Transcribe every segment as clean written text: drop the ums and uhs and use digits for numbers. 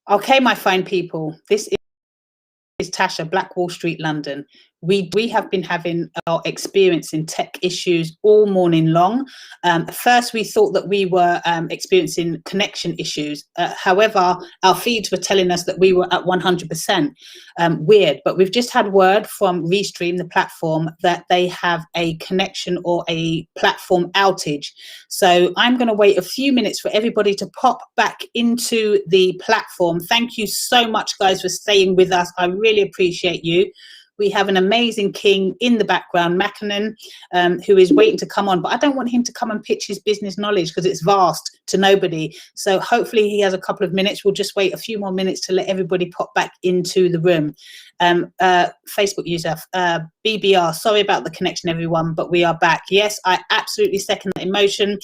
Okay, my fine people, this is Tasha, Black Wall Street, London. We have been having our experience in tech issues all morning long. First, we thought that we were experiencing connection issues. However, our feeds were telling us that we were at 100%. Weird, but we've just had word from Restream, the platform, that they have a connection or a platform outage. So I'm going to wait a few minutes for everybody to pop back into the platform. Thank you so much, guys, for staying with us. I really appreciate you. We have an amazing king in the background, Mackinnon, who is waiting to come on, but I don't want him to come and pitch his business knowledge because it's vast to nobody. So hopefully he has a couple of minutes. We'll just wait a few more minutes to let everybody pop back into the room. Facebook user, BBR, sorry about the connection, everyone, but we are back. Yes, I absolutely second that emotion.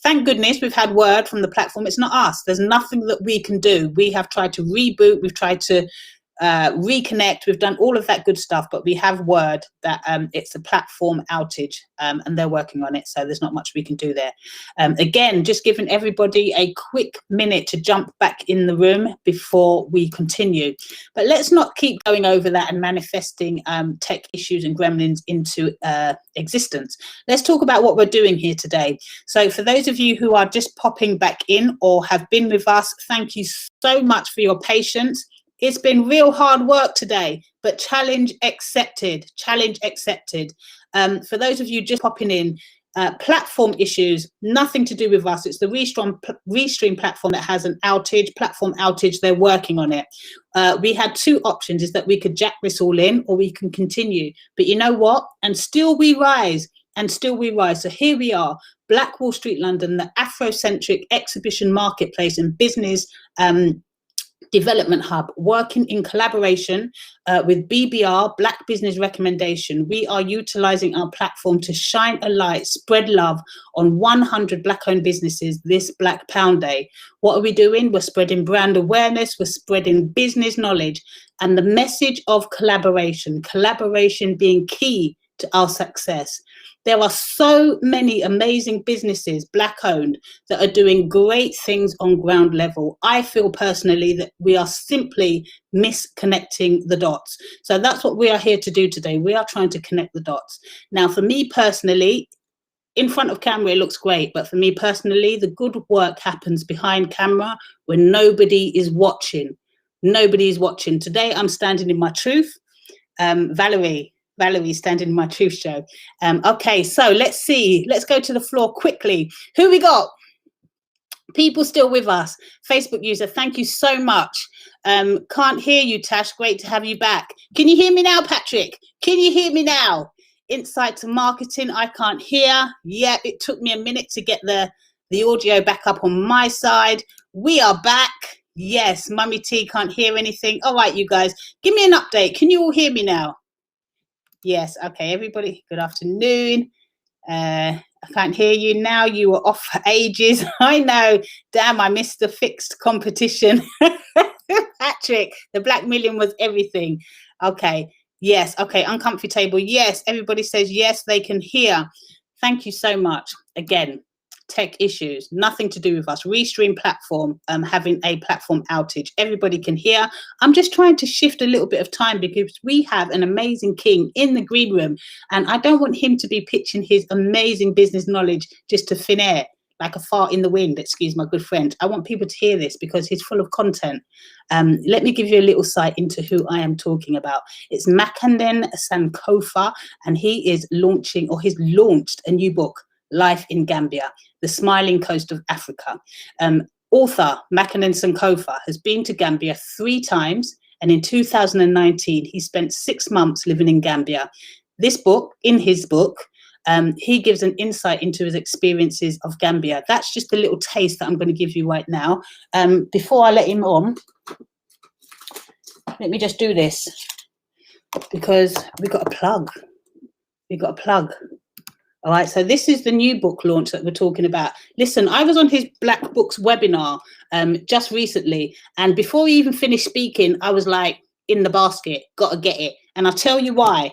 Thank goodness we've had word from the platform. It's not us. There's nothing that we can do. We have tried to reboot. We've tried to reconnect. We've done all of that good stuff, but we have word that it's a platform outage, and they're working on it, so there's not much we can do there. Again, just giving everybody a quick minute to jump back in the room before we continue, but let's not keep going over that and manifesting tech issues and gremlins into existence. Let's talk about what we're doing here today. So for those of you who are just popping back in or have been with us, thank you so much for your patience. It's been real hard work today, but challenge accepted, challenge accepted. For those of you just popping in, platform issues, nothing to do with us. It's the Restream platform that has an outage, platform outage. They're working on it. We had two options, is that we could jack this all in or we can continue. But you know what? And still we rise. And still we rise. So here we are, Black Wall Street, London, the Afrocentric exhibition marketplace and business development hub, working in collaboration with BBR, Black Business Recommendation. We are utilizing our platform to shine a light, spread love on 100 Black-owned businesses this Black Pound Day. What are we doing? We're spreading brand awareness, we're spreading business knowledge, and the message of collaboration, collaboration being key to our success. There are so many amazing businesses, Black-owned, that are doing great things on ground level. I feel personally that we are simply misconnecting the dots. So that's what we are here to do today. We are trying to connect the dots. Now, for me personally, in front of camera, it looks great. But for me personally, the good work happens behind camera when nobody is watching. Nobody is watching. Today, I'm standing in my truth. Valerie standing in my truth show. Okay, so let's see. Let's go to the floor quickly. Who we got? People still with us. Facebook user, thank you so much. Can't hear you, Tash. Great to have you back. Can you hear me now, Patrick? Can you hear me now? Insight to marketing, I can't hear. Yeah, it took me a minute to get the audio back up on my side. We are back. Yes, Mummy T can't hear anything. All right, you guys, give me an update. Can you all hear me now? Yes, okay, everybody, good afternoon. I can't hear you now. You were off for ages. I know. Damn, I missed the fixed competition. Patrick, the Black Million was everything. Okay, yes, okay, uncomfy table. Yes, everybody says yes, they can hear. Thank you so much. Again, tech issues, nothing to do with us. Restream platform having a platform outage. Everybody can hear. I'm just trying to shift a little bit of time because we have an amazing king in the green room, and I don't want him to be pitching his amazing business knowledge just to thin air like a fart in the wind, excuse my good friend. I want people to hear this because he's full of content. Let me give you a little sight into who I am talking about. It's Mackinnon Sankofa, and he is launching, or he's launched a new book, Life in Gambia, the Smiling Coast of Africa. Author Mackinnon Sankofa has been to Gambia 3 times, and in 2019 he spent 6 months living in Gambia. This book, in his book, he gives an insight into his experiences of Gambia. That's just a little taste that I'm going to give you right now. Before I let him on, let me just do this because we got a plug. We got a plug. All right, so this is the new book launch that we're talking about. Listen, I was on his Black Books webinar just recently, and before he even finished speaking, I was like, in the basket, got to get it. And I'll tell you why.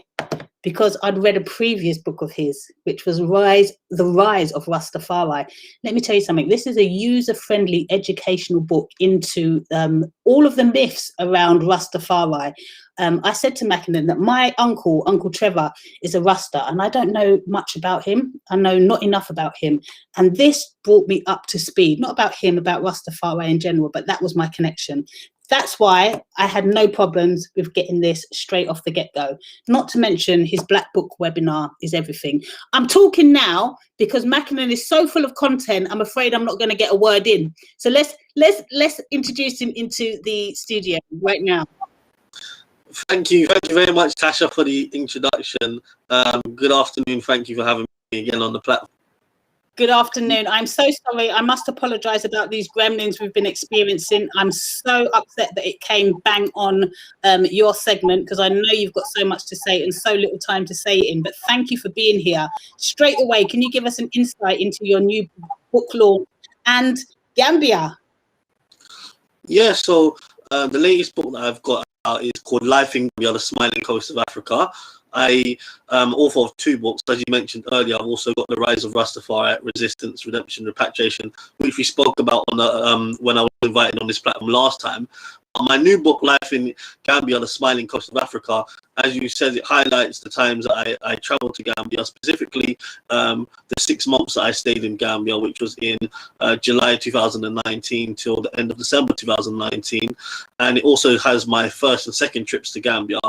because I'd read a previous book of his, which was The Rise of Rastafari. Let me tell you something. This is a user-friendly educational book into all of the myths around Rastafari. I said to Mackinnon that my uncle, Uncle Trevor, is a Rasta, and I don't know much about him. I know not enough about him. And this brought me up to speed, not about him, about Rastafari in general, but that was my connection. That's why I had no problems with getting this straight off the get-go. Not to mention his Black Book webinar is everything. I'm talking now because Mackinnon is so full of content, I'm afraid I'm not going to get a word in. So let's introduce him into the studio right now. Thank you very much, Tasha, for the introduction. Good afternoon. Thank you for having me again on the platform. Good afternoon. I'm so sorry. I must apologise about these gremlins we've been experiencing. I'm so upset that it came bang on your segment, because I know you've got so much to say and so little time to say it in. But thank you for being here. Straight away, can you give us an insight into your new book launch and Gambia? Yeah, so the latest book that I've got out is called Life in Gambia, the Smiling Coast of Africa. I am author of 2 books, as you mentioned earlier. I've also got The Rise of Rastafari, Resistance, Redemption, Repatriation, which we spoke about on the, when I was invited on this platform last time. My new book, Life in Gambia, the Smiling Coast of Africa, as you said, it highlights the times that I traveled to Gambia, specifically the 6 months that I stayed in Gambia, which was in July 2019 till the end of December 2019. And it also has my first and second trips to Gambia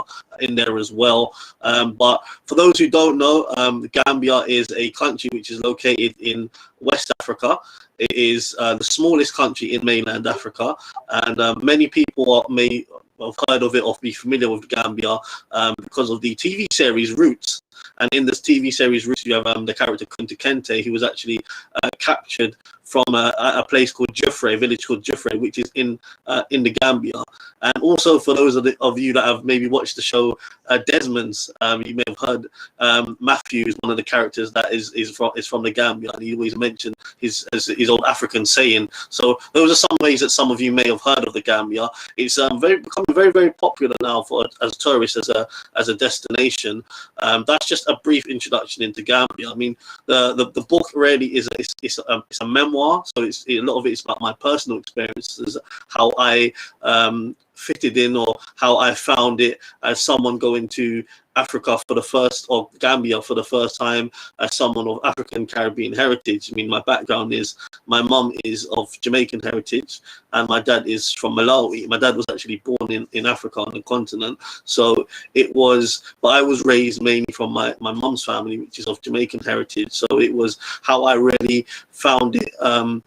in there as well. But for those who don't know, Gambia is a country which is located in West Africa. It is the smallest country in mainland Africa, and many people may have heard of it or be familiar with Gambia because of the TV series Roots. And in this TV series Roots, you have the character Kunta Kinte, who was actually captured from a place called Jeffrey, a village called Jeffrey, which is in the Gambia. And also for those of you that have maybe watched the show Desmond's, you may have heard Matthew is one of the characters that is from the Gambia, and he always mentioned his old African saying. So those are some ways that some of you may have heard of the Gambia. It's becoming very popular now as tourists, as a destination. That's just a brief introduction into Gambia. I mean, the book really is a memoir, so a lot of it is about my personal experiences, how I fitted in, or how I found it as someone going to Africa for the first, or Gambia for the first time, as someone of African Caribbean heritage. I mean, my background is, my mum is of Jamaican heritage and my dad is from Malawi. My dad was actually born in Africa, on the continent. So but I was raised mainly from my mum's family, which is of Jamaican heritage. So it was how I really found it,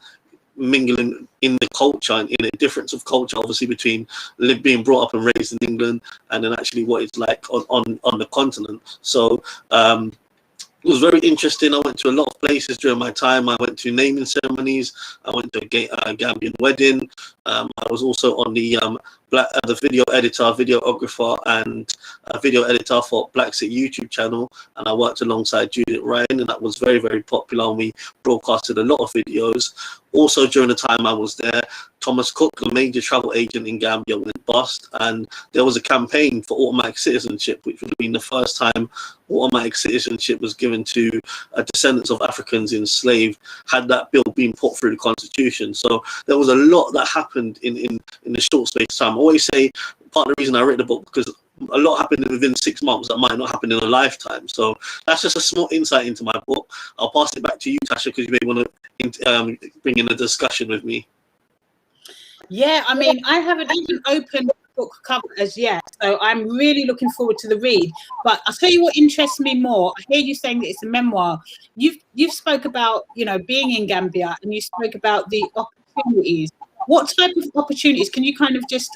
mingling in the culture and in a difference of culture, obviously, between being brought up and raised in England and then actually what it's like on the continent. So it was very interesting. I went to a lot of places during my time. I went to naming ceremonies. I went to a Gambian wedding. I was also on the video editor, videographer, and video editor for Black Sit YouTube channel, and I worked alongside Judith Ryan, and that was very popular, and we broadcasted a lot of videos. Also, during the time I was there, Thomas Cook, a major travel agent in Gambia, went bust, and there was a campaign for automatic citizenship, which would have been the first time automatic citizenship was given to descendants of Africans enslaved, had that bill been put through the constitution. So there was a lot that happened in the short space of time. I always say part of the reason I wrote the book, because a lot happened within 6 months that might not happen in a lifetime. So that's just a small insight into my book. I'll pass it back to you, Tasha, because you may want to bring in a discussion with me. Yeah, I mean, I haven't even opened the book cover as yet, so I'm really looking forward to the read. But I'll tell you what interests me more. I hear you saying that it's a memoir. You've spoke about, being in Gambia, and you spoke about the opportunities. What type of opportunities? Can you kind of just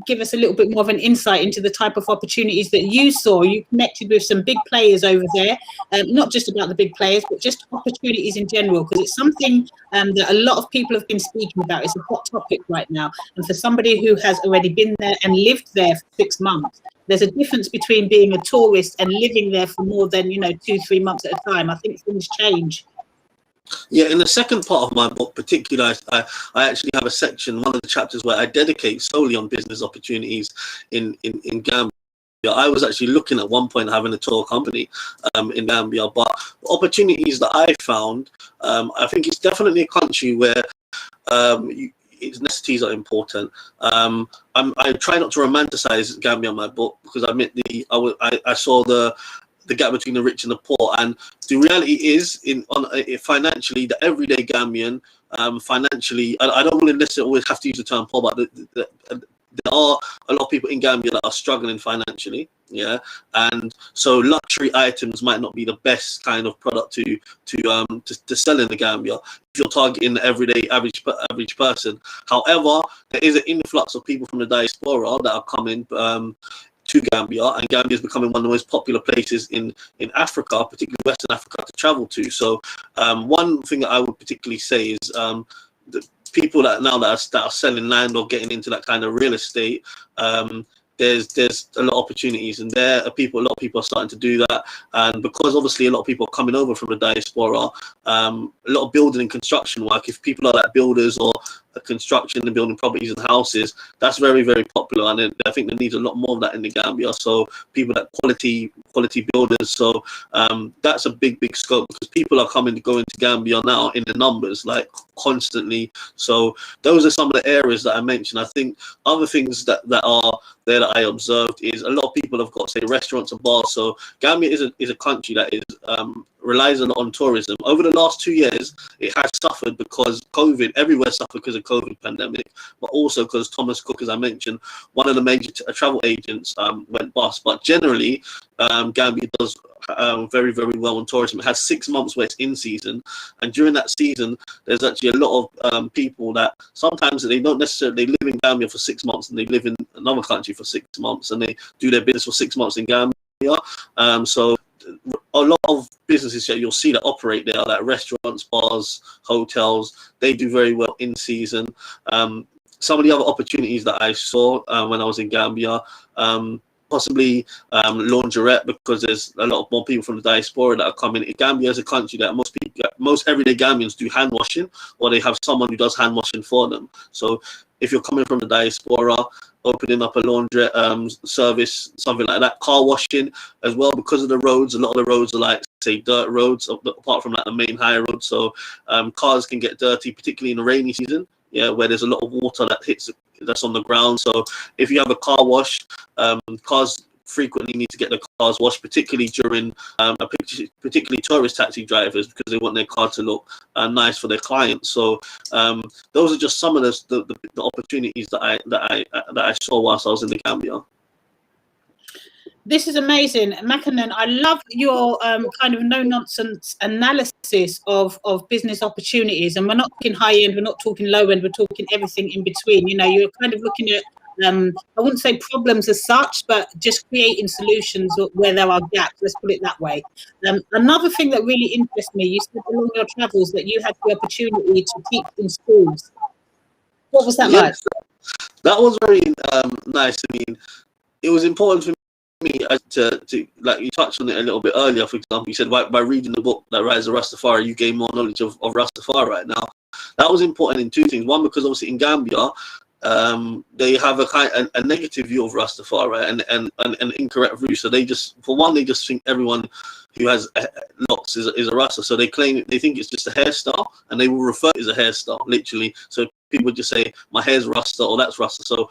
give us a little bit more of an insight into the type of opportunities that you saw? You connected with some big players over there, not just about the big players, but just opportunities in general, because it's something that a lot of people have been speaking about. It's a hot topic right now. And for somebody who has already been there and lived there for 6 months, there's a difference between being a tourist and living there for more than 2-3 months at a time. I think things change. Yeah, in the second part of my book, particularly, I actually have a section, one of the chapters, where I dedicate solely on business opportunities in Gambia. I was actually looking at one point having a tour company in Gambia, but opportunities that I found, I think it's definitely a country where its necessities are important. I try not to romanticize Gambia in my book, because I admit I saw the gap between the rich and the poor, and the reality is financially, the everyday Gambian, financially, I don't really necessarily always have to use the term poor, but there are a lot of people in Gambia that are struggling financially, yeah, and so luxury items might not be the best kind of product to sell in the Gambia if you're targeting the everyday average person. However, there is an influx of people from the diaspora that are coming to Gambia, and Gambia is becoming one of the most popular places in Africa, particularly Western Africa, to travel to. So one thing that I would particularly say is the people that are selling land or getting into that kind of real estate, there's a lot of opportunities, and a lot of people are starting to do that. And because obviously a lot of people are coming over from the diaspora, a lot of building and construction work, if people are like builders or construction and building properties and houses, that's very, very popular, and I think there needs a lot more of that in the Gambia. So people that quality builders, so that's a big scope, because people are going to Gambia now in the numbers, like constantly. So those are some of the areas that I mentioned. I think other things that are there that I observed is a lot of people have got, say, restaurants and bars. So Gambia is a country that is relies a lot on tourism. Over the last 2 years, it has suffered because COVID. Everywhere suffered because of COVID pandemic, but also because Thomas Cook, as I mentioned, one of the major travel agents, went bust. But generally, Gambia does very, very well on tourism. It has 6 months where it's in season, and during that season, there's actually a lot of people that sometimes they don't necessarily live in Gambia for 6 months, and they live in another country for 6 months, and they do their business for 6 months in Gambia. So a lot of businesses that you'll see that operate there, like restaurants, bars, hotels, they do very well in season. Some of the other opportunities that I saw when I was in Gambia, possibly laundrette, because there's a lot more people from the diaspora that are coming. Gambia is a country that most everyday Gambians do hand washing, or they have someone who does hand washing for them. So if you're coming from the diaspora, opening up a laundrette service, something like that. Car washing as well, because of the roads. A lot of the roads are like, say, dirt roads, apart from like the main high road. So cars can get dirty, particularly in the rainy season, yeah, where there's a lot of water that's on the ground. So if you have a car wash, cars frequently need to get the cars washed, particularly during particularly tourist taxi drivers, because they want their car to look nice for their clients. So those are just some of the opportunities that I saw whilst I was in the Gambia. This is amazing, Makanan. I love your kind of no-nonsense analysis of business opportunities, and we're not talking high-end, we're not talking low-end, we're talking everything in between. You know, you're kind of looking at I wouldn't say problems as such, but just creating solutions where there are gaps, let's put it that way. Another thing that really interests me, you said along your travels that you had the opportunity to teach in schools. What was that like? That was very nice. I mean, it was important for me to like, you touched on it a little bit earlier. For example, you said by reading the book, like Rise of Rastafari, you gain more knowledge of Rastafari right now. That was important in two things. One, because obviously in Gambia, they have a negative view of Rastafari and an incorrect view. So they just think everyone who has locks is a Rasta. So they think it's just a hairstyle, and they will refer it as a hairstyle, literally. So people would just say, my hair's Rasta, or that's Rasta. So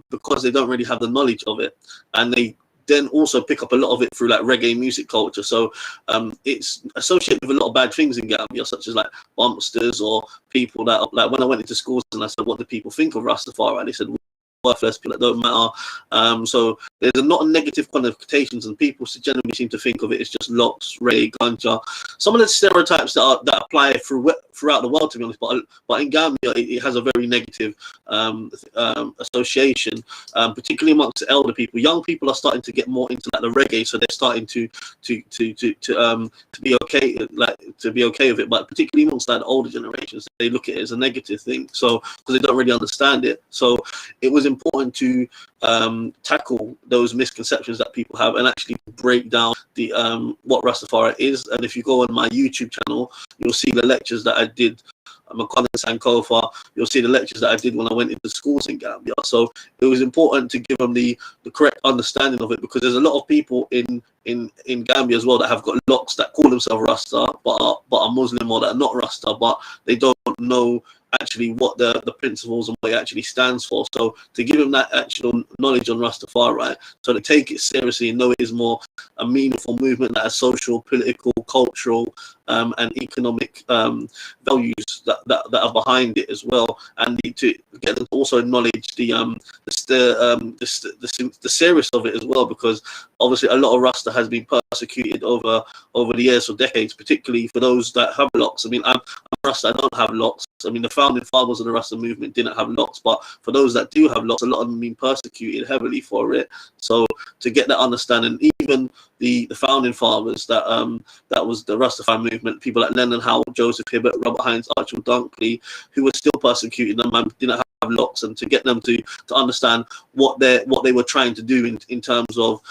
because they don't really have the knowledge of it, and they then also pick up a lot of it through like reggae music culture. So it's associated with a lot of bad things in Gambia, such as like bumpsters, or people that, like, when I went into schools and I said, what do people think of Rastafari? They said, worthless, people that don't matter. So there's a lot of negative connotations, and people generally seem to think of it as just locks, reggae, ganja. Some of the stereotypes that apply throughout the world, to be honest, but in Gambia it has a very negative association, particularly amongst elder people. Young people are starting to get more into like the reggae, so they're starting to be okay with it. But particularly amongst like the older generations, they look at it as a negative thing. So because they don't really understand it, so it was important to tackle those misconceptions that people have and actually break down the what Rastafari is. And if you go on my YouTube channel, you'll see the lectures that I did Macon and Sankofa, you'll see the lectures that I did when I went into schools in Gambia. So it was important to give them the correct understanding of it, because there's a lot of people in Gambia as well that have got locks that call themselves Rasta, but are Muslim, or that are not Rasta, but they don't know actually what the principles and what it actually stands for. So to give them that actual knowledge on Rastafari, so to take it seriously and know it is more a meaningful movement that has social, political, cultural, and economic values that are behind it as well, and need to get them to also acknowledge the seriousness of it as well, because obviously a lot of Rasta has been persecuted over the years, for decades, particularly for those that have locks. I mean, I'm Rasta, I don't have locks. I mean, the founding fathers of the Rasta movement didn't have locks, but for those that do have locks, a lot of them have been persecuted heavily for it. So to get that understanding, even the founding fathers that was the Rastafari movement, people like Lennon Howard, Joseph Hibbert, Robert Hines, Archibald Dunkley, who were still persecuting them and didn't have locks, and to get them to understand what they were trying to do in terms of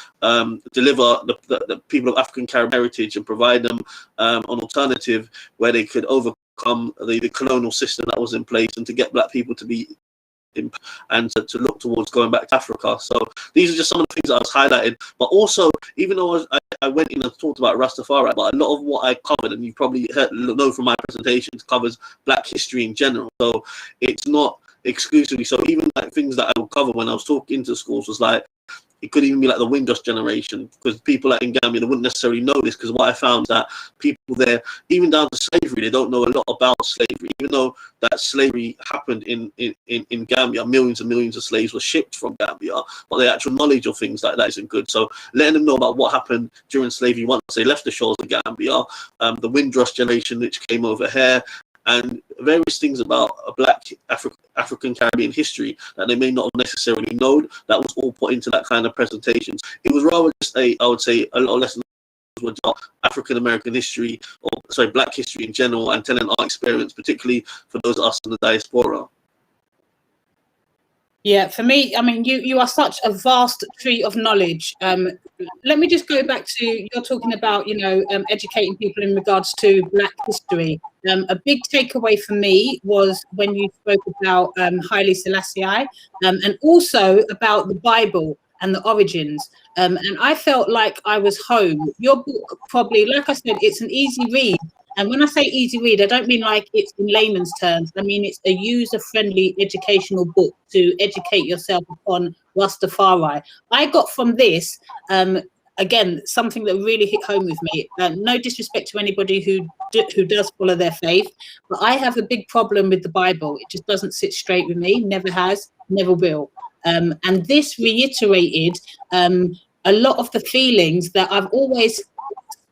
deliver the people of African Caribbean heritage and provide them an alternative where they could overcome the colonial system that was in place, and to get black people to be and to look towards going back to Africa. So these are just some of the things that I was highlighted. But also, even though I went in and talked about Rastafari, but a lot of what I covered, and you probably know from my presentations, covers black history in general. So it's not exclusively. So even like things that I would cover when I was talking to schools was like, it could even be like the Windrush generation, because people like in Gambia, they wouldn't necessarily know this, because what I found is that people there, even down to slavery, they don't know a lot about slavery, even though that slavery happened in Gambia. Millions and millions of slaves were shipped from Gambia, but the actual knowledge of things like that isn't good. So letting them know about what happened during slavery once they left the shores of Gambia, the Windrush generation which came over here, and various things about a black African Caribbean history that they may not have necessarily known, that was all put into that kind of presentations. It was rather just I would say, a lot of lessons about African American history, or sorry, black history in general, and telling our experience, particularly for those of us in the diaspora. Yeah, for me, I mean, you are such a vast tree of knowledge. Let me just go back to, you're talking about, educating people in regards to Black history. A big takeaway for me was when you spoke about Haile Selassie, and also about the Bible and the origins. And I felt like I was home. Your book probably, like I said, it's an easy read. And when I say easy read, I don't mean like it's in layman's terms. I mean, it's a user-friendly educational book to educate yourself upon Rastafari. I got from this, again, something that really hit home with me. No disrespect to anybody who does follow their faith, but I have a big problem with the Bible. It just doesn't sit straight with me, never has, never will. And this reiterated a lot of the feelings that I've always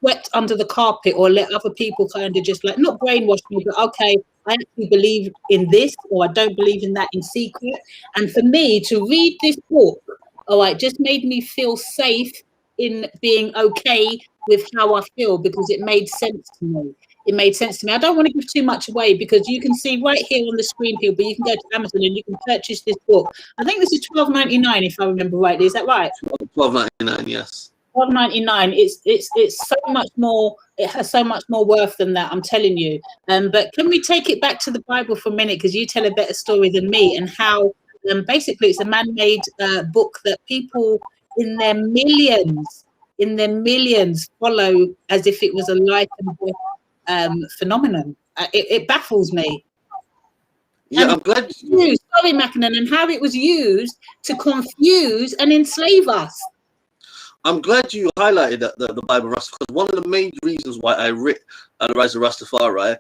swept under the carpet, or let other people kind of just like, not brainwash me, but okay, I actually believe in this, or I don't believe in that in secret. And for me to read this book, it just made me feel safe in being okay with how I feel, because it made sense to me. It made sense to me. I don't want to give too much away, because you can see right here on the screen, people, but you can go to Amazon and you can purchase this book. I think this is $12.99 if I remember rightly. Is that right? $12.99, yes. $12.99. It's so much more. It has so much more worth than that, I'm telling you. But can we take it back to the Bible for a minute, because you tell a better story than me, and how basically it's a man-made book that people in their millions follow as if it was a life and death phenomenon. It baffles me. Yeah, and I'm glad. Sorry, Mackinnon, and how it was used to confuse and enslave us. I'm glad you highlighted that the Bible Rastafari, because one of the main reasons why I wrote The Rise of Rastafari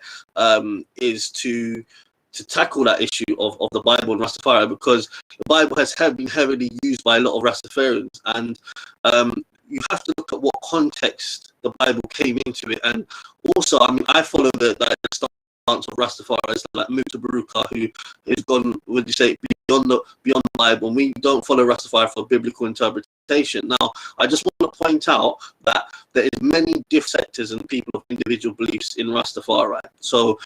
is to tackle that issue of the Bible and Rastafari, because the Bible has been heavily used by a lot of Rastafarians, and you have to look at what context the Bible came into it. And also, I mean, I follow the stance of Rastafari, like Muta Baruka, who has gone, would you say, beyond the Bible, and we don't follow Rastafari for biblical interpretation. Now, I just want to point out that there is many different sectors and people of individual beliefs in Rastafari. So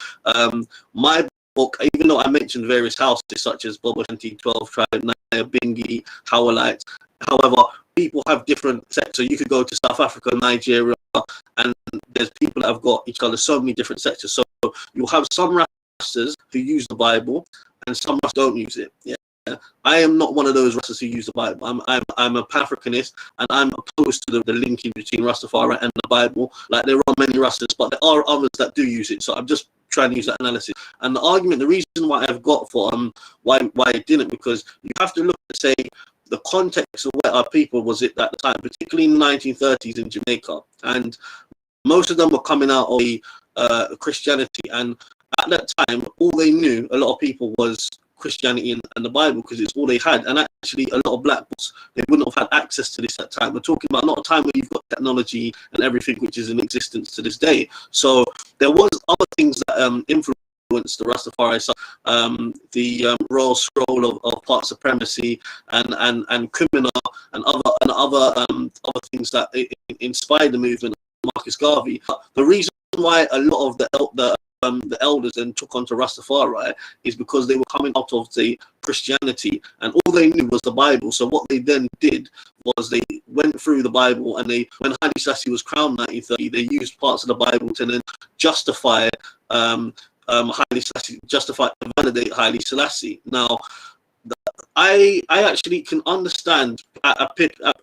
my book, even though I mentioned various houses such as Bobo Shanti, 12 Tribe, Naya, Bingi, Howalites, however, people have different sectors. So you could go to South Africa, Nigeria, and there's people that have got each other so many different sectors. So you'll have some Rastas who use the Bible, and some Rastas don't use it. Yeah. I am not one of those Rastas who use the Bible. I'm a Pan-Africanist, and I'm opposed to the linking between Rastafari and the Bible. Like, there are many Rastas, but there are others that do use it. So I'm just trying to use that analysis. And the argument, the reason why I've got for why it didn't, because you have to look at, say, the context of where our people was at the time, particularly in the 1930s in Jamaica, and most of them were coming out of the Christianity, and at that time, all they knew, a lot of people, was Christianity and the Bible, because it's all they had. And actually, a lot of black books, they wouldn't have had access to this at that time. We're talking about not a time where you've got technology and everything which is in existence to this day. So there was other things that influenced the Rastafari, so, the Royal Scroll of Part Supremacy and Criminal and other things that inspired the movement of Marcus Garvey. The reason why a lot of the elders then took on to Rastafari is because they were coming out of the Christianity, and all they knew was the Bible. So what they then did was they went through the Bible, and when Haile Selassie was crowned in 1930, they used parts of the Bible to then justify Haile Selassie, validate Haile Selassie. Now, I actually can understand at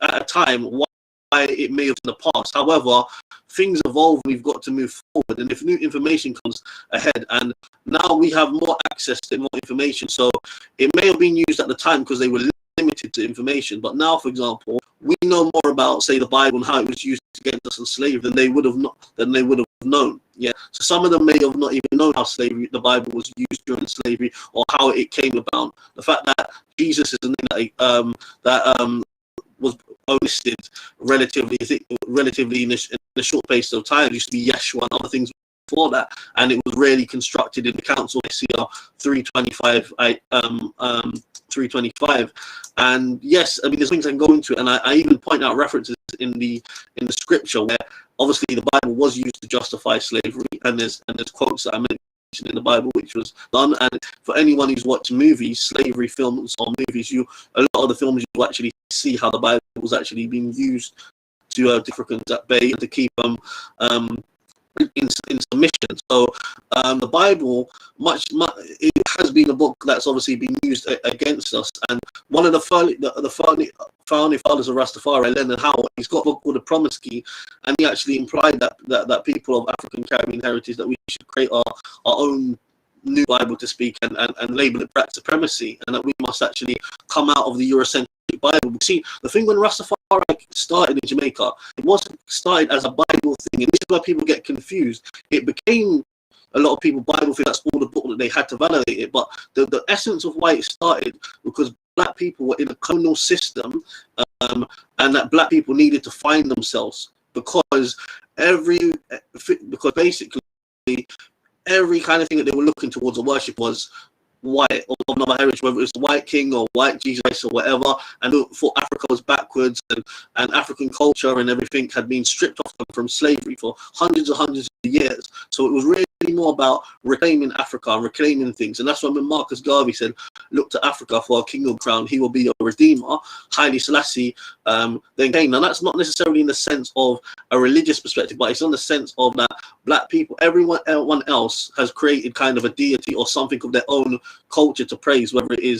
a time why it may have in the past. However, things evolve, and we've got to move forward, and if new information comes ahead, and now we have more access to more information, so it may have been used at the time because they were limited to information, but now, for example, we know more about, say, the Bible and how it was used against us in slavery than they would have known. Yeah, so some of them may have not even known how the Bible was used during slavery, or how it came about. The fact that Jesus is a name that was listed relatively in a short space of time. It used to be Yeshua and other things before that, and it was really constructed in the Council of Nicaea 325. 325. And yes, I mean, there's things I can go into it, and I even point out references in the scripture where obviously the Bible was used to justify slavery, and there's quotes that I mentioned in the Bible which was done. And for anyone who's watched movies, slavery films or movies, a lot of the films you will actually see how the Bible was actually being used to Africans at bay, to keep them in submission. So the Bible, it has been a book that's obviously been used against us. And one of the founding fathers of Rastafari, Leonard Howard, he's got a book called The Promise Key, and he actually implied that people of African Caribbean heritage, that we should create our own new Bible, to speak, and label it black supremacy, and that we must actually come out of the Eurocentric Bible. See, the thing when Rastafari started in Jamaica, it wasn't started as a Bible thing, and this is where people get confused. It became, a lot of people, Bible think that's all the book that they had to validate it, but the essence of why it started, because black people were in a colonial system, and that black people needed to find themselves, because basically every kind of thing that they were looking towards a worship was white, or of another heritage, whether it's the white king or white Jesus or whatever, and thought Africa was backwards, and African culture and everything had been stripped off them from slavery for hundreds of years. So it was really more about reclaiming Africa and reclaiming things, and that's why when Marcus Garvey said, "Look to Africa for a kingdom crown; he will be a redeemer." Haile Selassie then came. Now that's not necessarily in the sense of a religious perspective, but it's in the sense of that black people, everyone else has created kind of a deity or something of their own culture to praise, whether it is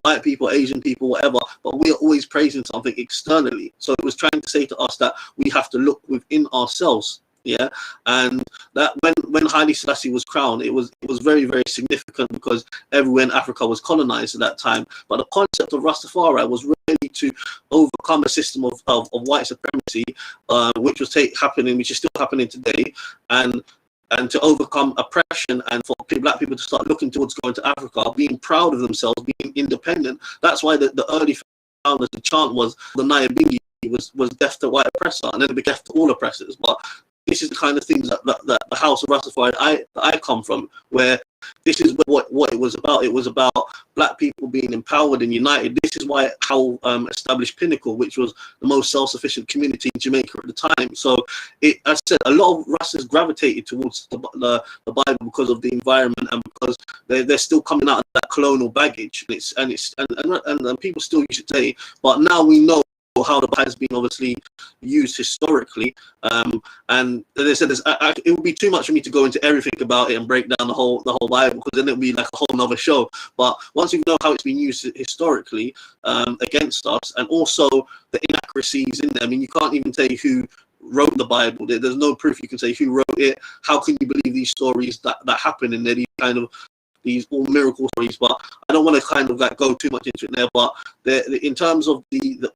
white people, Asian people, whatever, but we are always praising something externally. So it was trying to say to us that we have to look within ourselves. Yeah, and that when Haile Selassie was crowned, it was very, very significant, because everywhere in Africa was colonized at that time. But the concept of Rastafari was really to overcome a system of white supremacy, which was which is still happening today, and to overcome oppression, and for black people to start looking towards going to Africa, being proud of themselves, being independent. That's why the early founders, the chant was, the Nyabingi was death to white oppressor, and then it became death to all oppressors. But this is the kind of things that the House of Rastafari I come from, where this is what it was about. It was about black people being empowered and united. This is why Howell established Pinnacle, which was the most self-sufficient community in Jamaica at the time. So, as I said, a lot of Rastas gravitated towards the Bible because of the environment, and because they're still coming out of that colonial baggage, and people still use it today. But now we know how the Bible has been obviously used historically. And as I said, it would be too much for me to go into everything about it and break down the whole Bible, because then it would be like a whole nother show. But once you know how it's been used historically against us, and also the inaccuracies in there, I mean, you can't even say who wrote the Bible. There's no proof you can say who wrote it. How can you believe these stories that happen in there, these all miracle stories? But I don't want to kind of like go too much into it there. But in terms of the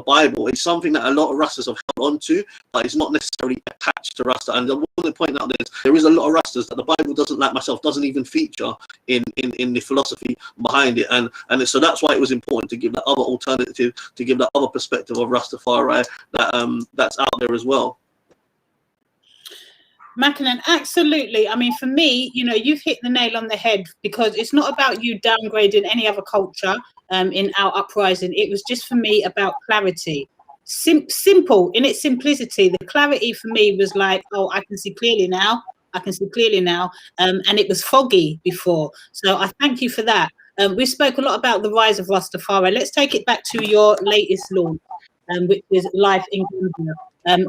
Bible, it's something that a lot of Rastas have held on to, but it's not necessarily attached to Rasta. And I want to point out there is a lot of Rastas that the Bible doesn't, like myself, doesn't even feature in the philosophy behind it. And so that's why it was important to give that other alternative, to give that other perspective of Rastafari that's out there as well. Mackinnon, absolutely. I mean, for me, you know, you've hit the nail on the head, because it's not about you downgrading any other culture in our uprising. It was just, for me, about clarity. Simple in its simplicity. The clarity for me was like, oh, I can see clearly now. I can see clearly now. And it was foggy before. So I thank you for that. We spoke a lot about the rise of Rastafari. Let's take it back to your latest launch, which is Life in Gambia.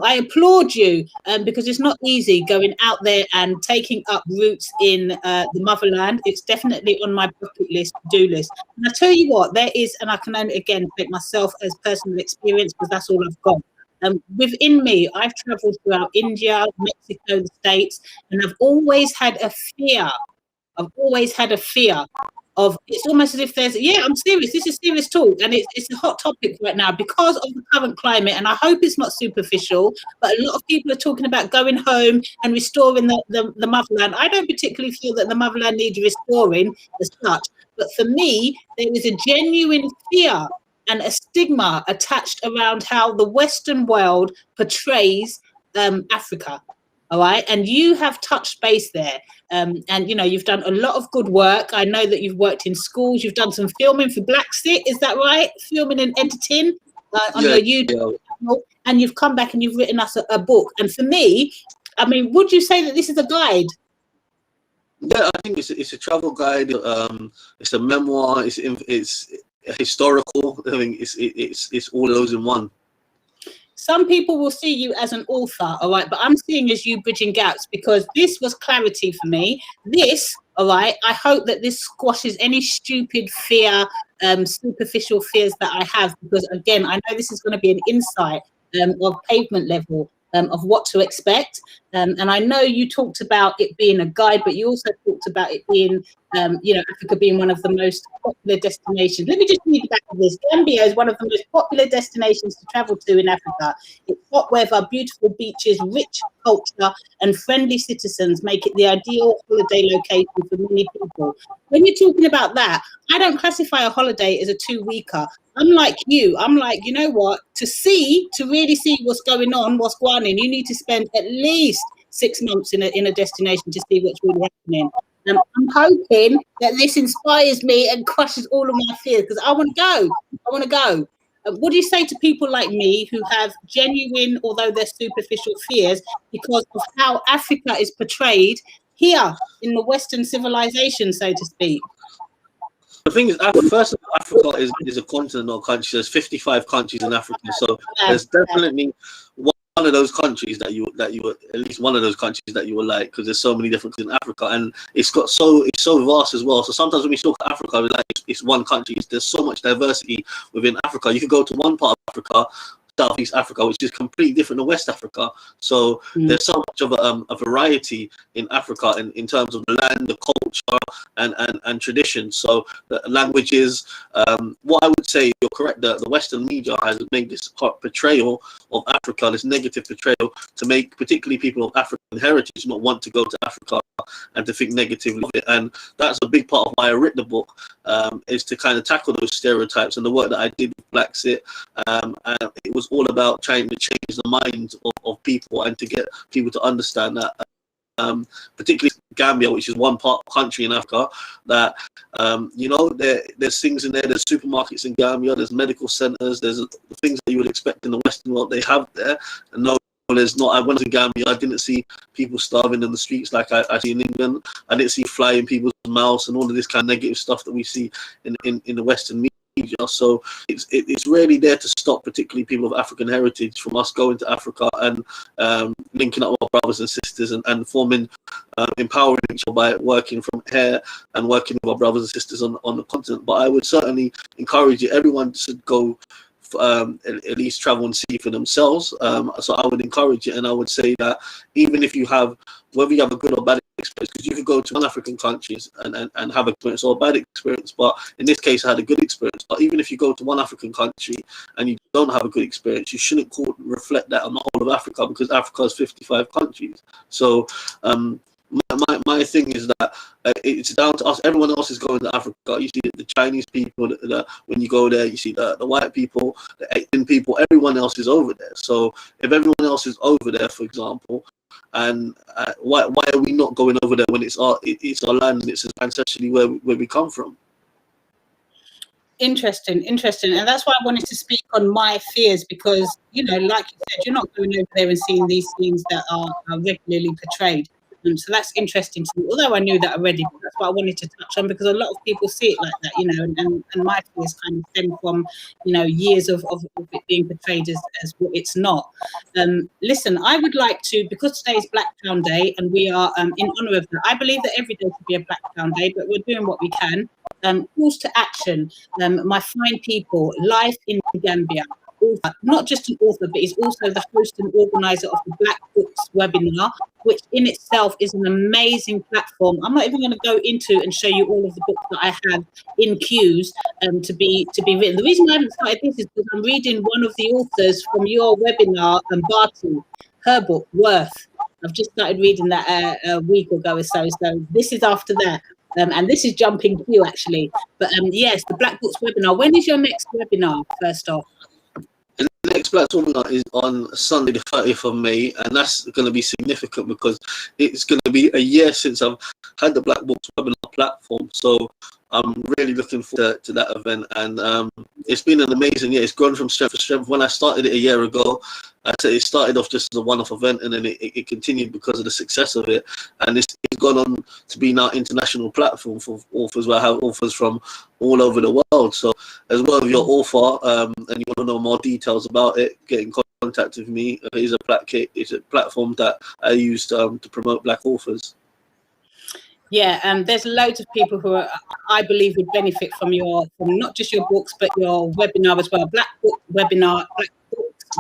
I applaud you because it's not easy going out there and taking up roots in the motherland. It's definitely on my bucket list, to-do list. And I tell you what, there is, and I can only, again, take myself as personal experience, because that's all I've got. Within me, I've traveled throughout India, Mexico, the States, and I've always had a fear. Of, it's almost as if there's, yeah, I'm serious, this is serious talk, and it's a hot topic right now because of the current climate, and I hope it's not superficial, but a lot of people are talking about going home and restoring the motherland. I don't particularly feel that the motherland needs restoring as such, but for me, there is a genuine fear and a stigma attached around how the Western world portrays Africa. All right, and you have touched base there, and you know, you've done a lot of good work. I know that you've worked in schools, you've done some filming for Black Sit, is that right? Filming and editing on your YouTube channel, and you've come back and you've written us a book. And for me, I mean, would you say that this is a guide? Yeah, I think it's a travel guide. It's a memoir. It's historical. I mean, it's all those in one. Some people will see you as an author, all right, but I'm seeing as you bridging gaps, because this was clarity for me. This, all right, I hope that this squashes any stupid fear, superficial fears that I have, because again, I know this is going to be an insight of pavement level of what to expect. And I know you talked about it being a guide, but you also talked about it being, you know, Africa being one of the most popular destinations. Let me just read back of this. Gambia is one of the most popular destinations to travel to in Africa. It's hot weather, beautiful beaches, rich culture, and friendly citizens make it the ideal holiday location for many people. When you're talking about that, I don't classify a holiday as a 2-weeker. I'm like you. I'm like, you know what? To really see what's going on, what's going on, you need to spend at least 6 months in a destination to see what's really happening. I'm hoping that this inspires me and crushes all of my fears, because I want to go. What do you say to people like me who have genuine, although they're superficial, fears because of how Africa is portrayed here in the Western civilization, so to speak? The thing is, first of all, Africa is a continent, not a country. There's 55 countries in Africa, so there's definitely one of those countries that you at least one of those countries that you will like, because there's so many different countries in Africa, and it's so vast as well. So sometimes when we talk about Africa, we're like, it's one country. There's so much diversity within Africa. You could go to one part of Africa, Southeast Africa, which is completely different than West Africa. So there's so much of a variety in Africa in terms of the land, the culture, and tradition. So the languages. What I would say, you're correct, the Western media has made this portrayal of Africa, this negative portrayal, to make particularly people of African heritage not want to go to Africa and to think negatively of it. And that's a big part of why I wrote the book, is to kind of tackle those stereotypes. And the work that I did with Black Sit, and it was all about trying to change the minds of people and to get people to understand that, particularly Gambia, which is one country in Africa, that you know, there's things in there. There's supermarkets in Gambia. There's medical centers. There's things that you would expect in the Western world. They have there, and no, there's not. I went to Gambia. I didn't see people starving in the streets like I see in England. I didn't see fly in people's mouths and all of this kind of negative stuff that we see in the Western media. major. So it's really there to stop particularly people of African heritage from us going to Africa and linking up our brothers and sisters and forming empowering each other by working from here and working with our brothers and sisters on the continent. But I would certainly encourage you, everyone should go at least travel and see for themselves. So I would encourage it, and I would say that even if you have, whether you have a good or bad experience, because you could go to one African countries and have an experience or a bad experience, but in this case I had a good experience. But even if you go to one African country and you don't have a good experience, you shouldn't reflect that on the whole of Africa, because Africa is 55 countries. So my thing is that it's down to us. Everyone else is going to Africa. You see the Chinese people, when you go there, you see the white people, the Asian people, everyone else is over there. So if everyone else is over there, for example, and why are we not going over there when it's our land and it's ancestrally where we come from? Interesting. And that's why I wanted to speak on my fears, because, you know, like you said, you're not going over there and seeing these things that are regularly portrayed. So that's interesting to me, although I knew that already, but that's what I wanted to touch on, because a lot of people see it like that, you know, and my fears kind of stem from, you know, years of it being portrayed as what it's not. Listen, I would like to, because today is Black Pound Day and we are in honour of that, I believe that every day should be a Black Pound Day, but we're doing what we can. Calls to action, my fine people, life in Gambia. Not just an author, but he's also the host and organizer of the Black Books webinar, which in itself is an amazing platform. I'm not even going to go into and show you all of the books that I have in queues to be written. The reason I haven't started this is because I'm reading one of the authors from your webinar, Batu, her book, Worth. I've just started reading that a week ago or so. So this is after that. And this is jumping queue, actually. But yes, the Black Books webinar. When is your next webinar, first off? The next Black webinar is on Sunday, the 30th of May, and that's going to be significant because it's going to be a year since I've had the Black Books webinar platform. So I'm really looking forward to that event, and it's been an amazing year. It's grown from strength to strength. When I started it a year ago, I said it started off just as a one-off event, and then it continued because of the success of it, and it's gone on to be now international platform for authors, where I have authors from all over the world. So as well, if you're author and you want to know more details about it, get in contact with me. It's a platform that I use to promote Black authors. Yeah, there's loads of people who I believe would benefit from not just your books, but your webinar as well. Black Books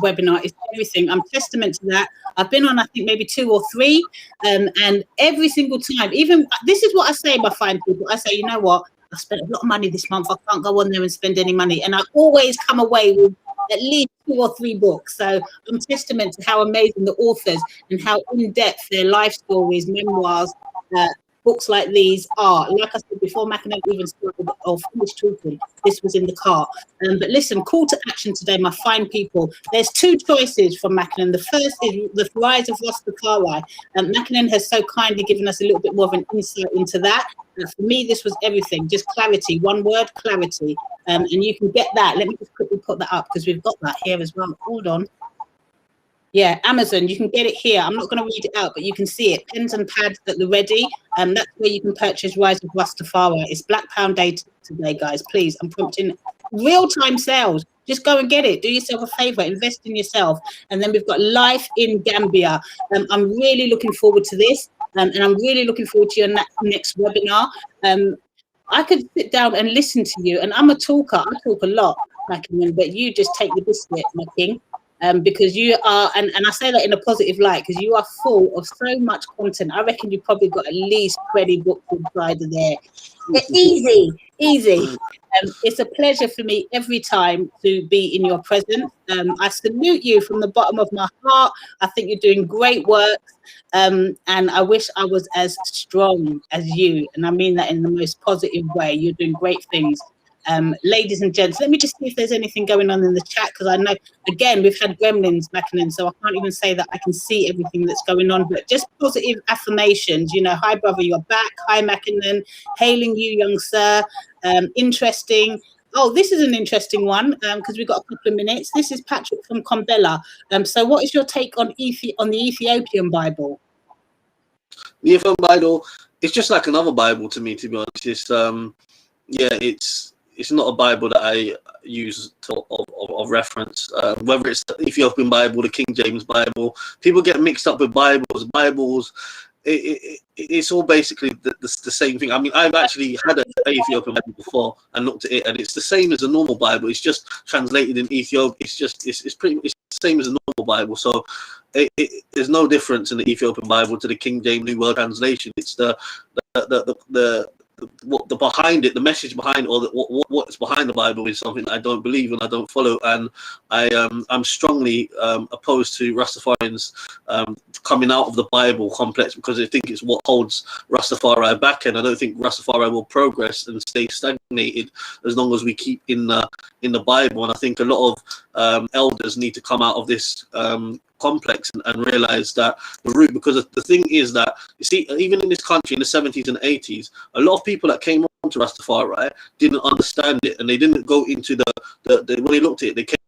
webinar is everything. I'm testament to that. I've been on, I think, maybe 2 or 3, and every single time, even this is what I say, my fine people. I say, you know what? I spent a lot of money this month. I can't go on there and spend any money, and I always come away with at least 2 or 3 books. So I'm testament to how amazing the authors and how in depth their life stories, memoirs, books like these are. Like I said before, Mackinnon even started or finished talking, this was in the car. But listen, call to action today, my fine people. There's 2 choices from Mackinnon. The first is the rise of Rastafari. Mackinnon has so kindly given us a little bit more of an insight into that. For me, this was everything, just clarity. One word, clarity. And you can get that. Let me just quickly put that up because we've got that here as well. Hold on. Yeah, Amazon, you can get it here. I'm not going to read it out, but you can see it. Pens and pads at the ready. That's where you can purchase Rise of Rastafari. It's Black Pound Day today, guys. Please, I'm prompting real-time sales. Just go and get it. Do yourself a favor. Invest in yourself. And then we've got Life in Gambia. I'm really looking forward to this. And I'm really looking forward to your next webinar. I could sit down and listen to you. And I'm a talker. I talk a lot, Mackinnon, but you just take the biscuit, my king. Because you are, and I say that in a positive light, because you are full of so much content. I reckon you've probably got at least 20 books inside of there. Easy. It's a pleasure for me every time to be in your presence. I salute you from the bottom of my heart. I think you're doing great work. And I wish I was as strong as you. And I mean that in the most positive way. You're doing great things. Ladies and gents, let me just see if there's anything going on in the chat, because I know, again, we've had gremlins, Mackinnon, so I can't even say that I can see everything that's going on, but just positive affirmations, you know. Hi, brother, you're back. Hi, Mackinnon. Hailing you, young sir. Interesting. Oh, this is an interesting one, because we've got a couple of minutes. This is Patrick from Combella. So what is your take on the Ethiopian Bible? The Ethiopian Bible, it's just like another Bible to me, to be honest. It's it's not a Bible that I use of reference. Whether it's the Ethiopian Bible, the King James Bible, people get mixed up with Bibles. It's all basically the same thing. I mean, I've actually had an Ethiopian Bible before and looked at it, and it's the same as a normal Bible. It's just translated in Ethiopia. It's pretty much the same as a normal Bible. So there's no difference in the Ethiopian Bible to the King James New World Translation. It's what the behind it, the message behind, or what's behind the Bible is something that I don't believe and I don't follow, and I'm strongly opposed to Rastafarians coming out of the Bible complex, because I think it's what holds Rastafari back, and I don't think Rastafari will progress and stay stagnated as long as we keep in the Bible. And I think a lot of elders need to come out of this complex and realize that the root, because the thing is that, you see, even in this country in the 70s and 80s, a lot of people that came on to Rastafari didn't understand it, and they didn't go into the when they looked at it, they came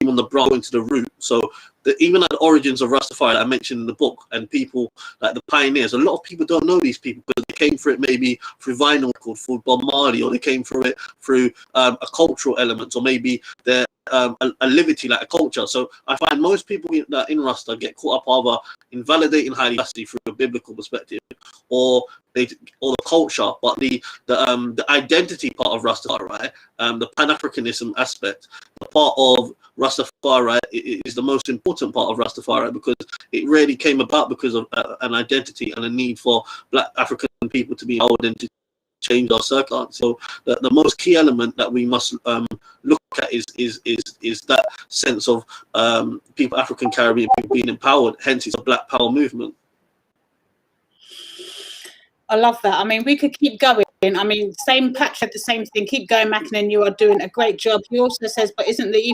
on the brow into the root. So even at the origins of Rastafari that I mentioned in the book, and people like the pioneers, a lot of people don't know these people because they came through it maybe through vinyl called for Bob Marley, or they came through it through a cultural element, or maybe they're a liberty, like a culture. So I find most people that in Rasta get caught up either in validating Haile Selassie through a biblical perspective, or the culture, but the identity part of Rastafari, the Pan-Africanism aspect, the part of Rastafari is the most important part of Rastafari, because it really came about because of an identity and a need for Black African people to be empowered and to change our circumstances. So the most key element that we must look at is that sense of people, African Caribbean people being empowered. Hence, it's a Black Power movement. I love that. I mean, we could keep going. I mean, same Pat said the same thing. Keep going, Mackinnon. You are doing a great job. He also says, but isn't the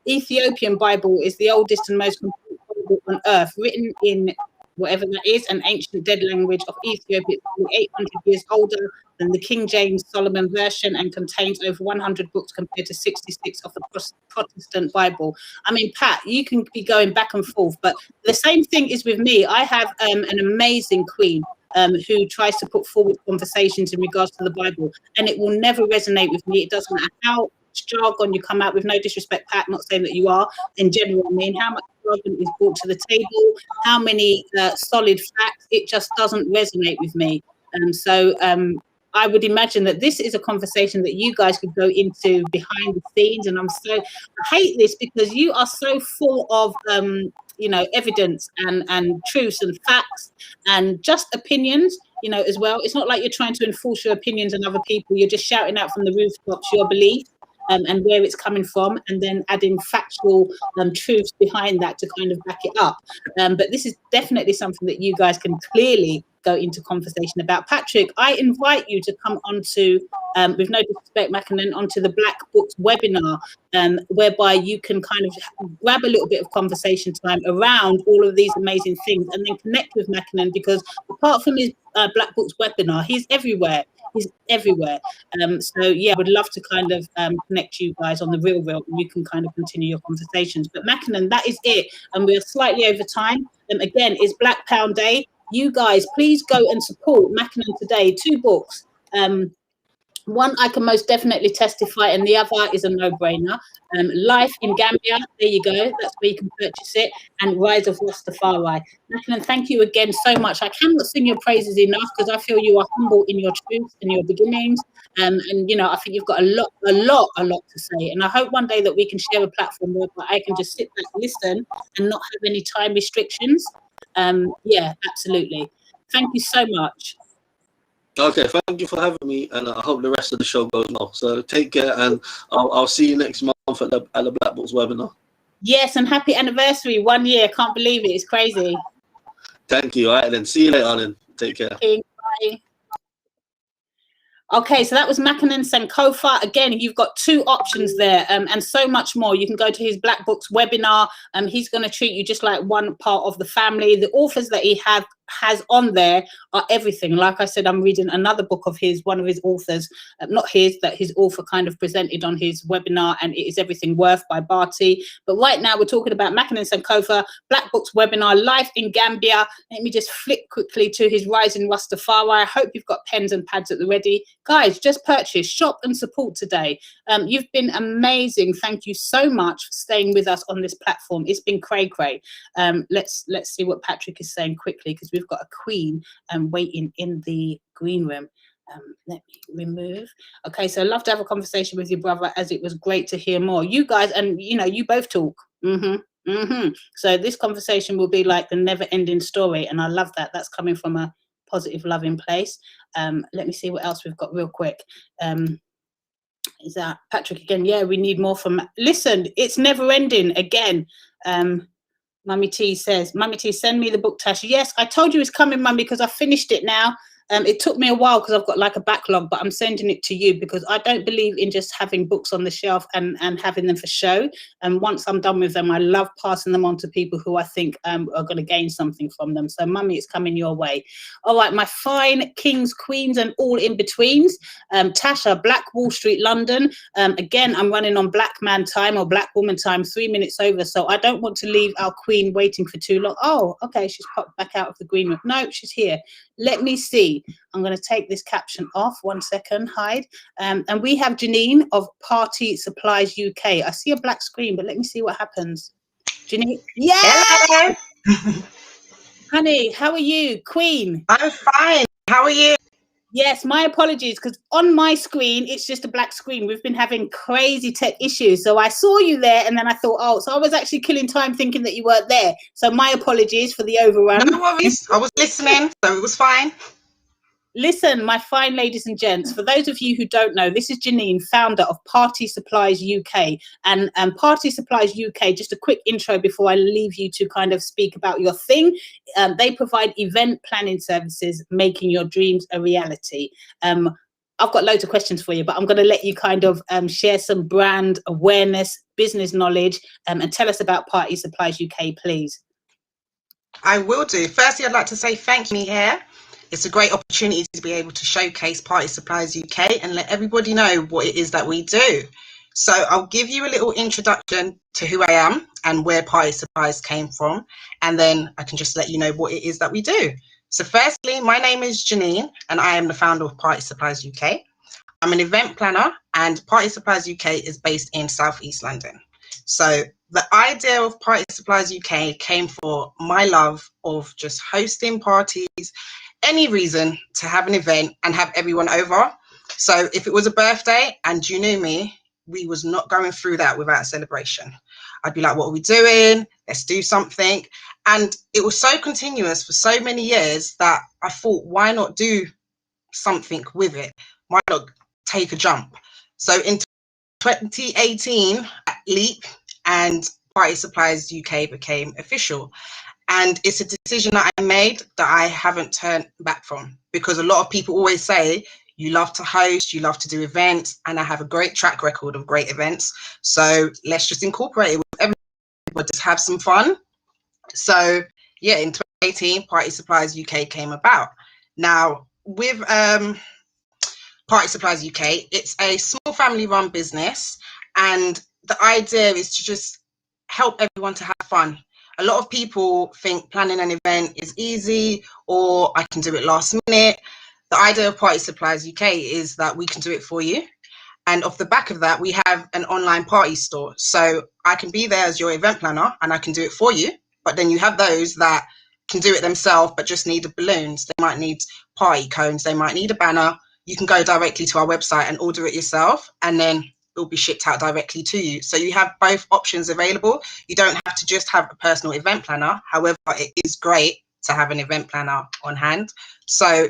Ethiopian Bible is the oldest and most complete Bible on earth, written in whatever that is, an ancient dead language of Ethiopia. It's 800 years older than the King James Solomon version and contains over 100 books compared to 66 of the Protestant Bible. I mean, Pat, you can be going back and forth, but the same thing is with me. I have an amazing queen who tries to put forward conversations in regards to the Bible, and it will never resonate with me. It doesn't matter how much jargon you come out with. No disrespect, Pat, not saying that you are. In general, I mean, how much jargon is brought to the table, how many solid facts, it just doesn't resonate with me. So I would imagine that this is a conversation that you guys could go into behind the scenes, and I hate this because you are so full of evidence and truths and facts and just opinions, as well. It's not like you're trying to enforce your opinions on other people. You're just shouting out from the rooftops your belief and where it's coming from, and then adding factual truths behind that to kind of back it up. But this is definitely something that you guys can clearly go into conversation about. Patrick, I invite you to come onto, with no disrespect, Mackinnon, onto the Black Books webinar, whereby you can kind of grab a little bit of conversation time around all of these amazing things, and then connect with Mackinnon, because apart from his Black Books webinar, he's everywhere. He's everywhere. So yeah, I would love to kind of connect you guys on the real, and you can kind of continue your conversations. But Mackinnon, that is it, and we're slightly over time. Again, it's Black Pound Day. You guys, please go and support Mackinnon today. 2 books. One I can most definitely testify, and the other is a no-brainer. Life in Gambia, there you go. That's where you can purchase it. And Rise of Rastafari. Mackinnon, thank you again so much. I cannot sing your praises enough, because I feel you are humble in your truth and your beginnings. And I think you've got a lot to say. And I hope one day that we can share a platform where I can just sit back, listen, and not have any time restrictions. Yeah, absolutely. Thank you so much. Okay, thank you for having me, and I hope the rest of the show goes well. So take care, and I'll see you next month at the Black Books webinar. Yes, and happy anniversary, 1 year. Can't believe it. It's crazy. Thank you. All right, then. See you later, then. Take care. Okay, bye. Okay, so that was Mackinnon Sankofa. Again, you've got 2 options there, and so much more. You can go to his Black Books webinar. He's going to treat you just like one part of the family. The authors that he has on there are everything. Like I said, I'm reading another book of his, one of his authors, not his, that his author kind of presented on his webinar, and It Is Everything Worth by Barty. But right now we're talking about Mackin and Sankofa, Black Book's webinar, Life in Gambia. Let me just flick quickly to his Rising Rastafari. I hope you've got pens and pads at the ready. Guys, just purchase, shop and support today. You've been amazing. Thank you so much for staying with us on this platform. It's been cray-cray. Let's see what Patrick is saying quickly, because we've got a queen waiting in the green room. Let me remove. Okay, so I'd love to have a conversation with you, brother, as it was great to hear more. You guys, and you know, you both talk. So this conversation will be like the never-ending story, and I love that. That's coming from a positive, loving place. Let me see what else we've got real quick. Is that Patrick again? Yeah, we need more from. Listen, it's never ending again. Mummy T says, Mummy T, send me the book, Tash. Yes, I told you it's coming, Mummy, because I finished it now. It took me a while because I've got like a backlog, but I'm sending it to you because I don't believe in just having books on the shelf and having them for show. And once I'm done with them, I love passing them on to people who I think are going to gain something from them. So, Mummy, it's coming your way. All right, my fine kings, queens, and all in betweens. Tasha, Black Wall Street, London. Again, I'm running on Black man time or Black woman time, 3 minutes over. So I don't want to leave our queen waiting for too long. Oh, okay, she's popped back out of the green room. No, she's here. Let me see. I'm going to take this caption off. 1 second, hide. And we have Janine of Party Supplies UK. I see a black screen, but let me see what happens. Janine, yeah. Hello. Honey, how are you? Queen. I'm fine. How are you? Yes, my apologies, because on my screen, it's just a black screen. We've been having crazy tech issues. So I saw you there and then I thought, oh, so I was actually killing time thinking that you weren't there. So my apologies for the overrun. No worries. I was listening, so it was fine. Listen, my fine ladies and gents, for those of you who don't know, this is Janine, founder of Party Supplies UK. And Party Supplies UK, just a quick intro before I leave you to kind of speak about your thing. They provide event planning services, making your dreams a reality. I've got loads of questions for you, but I'm going to let you kind of share some brand awareness, business knowledge, and tell us about Party Supplies UK, please. I will do. Firstly, I'd like to say thank you here. It's a great opportunity to be able to showcase Party Supplies UK and let everybody know what it is that we do. So I'll give you a little introduction to who I am and where Party Supplies came from, and then I can just let you know what it is that we do. So firstly, my name is Janine and I am the founder of Party Supplies UK. I'm an event planner and Party Supplies UK is based in South East London. So the idea of Party Supplies UK came for my love of just hosting parties, any reason to have an event and have everyone over. So if it was a birthday and you knew me, we was not going through that without a celebration. I'd be like, what are we doing? Let's do something. And it was so continuous for so many years that I thought, why not do something with it? Why not take a jump? So in 2018, Leap and Party Supplies UK became official. And it's a decision that I made that I haven't turned back from, because a lot of people always say, you love to host, you love to do events, and I have a great track record of great events. So let's just incorporate it with everybody, just have some fun. So yeah, in 2018, Party Supplies UK came about. Now with Party Supplies UK, it's a small family run business, and the idea is to just help everyone to have fun. A lot of people think planning an event is easy, or I can do it last minute. The idea of Party Supplies UK is that we can do it for you. And off the back of that, we have an online party store. So I can be there as your event planner and I can do it for you. But then you have those that can do it themselves, but just need the balloons. They might need party cones. They might need a banner. You can go directly to our website and order it yourself, and then it'll be shipped out directly to you. So you have both options available. You don't have to just have a personal event planner. However, it is great to have an event planner on hand. So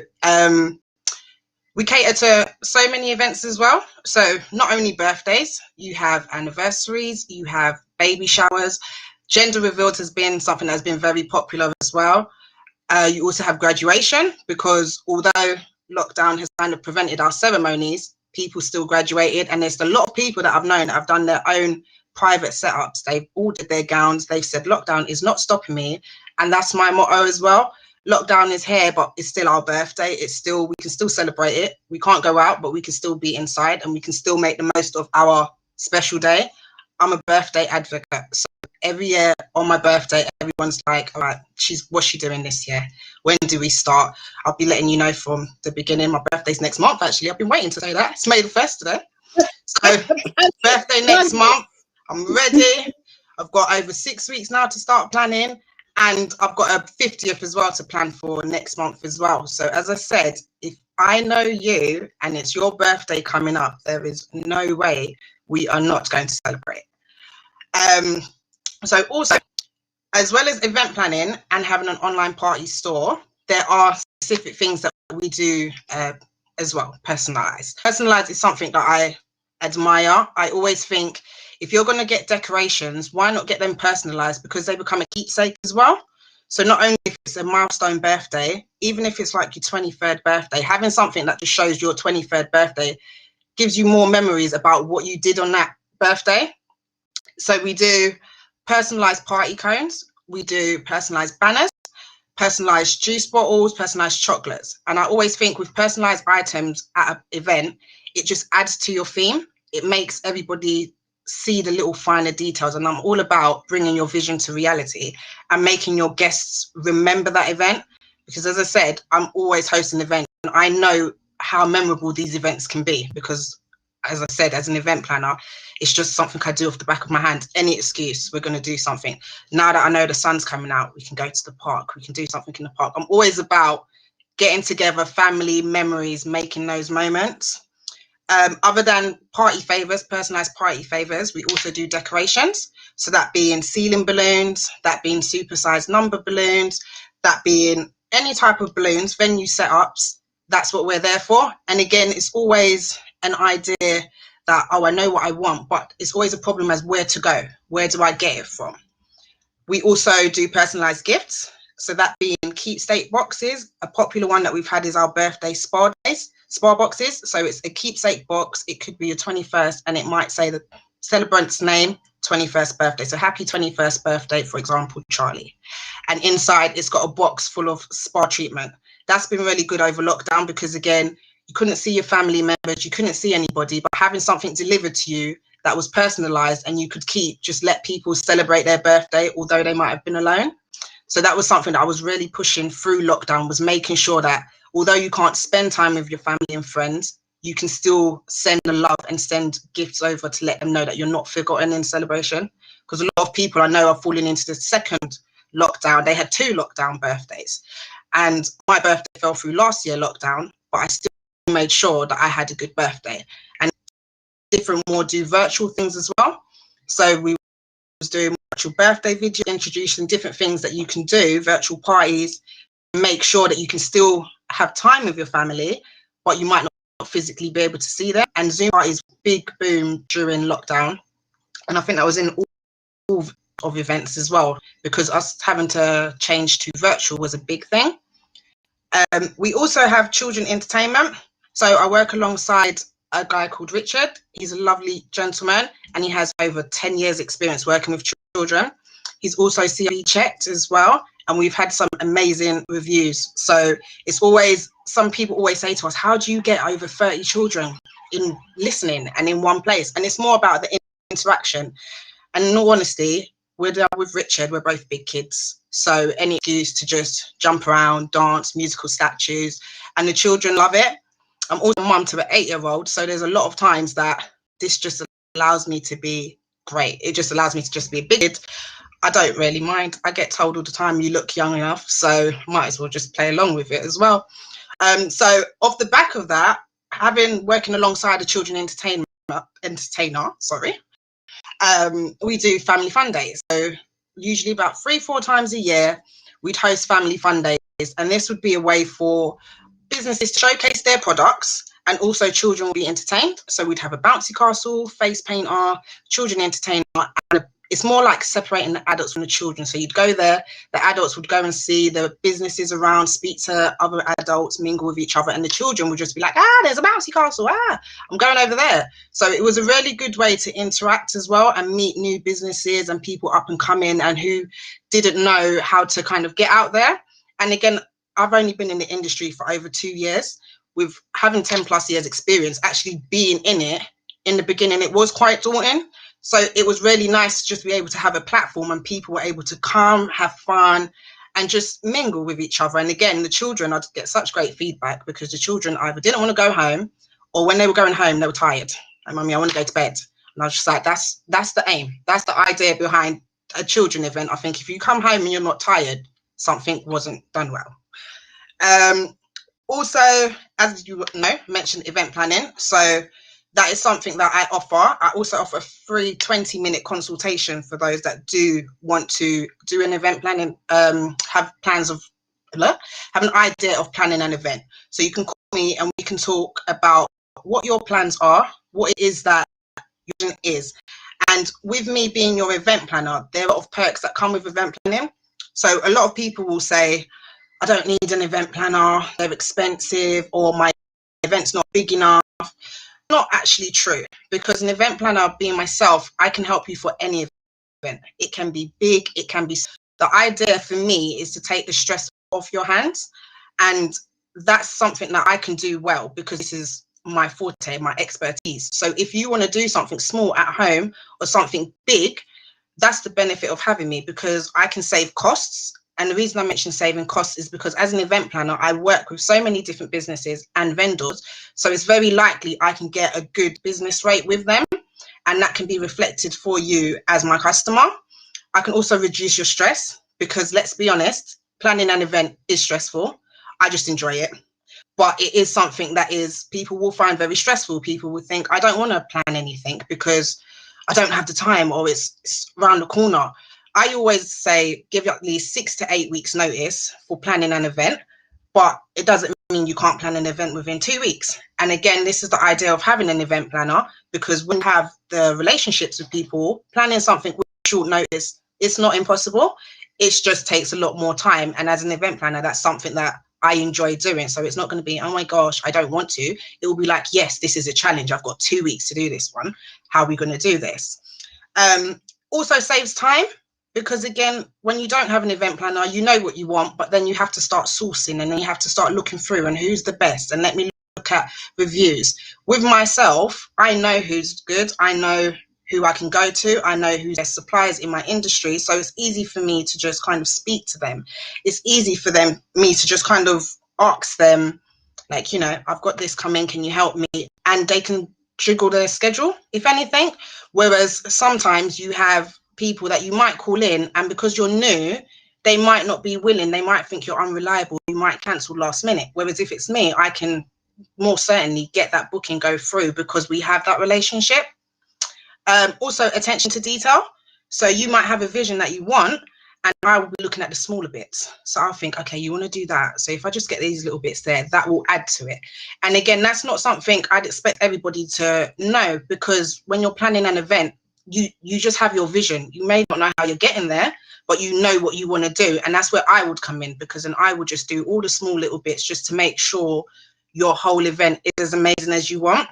we cater to so many events as well. So not only birthdays, you have anniversaries, you have baby showers. Gender revealed has been something that's been very popular as well. You also have graduation, because although lockdown has kind of prevented our ceremonies, people still graduated, and there's a lot of people that I've known that have done their own private setups. They've ordered their gowns. They've said lockdown is not stopping me, and that's my motto as well. lockdown is here, but it's still our birthday. We can still celebrate it. We can't go out, but we can still be inside and we can still make the most of our special day. I'm a birthday advocate. So every year on my birthday, everyone's like, all right, what's she doing this year? When do we start? I'll be letting you know from the beginning. My birthday's next month, actually. I've been waiting to say that. It's May the 1st today. So birthday next month. I'm ready. I've got over 6 weeks now to start planning. And I've got a 50th as well to plan for next month as well. So as I said, if I know you and it's your birthday coming up, there is no way we are not going to celebrate. So also, as well as event planning and having an online party store, there are specific things that we do as well, personalized. Personalized is something that I admire. I always think if you're going to get decorations, why not get them personalized, because they become a keepsake as well. So not only if it's a milestone birthday, even if it's like your 23rd birthday, having something that just shows your 23rd birthday gives you more memories about what you did on that birthday. So we do personalized party cones, we do personalized banners, personalized juice bottles, personalized chocolates. And I always think with personalized items at an event, it just adds to your theme. It makes everybody see the little finer details. And I'm all about bringing your vision to reality and making your guests remember that event. Because as I said, I'm always hosting events and I know how memorable these events can be, because as I said, as an event planner, it's just something I do off the back of my hand. Any excuse, we're going to do something. Now that I know the sun's coming out, we can go to the park, we can do something in the park. I'm always about getting together, family memories, making those moments. Other than party favors, personalized party favors, we also do decorations. So that being ceiling balloons, that being supersized number balloons, that being any type of balloons, venue setups. That's what we're there for. And again, it's always an idea that, oh, I know what I want, but it's always a problem as where to go. Where do I get it from? We also do personalized gifts. So that being keepsake boxes. A popular one that we've had is our birthday spa boxes. So it's a keepsake box. It could be your 21st and it might say the celebrant's name, 21st birthday. So happy 21st birthday, for example, Charlie. And inside it's got a box full of spa treatment. That's been really good over lockdown because again, you couldn't see your family members, you couldn't see anybody, but having something delivered to you that was personalized and you could keep, just let people celebrate their birthday, although they might have been alone. So that was something that I was really pushing through lockdown, was making sure that although you can't spend time with your family and friends, you can still send the love and send gifts over to let them know that you're not forgotten in celebration. Because a lot of people I know are falling into the second lockdown. They had 2 lockdown birthdays. And my birthday fell through last year lockdown, but I still made sure that I had a good birthday. And different more do virtual things as well. So we was doing virtual birthday video, introducing different things that you can do, virtual parties, make sure that you can still have time with your family, but you might not physically be able to see them. And Zoom parties, big boom during lockdown. And I think that was in all of events as well, because us having to change to virtual was a big thing. We also have children entertainment. So I work alongside a guy called Richard. He's a lovely gentleman and he has over 10 years experience working with children. He's also CRB checked as well. And we've had some amazing reviews. So it's always, some people always say to us, how do you get over 30 children in listening and in one place? And it's more about the interaction. And in all honesty, with Richard, we're both big kids. So any excuse to just jump around, dance, musical statues, and the children love it. I'm also a mum to an 8-year-old. So there's a lot of times that this just allows me to be great. It just allows me to just be a big kid. I don't really mind. I get told all the time, you look young enough. So might as well just play along with it as well. So off the back of that, working alongside a children entertainer, we do family fun days. So usually about 3-4 times a year, we'd host family fun days. And this would be a way for businesses to showcase their products and also children will be entertained. So we'd have a bouncy castle, face painter, children entertainer, and it's more like separating the adults from the children. So you'd go there, the adults would go and see the businesses around, speak to other adults, mingle with each other, and the children would just be like, there's a bouncy castle, I'm going over there. So it was a really good way to interact as well and meet new businesses and people up and coming and who didn't know how to kind of get out there. And again, I've only been in the industry for over 2 years. With having 10 plus years experience, actually being in it, in the beginning, it was quite daunting. So it was really nice to just be able to have a platform and people were able to come, have fun, and just mingle with each other. And again, the children, I'd get such great feedback because the children either didn't want to go home, or when they were going home, they were tired. And Mummy, I want to go to bed. And I was just like, that's the aim. That's the idea behind a children event. I think if you come home and you're not tired, something wasn't done well. Also, as you know, mentioned event planning. So that is something that I offer. I also offer a free 20-minute consultation for those that do want to do an event planning, have an idea of planning an event. So you can call me and we can talk about what your plans are, what it is that your vision is. And with me being your event planner, there are a lot of perks that come with event planning. So a lot of people will say, I don't need an event planner, they're expensive, or my event's not big enough. Not actually true, because an event planner, being myself, I can help you for any event. It can be big, it can be. The idea for me is to take the stress off your hands, and that's something that I can do well because this is my forte, my expertise. So if you want to do something small at home or something big, that's the benefit of having me, because I can save costs. And the reason I mention saving costs is because as an event planner, I work with so many different businesses and vendors. So it's very likely I can get a good business rate with them, and that can be reflected for you as my customer. I can also reduce your stress because, let's be honest, planning an event is stressful. I just enjoy it. But it is something that people will find very stressful. People will think, I don't want to plan anything because I don't have the time, or it's around the corner. I always say give at least 6 to 8 weeks notice for planning an event, but it doesn't mean you can't plan an event within 2 weeks. And again, this is the idea of having an event planner, because when you have the relationships with people, planning something with short notice, it's not impossible. It just takes a lot more time. And as an event planner, that's something that I enjoy doing. So it's not going to be, oh my gosh, I don't want to. It will be like, yes, this is a challenge. I've got 2 weeks to do this one. How are we going to do this? Also saves time, because again, when you don't have an event planner, you know what you want, but then you have to start sourcing, and then you have to start looking through and who's the best, and let me look at reviews. With myself, I know who's good. I know who I can go to. I know who's their suppliers in my industry. So it's easy for me to just kind of speak to them. It's easy for me to just kind of ask them, like, you know, I've got this coming, can you help me? And they can jiggle their schedule, if anything. Whereas sometimes you have people that you might call in, and because you're new, they might not be willing. They might think you're unreliable. You might cancel last minute. Whereas if it's me, I can more certainly get that booking go through because we have that relationship. Also, attention to detail. So you might have a vision that you want, and I will be looking at the smaller bits. So I'll think, okay, you want to do that. So if I just get these little bits there, that will add to it. And again, that's not something I'd expect everybody to know, because when you're planning an event, you just have your vision. You may not know how you're getting there, but you know what you want to do. And that's where I would come in, because then I would just do all the small little bits just to make sure your whole event is as amazing as you want.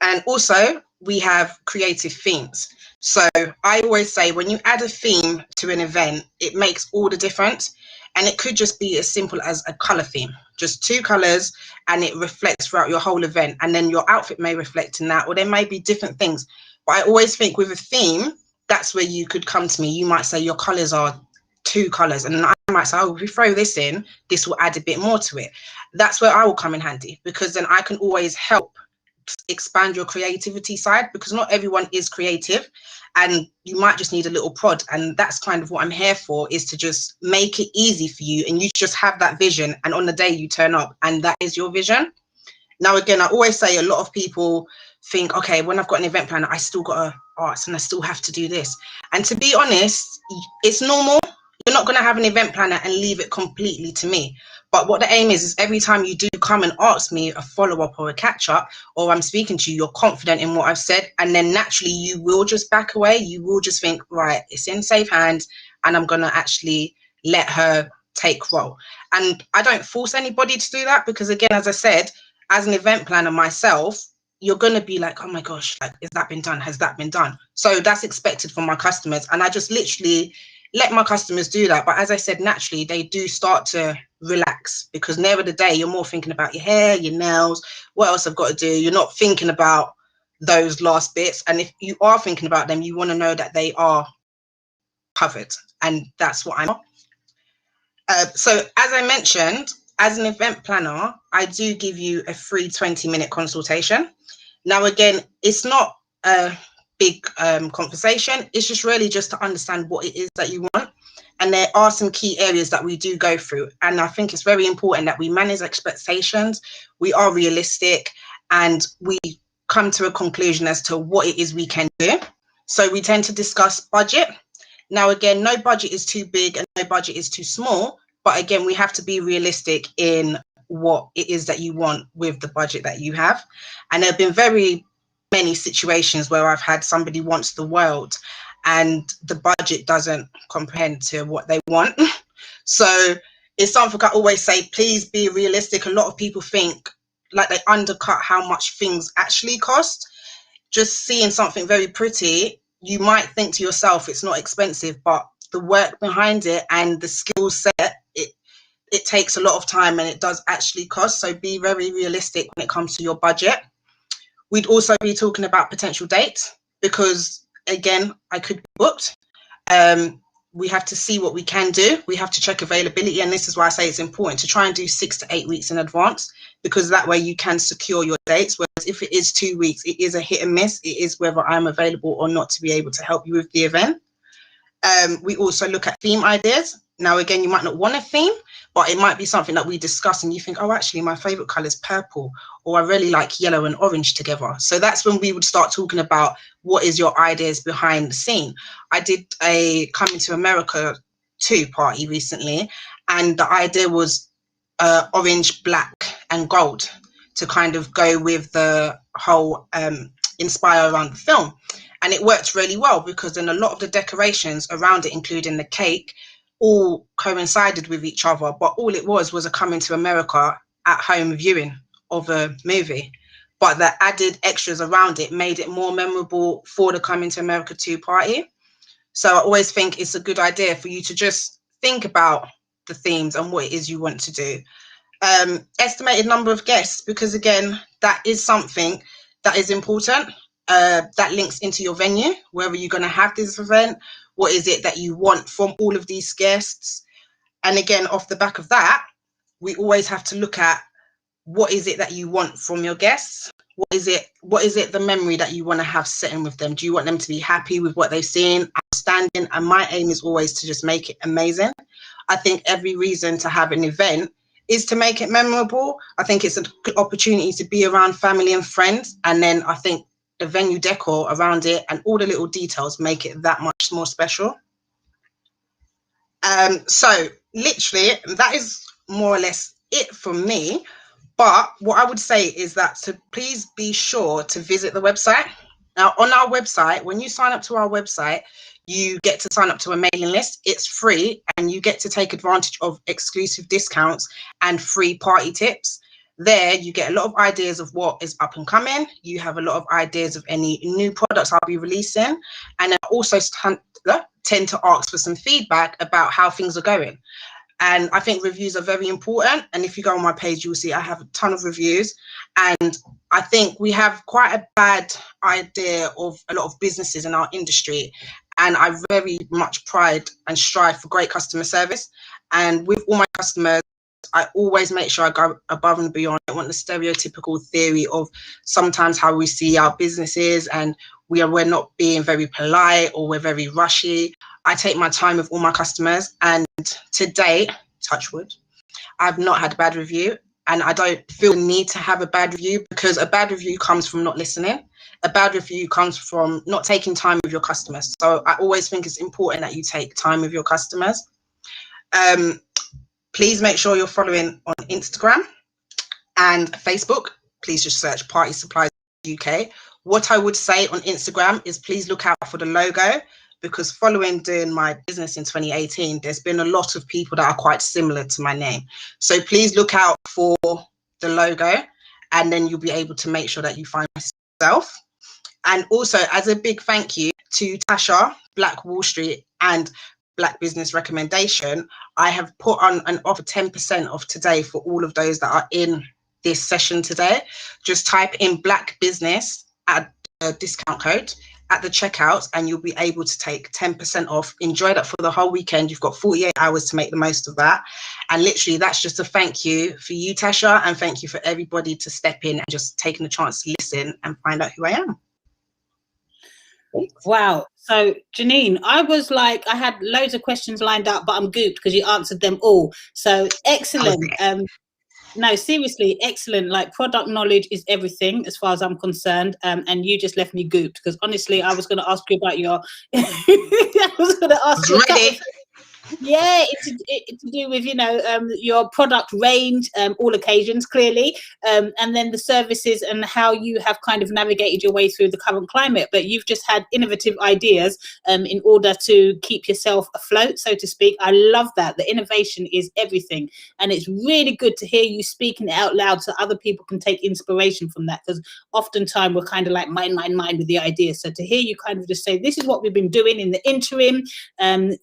And also, we have creative themes. So I always say, when you add a theme to an event, it makes all the difference. And it could just be as simple as a color theme, just 2 colors, and it reflects throughout your whole event. And then your outfit may reflect in that, or there may be different things. But I always think with a theme, that's where you could come to me. You might say your colors are 2 colors, and I might say, oh, if we throw this in, this will add a bit more to it. That's where I will come in handy, because then I can always help expand your creativity side, because not everyone is creative, and you might just need a little prod. And that's kind of what I'm here for, is to just make it easy for you, and you just have that vision, and on the day you turn up and that is your vision. Now, again, I always say, a lot of people think, okay, when I've got an event planner, I still got to ask and I still have to do this. And to be honest, it's normal. You're not going to have an event planner and leave it completely to me. But what the aim is every time you do come and ask me a follow-up or a catch-up, or I'm speaking to you, you're confident in what I've said. And then naturally you will just back away. You will just think, right, it's in safe hands, and I'm going to actually let her take role. And I don't force anybody to do that, because again, as I said, as an event planner myself, you're going to be like, oh my gosh, like, has that been done? Has that been done? So that's expected from my customers. And I just literally let my customers do that. But as I said, naturally, they do start to relax, because nearer the day, you're more thinking about your hair, your nails, what else I've got to do. You're not thinking about those last bits. And if you are thinking about them, you want to know that they are covered. And that's what I'm. So as I mentioned, as an event planner, I do give you a free 20-minute consultation. Now, again, it's not a big conversation. It's just really just to understand what it is that you want. And there are some key areas that we do go through. And I think it's very important that we manage expectations. We are realistic and we come to a conclusion as to what it is we can do. So we tend to discuss budget. Now, again, no budget is too big and no budget is too small. But again, we have to be realistic in what it is that you want with the budget that you have. And there have been very many situations where I've had somebody wants the world and the budget doesn't comprehend to what they want. So it's something I always say, please be realistic. A lot of people think like they undercut how much things actually cost. Just seeing something very pretty, you might think to yourself it's not expensive, but the work behind it and the skill set, it takes a lot of time and it does actually cost. So be very realistic when it comes to your budget. We'd also be talking about potential dates, because again, I could be booked. We have to see what we can do. We have to check availability. And this is why I say it's important to try and do 6 to 8 weeks in advance, because that way you can secure your dates. Whereas if it is 2 weeks, it is a hit and miss. It is whether I'm available or not to be able to help you with the event. We also look at theme ideas. Now, again, you might not want a theme, but it might be something that we discuss and you think, oh, actually, my favorite color is purple, or I really like yellow and orange together. So that's when we would start talking about what is your ideas behind the scene. I did a Coming to America 2 party recently, and the idea was orange, black and gold to kind of go with the whole inspire around the film. And it worked really well, because then a lot of the decorations around it, including the cake, all coincided with each other. But all it was a Coming to America at home viewing of a movie. But the added extras around it made it more memorable for the Coming to America 2 party. So I always think it's a good idea for you to just think about the themes and what it is you want to do. Estimated number of guests, because again, that is something that is important. That links into your venue. Where are you going to have this event? What is it that you want from all of these guests? And again, off the back of that, we always have to look at what is it that you want from your guests? What is it the memory that you want to have sitting with them? Do you want them to be happy with what they've seen, outstanding? And my aim is always to just make it amazing. I think every reason to have an event is to make it memorable. I think it's a good opportunity to be around family and friends. And then I think the venue decor around it and all the little details make it that much more special. So literally that is more or less it from me. But what I would say is that to please be sure to visit the website. Now, on our website, when you sign up to our website, you get to sign up to a mailing list. It's free and you get to take advantage of exclusive discounts and free party tips. There, you get a lot of ideas of what is up and coming. You have a lot of ideas of any new products I'll be releasing. And I also tend to ask for some feedback about how things are going. And I think reviews are very important. And if you go on my page, you'll see I have a ton of reviews. And I think we have quite a bad idea of a lot of businesses in our industry. And I very much pride and strive for great customer service. And with all my customers, I always make sure I go above and beyond. I don't want the stereotypical theory of sometimes how we see our businesses and we're not being very polite or we're very rushy. I take my time with all my customers, and to date, touch wood, I've not had a bad review, and I don't feel the need to have a bad review, because a bad review comes from not listening. A bad review comes from not taking time with your customers. So I always think it's important that you take time with your customers. Please make sure you're following on Instagram and Facebook. Please just search Party Supplies UK. What I would say on Instagram is please look out for the logo, because following doing my business in 2018, there's been a lot of people that are quite similar to my name. So please look out for the logo, and then you'll be able to make sure that you find myself. And also, as a big thank you to Tasha, Black Wall Street, and Black Business recommendation, I have put on an offer 10% off today for all of those that are in this session today. Just type in Black Business at a discount code at the checkout and you'll be able to take 10% off. Enjoy that for the whole weekend. You've got 48 hours to make the most of that. And literally that's just a thank you for you, Tasha, and thank you for everybody to step in and just taking the chance to listen and find out who I am. Wow. So Janine, I was like, I had loads of questions lined up, but I'm gooped because you answered them all. So excellent. No, seriously, excellent. Like, product knowledge is everything as far as I'm concerned. And you just left me gooped because honestly, I was going to ask you about your. I was going to ask you. Yeah, it's to do with, you know, your product range, all occasions, clearly, and then the services and how you have kind of navigated your way through the current climate. But you've just had innovative ideas in order to keep yourself afloat, so to speak. I love that. The innovation is everything. And it's really good to hear you speaking it out loud so other people can take inspiration from that, because oftentimes we're kind of like mind with the ideas. So to hear you kind of just say, this is what we've been doing in the interim,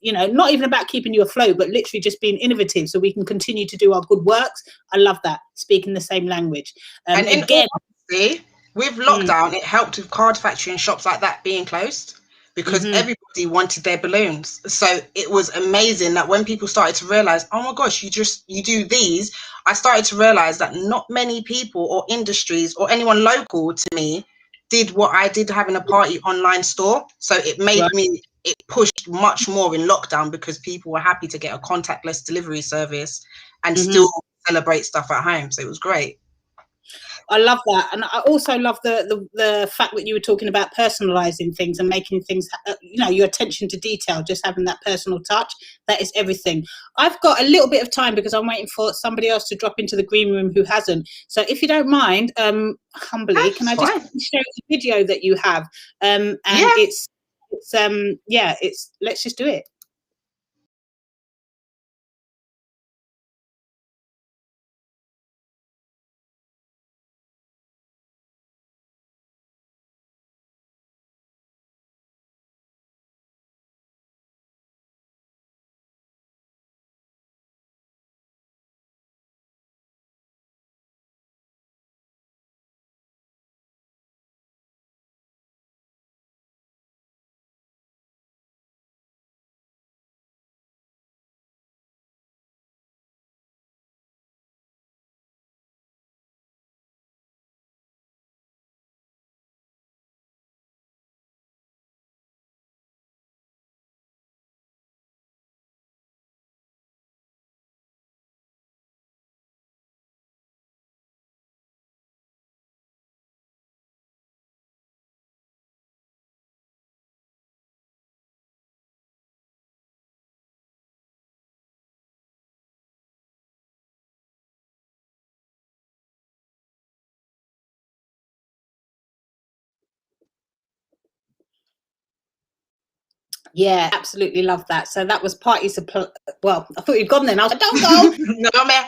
you know, not even about keeping you afloat, but literally just being innovative so we can continue to do our good works. I love that. Speaking the same language. And again, honesty, with lockdown, it helped with card factory and shops like that being closed because everybody wanted their balloons. So it was amazing that when people started to realize, oh my gosh, you do these, I started to realize that not many people or industries or anyone local to me did what I did having a party online store. So it made me, it pushed much more in lockdown because people were happy to get a contactless delivery service and still celebrate stuff at home. So it was great. I love that. And I also love the fact that you were talking about personalizing things and making things, you know, your attention to detail, just having that personal touch. That is everything. I've got a little bit of time because I'm waiting for somebody else to drop into the green room who hasn't. So if you don't mind, humbly, can I just show the video that you have? And it's let's just do it. Yeah, absolutely love that. So that was party supply. Well, I thought you'd gone then. I was like, don't go. No, man.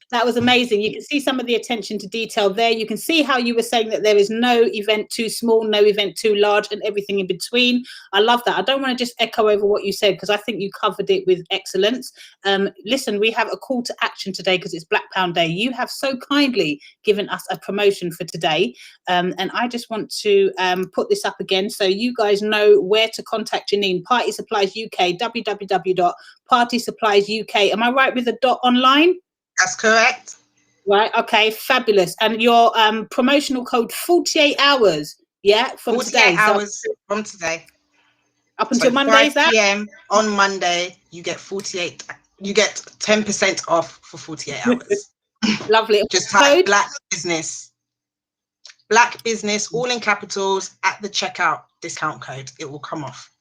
That was amazing. You can see some of the attention to detail there. You can see how you were saying that there is no event too small, no event too large, and everything in between. I love that. I don't want to just echo over what you said because I think you covered it with excellence. Listen, we have a call to action today because it's Black Pound Day. You have so kindly given us a promotion for today. And I just want to put this up again so you guys know where to contact Janine. Party Supplies UK, www.partysuppliesuk. Am I right with the dot online? That's correct. Right. Okay. Fabulous. And your promotional code 48 hours. Yeah. From 48 today. hours from today. Up until Monday, is that? 5 p.m. on Monday, you get 10% off for 48 hours. Lovely. Just type Black Business. Black Business, all in capitals, at the checkout discount code. It will come off.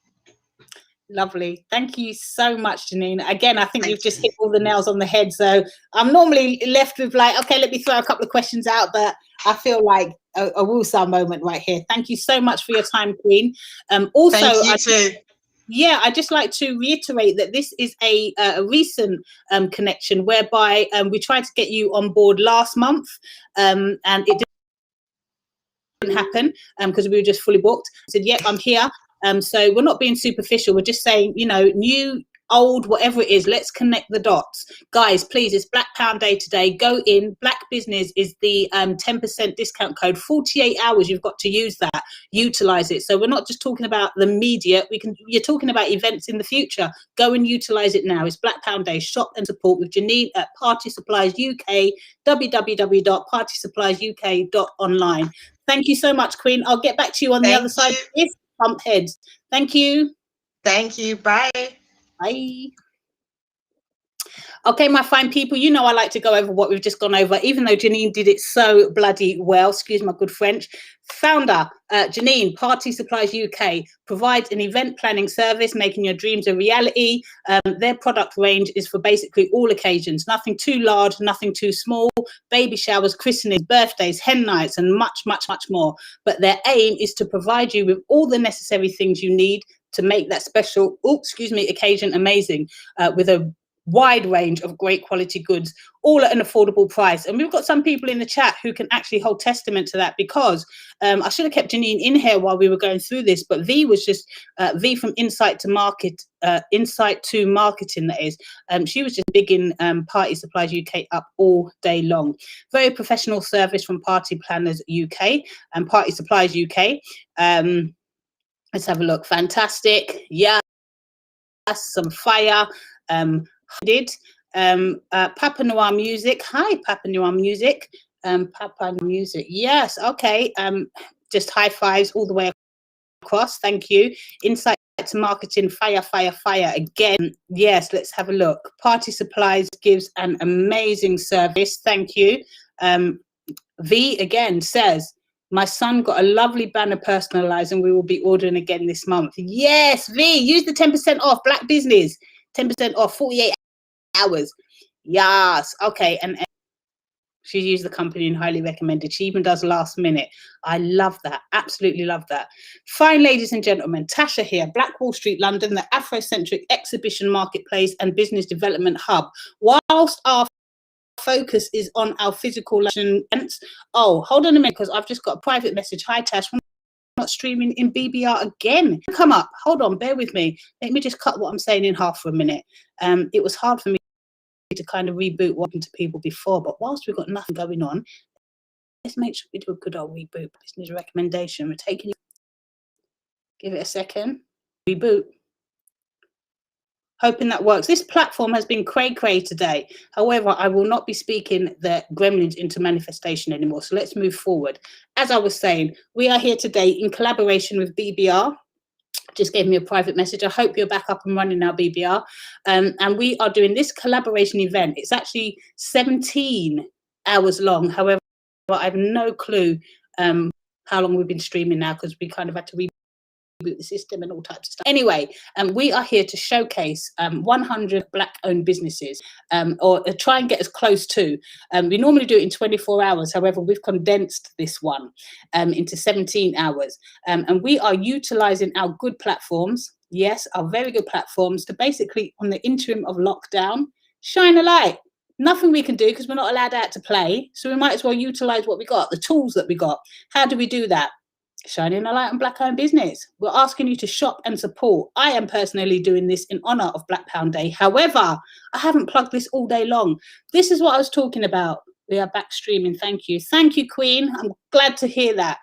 Lovely. Thank you so much, Janine. Again, I think you've just hit all the nails on the head. So I'm normally left with like, okay, let me throw a couple of questions out, but I feel like a woosah moment right here. Thank you so much for your time, Queen. Also, thank you too. Yeah, I'd just like to reiterate that this is a recent connection whereby we tried to get you on board last month and it didn't happen because we were just fully booked. I said, yep, I'm here. So we're not being superficial. We're just saying, you know, new, old, whatever it is, let's connect the dots. Guys, please, it's Black Pound Day today. Go in. Black Business is the 10% discount code. 48 hours, you've got to use that. Utilize it. So we're not just talking about the media. You're talking about events in the future. Go and utilize it now. It's Black Pound Day. Shop and support with Janine at Party Supplies UK, www.partysuppliesuk.online. Thank you so much, Queen. I'll get back to you on the other side of this. Pump heads. Thank you. Thank you. Bye. Bye. Okay, my fine people, you know I like to go over what we've just gone over, even though Janine did it so bloody well. Excuse my good French. Founder, Janine, Party Supplies UK, provides an event planning service, making your dreams a reality. Their product range is for basically all occasions, nothing too large, nothing too small, baby showers, christenings, birthdays, hen nights, and much, much, much more. But their aim is to provide you with all the necessary things you need to make that special, occasion amazing, with a wide range of great quality goods, all at an affordable price. And we've got some people in the chat who can actually hold testament to that, because I should have kept Janine in here while we were going through this, but V was just V from Insight to Marketing, that is. She was just bigging Party Supplies UK up all day long. Very professional service from Party Planners UK and Party Supplies UK. Let's have a look. Fantastic. Yeah, some fire. Papa Noir Music. Hi, Papa Noir Music. Papa Music. Yes. Okay. Just high fives all the way across. Thank you. Insight to Marketing. Fire, fire, fire. Again. Yes. Let's have a look. Party Supplies gives an amazing service. Thank you. V again says, my son got a lovely banner personalized and we will be ordering again this month. Yes, V, use the 10% off. Black Business. 10% off, 48 hours. Yes. Okay. And she's used the company and highly recommended. She even does last minute. I love that. Absolutely love that. Fine, ladies and gentlemen, Tasha here, Black Wall Street, London, the Afrocentric exhibition marketplace and business development hub. Whilst our focus is on our physical events. Oh, hold on a minute, because I've just got a private message. Hi, Tash. Not streaming in BBR again. Come up. Hold on, bear with me. Let me just cut what I'm saying in half for a minute. It was hard for me to kind of reboot what happened to people before, but whilst we've got nothing going on, let's make sure we do a good old reboot. Business recommendation. We're taking it. Give it a second. Reboot. Hoping that works. This platform has been cray-cray today. However, I will not be speaking the gremlins into manifestation anymore. So let's move forward. As I was saying, we are here today in collaboration with BBR. Just gave me a private message. I hope you're back up and running now, BBR. And we are doing this collaboration event. It's actually 17 hours long. However, I have no clue how long we've been streaming now, because we kind of had to reboot the system and all types of stuff. Anyway, we are here to showcase 100 Black-owned businesses, or try and get as close to. We normally do it in 24 hours. However, we've condensed this one into 17 hours. And we are utilizing our good platforms, yes, our very good platforms, to basically, on the interim of lockdown, shine a light. Nothing we can do because we're not allowed out to play. So we might as well utilize what we got, the tools that we got. How do we do that? Shining a light on Black-owned business. We're asking you to shop and support. I am personally doing this in honor of Black Pound Day. However, I haven't plugged this all day long. This is what I was talking about. We are back streaming. Thank you. Thank you, Queen. I'm glad to hear that.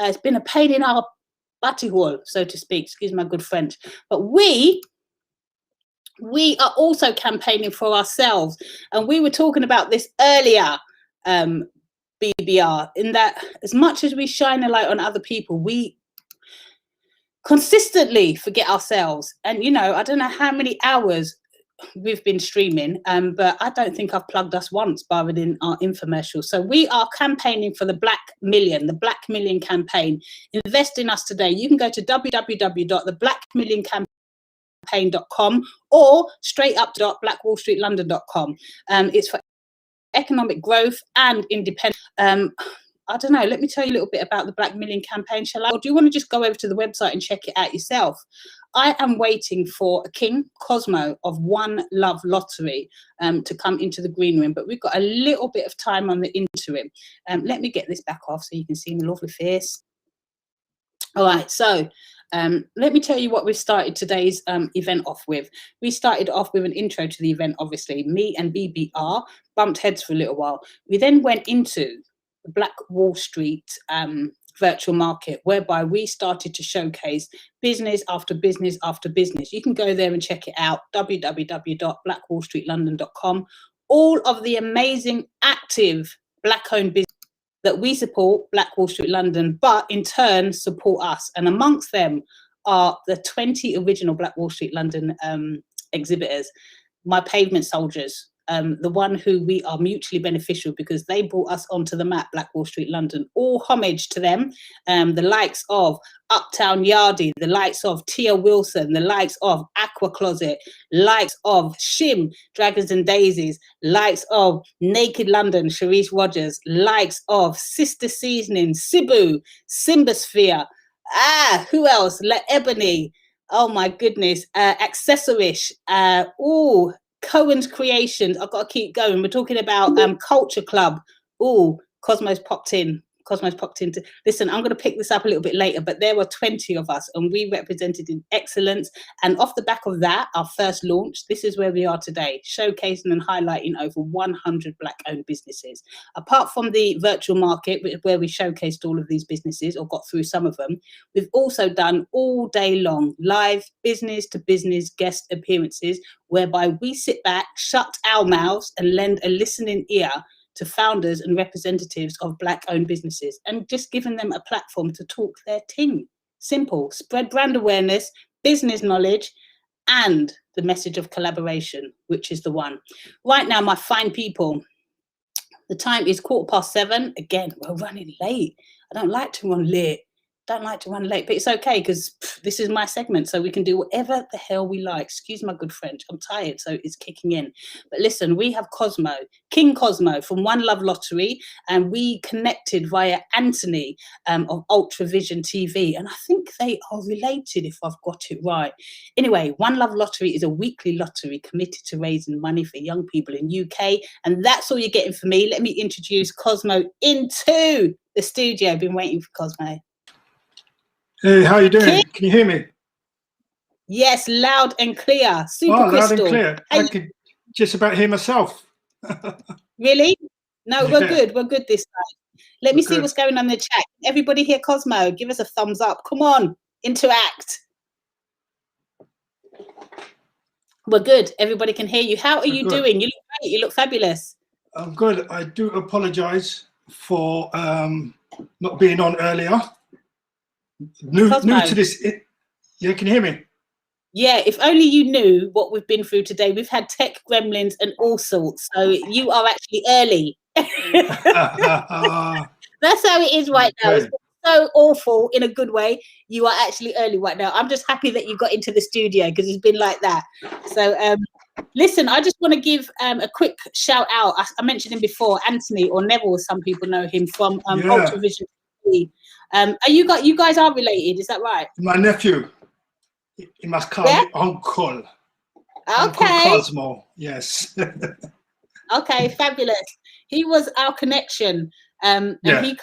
It's been a pain in our butty hole, so to speak. Excuse my good French. But we are also campaigning for ourselves. And we were talking about this earlier, BBR, in that as much as we shine a light on other people, we consistently forget ourselves. And, you know, I don't know how many hours we've been streaming, but I don't think I've plugged us once, barring in our infomercial. So we are campaigning for the Black Million campaign. Invest in us today. You can go to www.theblackmillioncampaign.com or straight up to blackwallstreetlondon.com. It's for economic growth and independence. I don't know, let me tell you a little bit about the Black Million campaign, shall I? Or do you want to just go over to the website and check it out yourself? I am waiting for a King Cosmo of One Love Lottery to come into the green room, but we've got a little bit of time on the interim. Let me get this back off so you can see my lovely face. All right, so Let me tell you what we started today's event off with. We started off with an intro to the event, obviously. Me and BBR bumped heads for a little while. We then went into the Black Wall Street virtual market, whereby we started to showcase business after business after business. You can go there and check it out, www.blackwallstreetlondon.com. All of the amazing active Black-owned business that we support, Black Wall Street London, but in turn support us. And amongst them are the 20 original Black Wall Street London exhibitors, my pavement soldiers, the one who we are mutually beneficial because they brought us onto the map, Black Wall Street London. All homage to them, the likes of Uptown Yardie, the likes of Tia Wilson, the likes of Aqua Closet, likes of Shim, Dragons and Daisies, likes of Naked London, Sharice Rogers, likes of Sister Seasoning, Cebu, Simbasphere, who else? La Ebony, oh my goodness, Accessorish, Cohen's Creations. I've got to keep going. We're talking about Culture Club. Oh, Cosmos popped in. Listen, I'm going to pick this up a little bit later, but there were 20 of us and we represented in excellence. And off the back of that, our first launch, this is where we are today, showcasing and highlighting over 100 Black-owned businesses. Apart from the virtual market, where we showcased all of these businesses or got through some of them, we've also done all day long live business-to-business guest appearances, whereby we sit back, shut our mouths and lend a listening ear to founders and representatives of Black-owned businesses and just giving them a platform to talk their ting. Simple. Spread brand awareness, business knowledge, and the message of collaboration, which is the one. Right now, my fine people, the time is 7:15. Again, we're running late. I don't like to run late. But it's okay because this is my segment, so we can do whatever the hell we like. Excuse my good French. I'm tired, so it's kicking in. But listen, we have Cosmo, King Cosmo from One Love Lottery, and we connected via Anthony of Ultravision TV, and I think they are related if I've got it right. Anyway, One Love Lottery is a weekly lottery committed to raising money for young people in UK, and that's all you're getting from me. Let me introduce Cosmo into the studio. I've been waiting for Cosmo. Hey, how you doing? Can you hear me? Yes, loud and clear. Super crystal. Loud and clear. I could just about hear myself. Really? No, Yeah. We're good. We're good this time. Let me see what's going on in the chat. Everybody hear Cosmo? Give us a thumbs up. Come on, interact. We're good. Everybody can hear you. How are you doing? You look great. You look fabulous. I'm good. I do apologize for not being on earlier. New to this. Yeah, can you hear me? Yeah, if only you knew what we've been through today. We've had tech gremlins and all sorts. So you are actually early. That's how it is right now. It's so awful in a good way. You are actually early right now. I'm just happy that you got into the studio because it's been like that. So listen, I just want to give a quick shout out. I mentioned him before, Anthony, or Neville, as some people know him, from Ultravision TV. You guys are related, is that right? My nephew. He must call me Uncle. Okay. Uncle Cosmo, yes. Okay, fabulous. He was our connection. And I think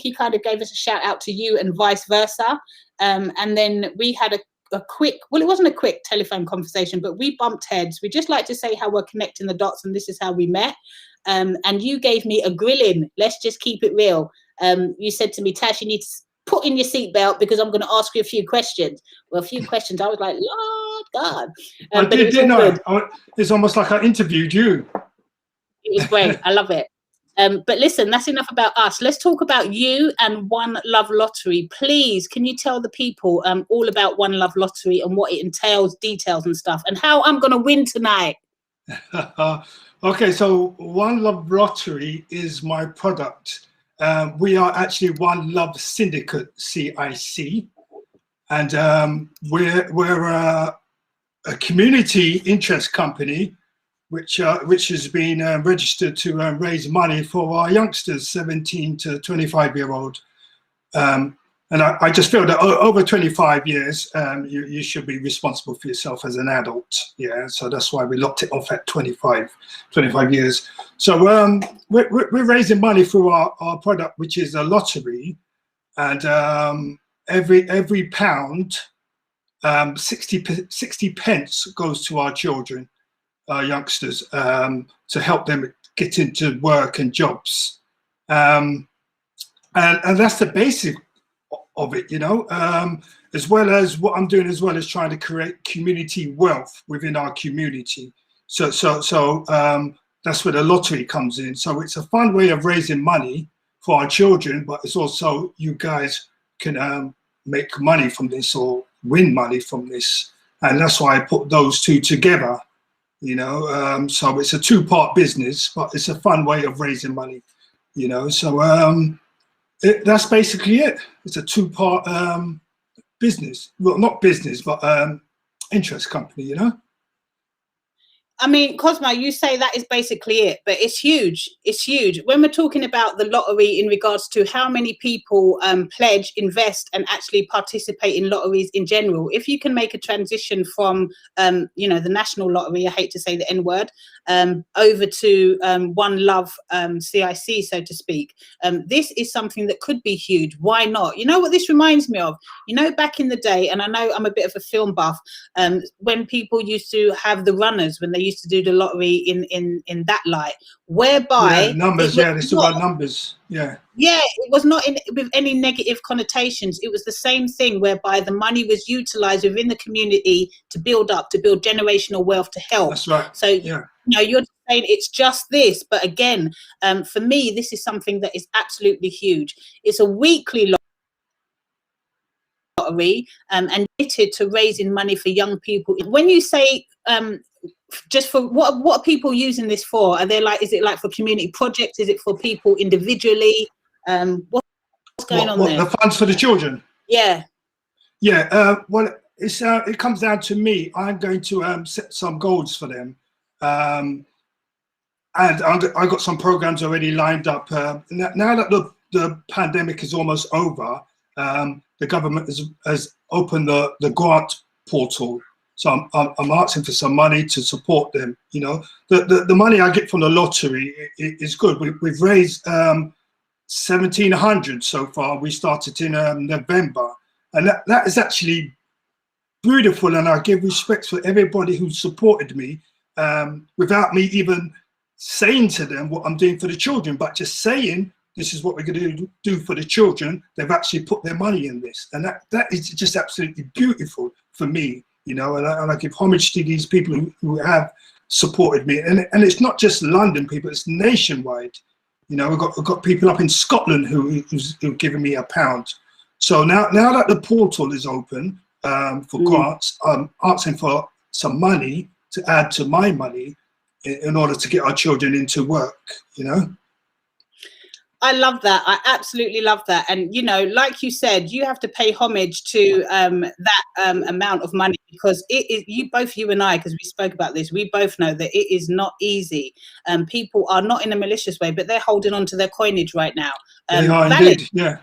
he kind of gave us a shout out to you and vice versa. And then we had a quick, well, it wasn't a quick telephone conversation, but we bumped heads. We just like to say how we're connecting the dots and this is how we met. And you gave me a grilling. Let's just keep it real. You said to me, Tash, you need to put in your seatbelt because I'm going to ask you a few questions. Well, a few questions. I was like, Lord God. I did, didn't I? It's almost like I interviewed you. It was great. I love it. But listen, that's enough about us. Let's talk about you and One Love Lottery. Please, can you tell the people all about One Love Lottery and what it entails, details and stuff, and how I'm going to win tonight? Okay, so One Love Lottery is my product. We are actually One Love Syndicate, CIC, and we're a community interest company which has been registered to raise money for our youngsters, 17 to 25-year-old. And I just feel that over 25 years, you should be responsible for yourself as an adult. Yeah, so that's why we locked it off at 25 years. So we're raising money through our product, which is a lottery. And every pound, 60 pence goes to our children, our youngsters, to help them get into work and jobs. And that's the basic of it, you know, as well as what I'm doing as well as trying to create community wealth within our community. So that's where the lottery comes in. So it's a fun way of raising money for our children, but it's also you guys can make money from this or win money from this. And that's why I put those two together, you know. So it's a two-part business, but it's a fun way of raising money, you know. So that's basically it. It's a two-part business. Well, not business, but interest company, you know. I mean, Cosmo, you say that is basically it, but it's huge. It's huge. When we're talking about the lottery in regards to how many people pledge, invest, and actually participate in lotteries in general, if you can make a transition from, you know, the national lottery, I hate to say the N word, over to One Love CIC, so to speak, this is something that could be huge. Why not? You know what this reminds me of? You know, back in the day, and I know I'm a bit of a film buff, when people used to have the runners, when they used to do the lottery in that light, whereby numbers, it's about numbers, it was not with any negative connotations. It was the same thing whereby the money was utilized within the community to build generational wealth to help. That's right. So you know, you're saying it's just this, but again, for me, this is something that is absolutely huge. It's a weekly lottery and committed to raising money for young people. When you say just for what are people using this for? Are they like, is it like for community projects? Is it for people individually? What's going on there? The funds for the children? Yeah. Well, it's it comes down to me. I'm going to set some goals for them, and I got some programs already lined up. Now that the pandemic is almost over, the government has opened the grant portal. So I'm asking for some money to support them. You know, the money I get from the lottery is good. We've raised 1,700 so far. We started in November, and that is actually beautiful. And I give respect for everybody who supported me without me even saying to them what I'm doing for the children, but just saying this is what we're going to do for the children. They've actually put their money in this, and that is just absolutely beautiful for me. You know, and I give homage to these people who have supported me, and it's not just London people; it's nationwide. You know, we've got people up in Scotland who've given me £1. So now that the portal is open for grants, I'm asking for some money to add to my money in order to get our children into work. You know. I love that. I absolutely love that. And, you know, like you said, you have to pay homage to that amount of money, because it is, you and I, because we spoke about this, we both know that it is not easy. People are not in a malicious way, but they're holding on to their coinage right now. They are valid. Indeed, yeah.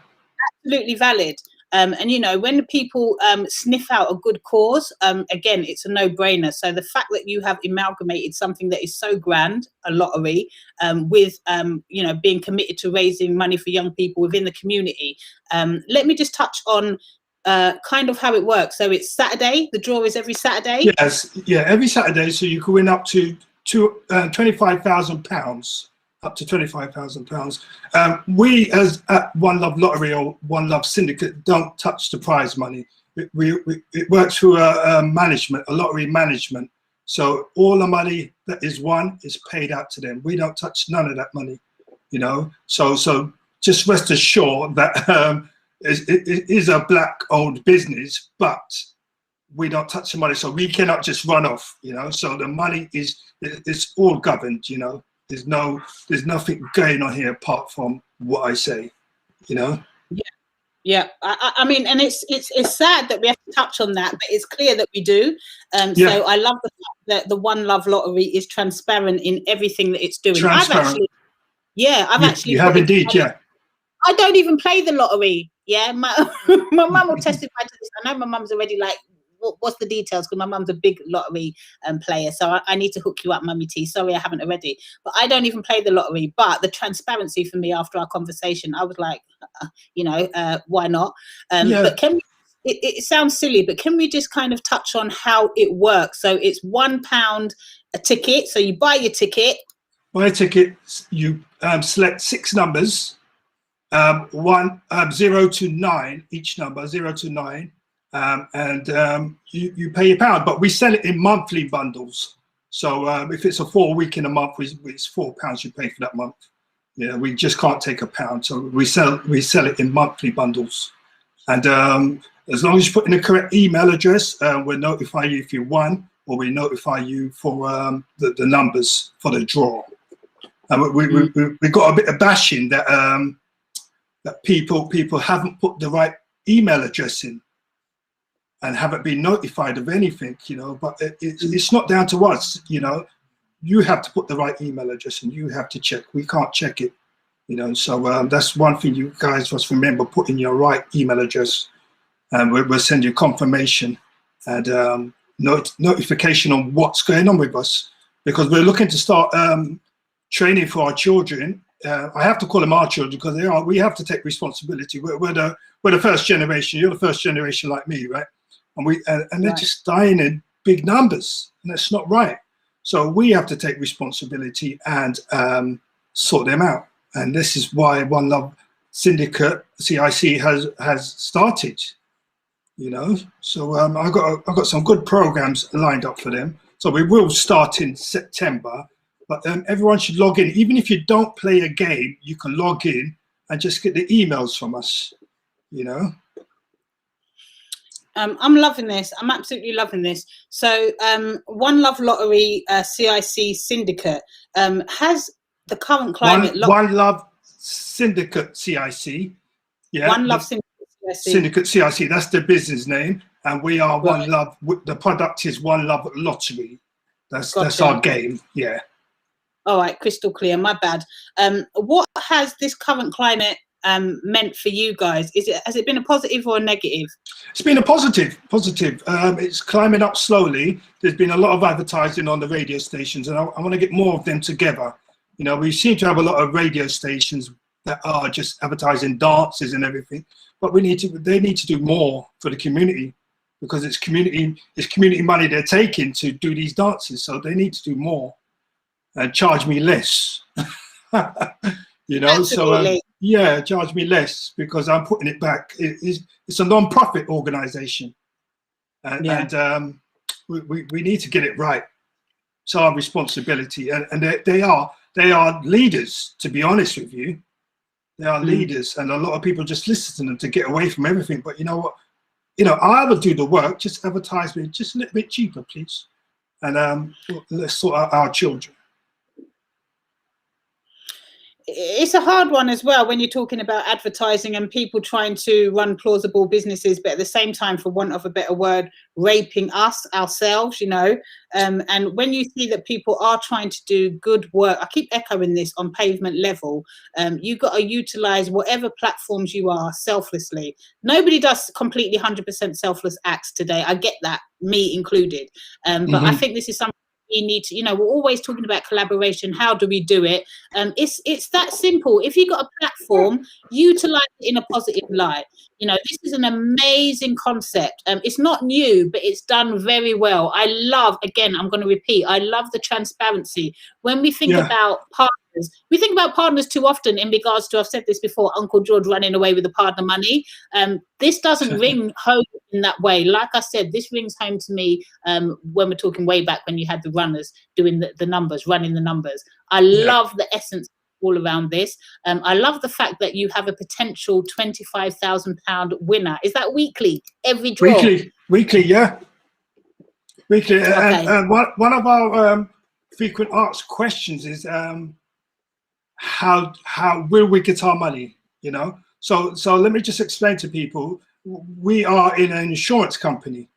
Absolutely valid. And, you know, when people sniff out a good cause, again, it's a no-brainer. So the fact that you have amalgamated something that is so grand, a lottery, with, you know, being committed to raising money for young people within the community. Let me just touch on kind of how it works. So it's Saturday. The draw is every Saturday? Yes, yeah, every Saturday. So you can win up to £25,000. Up to £25,000. We, as at One Love Lottery or One Love Syndicate, don't touch the prize money. It works through a lottery management. So all the money that is won is paid out to them. We don't touch none of that money, you know. So just rest assured that it is a black-owned business, but we don't touch the money. So we cannot just run off, you know. So the money it's all governed, you know. There's nothing going on here apart from what I say, you know. Yeah. I mean, and it's sad that we have to touch on that, but it's clear that we do. So I love the fact that the One Love Lottery is transparent in everything that it's doing. Transparent. I've actually. You have indeed, yeah. I don't even play the lottery. Yeah, my mum will testify to this. I know my mum's already like, what's the details? Because my mum's a big lottery player, so I need to hook you up, Mummy T. Sorry, I haven't already, but I don't even play the lottery. But the transparency for me after our conversation, I was like, why not? But can we? It sounds silly, but can we just kind of touch on how it works? So it's £1 a ticket. So you buy your ticket. Buy a ticket. You select 6 numbers, 0 to 9, each number 0 to 9, and you pay £1. But we sell it in monthly bundles. So if it's a 4-week in a month, it's £4 you pay for that month. Yeah, we just can't take £1. So we sell it in monthly bundles, and as long as you put in the correct email address, we'll notify you if you won, or we notify you for the numbers for the draw. And we got a bit of bashing that that people haven't put the right email address in and haven't been notified of anything, but it's not down to us, you have to put the right email address and you have to check. We can't check it, so that's one thing you guys must remember, put in your right email address, and we'll send you confirmation and notification on what's going on with us, because we're looking to start training for our children. I have to call them our children because we have to take responsibility. We're the first generation. You're the first generation like me, right? And they're just dying in big numbers, and that's not right. So we have to take responsibility and sort them out. And this is why One Love Syndicate CIC has started. So I got some good programs lined up for them. So we will start in September. But everyone should log in. Even if you don't play a game, you can log in and just get the emails from us, I'm loving this. I'm absolutely loving this. So One Love Lottery CIC Syndicate has the current climate. One Love Syndicate CIC. Yeah. One Love Syndicate CIC. Syndicate CIC, that's the business name. And we are One Love. The product is One Love Lottery. That's our game. Yeah. All right, crystal clear. My bad. What has this current climate meant for you guys? Has it been a positive or a negative? It's been a positive. It's climbing up slowly. There's been a lot of advertising on the radio stations, and I want to get more of them together. We seem to have a lot of radio stations that are just advertising dances and everything, but they need to do more for the community, because it's community money they're taking to do these dances, so they need to do more. And charge me less, Absolutely. So charge me less, because I'm putting it back. It's a non-profit organization, and we need to get it right. It's our responsibility, and they are leaders. To be honest with you, they are leaders, and a lot of people just listen to them to get away from everything. But you know what? I will do the work. Just advertise me just a little bit cheaper, please, and let's sort out our children. It's a hard one as well when you're talking about advertising and people trying to run plausible businesses, but at the same time, for want of a better word, raping ourselves, and when you see that people are trying to do good work, I keep echoing this on pavement level, you've got to utilize whatever platforms you are selflessly. Nobody does completely 100% selfless acts today. I get that, me included, but I think this is something we need to, we're always talking about collaboration. How do we do it? It's that simple. If you've got a platform, utilize it in a positive light. This is an amazing concept. It's not new, but it's done very well. I love, again, I'm going to repeat, I love the transparency. When we think about partners, we think about partners too often in regards to, I've said this before, Uncle George running away with the partner money. This doesn't ring home in that way. Like I said, this rings home to me when we're talking way back when you had the runners doing the numbers, running the numbers. I love the essence all around this. I love the fact that you have a potential £25,000 winner. Is that weekly? Every draw? Weekly, yeah. Weekly. Okay. And one of our frequent asked questions is how will we get our money? So let me just explain to people. We are in an insurance company,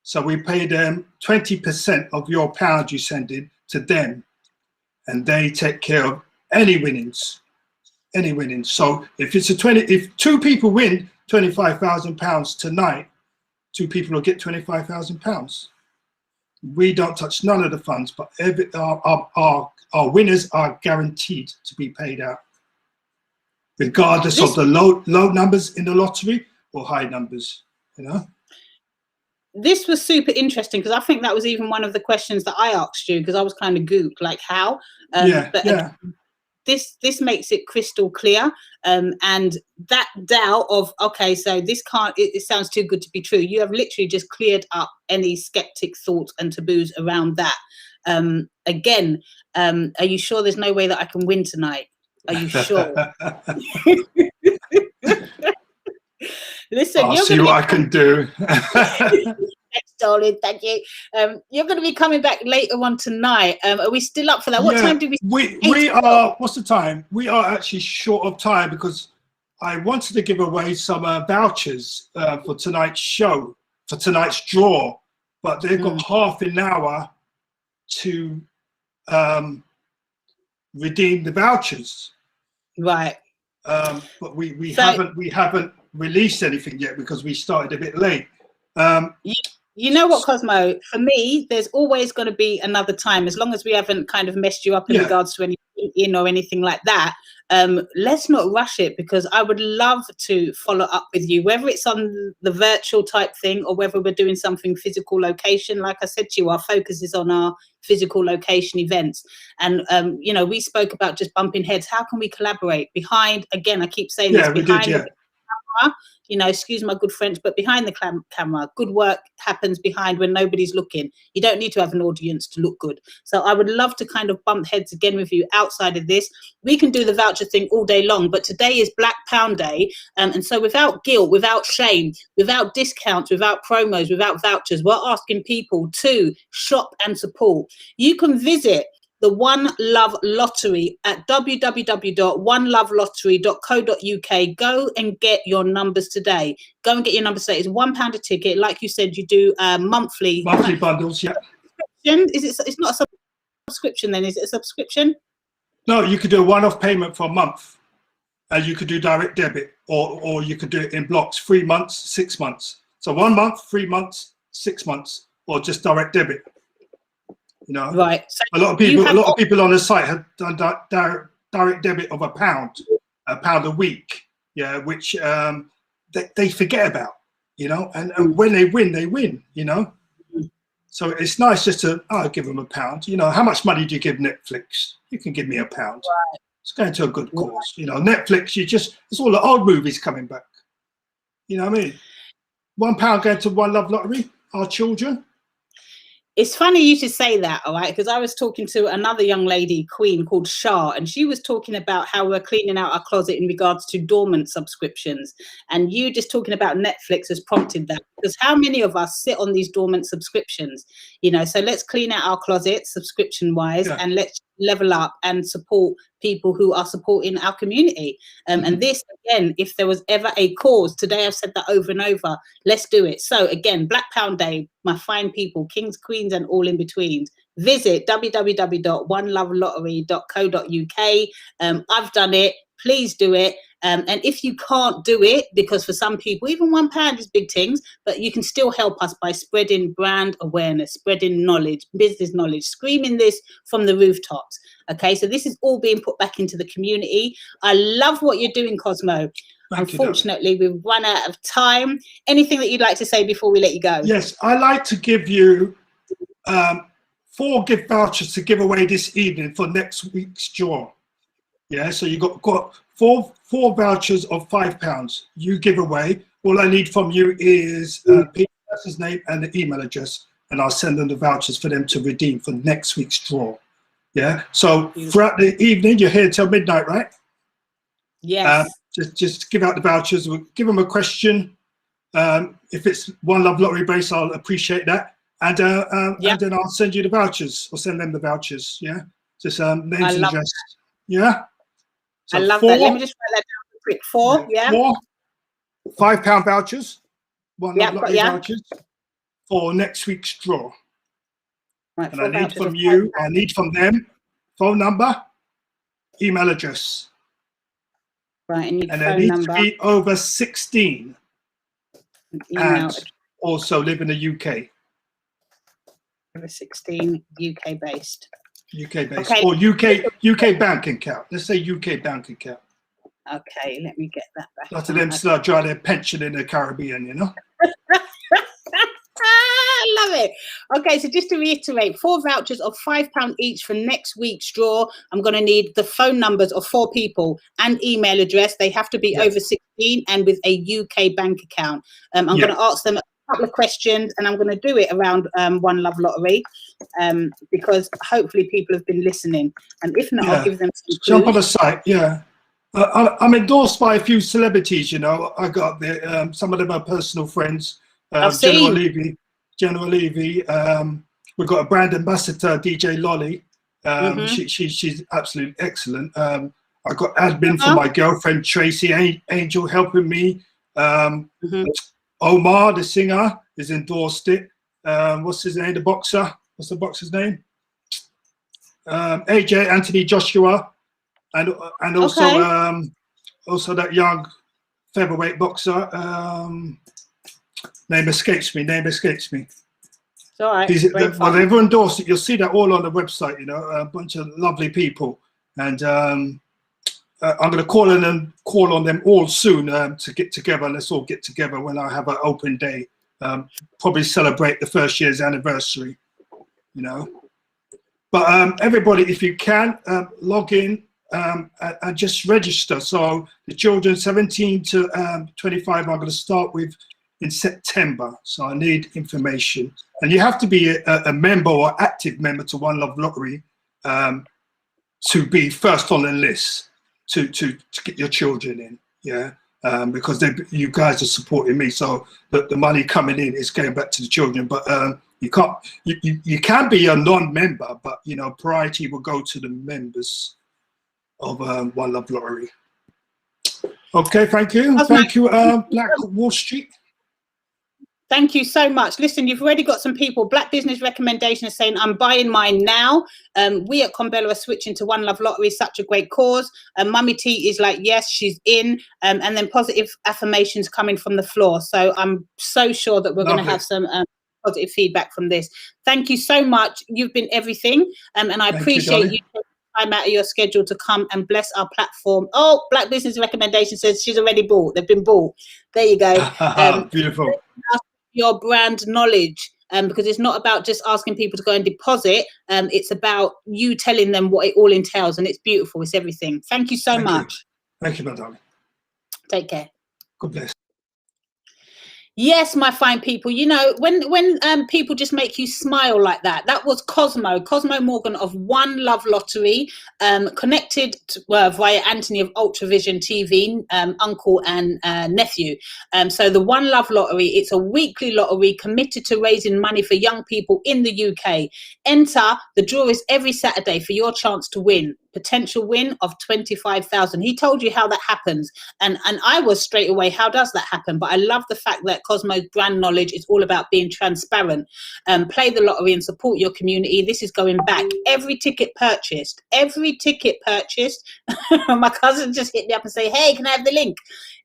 so we pay them 20% of your pound you send in to them, and they take care of any winnings. So if 2 people win £25,000 tonight, two people will get £25,000. We don't touch none of the funds, but our winners are guaranteed to be paid out, regardless of the low numbers in the lottery or high numbers, you know. This was super interesting because I think that was even one of the questions that I asked you, because I was kind of gooped, like how. This makes it crystal clear, and that doubt of, okay, so this can't, it sounds too good to be true. You have literally just cleared up any skeptic thoughts and taboos around that. Again, are you sure there's no way that I can win tonight? Are you sure? Listen, I'll see what I can do. Thanks, darling. Thank you. You're going to be coming back later on tonight. Are we still up for that? What time do we are? What's the time? We are actually short of time because I wanted to give away some vouchers for tonight's show, for tonight's draw, but they've got half an hour to redeem the vouchers. Right. But we haven't released anything yet because we started a bit late. You know what, Cosmo? For me, there's always going to be another time, as long as we haven't kind of messed you up in regards to anything or anything like that. Let's not rush it, because I would love to follow up with you, whether it's on the virtual type thing or whether we're doing something physical location. Like I said to you, our focus is on our physical location events. And, you know, we spoke about just bumping heads. How can we collaborate behind, again, I keep saying this, behind the camera, you know, excuse my good French, but behind the camera, good work happens behind when nobody's looking. You don't need to have an audience to look good. So I would love to kind of bump heads again with you outside of this. We can do the voucher thing all day long, but today is Black Pound Day. And so without guilt, without shame, without discounts, without promos, without vouchers, we're asking people to shop and support. You can visit the One Love Lottery at www.onelovelottery.co.uk. Go and get your numbers today. Go and get your numbers today. It's £1 a ticket. Like you said, you do monthly bundles. Yeah. Is it? It's not a subscription then. Is it a subscription? No, you could do a one-off payment for a month, and you could do direct debit, or you could do it in blocks: 3 months, 6 months. So 1 month, 3 months, 6 months, or just direct debit. You know, right. So a lot of people on the site have done direct debit of £1 a week. Yeah, which they forget about. You know, and when they win. You know, so it's nice just to give them £1. You know, how much money do you give Netflix? You can give me £1. Right. It's going to a good cause. Right. You know, Netflix. It's all the old movies coming back. You know what I mean? £1 going to One Love Lottery. Our children. It's funny you should say that, all right, because I was talking to another young lady, Queen, called Shah, and she was talking about how we're cleaning out our closet in regards to dormant subscriptions. And you just talking about Netflix has prompted that, because how many of us sit on these dormant subscriptions? You know, so let's clean out our closet subscription-wise, and let's level up and support people who are supporting our community. And this, again, if there was ever a cause, today I've said that over and over, let's do it. So again, Black Pound Day, my fine people, kings, queens, and all in betweens, visit www.onelovelottery.co.uk. I've done it. Please do it. And if you can't do it, because for some people, even £1 is big things, but you can still help us by spreading brand awareness, spreading knowledge, business knowledge, screaming this from the rooftops. Okay, so this is all being put back into the community. I love what you're doing, Cosmo. Unfortunately, we've run out of time. Anything that you'd like to say before we let you go? Yes, I like to give you 4 gift vouchers to give away this evening for next week's draw. Yeah, so you got four vouchers of £5 you give away. All I need from you is Peter's name and the email address, and I'll send them the vouchers for them to redeem for next week's draw. Yeah, so throughout the evening, you're here till midnight, right? Yes. Just give out the vouchers. We'll give them a question. If it's One Love Lottery based, I'll appreciate that. And then I'll send you the vouchers, or send them the vouchers. Yeah, just names and address. Yeah. So I love that. Let me just write that down quick. 4, yeah. 4 £5 vouchers, One Love Lottery vouchers for next week's draw. Right, and I need from you, I need from them, phone number, email address. Right, and they need to be over 16. And also live in the UK. Over 16, UK based. UK based, Okay. or UK bank account. Let's say UK bank account. Okay, let me get that back. Lots of them still draw their pension in the Caribbean, you know. I love it. Okay, so just to reiterate, 4 vouchers of £5 each for next week's draw. I'm going to need the phone numbers of 4 people and email address. They have to be over 16 and with a UK bank account. I'm going to ask them a couple of questions, and I'm going to do it around One Love Lottery, because hopefully people have been listening. And if not, I'll give them some clues. Jump on the site, I'm endorsed by a few celebrities, you know. I got the some of them are personal friends. General Levy. We've got a brand ambassador, DJ Lolly. She's absolutely excellent. I got admin for my girlfriend Tracy Angel helping me. Omar, the singer, has endorsed it. What's his name? The boxer. What's the boxer's name? AJ Anthony Joshua, and also also that young featherweight boxer. Name escapes me. It's all right. Well, they've endorsed it. You'll see that all on the website. You know, a bunch of lovely people, and I'm going to call on them all soon to get together. Let's all get together when I have an open day. Probably celebrate the first year's anniversary. You know, but everybody, if you can, log in and just register. So the children 17 to 25, I'm going to start with in September. So I need information, and you have to be a member or active member to One Love Lottery to be first on the list to get your children in. Because you guys are supporting me, so the money coming in is going back to the children. But you can't, you can be a non-member, but you know, priority will go to the members of One Love Lottery. Okay, thank you. Thank you, Black Wall Street. Thank you so much. Listen, you've already got some people. Black Business Recommendation is saying, I'm buying mine now. We at Conbella are switching to One Love Lottery, such a great cause. Mummy T is like, yes, she's in. And then positive affirmations coming from the floor. So I'm so sure that we're going to have some positive feedback from this. Thank you so much. You've been everything. And I appreciate you taking time out of your schedule to come and bless our platform. Oh, Black Business Recommendation says she's already bought. They've been bought. There you go. Beautiful. Your brand knowledge, because it's not about just asking people to go and deposit. It's about you telling them what it all entails, and it's beautiful. It's everything. Thank you so much. Thank you, my darling. Take care. God bless. Yes, my fine people. You know, when people just make you smile like that. That was Cosmo Morgan of One Love Lottery, connected via Anthony of Ultravision TV, uncle and nephew. So the One Love Lottery, it's a weekly lottery committed to raising money for young people in the UK. Enter. The draw is every Saturday for your chance to win. Potential win of 25,000. He told you how that happens, and I was straight away, how does that happen? But I love the fact that Cosmo's brand knowledge is all about being transparent. Play the lottery and support your community. This is going back. Every ticket purchased. My cousin just hit me up and say, hey, can I have the link?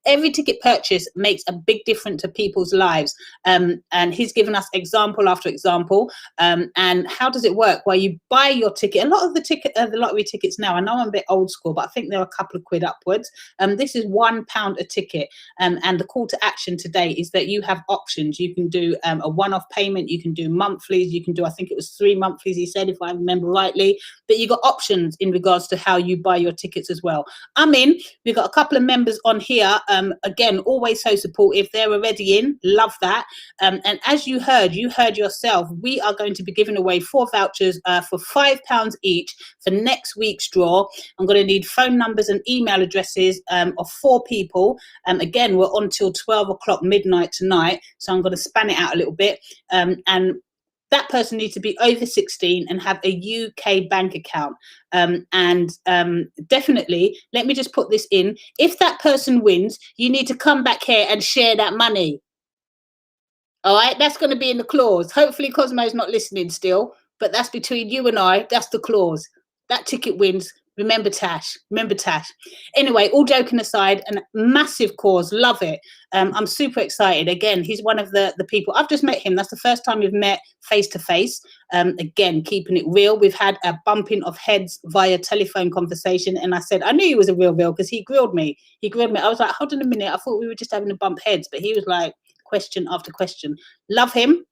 Every ticket purchase makes a big difference to people's lives. And he's given us example after example. And how does it work? Well, you buy your ticket. A lot of the lottery tickets now, I know I'm a bit old school, but I think they're a couple of quid upwards. This is £1 a ticket. And the call to action today is that you have options. You can do a one-off payment. You can do monthlies. You can do, I think it was 3 monthlies, he said, if I remember rightly. But you got options in regards to how you buy your tickets as well. I'm in. We've got a couple of members on here. Again, always so supportive. They're already in. Love that. And as you heard yourself, we are going to be giving away 4 vouchers for £5 each for next week's draw. I'm going to need phone numbers and email addresses of 4 people. Again, we're on till 12 o'clock midnight tonight, so I'm going to span it out a little bit. And that person needs to be over 16 and have a UK bank account. Definitely, let me just put this in. If that person wins, you need to come back here and share that money. All right, that's going to be in the clause. Hopefully Cosmo's not listening still, but that's between you and I. That's the clause. That ticket wins. Remember Tash. Remember Tash. Anyway, all joking aside, a massive cause. Love it. I'm super excited. Again, he's one of the people. I've just met him. That's the first time we've met face to face. Again, keeping it real. We've had a bumping of heads via telephone conversation. And I said, I knew he was a real because he grilled me. He grilled me. I was like, hold on a minute. I thought we were just having to bump heads. But he was like, question after question. Love him.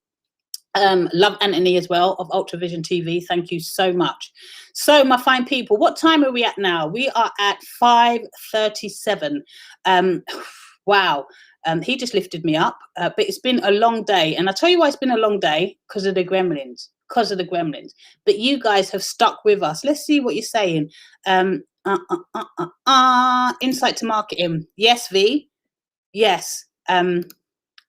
Love Anthony as well of Ultravision TV. Thank you so much. So my fine people, what time are we at now? We are at 5:37. Wow. He just lifted me up, but it's been a long day. And I'll tell you why it's been a long day, because of the gremlins, But you guys have stuck with us. Let's see what you're saying. Insight to marketing. Yes, V. Yes. I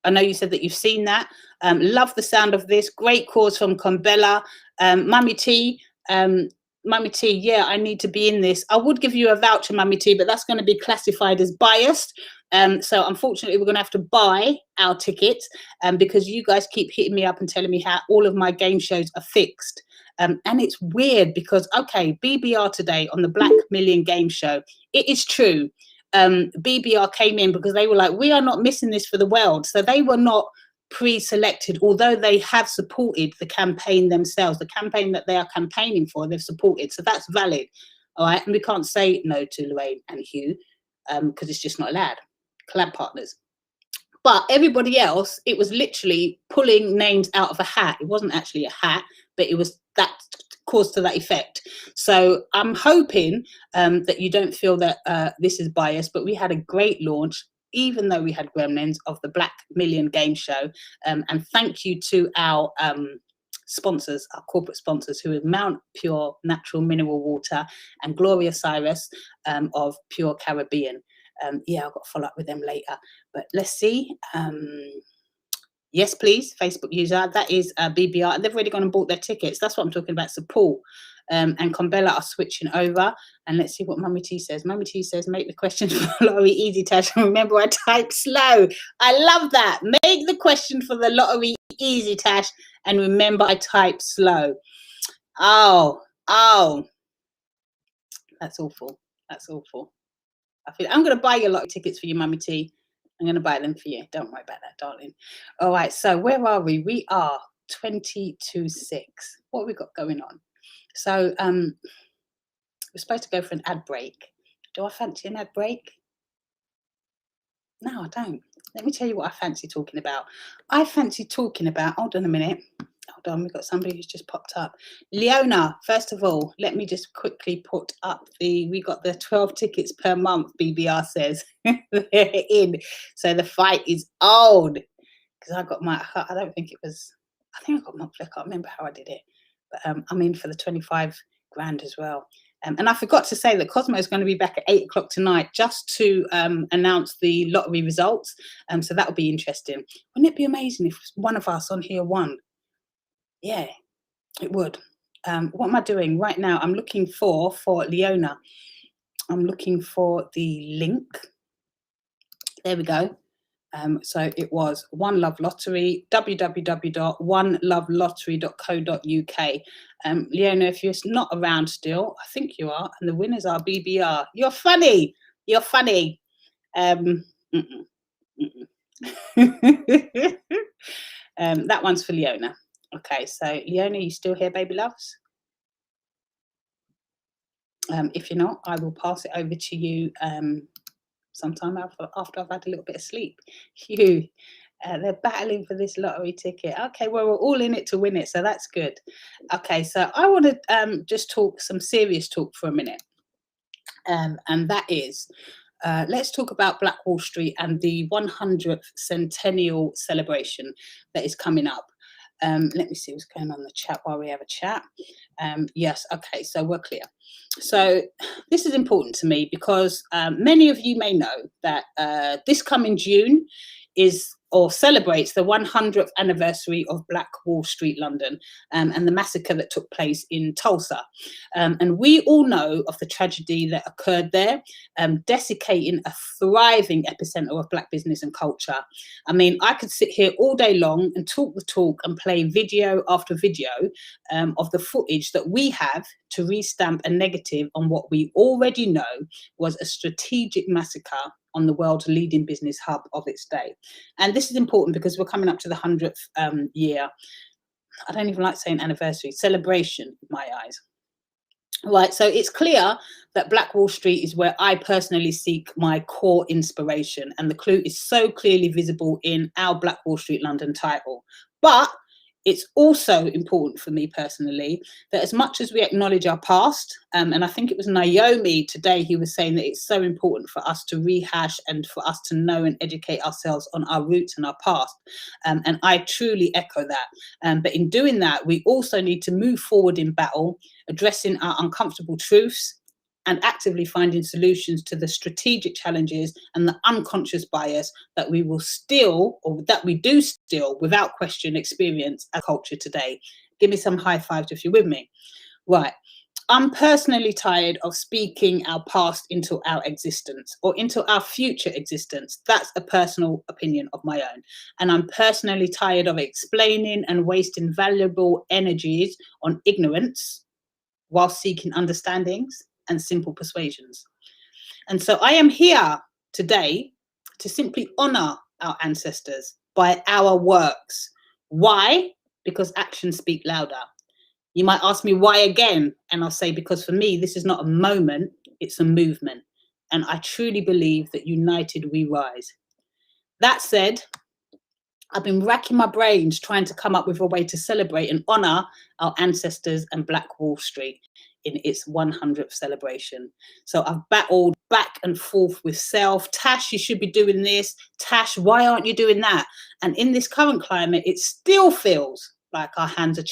know you said that you've seen that. Love the sound of this. Great cause from Combella. Mummy T. Mummy T, yeah, I need to be in this. I would give you a voucher, Mummy T, but that's going to be classified as biased. So unfortunately, we're going to have to buy our tickets because you guys keep hitting me up and telling me how all of my game shows are fixed. And it's weird because, okay, BBR today on the Black Million Game Show, it is true. BBR came in because they were like, we are not missing this for the world. So they were not pre-selected, although they have supported the campaign themselves, the campaign that they are campaigning for, they've supported. So that's valid. All right. And we can't say no to Lorraine and Hugh because it's just not allowed. Collab partners. But everybody else, it was literally pulling names out of a hat. It wasn't actually a hat, but it was that caused to that effect. So I'm hoping that you don't feel that this is biased, but we had a great launch, even though we had gremlins, of the Black Million Game Show. And thank you to our sponsors, our corporate sponsors, who are Mount Pure Natural Mineral Water and Gloria Cyrus of Pure Caribbean. Yeah, I've got to follow up with them later. But let's see. Yes, please, Facebook user. That is BBR. And they've already gone and bought their tickets. That's what I'm talking about, support. And Combella are switching over. And let's see what Mummy T says. Mummy T says, make the question for Lottery easy, Tash. Remember, I type slow. I love that. Make the question for the Lottery easy, Tash. And remember, I type slow. Oh. That's awful. That's awful. I'm going to buy you a lot of tickets for you, Mummy T. I'm going to buy them for you. Don't worry about that, darling. All right, so where are we? We are 22.6. What have we got going on? So we're supposed to go for an ad break. Do I fancy an ad break? No, I don't. Let me tell you what I fancy talking about. I fancy talking about, hold on a minute. Hold on, we've got somebody who's just popped up. Leona, first of all, let me just quickly put up we got the 12 tickets per month, BBR says. They're in. So the fight is on. Because I got I don't think it was, I think I got monthly. I can't remember how I did it. But I'm in for the 25 grand as well. And I forgot to say that Cosmo is going to be back at 8 o'clock tonight just to announce the lottery results. So that will be interesting. Wouldn't it be amazing if one of us on here won? Yeah, it would. What am I doing right now? I'm looking for Leona. I'm looking for the link. There we go. So it was One Love Lottery, www.onelovelottery.co.uk. Leona, if you're not around still, I think you are, and the winners are BBR. You're funny. You're funny. That one's for Leona. Okay, so Leona, you still here, baby loves? If you're not, I will pass it over to you sometime after I've had a little bit of sleep. Hugh, they're battling for this lottery ticket. Okay, well, we're all in it to win it, so that's good. Okay, so I want to just talk some serious talk for a minute, and that is, let's talk about Black Wall Street and the 100th centennial celebration that is coming up. Let me see what's going on in the chat while we have a chat. Yes, okay, so we're clear. So this is important to me because many of you may know that this coming June is or celebrates the 100th anniversary of Black Wall Street, London, and the massacre that took place in Tulsa. And we all know of the tragedy that occurred there, desiccating a thriving epicenter of Black business and culture. I mean, I could sit here all day long and talk the talk and play video after video of the footage that we have to restamp a negative on what we already know was a strategic massacre on the world's leading business hub of its day. And this is important because we're coming up to the 100th year. I don't even like saying anniversary, celebration in my eyes. Right, so it's clear that Black Wall Street is where I personally seek my core inspiration, and the clue is so clearly visible in our Black Wall Street London title. But it's also important for me personally that as much as we acknowledge our past, and I think it was Naomi today who was saying that it's so important for us to rehash and for us to know and educate ourselves on our roots and our past. And I truly echo that. But in doing that, we also need to move forward in battle, addressing our uncomfortable truths and actively finding solutions to the strategic challenges and the unconscious bias that we will still, or that we do still, without question, experience as culture today. Give me some high fives if you're with me. Right. I'm personally tired of speaking our past into our existence or into our future existence. That's a personal opinion of my own. And I'm personally tired of explaining and wasting valuable energies on ignorance while seeking understandings and simple persuasions. And so I am here today to simply honor our ancestors by our works. Why? Because actions speak louder. You might ask me why again, and I'll say because for me, this is not a moment, it's a movement. And I truly believe that united we rise. That said, I've been racking my brains trying to come up with a way to celebrate and honor our ancestors and Black Wall Street in its 100th celebration. So I've battled back and forth with self. Tash, you should be doing this. Tash, why aren't you doing that? And in this current climate, it still feels like our hands are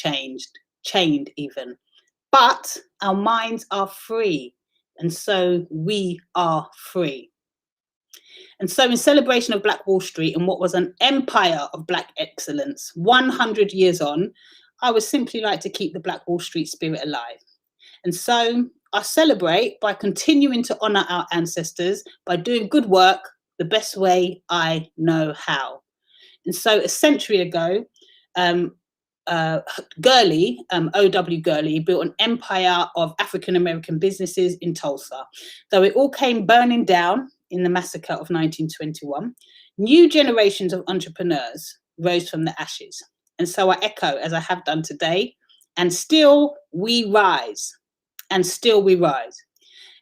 chained even. But our minds are free. And so we are free. And so in celebration of Black Wall Street and what was an empire of Black excellence, 100 years on, I would simply like to keep the Black Wall Street spirit alive. And so I celebrate by continuing to honor our ancestors, by doing good work the best way I know how. And so a century ago, Gurley, O.W. Gurley, built an empire of African-American businesses in Tulsa. Though it all came burning down in the massacre of 1921, new generations of entrepreneurs rose from the ashes. And so I echo, as I have done today, and still we rise. And still we rise.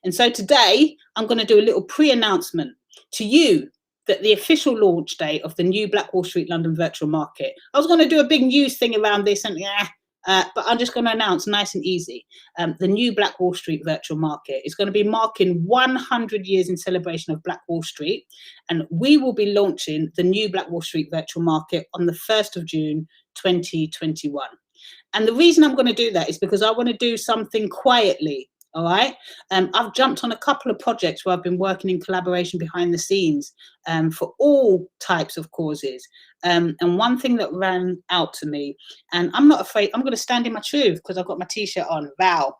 And so today, I'm going to do a little pre-announcement to you that the official launch date of the new Black Wall Street London virtual market. I was going to do a big news thing around this, and but I'm just going to announce nice and easy. The new Black Wall Street virtual market is going to be marking 100 years in celebration of Black Wall Street. And we will be launching the new Black Wall Street virtual market on the 1st of June, 2021. And the reason I'm going to do that is because I want to do something quietly. All right. I've jumped on a couple of projects where I've been working in collaboration behind the scenes for all types of causes. And one thing that ran out to me, and I'm not afraid, I'm going to stand in my truth because I've got my T-shirt on, Val,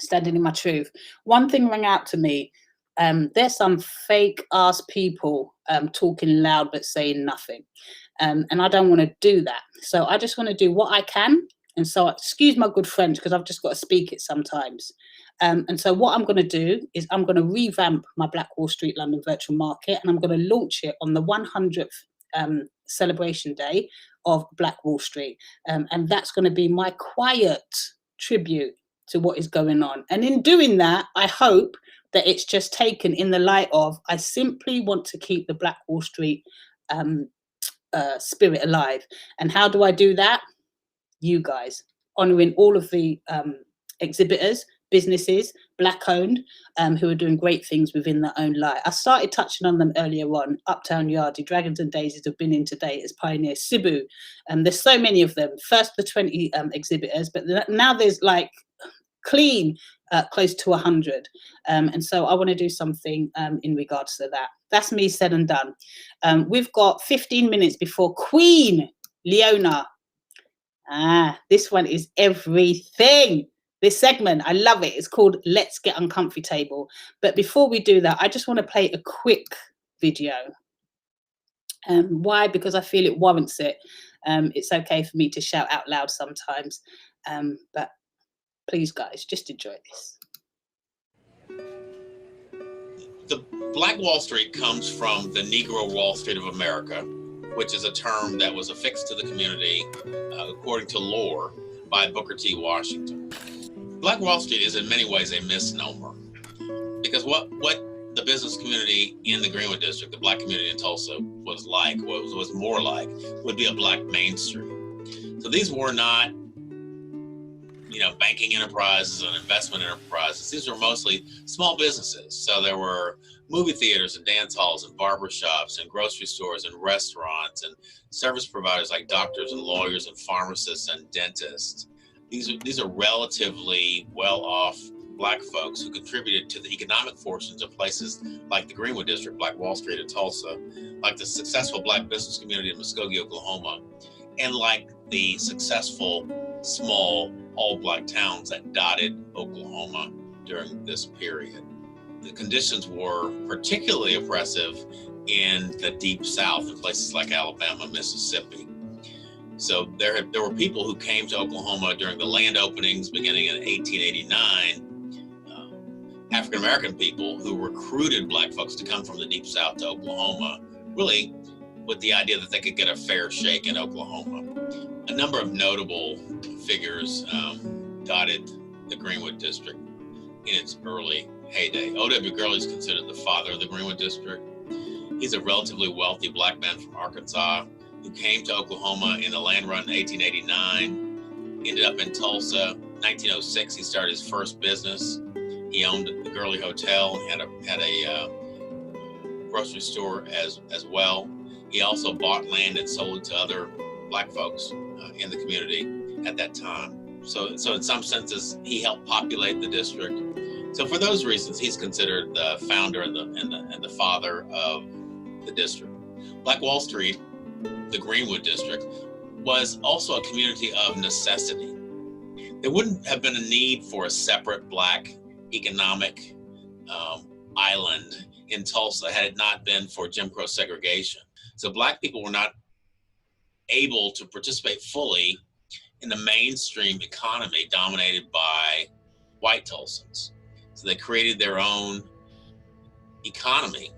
standing in my truth. One thing rang out to me. There's some fake ass people talking loud but saying nothing. And I don't want to do that. So I just want to do what I can. And so, excuse my good French, because I've just got to speak it sometimes. And so what I'm going to do is I'm going to revamp my Black Wall Street London virtual market, and I'm going to launch it on the 100th celebration day of Black Wall Street. And that's going to be my quiet tribute to what is going on. And in doing that, I hope that it's just taken in the light of, I simply want to keep the Black Wall Street spirit alive. And how do I do that? You guys, honouring all of the exhibitors, businesses, Black owned, who are doing great things within their own light. I started touching on them earlier on. Uptown Yardie, Dragons and Daisies have been in today as pioneers. Cebu, there's so many of them. First the 20 exhibitors, but now there's like clean close to 100. And so I want to do something in regards to that. That's me said and done. We've got 15 minutes before Queen Leona. This one is everything. This segment, I love it. It's called Let's Get Uncomfy Table. But before we do that, I just want to play a quick video. Why? Because I feel it warrants it. It's okay for me to shout out loud sometimes. But please, guys, just enjoy this. The Black Wall Street comes from the Negro Wall Street of America, which is a term that was affixed to the community, according to lore, by Booker T. Washington. Black Wall Street is in many ways a misnomer, because what the business community in the Greenwood District, the Black community in Tulsa, was like, was more like, would be a Black Main Street. So these were not, banking enterprises and investment enterprises. These were mostly small businesses. So there were movie theaters and dance halls and barber shops and grocery stores and restaurants and service providers like doctors and lawyers and pharmacists and dentists. These are relatively well-off Black folks who contributed to the economic fortunes of places like the Greenwood District, Black Wall Street in Tulsa, like the successful Black business community in Muskogee, Oklahoma, and like the successful small all-Black towns that dotted Oklahoma during this period. The conditions were particularly oppressive in the Deep South, in places like Alabama, Mississippi. So there were people who came to Oklahoma during the land openings beginning in 1889, African-American people who recruited Black folks to come from the Deep South to Oklahoma, really with the idea that they could get a fair shake in Oklahoma. A number of notable figures dotted the Greenwood District in its early heyday. O.W. Gurley is considered the father of the Greenwood District. He's a relatively wealthy Black man from Arkansas who came to Oklahoma in the land run in 1889, ended up in Tulsa. 1906, he started his first business. He owned the Gurley Hotel and had a grocery store as well. He also bought land and sold it to other Black folks in the community at that time. So in some senses, he helped populate the district. So for those reasons, he's considered the founder and the father of the district. Black Wall Street, the Greenwood District, was also a community of necessity. There wouldn't have been a need for a separate Black economic island in Tulsa had it not been for Jim Crow segregation. So Black people were not able to participate fully in the mainstream economy dominated by white Tulsans. So they created their own economy.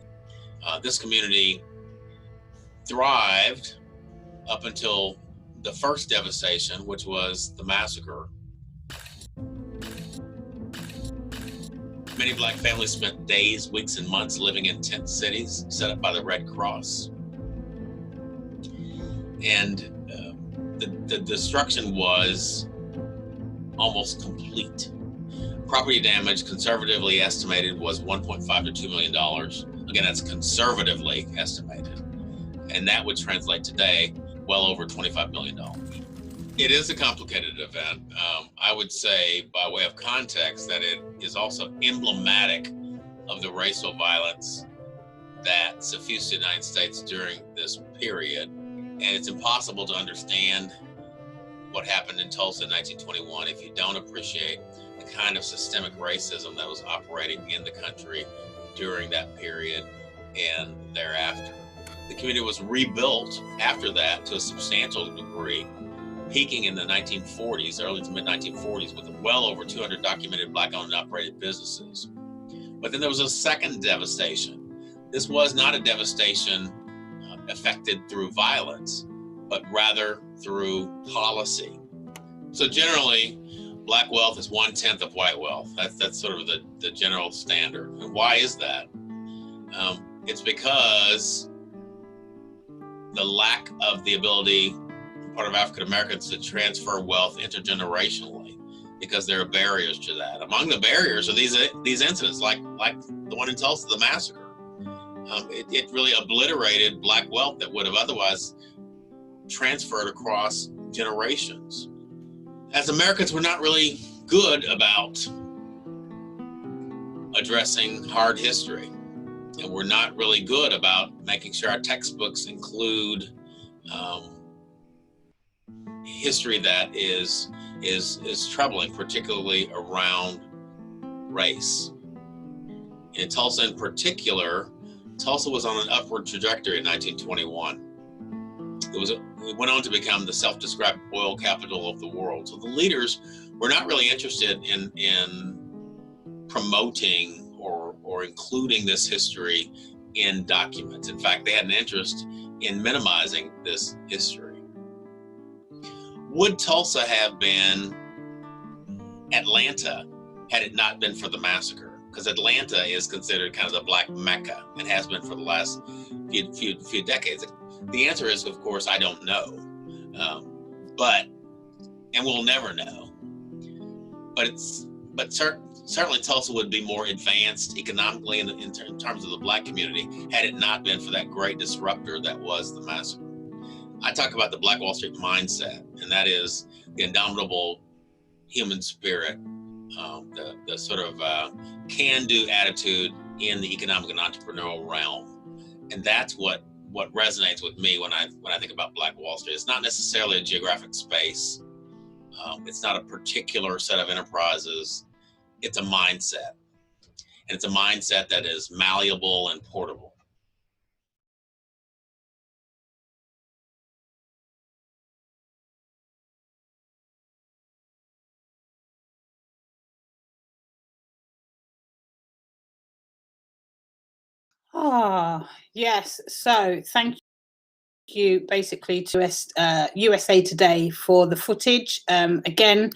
This community thrived up until the first devastation, which was the massacre. Many Black families spent days, weeks, and months living in tent cities set up by the Red Cross. And the destruction was almost complete. Property damage, conservatively estimated, was $1.5 to $2 million. Again, that's conservatively estimated. And that would translate today well over $25 million. It is a complicated event. I would say, by way of context, that it is also emblematic of the racial violence that suffused the United States during this period. And it's impossible to understand what happened in Tulsa in 1921 if you don't appreciate the kind of systemic racism that was operating in the country during that period and thereafter. The community was rebuilt after that to a substantial degree, peaking in the 1940s, early to mid-1940s, with well over 200 documented Black-owned and operated businesses. But then there was a second devastation. This was not a devastation affected through violence, but rather through policy. So generally, Black wealth is 1/10 of white wealth. That's sort of the general standard. And why is that? It's because the lack of the ability on the part of African Americans to transfer wealth intergenerationally, because there are barriers to that. Among the barriers are these incidents, like the one in Tulsa, the massacre. It really obliterated Black wealth that would have otherwise transferred across generations. As Americans, we're not really good about addressing hard history. And we're not really good about making sure our textbooks include history that is troubling, particularly around race. In Tulsa in particular, Tulsa was on an upward trajectory in 1921. It went on to become the self-described oil capital of the world. So the leaders were not really interested in promoting or including this history in documents. In fact, they had an interest in minimizing this history. Would Tulsa have been Atlanta had it not been for the massacre? Because Atlanta is considered kind of the Black Mecca and has been for the last few decades. The answer is, of course, I don't know, and we'll never know. But certainly Tulsa would be more advanced economically in terms of the Black community had it not been for that great disruptor that was the massacre. I talk about the Black Wall Street mindset, and that is the indomitable human spirit, the sort of can-do attitude in the economic and entrepreneurial realm, and that's what resonates with me when I think about Black Wall Street. It's not necessarily a geographic space. It's not a particular set of enterprises. It's a mindset, and it's a mindset that is malleable and portable. Yes. So thank you basically to USA Today for the footage. Again,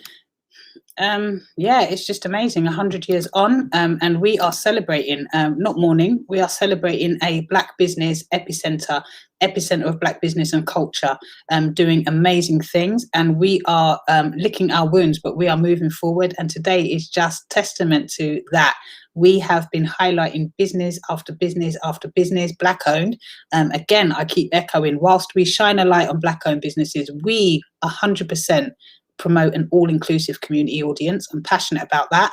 it's just amazing. 100 years on, and we are celebrating, not mourning, we are celebrating a Black business epicenter of Black business and culture, doing amazing things, and we are licking our wounds, but we are moving forward, and today is just testament to that. We have been highlighting business after business after business, Black owned. Again, I keep echoing, whilst we shine a light on Black owned businesses, we 100% promote an all-inclusive community audience. I'm passionate about that.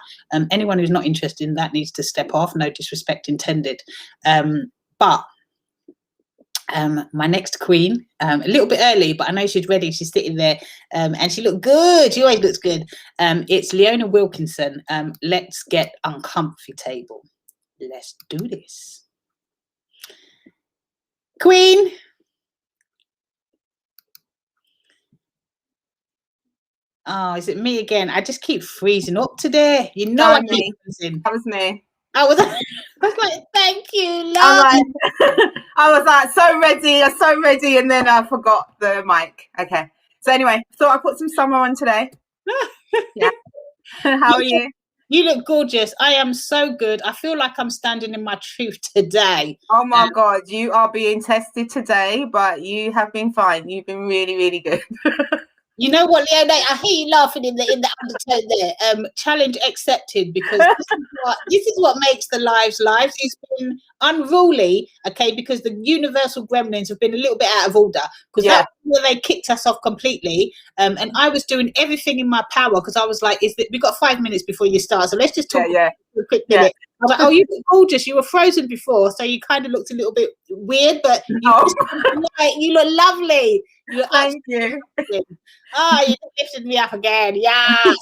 Anyone who's not interested in that needs to step off, no disrespect intended. But my next queen, a little bit early, but I know she's ready. She's sitting there, and she looked good. She always looks good. It's Leona Wilkinson. Let's get uncomfy table. Let's do this. Queen. Oh, is it me again? I just keep freezing up today. You know, I keep freezing. That was me. I was like, thank you, love. I was like, so ready, and then I forgot the mic. Okay. So anyway, thought I put some summer on today. Yeah. How are you? You look gorgeous. I am so good. I feel like I'm standing in my truth today. Oh my God, you are being tested today, but you have been fine. You've been really, really good. You know what, Leona? I hear you laughing in the undertone there. Challenge accepted, because this is what makes the lives. It's been unruly, okay, because the universal gremlins have been a little bit out of order, because that's where they kicked us off completely. And I was doing everything in my power, because I was like, we got 5 minutes before you start, so let's just talk for a quick minute. I was like, oh, you look gorgeous. You were frozen before, so you kind of looked a little bit weird, but you look lovely. Thank you. Oh, you lifted me up again. Yes.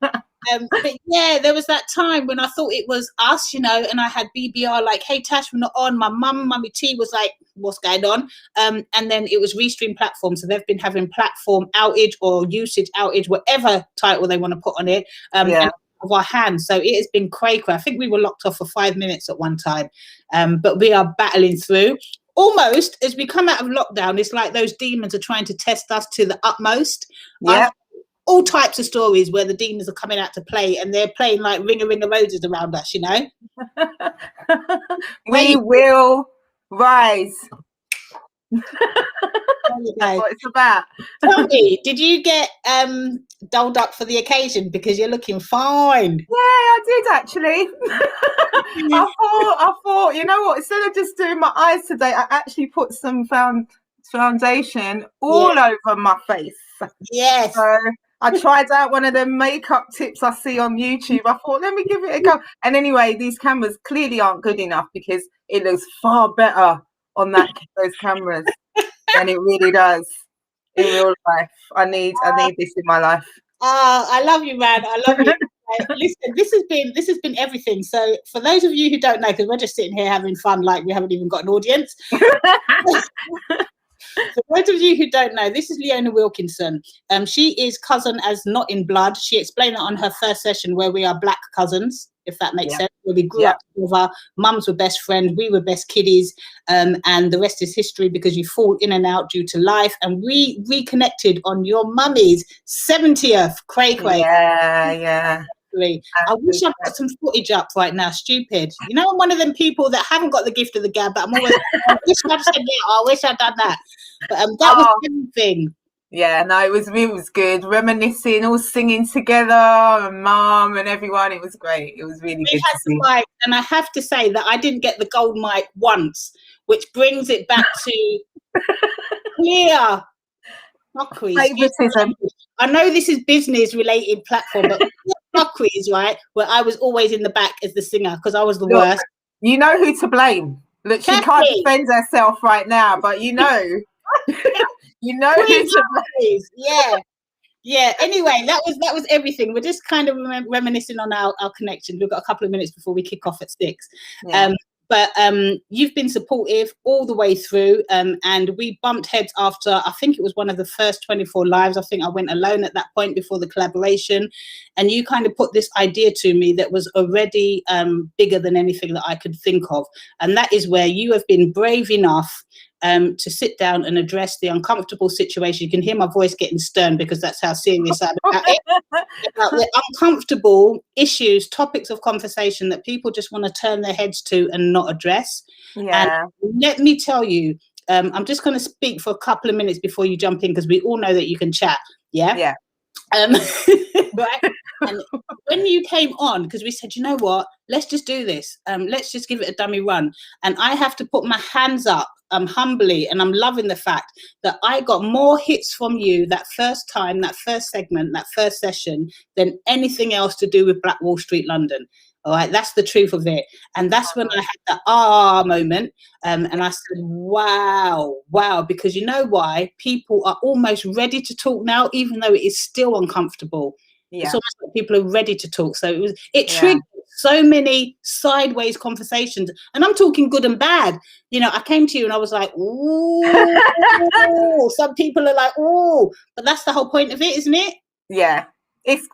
But yeah, there was that time when I thought it was us, you know, and I had BBR like, hey, Tash, we're not on. My mummy T was like, what's going on? And then it was Restream platform. So they've been having platform outage or usage outage, whatever title they want to put on it. Of our hands. So it has been cray. I think we were locked off for 5 minutes at one time. But we are battling through. Almost as we come out of lockdown, it's like those demons are trying to test us to the utmost. Yeah. All types of stories where the demons are coming out to play, and they're playing like Ring a Roses around us, you know. We will rise. That's what it's about. Tell me, did you get dolled up for the occasion, because you're looking fine? Yeah, I did actually. I thought, you know what? Instead of just doing my eyes today, I actually put some foundation all over my face. Yes. So I tried out one of the makeup tips I see on YouTube. I thought, let me give it a go. And anyway, these cameras clearly aren't good enough because it looks far better on those cameras than it really does in real life. I need this in my life. I love you, man. I love you. Listen, this has been everything. So for those of you who don't know, because we're just sitting here having fun like we haven't even got an audience. For those of you who don't know, this is Leona Wilkinson. She is cousin as not in blood. She explained that on her first session where we are black cousins, if that makes sense. Where we grew up together, mums were best friends, we were best kiddies, and the rest is history because you fall in and out due to life. And we reconnected on your mummy's 70th, cray. Yeah. I wish I'd got some footage up right now. Stupid. You know, I'm one of them people that haven't got the gift of the gab, but I'm always, I wish I'd said that. I wish I'd done that. But that was everything. Yeah, no, it was good. Reminiscing, all singing together, and mum and everyone. It was great. It was really good to see. Mic, and I have to say that I didn't get the gold mic once, which brings it back to clear fuckeries. I know this is business related platform, but fuckeries, right? Where I was always in the back as the singer because I was the worst. You know who to blame. Look, she can't defend herself right now, but you know. You know who to blame. Yeah. Anyway, that was everything. We're just kind of reminiscing on our connection. We've got a couple of minutes before we kick off at 6. But you've been supportive all the way through, and we bumped heads after, I think it was one of the first 24 lives. I think I went alone at that point before the collaboration, and you kind of put this idea to me that was already bigger than anything that I could think of, and that is where you have been brave enough to sit down and address the uncomfortable situation. You can hear my voice getting stern because that's how serious I'm about it. About the uncomfortable issues, topics of conversation that people just want to turn their heads to and not address. Yeah. And let me tell you, I'm just going to speak for a couple of minutes before you jump in because we all know that you can chat. Yeah. Right. And when you came on, because we said, you know what, let's just do this. Let's just give it a dummy run. And I have to put my hands up humbly, and I'm loving the fact that I got more hits from you that first time, that first segment, that first session than anything else to do with Black Wall Street London. All right, that's the truth of it. And that's when I had the moment. And I said, wow, because you know why? People are almost ready to talk now, even though it is still uncomfortable. It's almost like people are ready to talk. So it triggered so many sideways conversations. And I'm talking good and bad. You know, I came to you and I was like, ooh. Some people are like, ooh. But that's the whole point of it, isn't it? Yeah.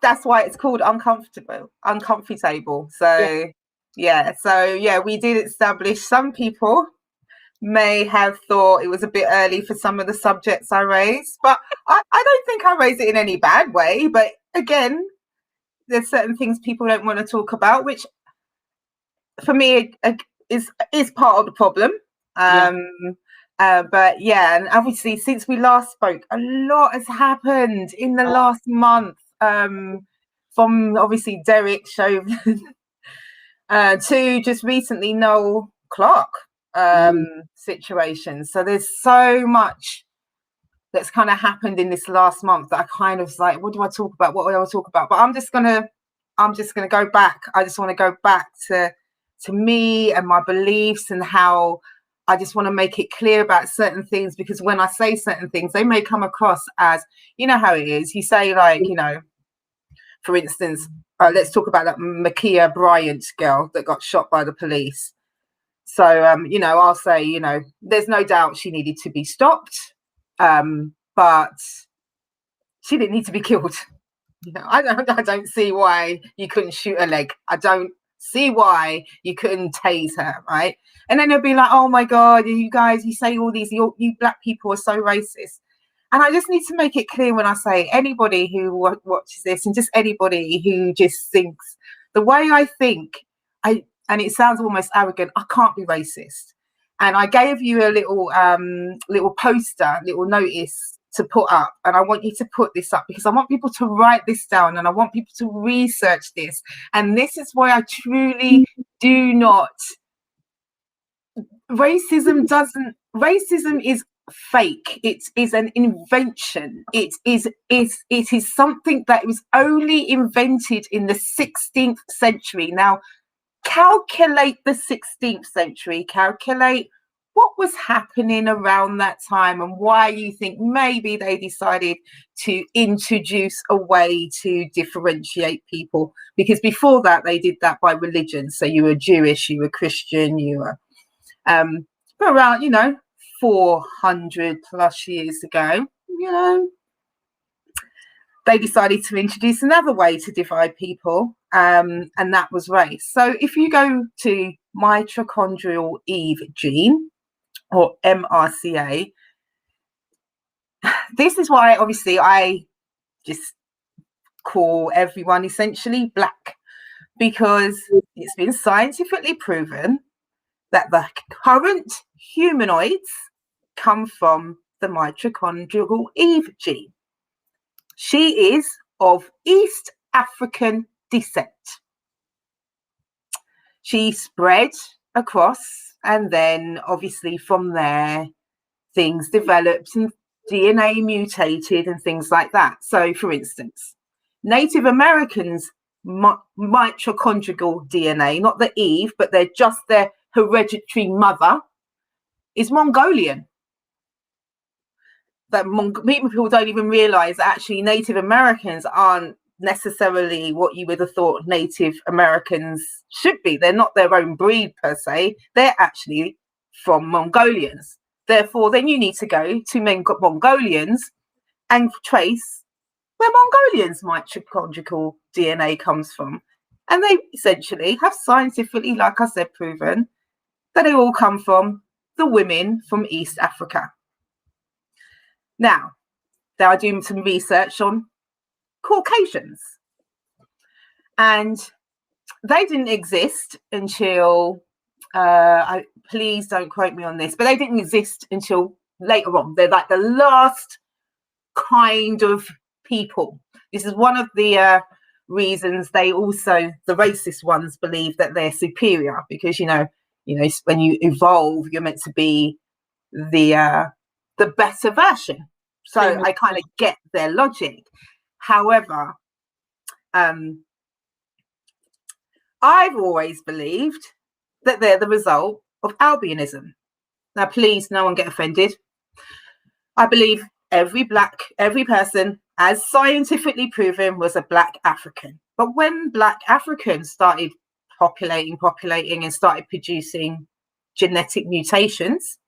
That's why it's called uncomfortable. So we did establish some people may have thought it was a bit early for some of the subjects I raised, but I don't think I raised it in any bad way. But again, there's certain things people don't want to talk about, which for me is part of the problem. But yeah, and obviously since we last spoke, a lot has happened in the last month. From obviously Derek Chauvin to just recently Noel Clark situation. So there's so much that's kind of happened in this last month that I kind of was like, what do I talk about? What do I talk about? But I'm just gonna go back. I just want to go back to me and my beliefs and how I just want to make it clear about certain things, because when I say certain things, they may come across as, you know how it is. You say like, you know, for instance, let's talk about that Makia Bryant girl that got shot by the police. So, you know, I'll say, you know, there's no doubt she needed to be stopped, but she didn't need to be killed. You know, I don't see why you couldn't shoot her leg. I don't see why you couldn't tase her, right? And then they'll be like, oh my God, you guys, you say all these, you black people are so racist. And I just need to make it clear when I say anybody who watches this and just anybody who just thinks the way I think, and it sounds almost arrogant, I can't be racist. And I gave you a little poster, little notice to put up. And I want you to put this up because I want people to write this down and I want people to research this. And this is why I truly do not. Racism is fake. It is an invention. It is something that was only invented in the 16th century. Now, calculate the 16th century, calculate what was happening around that time and why you think maybe they decided to introduce a way to differentiate people. Because before that, they did that by religion. So you were Jewish, you were Christian, you were around, 400 plus years ago, they decided to introduce another way to divide people, and that was race. So if you go to mitochondrial Eve gene, or MRCA, this is why obviously I just call everyone essentially black, because it's been scientifically proven that the current humanoids come from the mitochondrial Eve gene. She is of East African descent. She spread across, and then obviously from there, things developed and DNA mutated and things like that. So, for instance, Native Americans' mitochondrial DNA, not the Eve, but they're just their hereditary mother, is Mongolian. That people don't even realize that actually Native Americans aren't necessarily what you would have thought Native Americans should be. They're not their own breed per se. They're actually from Mongolians. Therefore, then you need to go to Mongolians and trace where Mongolians' mitochondrial DNA comes from. And they essentially have scientifically, like I said, proven that they all come from the women from East Africa. Now, they are doing some research on Caucasians, and they didn't exist until please don't quote me on this, but they didn't exist until later on. They're like the last kind of people. This is one of the reasons they also, the racist ones, believe that they're superior, because when you evolve, you're meant to be the better version. So I kind of get their logic. However, I've always believed that they're the result of albinism. Now, please, no one get offended. I believe every person, as scientifically proven, was a black African. But when black Africans started populating and started producing genetic mutations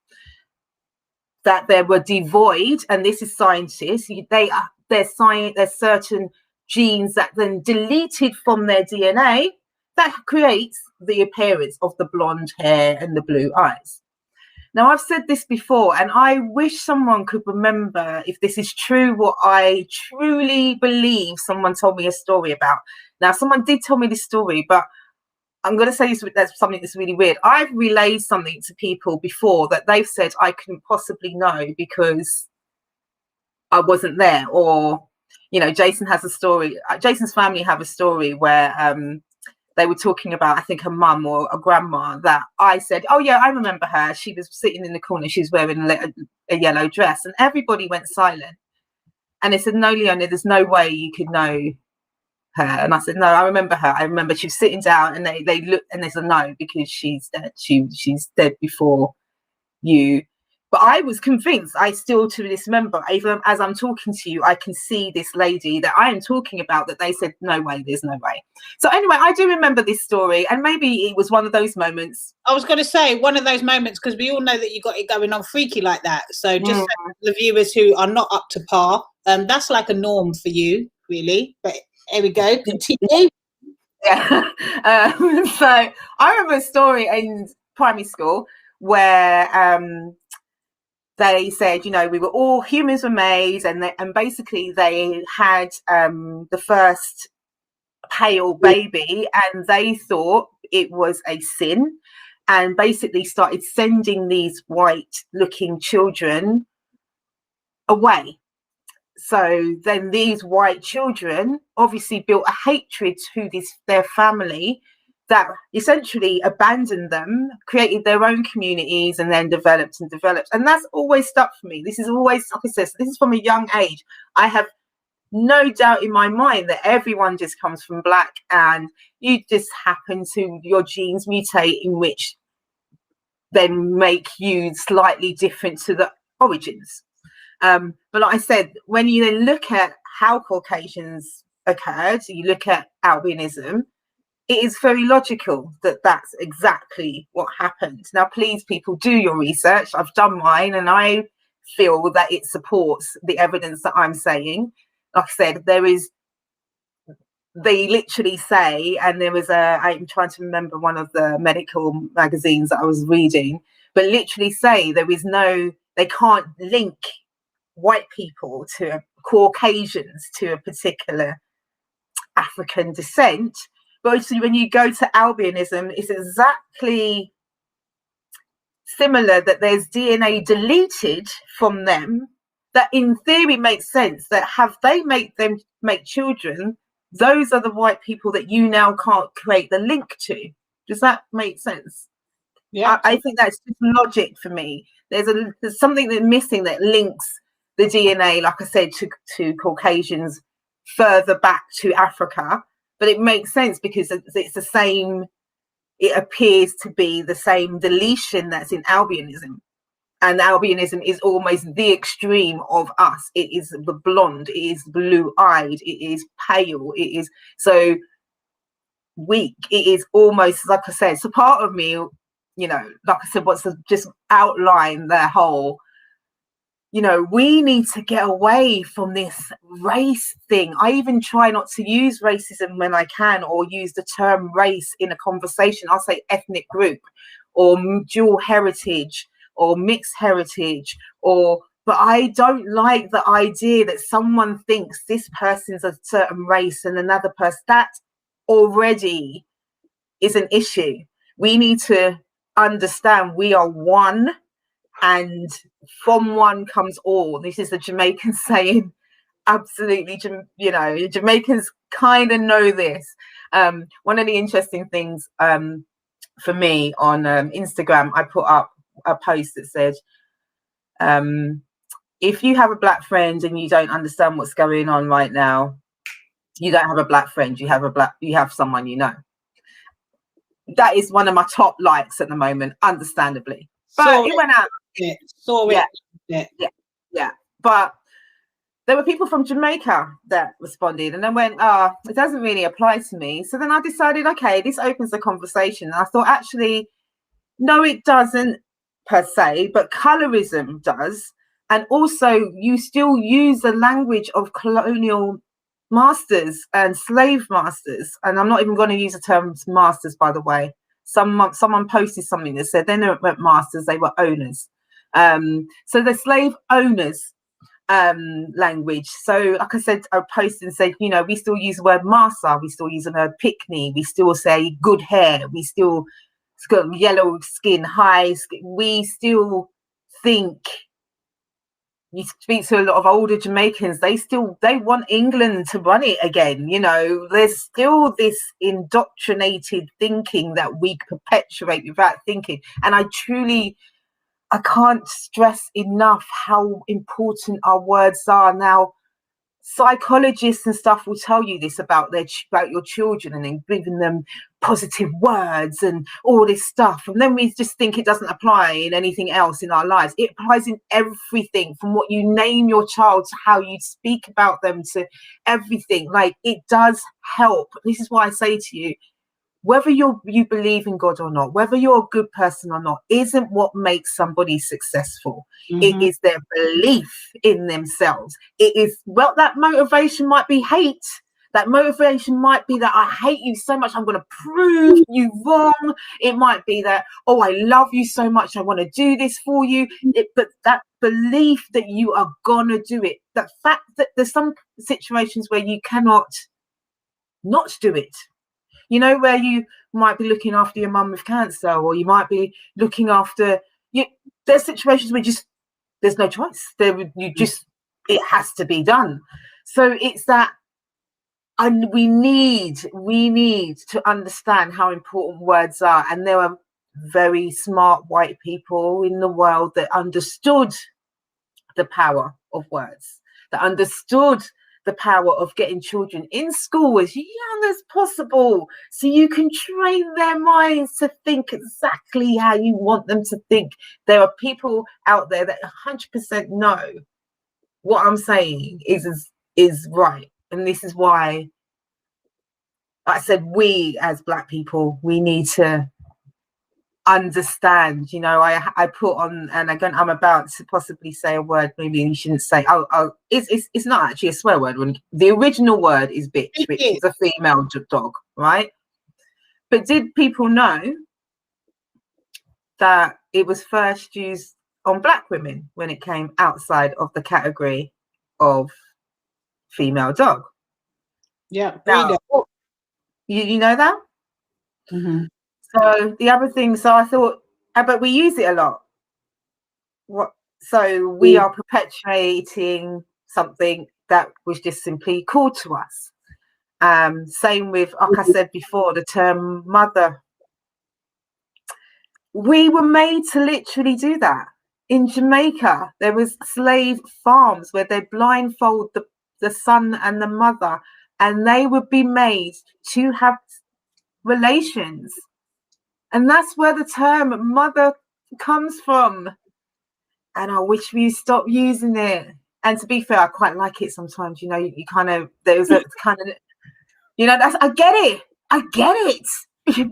that they were devoid, and this is scientists, there's certain genes that then deleted from their DNA that creates the appearance of the blonde hair and the blue eyes. Now, I've said this before, and I wish someone could remember if this is true, what I truly believe someone told me a story about. Now, someone did tell me this story, but I'm going to say this, that's something that's really weird. I've relayed something to people before that they've said I couldn't possibly know because I wasn't there. Or, Jason has a story. Jason's family have a story where they were talking about, I think, a mum or a grandma that I said, oh, yeah, I remember her. She was sitting in the corner. She was wearing a yellow dress, and everybody went silent. And they said, no, Leonie, there's no way you could know her. And I said, no, I remember her. I remember she was sitting down, and they looked, and they said, no, because she's dead. She's dead before you. But I was convinced. I still to this member, even as I'm talking to you, I can see this lady that I am talking about, that they said, no way, there's no way. So anyway, I do remember this story, and maybe it was one of those moments. I was going to say one of those moments, because we all know that you got it going on freaky like that. So just for the viewers who are not up to par, that's like a norm for you, really. But here we go. Continue. Yeah. So I remember a story in primary school where they said, we were all, humans were made, and basically they had the first pale baby, and they thought it was a sin, and basically started sending these white looking children away. So then these white children obviously built a hatred to their family that essentially abandoned them, created their own communities, and then developed and developed. And that's always stuck for me. This is always, like I said, this is from a young age. I have no doubt in my mind that everyone just comes from black, and you just happen to, your genes mutate in which then make you slightly different to the origins. But like I said, when you then look at how Caucasians occurred, you look at albinism, it is very logical that that's exactly what happened. Now, please, people, do your research. I've done mine, and I feel that it supports the evidence that I'm saying. Like I said, they literally say, and there was I'm trying to remember one of the medical magazines that I was reading, but literally say they can't link white people to Caucasians to a particular African descent. But actually, when you go to albinism, it's exactly similar, that there's DNA deleted from them that in theory makes sense, that have they make children, those are the white people that you now can't create the link to. Does that make sense? Yeah, I think that's just logic for me. There's something that's missing that links the DNA, like I said, to Caucasians further back to Africa. But it makes sense because it's the same, it appears to be the same deletion that's in albinism. And albinism is almost the extreme of us. It is the blonde, it is blue-eyed, it is pale, it is so weak. It is almost, like I said, so part of me, like I said, wants to just outline the whole, we need to get away from this race thing. I even try not to use racism when I can, or use the term race in a conversation. I'll say ethnic group or dual heritage or mixed heritage, but I don't like the idea that someone thinks this person's a certain race and another person. That already is an issue. We need to understand we are one, and from one comes all. This is the Jamaican saying. Absolutely, Jamaicans kind of know this. One of the interesting things for me on Instagram, I put up a post that said, if you have a black friend and you don't understand what's going on right now, you don't have a black friend, you have someone you know. That is one of my top likes at the moment, understandably. But it went out. Yeah. But there were people from Jamaica that responded, and then went, it doesn't really apply to me. So then I decided, okay, this opens the conversation. And I thought, actually, no, it doesn't per se, but colorism does. And also, you still use the language of colonial masters and slave masters. And I'm not even going to use the term masters, by the way. Someone posted something that said they weren't masters, they were owners. So the slave owners language. So like I said, I posted and said, we still use the word massa, we still use the word pickney, we still say good hair, we still got yellow skin, high skin. We still think, you speak to a lot of older Jamaicans, they want England to run it again. There's still this indoctrinated thinking that we perpetuate without thinking. And I can't stress enough how important our words are. Now, psychologists and stuff will tell you this about your children, and then giving them positive words and all this stuff. And then we just think it doesn't apply in anything else in our lives. It applies in everything, from what you name your child to how you speak about them to everything. Like, it does help. This is why I say to you, whether you believe in God or not, whether you're a good person or not, isn't what makes somebody successful. Mm-hmm. It is their belief in themselves. It is, that motivation might be hate. That motivation might be that I hate you so much, I'm going to prove you wrong. It might be that, I love you so much, I want to do this for you. But that belief that you are going to do it, the fact that there's some situations where you cannot not do it. Where you might be looking after your mum with cancer, or you might be looking after you. There's situations where there's no choice. It has to be done. So it's that and we need to understand how important words are. And there are very smart white people in the world that understood the power of words, that understood the power of getting children in school as young as possible, so you can train their minds to think exactly how you want them to think. There are people out there that 100% know what I'm saying is right. And this is why I said, we as Black people, we need to understand. You know, I put on, and again, I'm about to possibly say a word maybe you shouldn't say. It's not actually a swear word. When the original word is bitch, which is a female dog, right? But did people know that it was first used on Black women when it came outside of the category of female dog? Yeah, now, you know that. Mm-hmm. So the other thing, so I thought, but we use it a lot. So we are perpetuating something that was just simply called to us. Same with, like I said before, the term mother. We were made to literally do that. In Jamaica, there was slave farms where they blindfold the son and the mother, and they would be made to have relations. And that's where the term mother comes from. And I wish we stopped using it. And to be fair, I quite like it sometimes. You know, you kind of, there's a kind of, you know, I get it.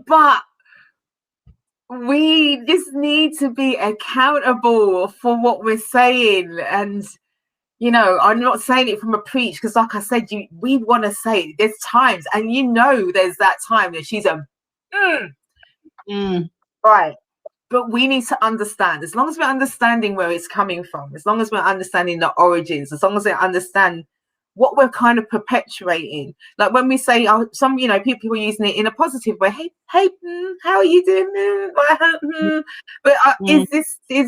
But we just need to be accountable for what we're saying. And, you know, I'm not saying it from a preach, because like I said, we want to say it. There's times, and you know there's that time that she's a right. But we need to understand, as long as we're understanding where it's coming from, as long as we're understanding the origins, as long as we understand what we're kind of perpetuating. Like when we say, some, you know, people are using it in a positive way. Hey, how are you doing? But is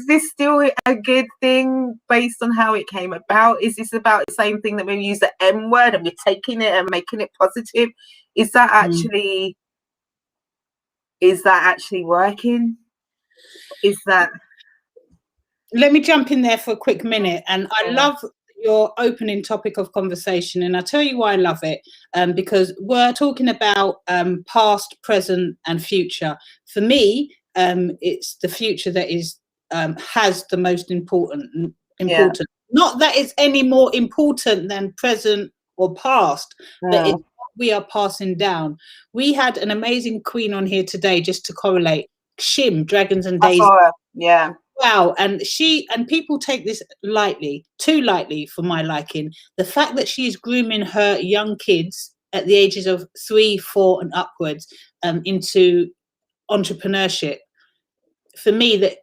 this still a good thing based on how it came about? Is this about the same thing that we use the M word and we're taking it and making it positive? Is that actually working? Is that? Let me jump in there for a quick minute. And I love your opening topic of conversation, and I'll tell you why I love it, because we're talking about past, present and future. For me, it's the future that is has the most important. Not that it's any more important than present or past, but it's what we are passing down. We had an amazing queen on here today, just to correlate, Shim, Dragons and Daisies. Wow. And people take this lightly, too lightly for my liking. The fact that she's grooming her young kids at the ages of 3, 4 and upwards into entrepreneurship, for me, that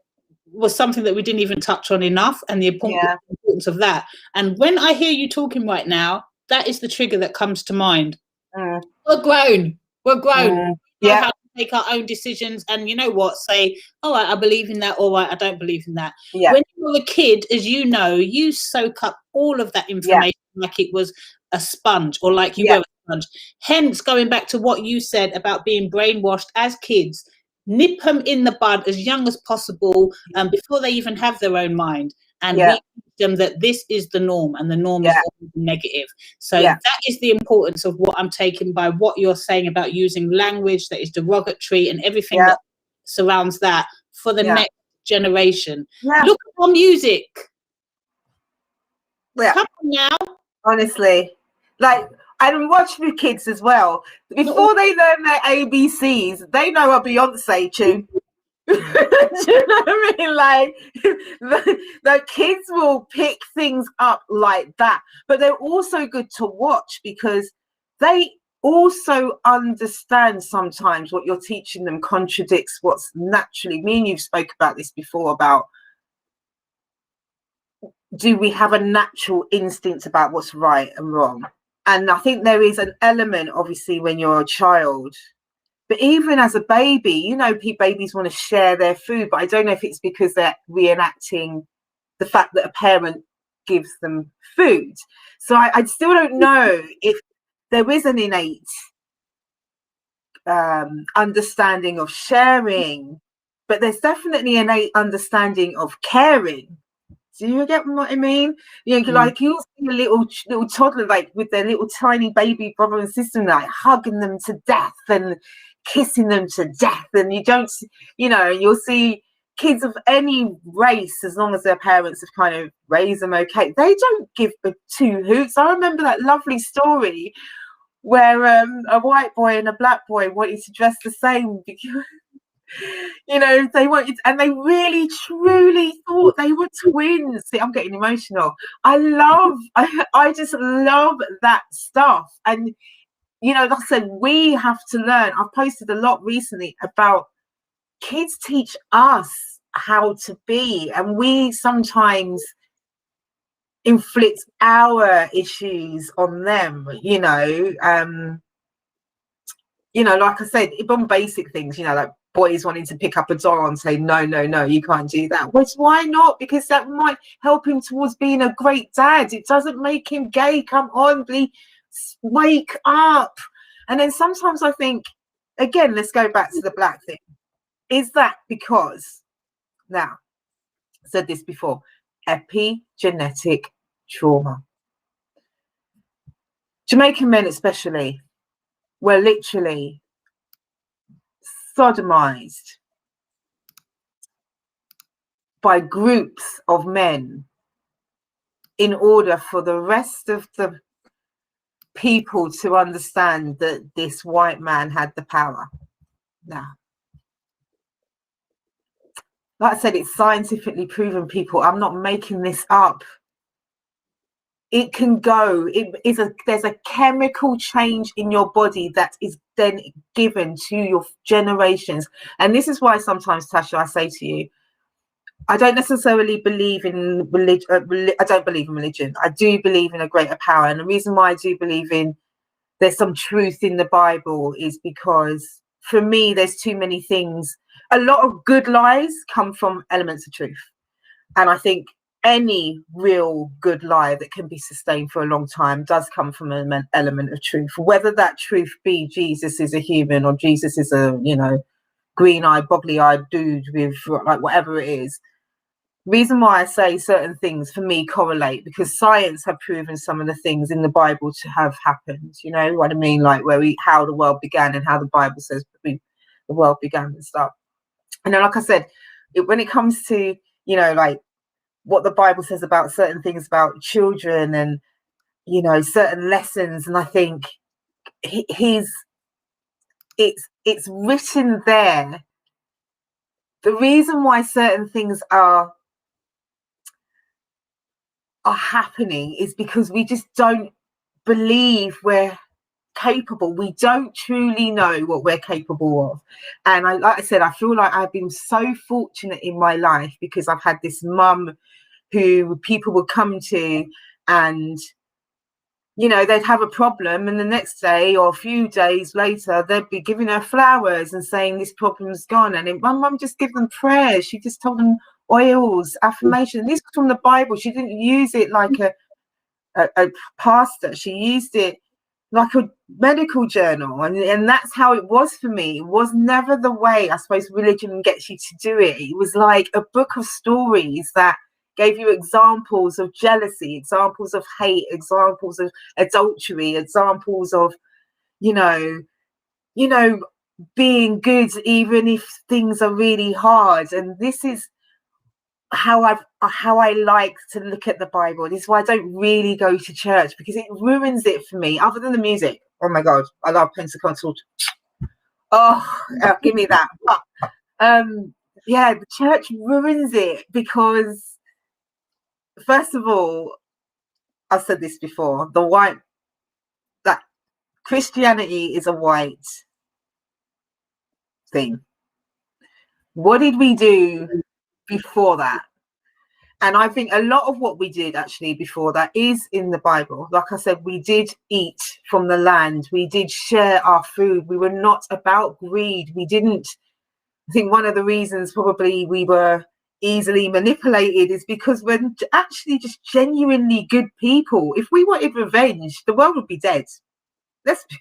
was something that we didn't even touch on enough, and the importance of that. And when I hear you talking right now, that is the trigger that comes to mind. We're grown. We know how to make our own decisions, and you know what, say, all right, I believe in that, all right, I don't believe in that. When you're a kid, as you know, you soak up all of that information like it was a sponge, or like you were a sponge. Hence, going back to what you said about being brainwashed as kids, nip them in the bud as young as possible, before they even have their own mind, and we teach them that this is the norm, and the norm is always negative. So that is the importance of what I'm taking by what you're saying about using language that is derogatory and everything that surrounds that for the next generation. Look at our music. Come on now. Honestly, like, and watch with kids as well. Before they learn their ABCs, they know a Beyonce tune. Do you know what I mean? Like, the kids will pick things up like that, but they're also good to watch because they also understand sometimes what you're teaching them contradicts what's naturally. Me and you've spoke about this before, about, do we have a natural instinct about what's right and wrong? And I think there is an element, obviously, when you're a child. But even as a baby, you know, babies want to share their food, but I don't know if it's because they're reenacting the fact that a parent gives them food. So I still don't know if there is an innate understanding of sharing, but there's definitely an innate understanding of caring. Do you get what I mean? You know, like you'll see a little toddler, like with their little tiny baby brother and sister, like hugging them to death and kissing them to death. And you don't, you know, you'll see kids of any race, as long as their parents have kind of raised them okay, they don't give two hoots. I remember that lovely story where a white boy and a black boy wanted to dress the same because, you know, they wanted, and they really truly thought they were twins. See, I'm getting emotional. I just love that stuff. And, you know, like I said, we have to learn. I've posted a lot recently about kids teach us how to be, and we sometimes inflict our issues on them, you know, like I said, on basic things, you know, like boys wanting to pick up a doll and say, no, you can't do that. Which, why not? Because that might help him towards being a great dad. It doesn't make him gay. Come on, wake up. And then sometimes I think, again, let's go back to the black thing. Is that because, now, I said this before, epigenetic trauma. Jamaican men especially were literally sodomized by groups of men in order for the rest of the people to understand that this white man had the power. Now, like I said, it's scientifically proven, people. I'm not making this up. It can go. There's a chemical change in your body that is then given to your generations. And this is why sometimes, Tasha, I say to you, I don't necessarily believe in religion. I don't believe in religion. I do believe in a greater power. And the reason why I do believe in there's some truth in the Bible is because, for me, there's too many things. A lot of good lies come from elements of truth. And I think any real good lie that can be sustained for a long time does come from an element of truth. Whether that truth be Jesus is a human, or Jesus is a, you know, green-eyed, boggly-eyed dude with, like, whatever it is. Reason why I say certain things for me correlate, because science have proven some of the things in the Bible to have happened. You know what I mean? Like how the world began and how the Bible says the world began and stuff. And then, like I said, when it comes to, you know, like what the Bible says about certain things about children and, you know, certain lessons, and I think it's written there. The reason why certain things are happening is because we just don't believe we're capable. We don't truly know what we're capable of. And like I said, I feel like I've been so fortunate in my life because I've had this mum who people would come to, and, you know, they'd have a problem, and the next day or a few days later they'd be giving her flowers and saying this problem's gone. And my mum just gave them prayers. She just told them oils, affirmation. This was from the Bible. She didn't use it like a pastor. She used it like a medical journal, and that's how it was for me. It was never the way I suppose religion gets you to do it. It was like a book of stories that gave you examples of jealousy, examples of hate, examples of adultery, examples of, you know, being good even if things are really hard. And this is how I like to look at the Bible. This is why I don't really go to church, because it ruins it for me. Other than the music, oh my god, I love Pentecostal. Give me that. But yeah, the church ruins it because, first of all, I've said this before, that Christianity is a white thing. What did we do before that? And I think a lot of what we did actually before that is in the Bible. Like I said, we did eat from the land. We did share our food. We were not about greed. We didn't. I think one of the reasons probably we were easily manipulated is because we're actually just genuinely good people. If we wanted revenge, the world would be dead. Let's be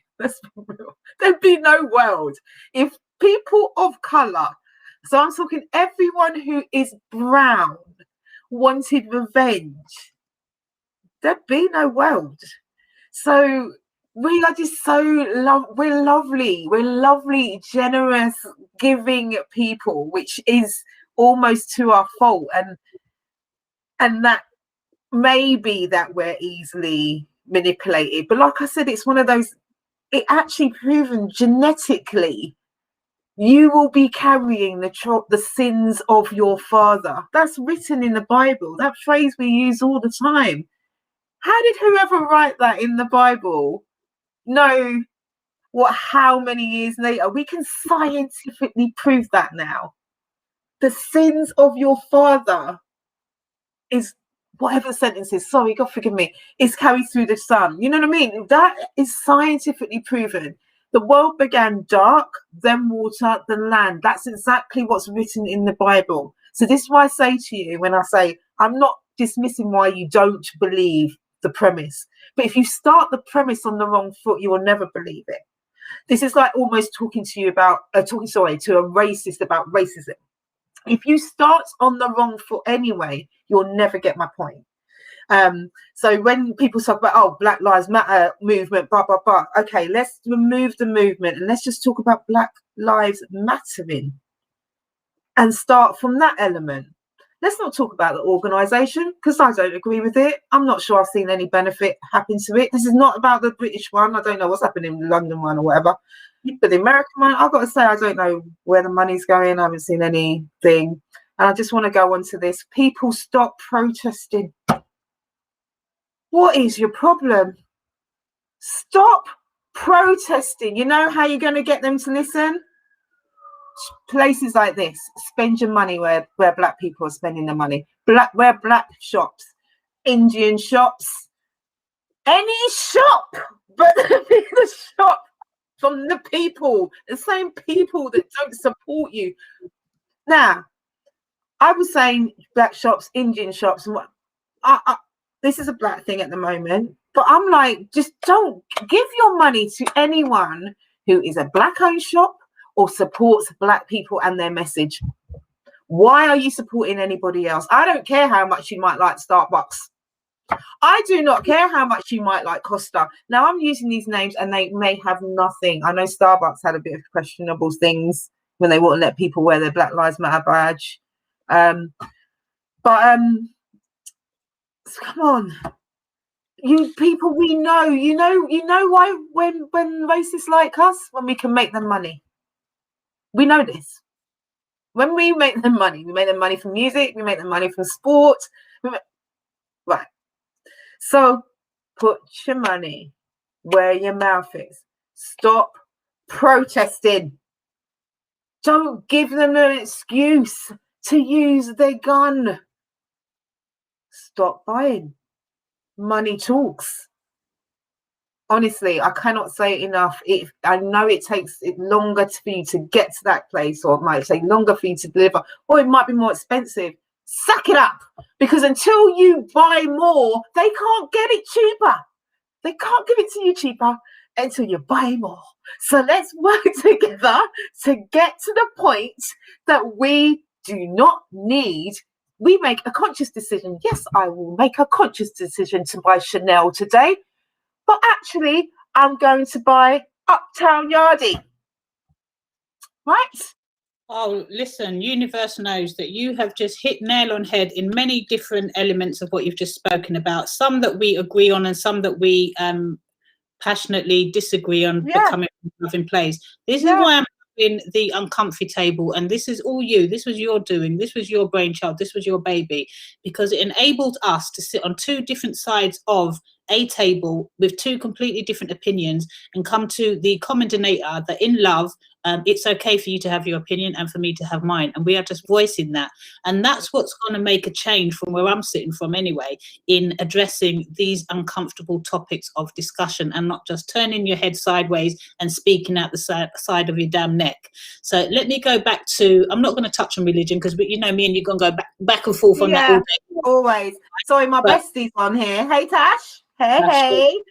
real. There'd be no world if people of color, so I'm talking everyone who is brown, wanted revenge. There'd be no world. So we are just we're lovely, generous, giving people, which is almost to our fault, and that may be that we're easily manipulated. But like I said, it's one of those, it actually proven genetically you will be carrying the sins of your father. That's written in the Bible. That phrase we use all the time. How did whoever write that in the Bible know how many years later? We can scientifically prove that now. The sins of your father is, whatever the sentence is, sorry, God forgive me, is carried through the son. You know what I mean? That is scientifically proven. The world began dark, then water, then land. That's exactly what's written in the Bible. So this is why I say to you, when I say, I'm not dismissing why you don't believe the premise, but if you start the premise on the wrong foot, you will never believe it. This is like almost talking to you about, to a racist about racism. If you start on the wrong foot anyway, you'll never get my point. So when people talk about, Black Lives Matter movement, blah, blah, blah. Okay, let's remove the movement and let's just talk about Black Lives Mattering and start from that element. Let's not talk about the organisation because I don't agree with it. I'm not sure I've seen any benefit happen to it. This is not about the British one. I don't know what's happening in the London one or whatever. But the American one, I've got to say, I don't know where the money's going. I haven't seen anything. And I just want to go on to this. People, stop protesting. What is your problem? Stop protesting. You know how you're going to get them to listen? Places like this. Spend your money where Black people are spending their money. Where Black shops, Indian shops, any shop, but the shop from the people, the same people that don't support you. Now, I was saying Black shops, Indian shops, and what this is a Black thing at the moment, but I'm like, just don't give your money to anyone who is a Black-owned shop or supports Black people and their message. Why are you supporting anybody else? I don't care how much you might like Starbucks. I do not care how much you might like Costa. Now, I'm using these names and they may have nothing. I know Starbucks had a bit of questionable things when they wouldn't let people wear their Black Lives Matter badge. Come on, you people, we know, you know why when racists like us, when we can make them money. We know this. When we make them money, we make them money from music, we make them money from sport. Right. So put your money where your mouth is. Stop protesting. Don't give them an excuse to use their gun. Stop buying. Money talks. Honestly, I cannot say it enough. I know it takes longer for you to get to that place, or it might take longer for you to deliver, or it might be more expensive. Suck it up, because until you buy more, they can't get it cheaper. They can't give it to you cheaper until you buy more. So let's work together to get to the point that we do not need. We make a conscious decision. Yes, I will make a conscious decision to buy Chanel today, but actually I'm going to buy Uptown Yardie. Right? Oh, listen, universe knows that you have just hit nail on head in many different elements of what you've just spoken about. Some that we agree on and some that we passionately disagree on becoming in place. This is why I'm in the uncomfy table, and this is all you. This was your doing. This was your brainchild. This was your baby, because it enabled us to sit on two different sides of a table with two completely different opinions and come to the common denominator that in love, it's okay for you to have your opinion and for me to have mine, and we are just voicing that. And that's what's going to make a change from where I'm sitting from anyway, in addressing these uncomfortable topics of discussion and not just turning your head sideways and speaking out the side of your damn neck. So let me go back to, I'm not going to touch on religion because you know me and you're going to go back and forth on that all day. Always. Sorry, my bestie's on here. Hey Tash. Hey.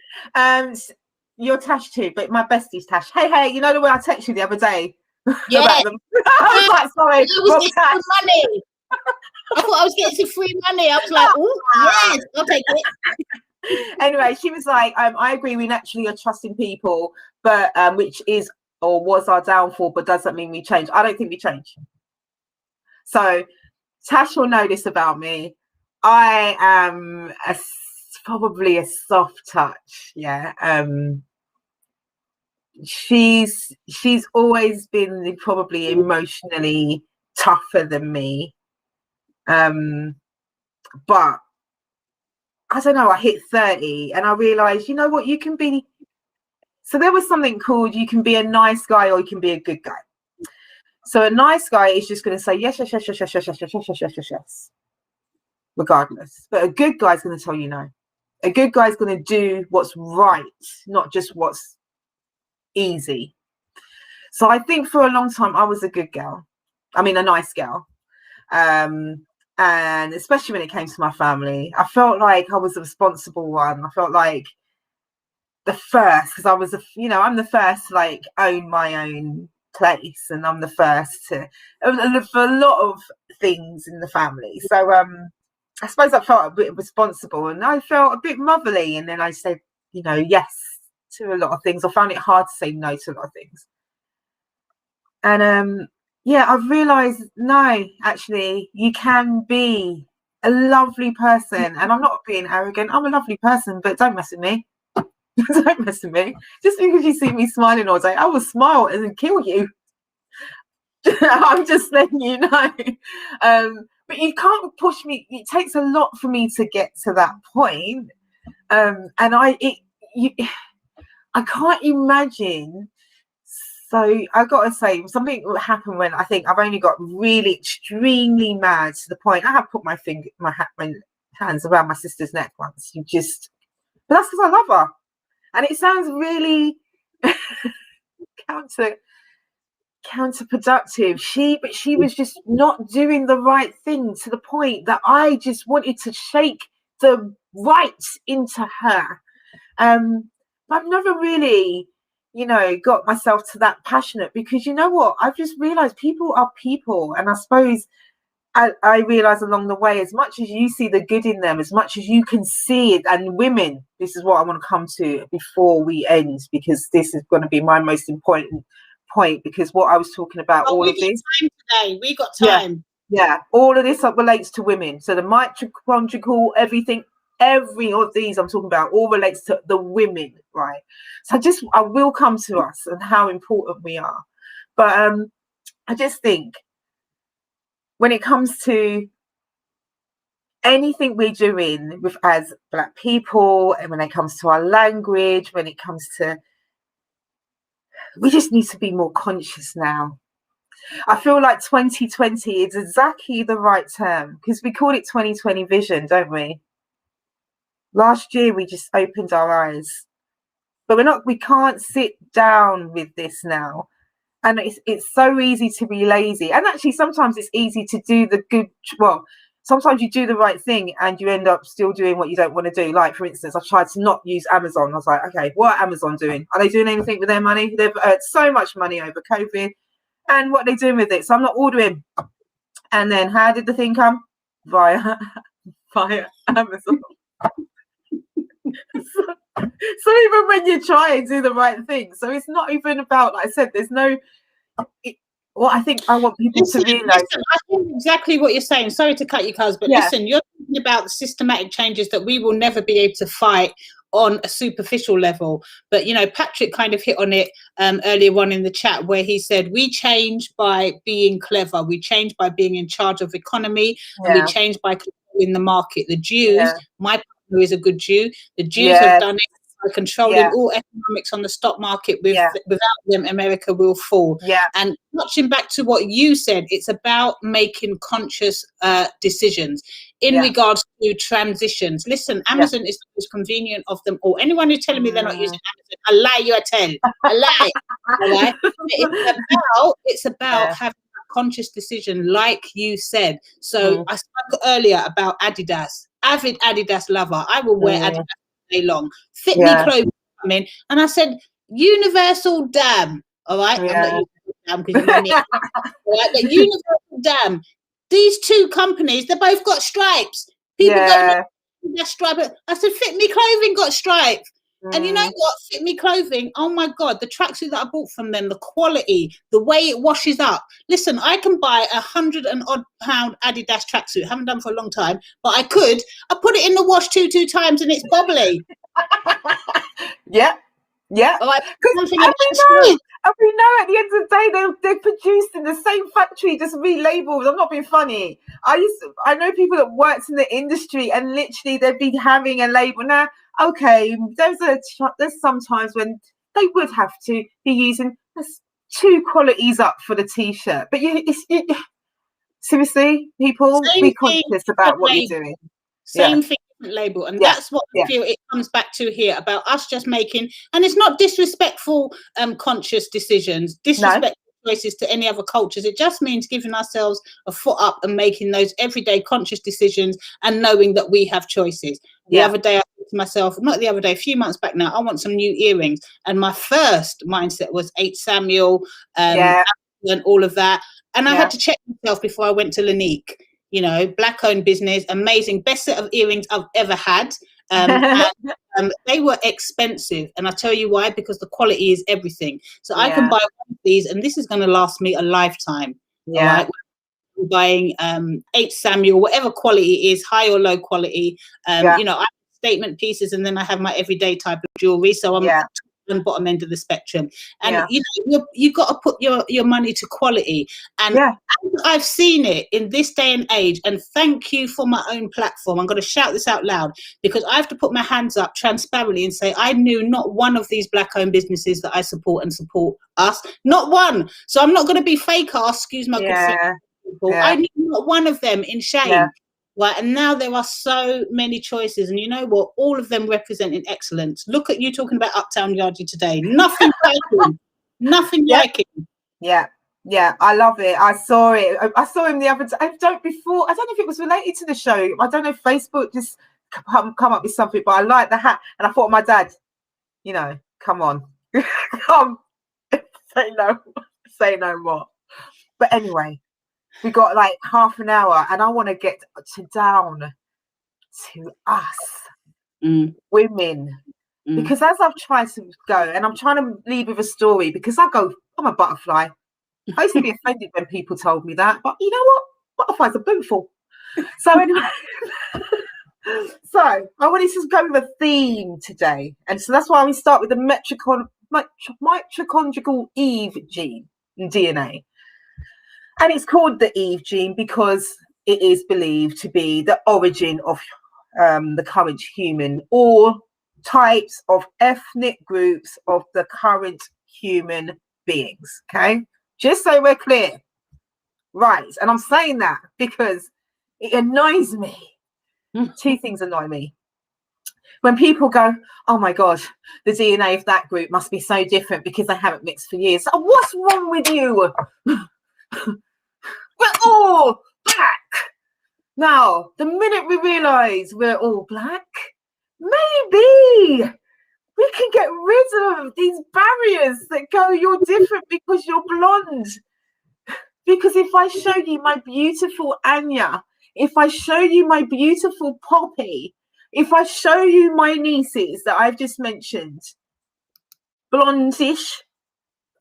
You're Tash too, but my bestie's Tash. Hey, you know the way I texted you the other day Yeah. about them? I was like, sorry, wrong Tash. Money. I thought I was getting some free money. I was like, oh, yes, I'll take it. Anyway, she was like, I agree, we naturally are trusting people, but which is or was our downfall, but doesn't mean we change. I don't think we change. So Tash will know this about me. I am probably a soft touch. Yeah. She's always been probably emotionally tougher than me. But I don't know, I hit 30 and I realized, you know what, you can be, so there was something called you can be a nice guy or you can be a good guy. So a nice guy is just going to say yes, regardless. But a good guy is going to tell you no. A good guy is going to do what's right, not just what's easy. So I think for a long time I was a good girl. I mean, a nice girl. And especially when it came to my family, I felt like I was the responsible one. I felt like the first, because I was, I'm the first to like own my own place, and I'm the first to for a lot of things in the family. So I suppose I felt a bit responsible, and I felt a bit motherly. And then I said, yes to a lot of things. I found it hard to say no to a lot of things. And I've realised, no, actually, you can be a lovely person. And I'm not being arrogant. I'm a lovely person, but don't mess with me. Don't mess with me. Just because you see me smiling all day, I will smile and kill you. I'm just letting you know. But you can't push me. It takes a lot for me to get to that point. And I can't imagine. So I got to say, something happened when I think I've only got really extremely mad to the point I have put my hands around my sister's neck once. But that's because I love her. And it sounds really counterproductive. She was just not doing the right thing to the point that I just wanted to shake the rights into her. I've never really, got myself to that passionate, because you know what? I've just realized people are people. And I suppose I realized along the way, as much as you see the good in them, as much as you can see it, and women, this is what I want to come to before we end, because this is going to be my most important point, because what I was talking about, all of this. Time today. We got time. Yeah, all of this relates to women. So the mitochondrial, everything, every of these I'm talking about all relates to the women, right? So I will come to us and how important we are. But I just think when it comes to anything we're doing as Black people, and when it comes to our language, when it comes to, we just need to be more conscious now. I feel like 2020 is exactly the right term, because we call it 2020 vision, don't we? Last year we just opened our eyes, but we can't sit down with this now. And it's so easy to be lazy. And actually, sometimes it's easy to do sometimes you do the right thing and you end up still doing what you don't want to do. Like, for instance, I tried to not use Amazon. I was like, okay, what are Amazon doing? Are they doing anything with their money? They've earned so much money over COVID. And what are they doing with it? So I'm not ordering. And then how did the thing come? Via Amazon. So even when you try and do the right thing, so it's not even about, like I said, there's no. What I think I want people to realize. I think exactly what you're saying. Sorry to cut you, Cuz, but listen, you're talking about the systematic changes that we will never be able to fight on a superficial level. But Patrick kind of hit on it earlier on in the chat, where he said we change by being clever, we change by being in charge of economy, and we change by controlling the market. The Jews, my partner is a good Jew. The Jews have done it by controlling all economics on the stock market. Without them, America will fall. And touching back to what you said, it's about making conscious decisions in regards to transitions. Listen, Amazon is the most convenient of them all. Anyone who's telling me they're not using Amazon, I lie, you a tell. I lie. All right? It's about having a conscious decision, like you said. So I spoke earlier about Adidas. Avid Adidas lover. I will wear Adidas day long. Fit me clothes come in, and I said, Universal Dam. All right, Yeah. I'm not Universal Dam because you know me. All right, but Universal Dam. These two companies, they both got stripes. People Yeah. go, that stripe. I said, Fit Me Clothing got stripes. And you know Mm. what? Fit Me Clothing, oh my God, the tracksuit that I bought from them, the quality, the way it washes up. Listen, I can buy £100 and odd Adidas tracksuit. Haven't done for a long time, but I could. I put it in the wash two times and it's bubbly. Yeah. Yeah. All right, And we know at the end of the day they're produced in the same factory, just relabeled. I'm not being funny. I know people that worked in the industry and literally they'd be having a label. Now, okay, there's sometimes when they would have to be using two qualities up for the t-shirt, but seriously, people, be conscious about what you're doing. Same thing, different label. And that's what I feel it comes back to here about us just making, and it's not disrespectful, conscious decisions, disrespectful choices to any other cultures. It just means giving ourselves a foot up and making those everyday conscious decisions and knowing that we have choices. The other day I said to myself, not the other day, a few months back now, I want some new earrings. And my first mindset was 8 Samuel, and all of that. And I had to check myself before I went to Lanique. You know, black-owned business, amazing, best set of earrings I've ever had. And they were expensive, and I tell you why, because the quality is everything. So I can buy one of these, and this is going to last me a lifetime. All right? I'm buying 8 Samuel, whatever quality it is, high or low quality. You know, I have statement pieces, and then I have my everyday type of jewelry. So I'm on the bottom end of the spectrum, and you know, you got to put your money to quality. And I've seen it in this day and age, and thank you for my own platform. I'm going to shout this out loud because I have to put my hands up transparently and say I knew not one of these black-owned businesses that I support and support us, not one. So I'm not going to be fake ass, excuse my people. I knew not one of them in shame. Right, and now there are so many choices, and you know what? All of them representing excellence. Look at you talking about Uptown Yardy today. Nothing like him. Nothing like him. Yeah, I love it. I saw it. I saw him the other day. I don't know if it was related to the show. I don't know if Facebook just come up with something, but I like the hat, and I thought of my dad. You know, come on, come, say no more. But anyway. We got like half an hour, and I want to get down to us women, because as I've tried to go, and I'm trying to leave with a story, because I'm a butterfly. I used to be offended when people told me that, but you know what? Butterflies are beautiful. So anyway, so I wanted to go with a theme today, and so that's why we start with the mitochondrial Eve gene in DNA. And it's called the Eve gene because it is believed to be the origin of the current human, or types of ethnic groups of the current human beings. Okay, just so we're clear. Right, and I'm saying that because it annoys me. Two things annoy me. When people go, oh my God, the DNA of that group must be so different because they haven't mixed for years. So what's wrong with you? We're all black. Now, the minute we realise we're all black, maybe we can get rid of these barriers that go, you're different because you're blonde. Because if I show you my beautiful Anya, if I show you my beautiful Poppy, if I show you my nieces that I've just mentioned, blondish,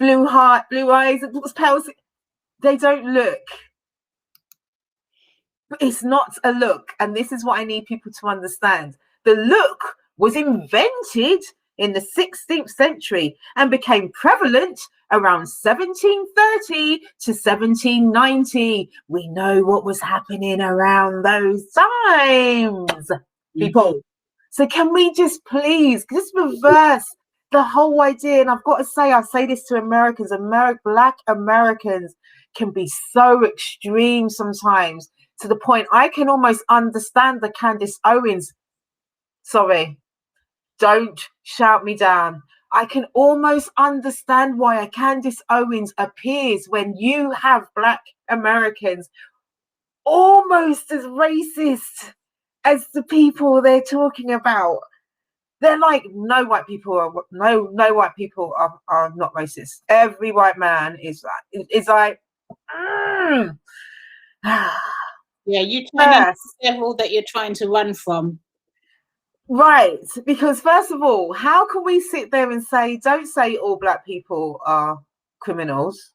blue heart, blue eyes, pale, they don't look. It's not a look, and this is what I need people to understand. The look was invented in the 16th century and became prevalent around 1730 to 1790. We know what was happening around those times, people. So can we just please just reverse the whole idea? And I've got to say, I say this to Americans, Black Americans can be so extreme sometimes, to the point I can almost understand the Candace Owens. Sorry, don't shout me down. I can almost understand why a Candace Owens appears when you have Black Americans almost as racist as the people they're talking about. they're like, no white people are not racist. Every white man is like, mm. Yeah, you turn into the level that you're trying to run from. Right, because first of all, how can we sit there and say, don't say all black people are criminals,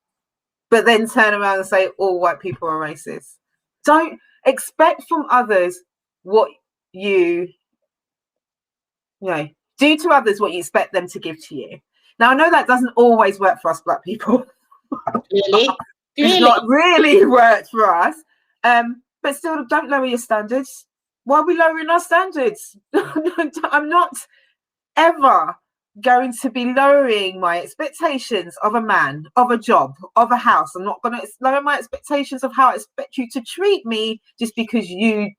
but then turn around and say all white people are racist? Don't expect from others what you know, do to others what you expect them to give to you. Now, I know that doesn't always work for us black people. Really? It's not really worked for us. But still, don't lower your standards. Why are we lowering our standards? I'm not ever going to be lowering my expectations of a man, of a job, of a house. I'm not going to lower my expectations of how I expect you to treat me just because you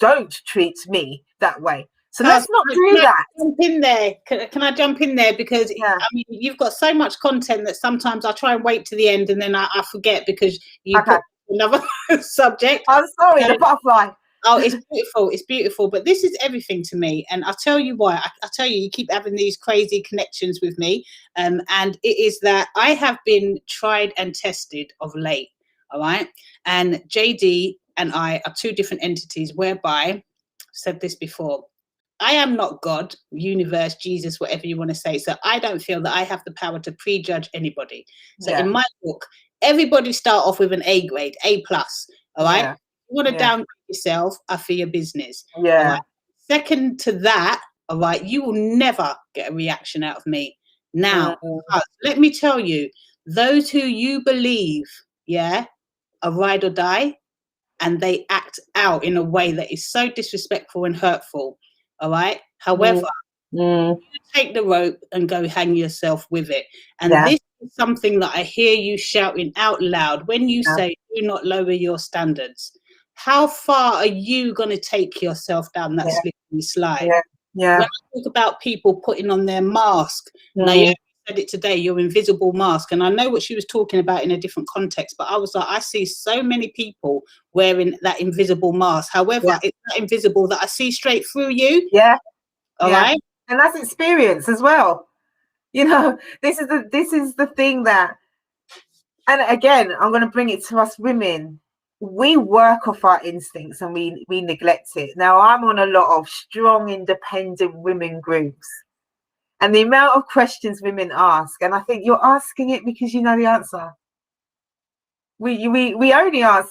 don't treat me that way. So let's not do that. Jump in there. Can I jump in there? Because yeah. I mean, you've got so much content that sometimes I try and wait to the end and then I forget because you put another subject. I'm sorry, the butterfly. Oh, it's beautiful. It's beautiful. But this is everything to me. And I'll tell you why. I tell you, you keep having these crazy connections with me. And it is that I have been tried and tested of late. All right. And JD and I are two different entities whereby, I've said this before, I am not God, universe, Jesus, whatever you want to say. So I don't feel that I have the power to prejudge anybody. So in my book, everybody start off with an A grade, A+. All right. Yeah. You want to downgrade yourself, I for your business. Yeah. Right? Second to that, all right, you will never get a reaction out of me. Now, let me tell you, those who you believe, are ride or die, and they act out in a way that is so disrespectful and hurtful. All right. However, you take the rope and go hang yourself with it. And this is something that I hear you shouting out loud when you say, do not lower your standards. How far are you going to take yourself down that slippery slide? Yeah. When I talk about people putting on their mask, Naomi said it today, your invisible mask. And I know what she was talking about in a different context, but I was like, I see so many people wearing that invisible mask. However, it's not invisible that I see straight through you. Yeah. All right. And that's experience as well. You know, this is the thing that, and again, I'm going to bring it to us women. We work off our instincts and we neglect it. Now, I'm on a lot of strong, independent women groups. And the amount of questions women ask, and I think you're asking it because you know the answer. We only ask,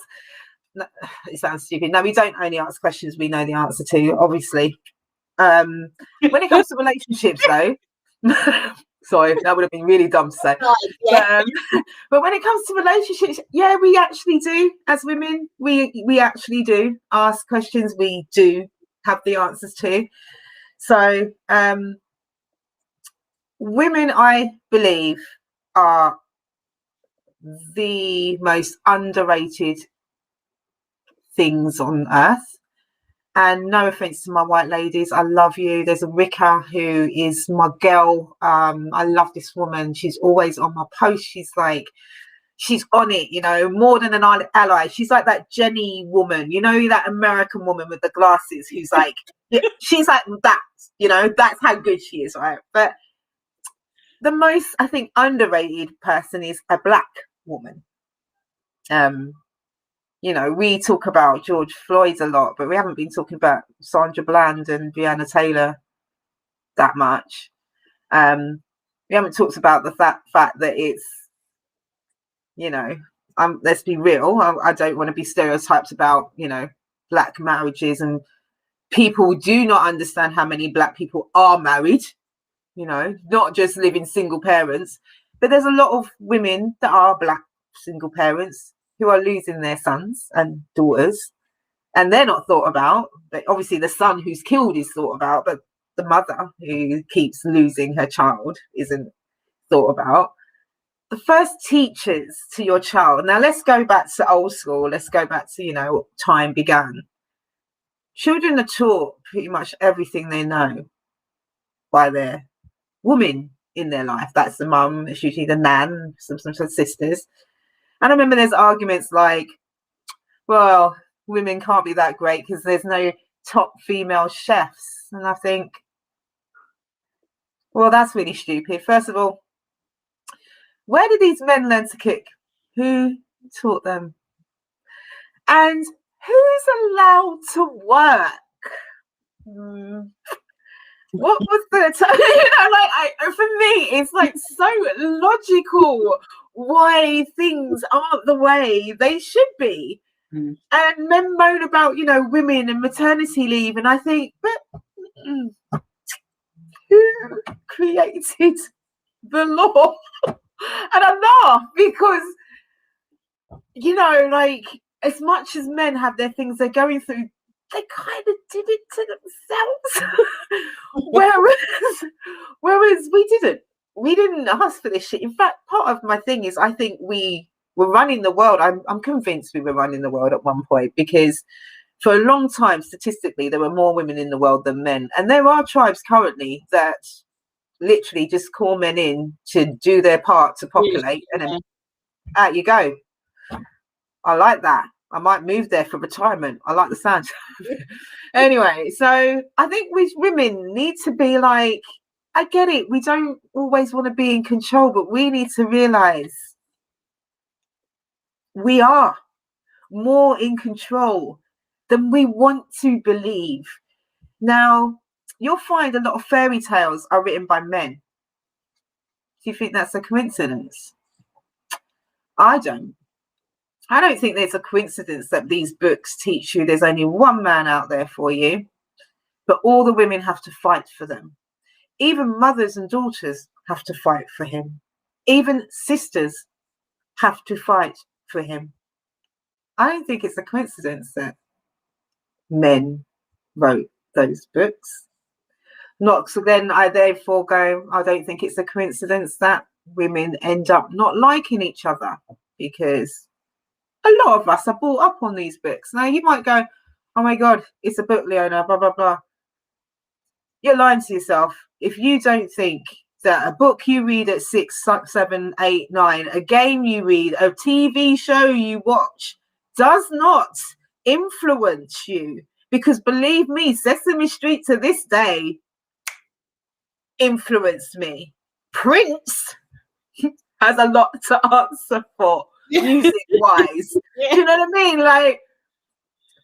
it sounds stupid. No, we don't only ask questions we know the answer to, obviously. When it comes to relationships, though, sorry, that would have been really dumb to say. But when it comes to relationships, we actually do, as women, we actually do ask questions we do have the answers to. So, women, I believe, are the most underrated things on earth. And no offense to my white ladies, I love you. There's a Rika who is my girl. I love this woman. She's always on my post. She's on it, you know, more than an ally. She's like that Jenny woman, you know, that American woman with the glasses who's like, she's like that, you know, that's how good she is, right? But the most, I think, underrated person is a black woman. You know, we talk about George Floyd a lot, but we haven't been talking about Sandra Bland and Breonna Taylor that much. We haven't talked about the fact that it's, you know, let's be real. I don't want to be stereotyped about, you know, black marriages, and people do not understand how many black people are married, you know, not just living single parents, but there's a lot of women that are black single parents who are losing their sons and daughters, and they're not thought about. But obviously the son who's killed is thought about, but the mother who keeps losing her child isn't thought about. The first teachers to your child, now let's go back to old school, let's go back to, you know, what time began. Children are taught pretty much everything they know by their woman in their life. That's the mum, it's usually the nan, some sisters. And I remember there's arguments like, well, women can't be that great because there's no top female chefs. And I think, Well, that's really stupid. First of all, where did these men learn to cook? Who taught them? And who's allowed to work? What was the for me, it's like so logical why things aren't the way they should be. And men moan about, women and maternity leave, and I think, but who created the law? And I laugh because, as much as men have their things they're going through, they kind of did it to themselves. whereas we didn't ask for this shit. In fact, part of my thing is I think we were running the world. I'm convinced we were running the world at one point, because for a long time, statistically, there were more women in the world than men. And there are tribes currently that literally just call men in to do their part to populate, and then out you go. I like that. I might move there for retirement. I like the sound. Anyway, so I think we women need to be like, I get it. We don't always want to be in control, but we need to realize we are more in control than we want to believe. Now, you'll find a lot of fairy tales are written by men. Do you think that's a coincidence? I don't. I don't think there's a coincidence that these books teach you there's only one man out there for you, but all the women have to fight for them. Even mothers and daughters have to fight for him. Even sisters have to fight for him. I don't think it's a coincidence that men wrote those books. Not so then I therefore go, I don't think it's a coincidence that women end up not liking each other, because a lot of us are brought up on these books. Now you might go, oh my God, it's a book, Leona, blah, blah, blah. You're lying to yourself if you don't think that a book you read at 6, 7, 8, 9, a game you read, a TV show you watch does not influence you. Because believe me, Sesame Street to this day influenced me. Prince has a lot to answer for, music-wise. Do you know what I mean? Like,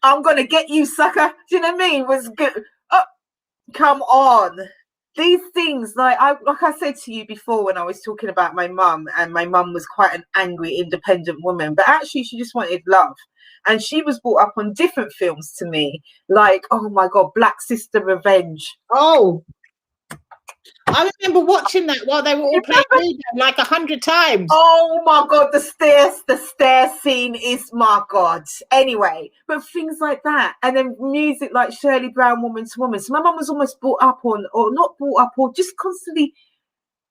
I'm going to get you, sucker. Do you know what I mean? Was good. Oh, come on. These things, like I said to you before when I was talking about my mum, and my mum was quite an angry, independent woman, but actually she just wanted love. And she was brought up on different films to me, like, oh my God, Black Sister Revenge. Oh, I remember watching that while they were all playing Ludo like 100 times. Oh my God, the stair scene is, my God. Anyway, but things like that. And then music like Shirley Brown, Woman to Woman. So my mum was almost brought up on, or not brought up, or just constantly,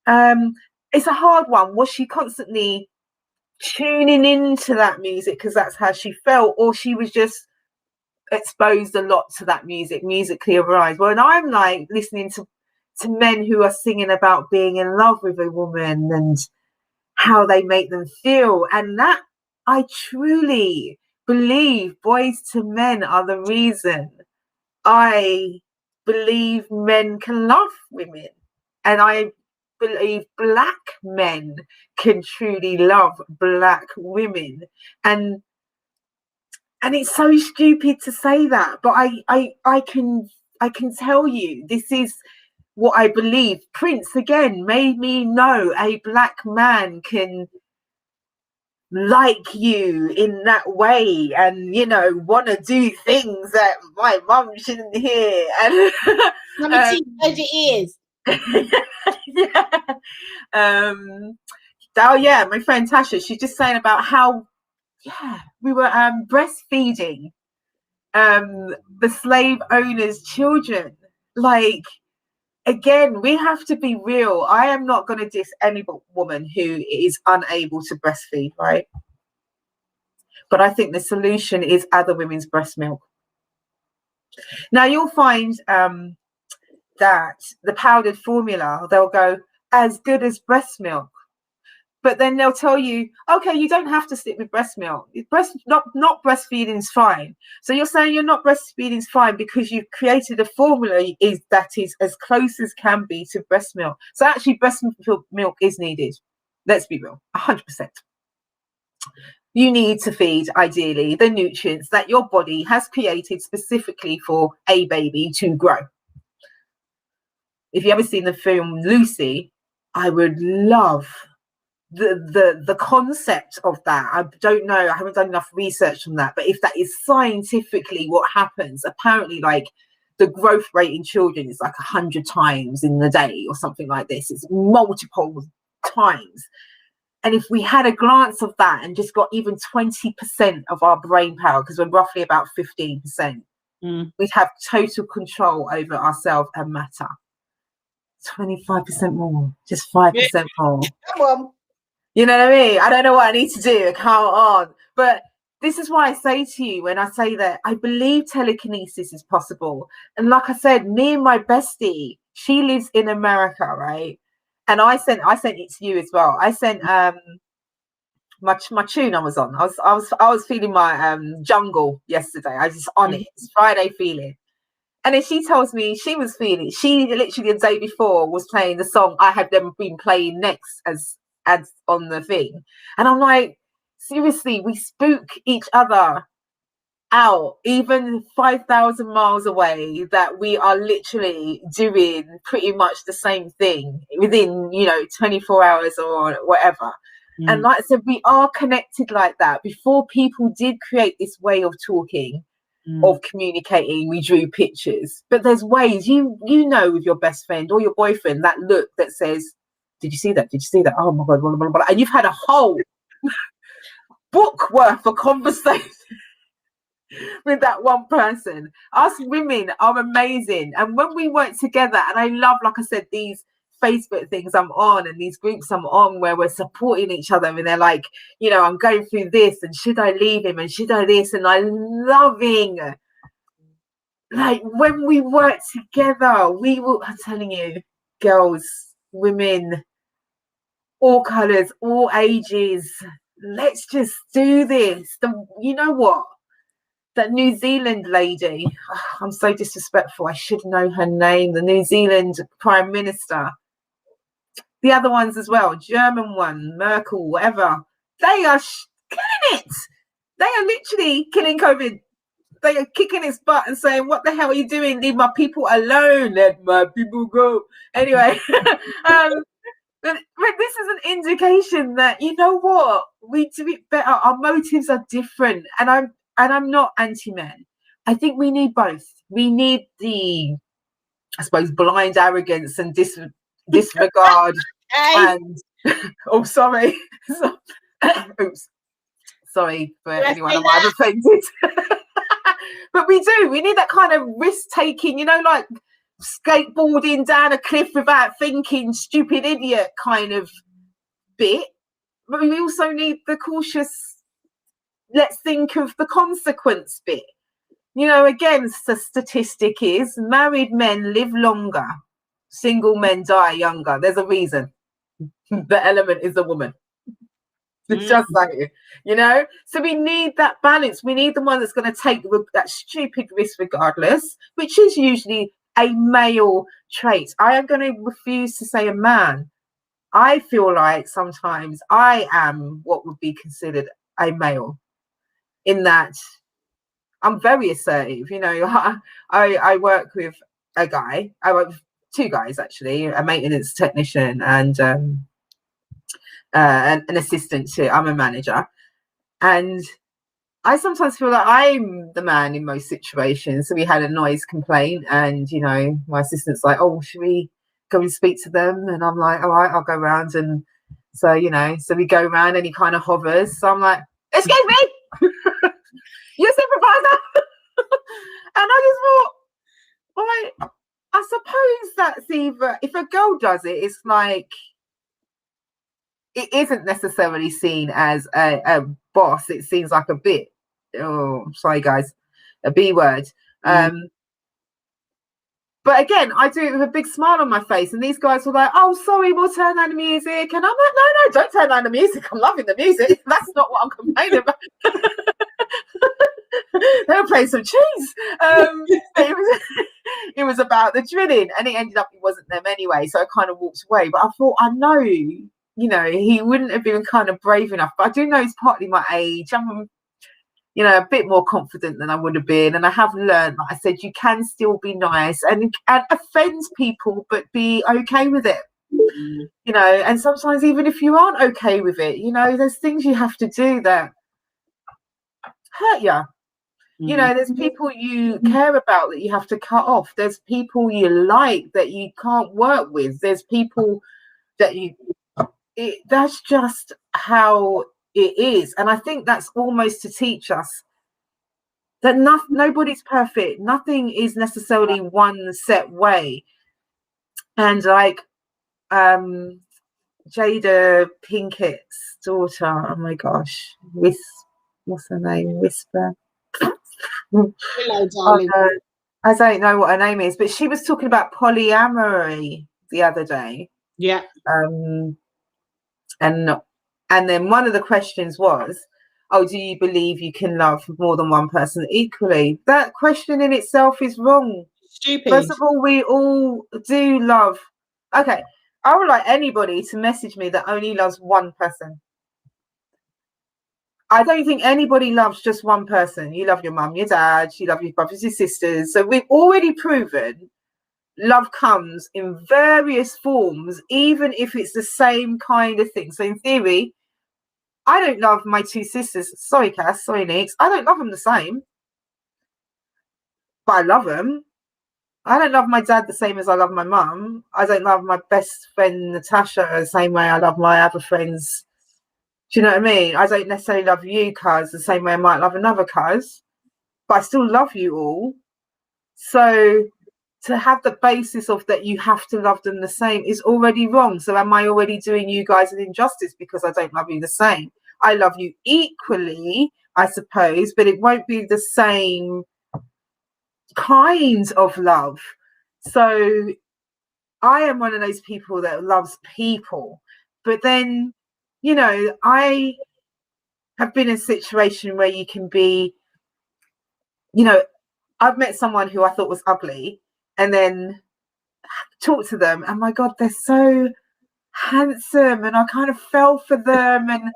it's a hard one. Was she constantly tuning into that music because that's how she felt, or she was just exposed a lot to that music, musically arise? Well, and I'm like listening to men who are singing about being in love with a woman and how they make them feel. And that, I truly believe Boys to Men are the reason I believe men can love women. And I believe Black men can truly love Black women. And it's so stupid to say that, but I can tell you this is what I believe. Prince again made me know a Black man can like you in that way, and want to do things that my mum shouldn't hear. And Mummy, close your ears. Yeah. Oh yeah, my friend Tasha, she's just saying about how we were breastfeeding the slave owners' children. Like, again, we have to be real. I am not going to diss any woman who is unable to breastfeed, right? But I think the solution is other women's breast milk. Now, you'll find that the powdered formula, they'll go, as good as breast milk. But then they'll tell you, okay, you don't have to stick with breast milk. Not breastfeeding is fine. So you're saying you're not breastfeeding is fine because you've created a formula that is as close as can be to breast milk. So actually breast milk is needed. Let's be real, 100%. You need to feed, ideally, the nutrients that your body has created specifically for a baby to grow. If you ever seen the film Lucy, I would love the concept of that. I don't know, I haven't done enough research on that, but if that is scientifically what happens, apparently like the growth rate in children is like 100 times in the day or something like this. It's multiple times. And if we had a glance of that and just got even 20% of our brain power, because we're roughly about 15%, we'd have total control over ourselves and matter. 25% more, just 5% more. Come on. You know what I mean? I don't know what I need to do. Come on. But this is why I say to you, when I say that I believe telekinesis is possible. And like I said, me and my bestie, she lives in America, right? And I sent it to you as well. I sent my tune I was on. I was feeling my jungle yesterday. I was just on it. It's Friday feeling. And then she tells me she was feeling. She literally the day before was playing the song I had them been playing next as on the thing. And I'm like, seriously, we spook each other out, even 5,000 miles away, that we are literally doing pretty much the same thing within, 24 hours or whatever. And like I said, we are connected like that. Before people did create this way of talking, of communicating, we drew pictures. But there's ways, you know, with your best friend or your boyfriend, that look that says, did you see that? Did you see that? Oh my God, blah, blah, blah. And you've had a whole book worth of conversation with that one person. Us women are amazing. And when we work together, and I love, like I said, these Facebook things I'm on and these groups I'm on where we're supporting each other, and they're like, I'm going through this, and should I leave him, and should I this, and I'm loving, like, when we work together, we will, I'm telling you, girls, women, all colors, all ages, let's just do this. You know what? That New Zealand lady, I'm so disrespectful, I should know her name, the New Zealand Prime Minister. The other ones as well, German one, Merkel, whatever. They are killing it. They are literally killing COVID. They are kicking its butt and saying, what the hell are you doing? Leave my people alone. Let my people go. Anyway, but this is an indication that, you know what? We do it better. Our motives are different. And I'm not anti-men. I think we need both. We need the, I suppose, blind arrogance and disregard. And oh, sorry. Oops. Sorry for anyone I might have offended. But we do. We need that kind of risk-taking, like skateboarding down a cliff without thinking, stupid idiot kind of bit. But we also need the cautious, let's think of the consequence bit. Again, the statistic is married men live longer, single men die younger. There's a reason. The element is the woman. It's just like it, So we need that balance. We need the one that's going to take that stupid risk regardless, which is usually a male trait. I am going to refuse to say a man. I feel like sometimes I am what would be considered a male, in that I'm very assertive. I work with a guy. I work with two guys, actually, a maintenance technician and an assistant to, I'm a manager. And I sometimes feel like I'm the man in most situations. So we had a noise complaint, and, my assistant's like, oh, should we go and speak to them? And I'm like, all right, I'll go round. And so, so we go round and he kind of hovers. So I'm like, excuse me, your supervisor. And I just thought, I suppose that's either, if a girl does it, it's like, it isn't necessarily seen as a boss. It seems like a bit, oh, sorry guys, a B word. But But again, I do it with a big smile on my face, and these guys were like, "Oh, sorry, we'll turn down the music." And I'm like, "No, don't turn down the music. I'm loving the music. That's not what I'm complaining about." They'll play some cheese. It was about the drilling, and it ended up it wasn't them anyway. So I kind of walked away. But I thought, I know, he wouldn't have been kind of brave enough. But I do know it's partly my age. I'm, a bit more confident than I would have been, and I have learned. Like I said, you can still be nice and offend people, but be okay with it. And sometimes even if you aren't okay with it, there's things you have to do that hurt you. There's people you care about that you have to cut off. There's people you like that you can't work with. There's people that that's just how it is. And I think that's almost to teach us that nobody's perfect. Nothing is necessarily one set way. And like Jada Pinkett's daughter, oh my gosh, what's her name? Whisper. Hello, darling. I don't know what her name is, but she was talking about polyamory the other day. Yeah. And then one of the questions was, "Oh, do you believe you can love more than one person equally?" That question in itself is wrong. Stupid. First of all, we all do love. Okay, I would like anybody to message me that only loves one person. I don't think anybody loves just one person. You love your mum, your dad, you love your brothers, your sisters. So we've already proven love comes in various forms, even if it's the same kind of thing. So in theory, I don't love my two sisters. Sorry, Cass. Sorry, Nix. I don't love them the same. But I love them. I don't love my dad the same as I love my mum. I don't love my best friend, Natasha, the same way I love my other friends. Do you know what I mean? I don't necessarily love you, cuz, the same way I might love another cuz. But I still love you all. So to have the basis of that you have to love them the same is already wrong. So am I already doing you guys an injustice because I don't love you the same? I love you equally, I suppose, but it won't be the same kind of love. So I am one of those people that loves people. But then, I have been in a situation where you can be, I've met someone who I thought was ugly and then talk to them, and my God, they're so handsome, and I kind of fell for them, and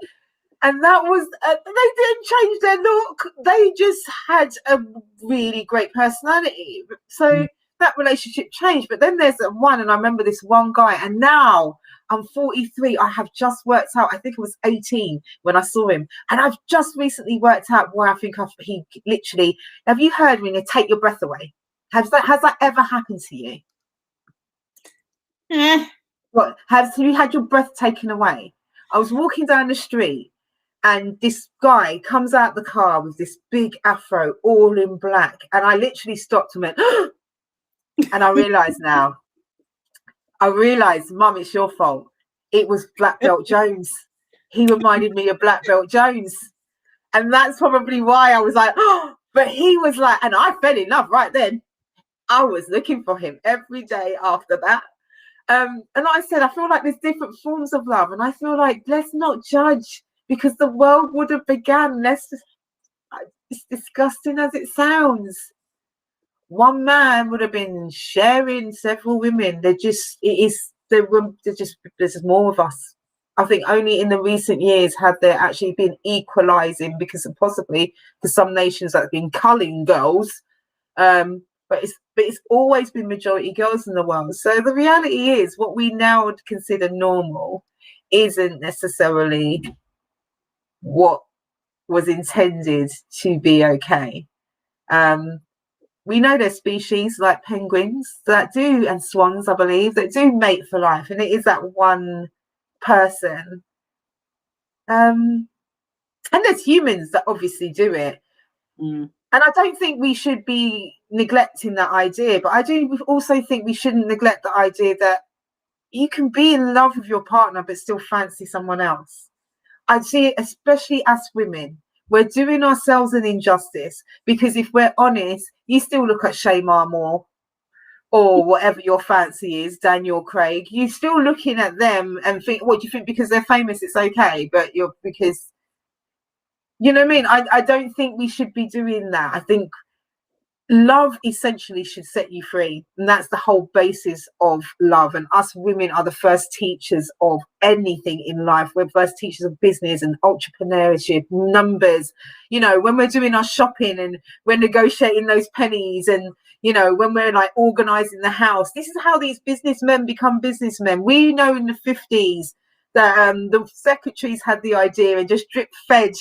that was they didn't change their look, they just had a really great personality. So that relationship changed. But then there's one, and I remember this one guy, and now I'm 43. I have just worked out, I think I was 18 when I saw him, and I've just recently worked out why I think he literally, have you heard when they take your breath away? Has that ever happened to you? What, have you had your breath taken away? I was walking down the street and this guy comes out the car with this big afro all in black, and I literally stopped and went and I realized, Mum, it's your fault. It was Black Belt Jones. He reminded me of Black Belt Jones, and that's probably why I was like, oh. But he was like, and I fell in love right then. I was looking for him every day after that. And like I said, I feel like there's different forms of love, and I feel like let's not judge, because the world would have began. It's disgusting as it sounds. One man would have been sharing several women. There's just more of us. I think only in the recent years have there actually been equalizing, because of possibly for some nations that have been culling girls. But it's always been majority girls in the world. So the reality is, what we now would consider normal isn't necessarily what was intended to be okay. We know there's species like penguins that do, and swans, I believe, that do mate for life, and it is that one person. And there's humans that obviously do it. And I don't think we should be neglecting that idea, but I do also think we shouldn't neglect the idea that you can be in love with your partner but still fancy someone else. I see it, especially as women. We're doing ourselves an injustice, because if we're honest, you still look at Shay Marmore or whatever your fancy is, Daniel Craig, you're still looking at them and think, what do you think? Because they're famous, it's okay, but because you know what I mean? I don't think we should be doing that. I think love essentially should set you free, and that's the whole basis of love. And us women are the first teachers of anything in life. We're first teachers of business and entrepreneurship, numbers, you know, when we're doing our shopping and we're negotiating those pennies, and you know, when we're like organizing the house. This is how these businessmen become businessmen. We know in the 50s that the secretaries had the idea and just drip fed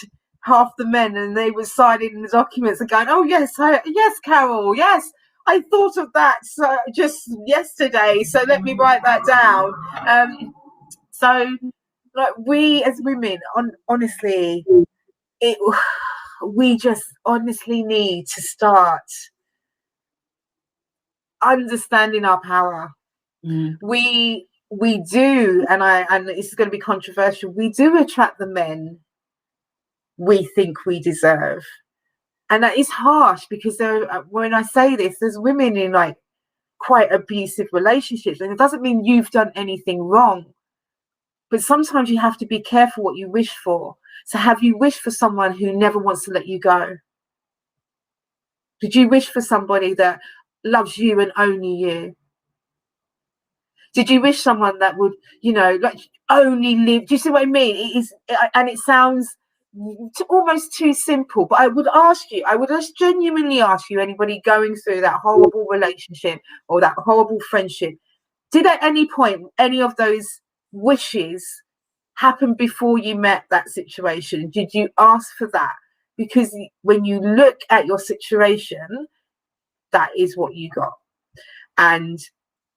half the men, and they were signing the documents and going, oh yes, yes, Carol, yes, I thought of that just yesterday, so let me write that down. So like, we as women, honestly, we just honestly need to start understanding our power. We do, and this is going to be controversial, we do attract the men we think we deserve. And that is harsh, because when I say this, there's women in like quite abusive relationships, and it doesn't mean you've done anything wrong, but sometimes you have to be careful what you wish for. So have you wished for someone who never wants to let you go? Did you wish for somebody that loves you and only you? Did you wish someone that would, you know, like only live? Do you see what I mean? It is, and it sounds almost too simple, but I would just genuinely ask you, anybody going through that horrible relationship or that horrible friendship, did at any point any of those wishes happen before you met that situation? Did you ask for that? Because when you look at your situation, that is what you got. And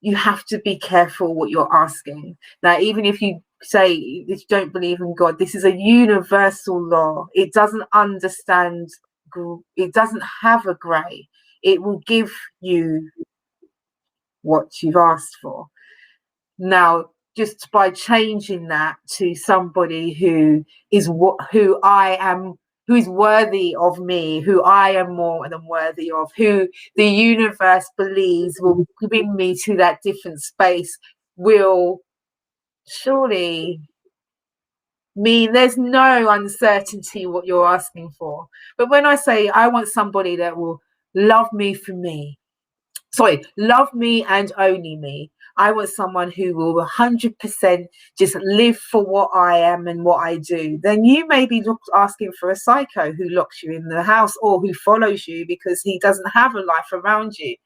you have to be careful what you're asking. Now, even if you say if you don't believe in God, this is a universal law. It doesn't understand, it doesn't have a grey. It will give you what you've asked for. Now, just by changing that to somebody who is worthy of me, who I am more than worthy of, who the universe believes will bring me to that different space, will surely mean there's no uncertainty what you're asking for. But when I say I want somebody that will love me for me, love me and only me, I want someone who will 100% just live for what I am and what I do, then you may be asking for a psycho who locks you in the house or who follows you because he doesn't have a life around you.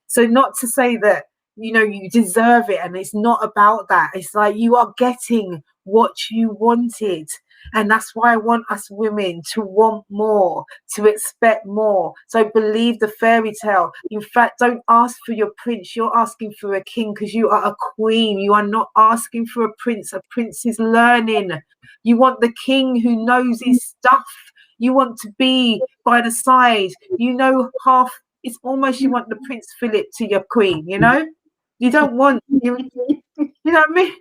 So not to say that, you know, you deserve it, and it's not about that. It's like you are getting what you wanted. And that's why I want us women to want more, to expect more. So believe the fairy tale. In fact, don't ask for your prince. You're asking for a king because you are a queen. You are not asking for a prince. A prince is learning. You want the king who knows his stuff. You want to be by the side. You know, it's almost you want the Prince Philip to your queen, you know? You don't want, you know what I mean?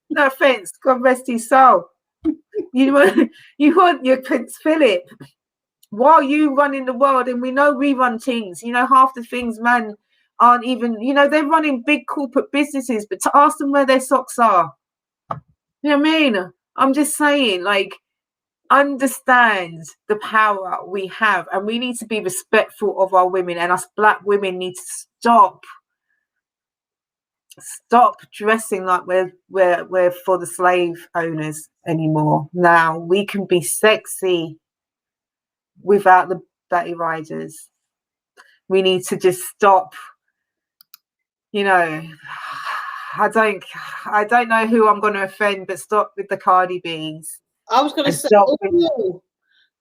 No offense, God rest his soul. You want your Prince Philip while you run in the world, and we know we run things. You know, half the things man aren't even, you know, they're running big corporate businesses, but to ask them where their socks are. You know what I mean? I'm just saying, like, understand the power we have, and we need to be respectful of our women, and us black women need to stop dressing like we're for the slave owners anymore. Now we can be sexy without the Betty Riders. We need to just stop, you know, I don't know who I'm going to offend, but stop with the Cardi B's. I was going to say,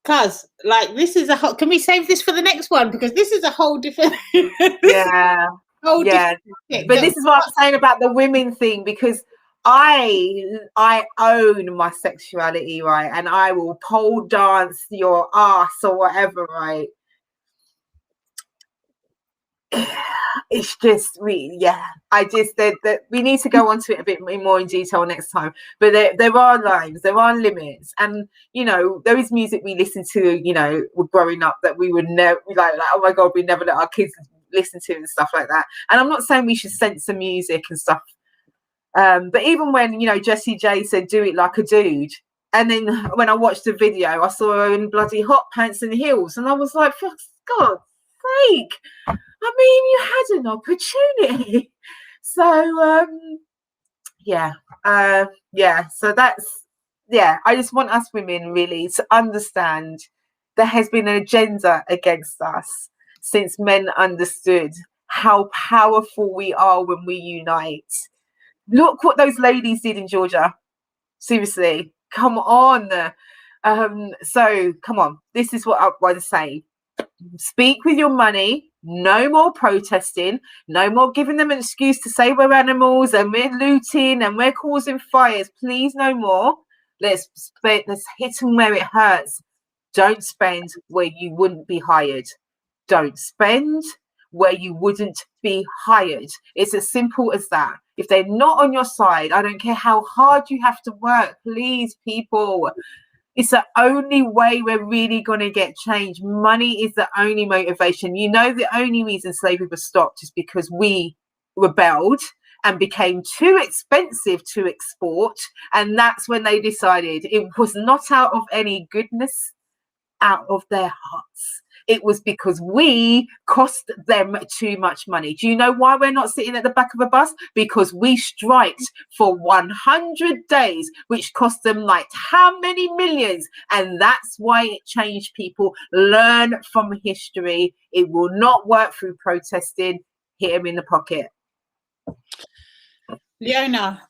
because like this is a whole, can we save this for the next one, because this is a whole different different but this is what I'm saying about the women thing, because I own my sexuality, right? And I will pole dance your ass or whatever, right? It's just we need to go on to it a bit more in detail next time, but there are lines, there are limits, and you know, there is music we listen to, you know, growing up that we would never like oh my god, we never let our kids listen to and stuff like that. And I'm not saying we should censor music and stuff, but even when, you know, Jessie J said do it like a dude, and then when I watched the video I saw her in bloody hot pants and heels, and I was like, for God's sake, I mean, you had an opportunity. So so that's, I just want us women really to understand there has been an agenda against us since men understood how powerful we are when we unite. Look what those ladies did in Georgia. Seriously, come on. So come on, this is what I want to say. Speak with your money. No more protesting. No more giving them an excuse to say we're animals and we're looting and we're causing fires. Please, no more. Let's hit them where it hurts. Don't spend where you wouldn't be hired. Don't spend where you wouldn't be hired. It's as simple as that. If they're not on your side, I don't care how hard you have to work. Please, people. It's the only way we're really going to get change. Money is the only motivation. You know, the only reason slavery was stopped is because we rebelled and became too expensive to export. And that's when they decided it was not out of any goodness, out of their hearts. It was because we cost them too much money. Do you know why we're not sitting at the back of a bus? Because we striked for 100 days, which cost them like how many millions? And that's why it changed, people. Learn from history. It will not work through protesting. Hit them in the pocket. Leona,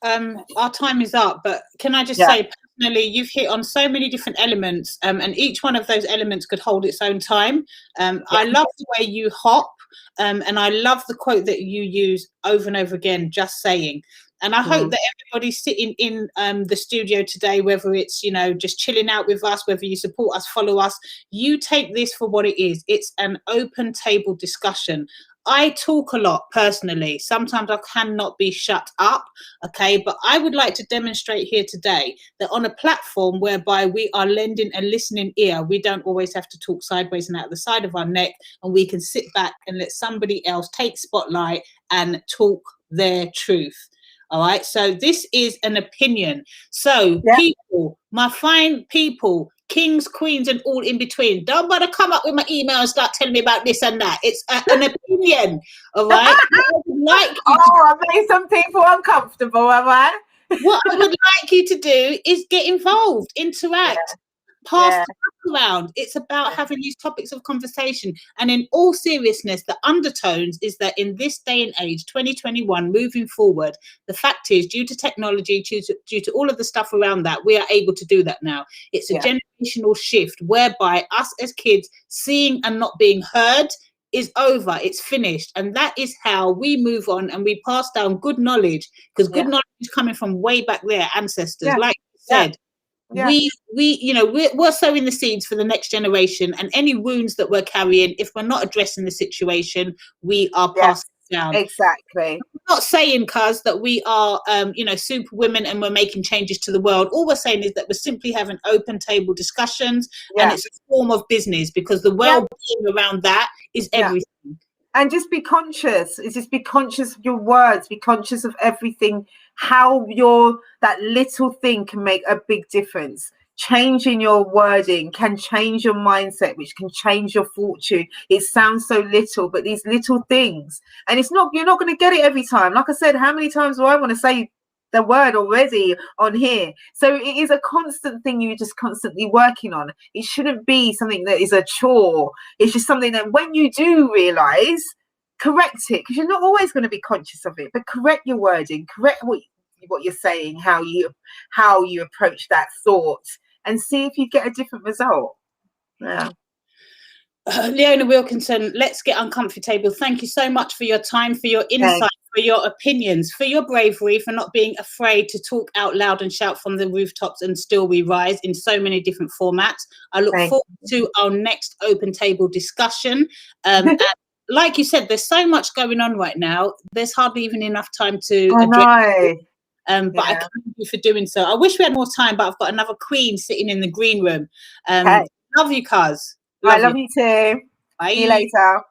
our time is up, but can I just say, personally, you've hit on so many different elements, and each one of those elements could hold its own time. I love the way you hop, and I love the quote that you use over and over again, just saying. And I hope that everybody sitting in the studio today, whether it's, you know, just chilling out with us, whether you support us, follow us, you take this for what it is. It's an open table discussion. I talk a lot personally. Sometimes I cannot be shut up, okay? But I would like to demonstrate here today that on a platform whereby we are lending a listening ear, we don't always have to talk sideways and out the side of our neck, and we can sit back and let somebody else take spotlight and talk their truth. All right, so this is an opinion. So people, my fine people, kings, queens, and all in between, don't bother come up with my email and start telling me about this and that. It's an opinion, all right? I made some people uncomfortable, have I? What I would like you to do is get involved, interact, pass the stuff around. It's about having these topics of conversation. And in all seriousness, the undertones is that in this day and age, 2021, moving forward, the fact is, due to technology, due to all of the stuff around that, we are able to do that now. It's a generational shift whereby us as kids seeing and not being heard is over. It's finished. And that is how we move on and we pass down good knowledge, because good knowledge is coming from way back there, ancestors. Like you said, we you know, we're sowing the seeds for the next generation, and any wounds that we're carrying, if we're not addressing the situation, we are passing down. Exactly. I'm not saying, cuz, that we are you know, super women and we're making changes to the world. All we're saying is that we're simply having open table discussions, and it's a form of business, because the well-being around that is everything. And just be conscious. Just be conscious of your words. Be conscious of everything. How that little thing can make a big difference. Changing your wording can change your mindset, which can change your fortune. It sounds so little, but these little things, and you're not going to get it every time. Like I said, how many times do I want to say the word already on here? So it is a constant thing you're just constantly working on. It shouldn't be something that is a chore. It's just something that when you do realize, correct it, because you're not always going to be conscious of it, but correct your wording, correct what you're saying, how you approach that thought, and see if you get a different result. Leona Wilkinson, let's get uncomfortable. Thank you so much for your time, for your insight, for your opinions, for your bravery, for not being afraid to talk out loud and shout from the rooftops, and still we rise in so many different formats. I look forward to our next open table discussion. And like you said, there's so much going on right now. There's hardly even enough time to address it. But I thank you for doing so. I wish we had more time, but I've got another queen sitting in the green room. Love you, cuz. I love you too. Bye. See you later.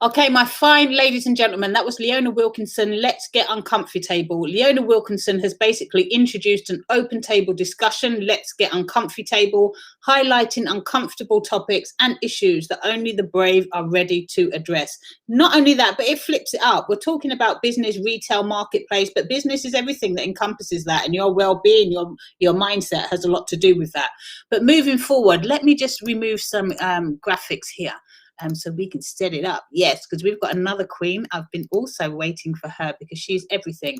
Okay, my fine ladies and gentlemen, that was Leona Wilkinson. Let's get uncomfortable. Leona Wilkinson has basically introduced an open table discussion. Let's get uncomfortable, highlighting uncomfortable topics and issues that only the brave are ready to address. Not only that, but it flips it up. We're talking about business, retail, marketplace, but business is everything that encompasses that, and your well-being, your mindset has a lot to do with that. But moving forward, let me just remove some graphics here. So we can set it up. Yes, because we've got another queen. I've been also waiting for her because she's everything.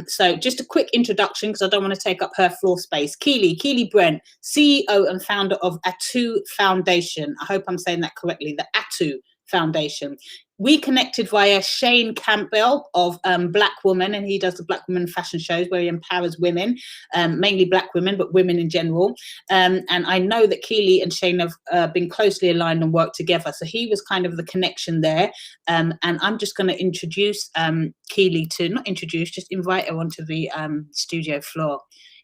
So just a quick introduction because I don't want to take up her floor space. Keely Brent, CEO and founder of Atu Foundation. I hope I'm saying that correctly, the Atu Foundation. We connected via Shane Campbell of Black Woman, and he does the Black Woman fashion shows where he empowers women, mainly Black women, but women in general. And I know that Keely and Shane have been closely aligned and worked together. So he was kind of the connection there. And I'm just going to introduce Keely just invite her onto the studio floor.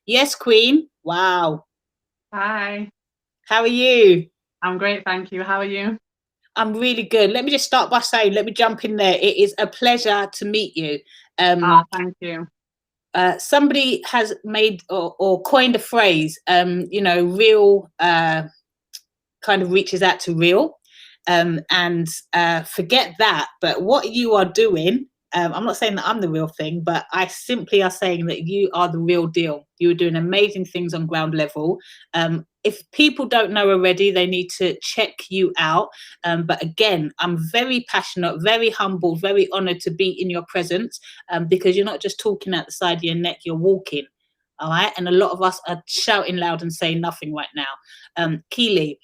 Yes, Queen. Wow. Hi. How are you? I'm great, thank you. How are you? I'm really good. Let me just start by saying, let me jump in there. It is a pleasure to meet you. Thank you. Somebody has made or coined a phrase, real kind of reaches out to real. And forget that. But what you are doing, I'm not saying that I'm the real thing, but I simply are saying that you are the real deal. You are doing amazing things on ground level. If people don't know already, they need to check you out. But again, I'm very passionate, very humbled, very honored to be in your presence because you're not just talking out the side of your neck, you're walking. All right. And a lot of us are shouting loud and saying nothing right now. Keely,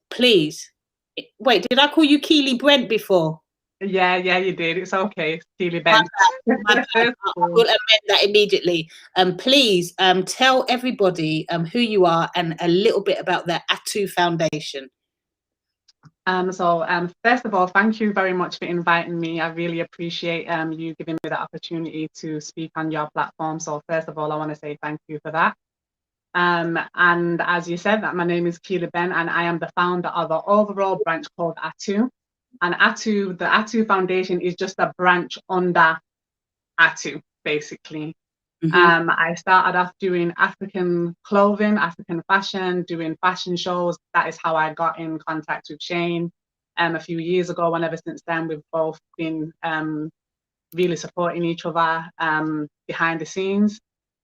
please. Wait, did I call you Keely Brent before? Yeah, you did. It's okay. Keely Brent. My bad. I will amend that immediately. Please tell everybody who you are and a little bit about the Atu Foundation. First of all, thank you very much for inviting me. I really appreciate you giving me the opportunity to speak on your platform. So first of all, I want to say thank you for that. And as you said, that my name is Keely Ben, and I am the founder of an overall branch called Atu. And Atu, the Atu Foundation is just a branch under Atu, basically. Mm-hmm. I started off doing African clothing, African fashion, doing fashion shows. That is how I got in contact with Shane a few years ago. And ever since then, we've both been really supporting each other behind the scenes.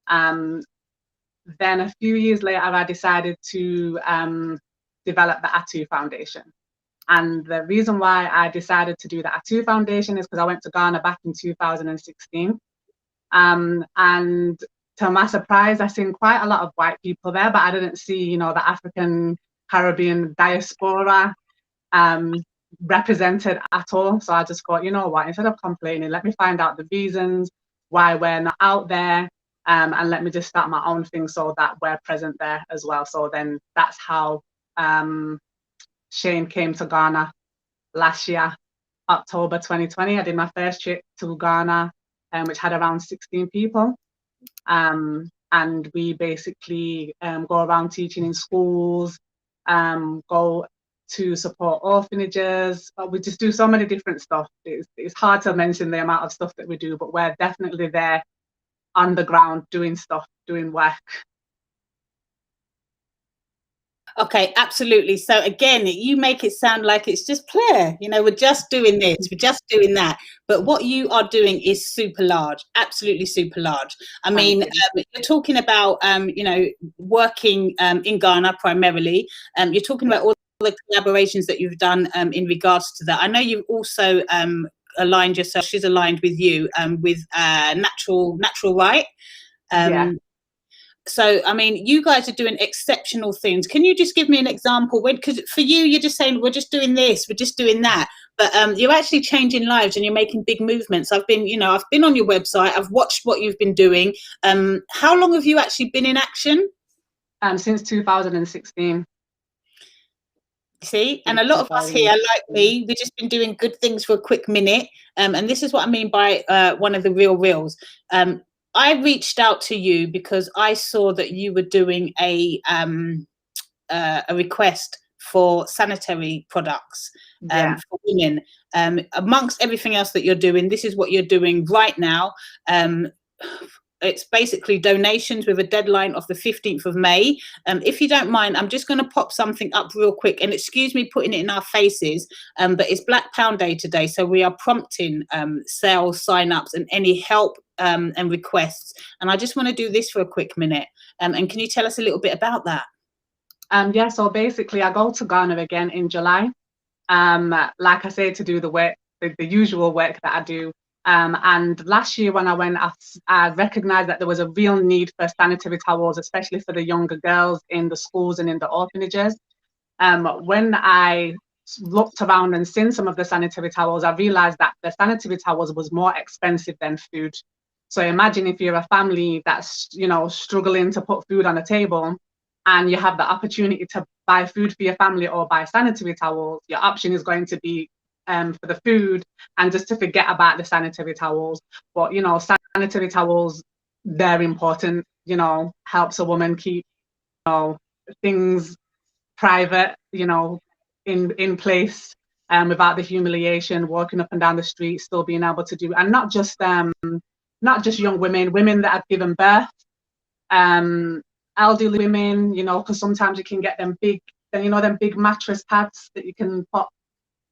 Then a few years later, I decided to develop the Atu Foundation. And the reason why I decided to do the Atu Foundation is because I went to Ghana back in 2016. And to my surprise, I seen quite a lot of white people there, but I didn't see, the African Caribbean diaspora represented at all. So I just thought, you know what, instead of complaining, let me find out the reasons why we're not out there. And let me just start my own thing so that we're present there as well. So then that's how Shane came to Ghana last year, October 2020. I did my first trip to Ghana, which had around 16 people. And we basically go around teaching in schools, go to support orphanages. We just do so many different stuff. It's hard to mention the amount of stuff that we do, but we're definitely there on the ground doing stuff, doing work. Okay, absolutely. So again, you make it sound like it's just play. We're just doing this, we're just doing that. But what you are doing is super large, absolutely super large. I mean, you're talking about, working in Ghana primarily. You're talking about all the collaborations that you've done in regards to that. I know you've also aligned yourself. She's aligned with you with Natural Right. Yeah. So, I mean, you guys are doing exceptional things. Can you just give me an example? Because for you, you're just saying, we're just doing this, we're just doing that. But you're actually changing lives and you're making big movements. I've been on your website. I've watched what you've been doing. How long have you actually been in action? Since 2016. See, and a lot of us here, like me, we've just been doing good things for a quick minute. And this is what I mean by one of the real reals. I reached out to you because I saw that you were doing a request for sanitary products for women. Amongst everything else that you're doing, this is what you're doing right now. It's basically donations with a deadline of the 15th of May. If you don't mind, I'm just going to pop something up real quick, and excuse me putting it in our faces, but it's Black Pound Day today, so we are prompting sales, sign-ups, and any help and requests. And I just want to do this for a quick minute. And can you tell us a little bit about that? Yeah, so basically I go to Ghana again in July. Like I say, to do the work, the usual work that I do. And last year when I went, I recognized that there was a real need for sanitary towels, especially for the younger girls in the schools and in the orphanages. When I looked around and seen some of the sanitary towels, I realized that the sanitary towels was more expensive than food. So imagine if you're a family that's, you know, struggling to put food on the table, and you have the opportunity to buy food for your family or buy sanitary towels, your option is going to be for the food and just to forget about the sanitary towels. But, you know, sanitary towels, they're important, you know, helps a woman keep, you know, things private, you know, in place, without the humiliation, walking up and down the street, still being able to do, and not just young women that have given birth, elderly women, you know, because sometimes you can get them big, you know, them big mattress pads that you can put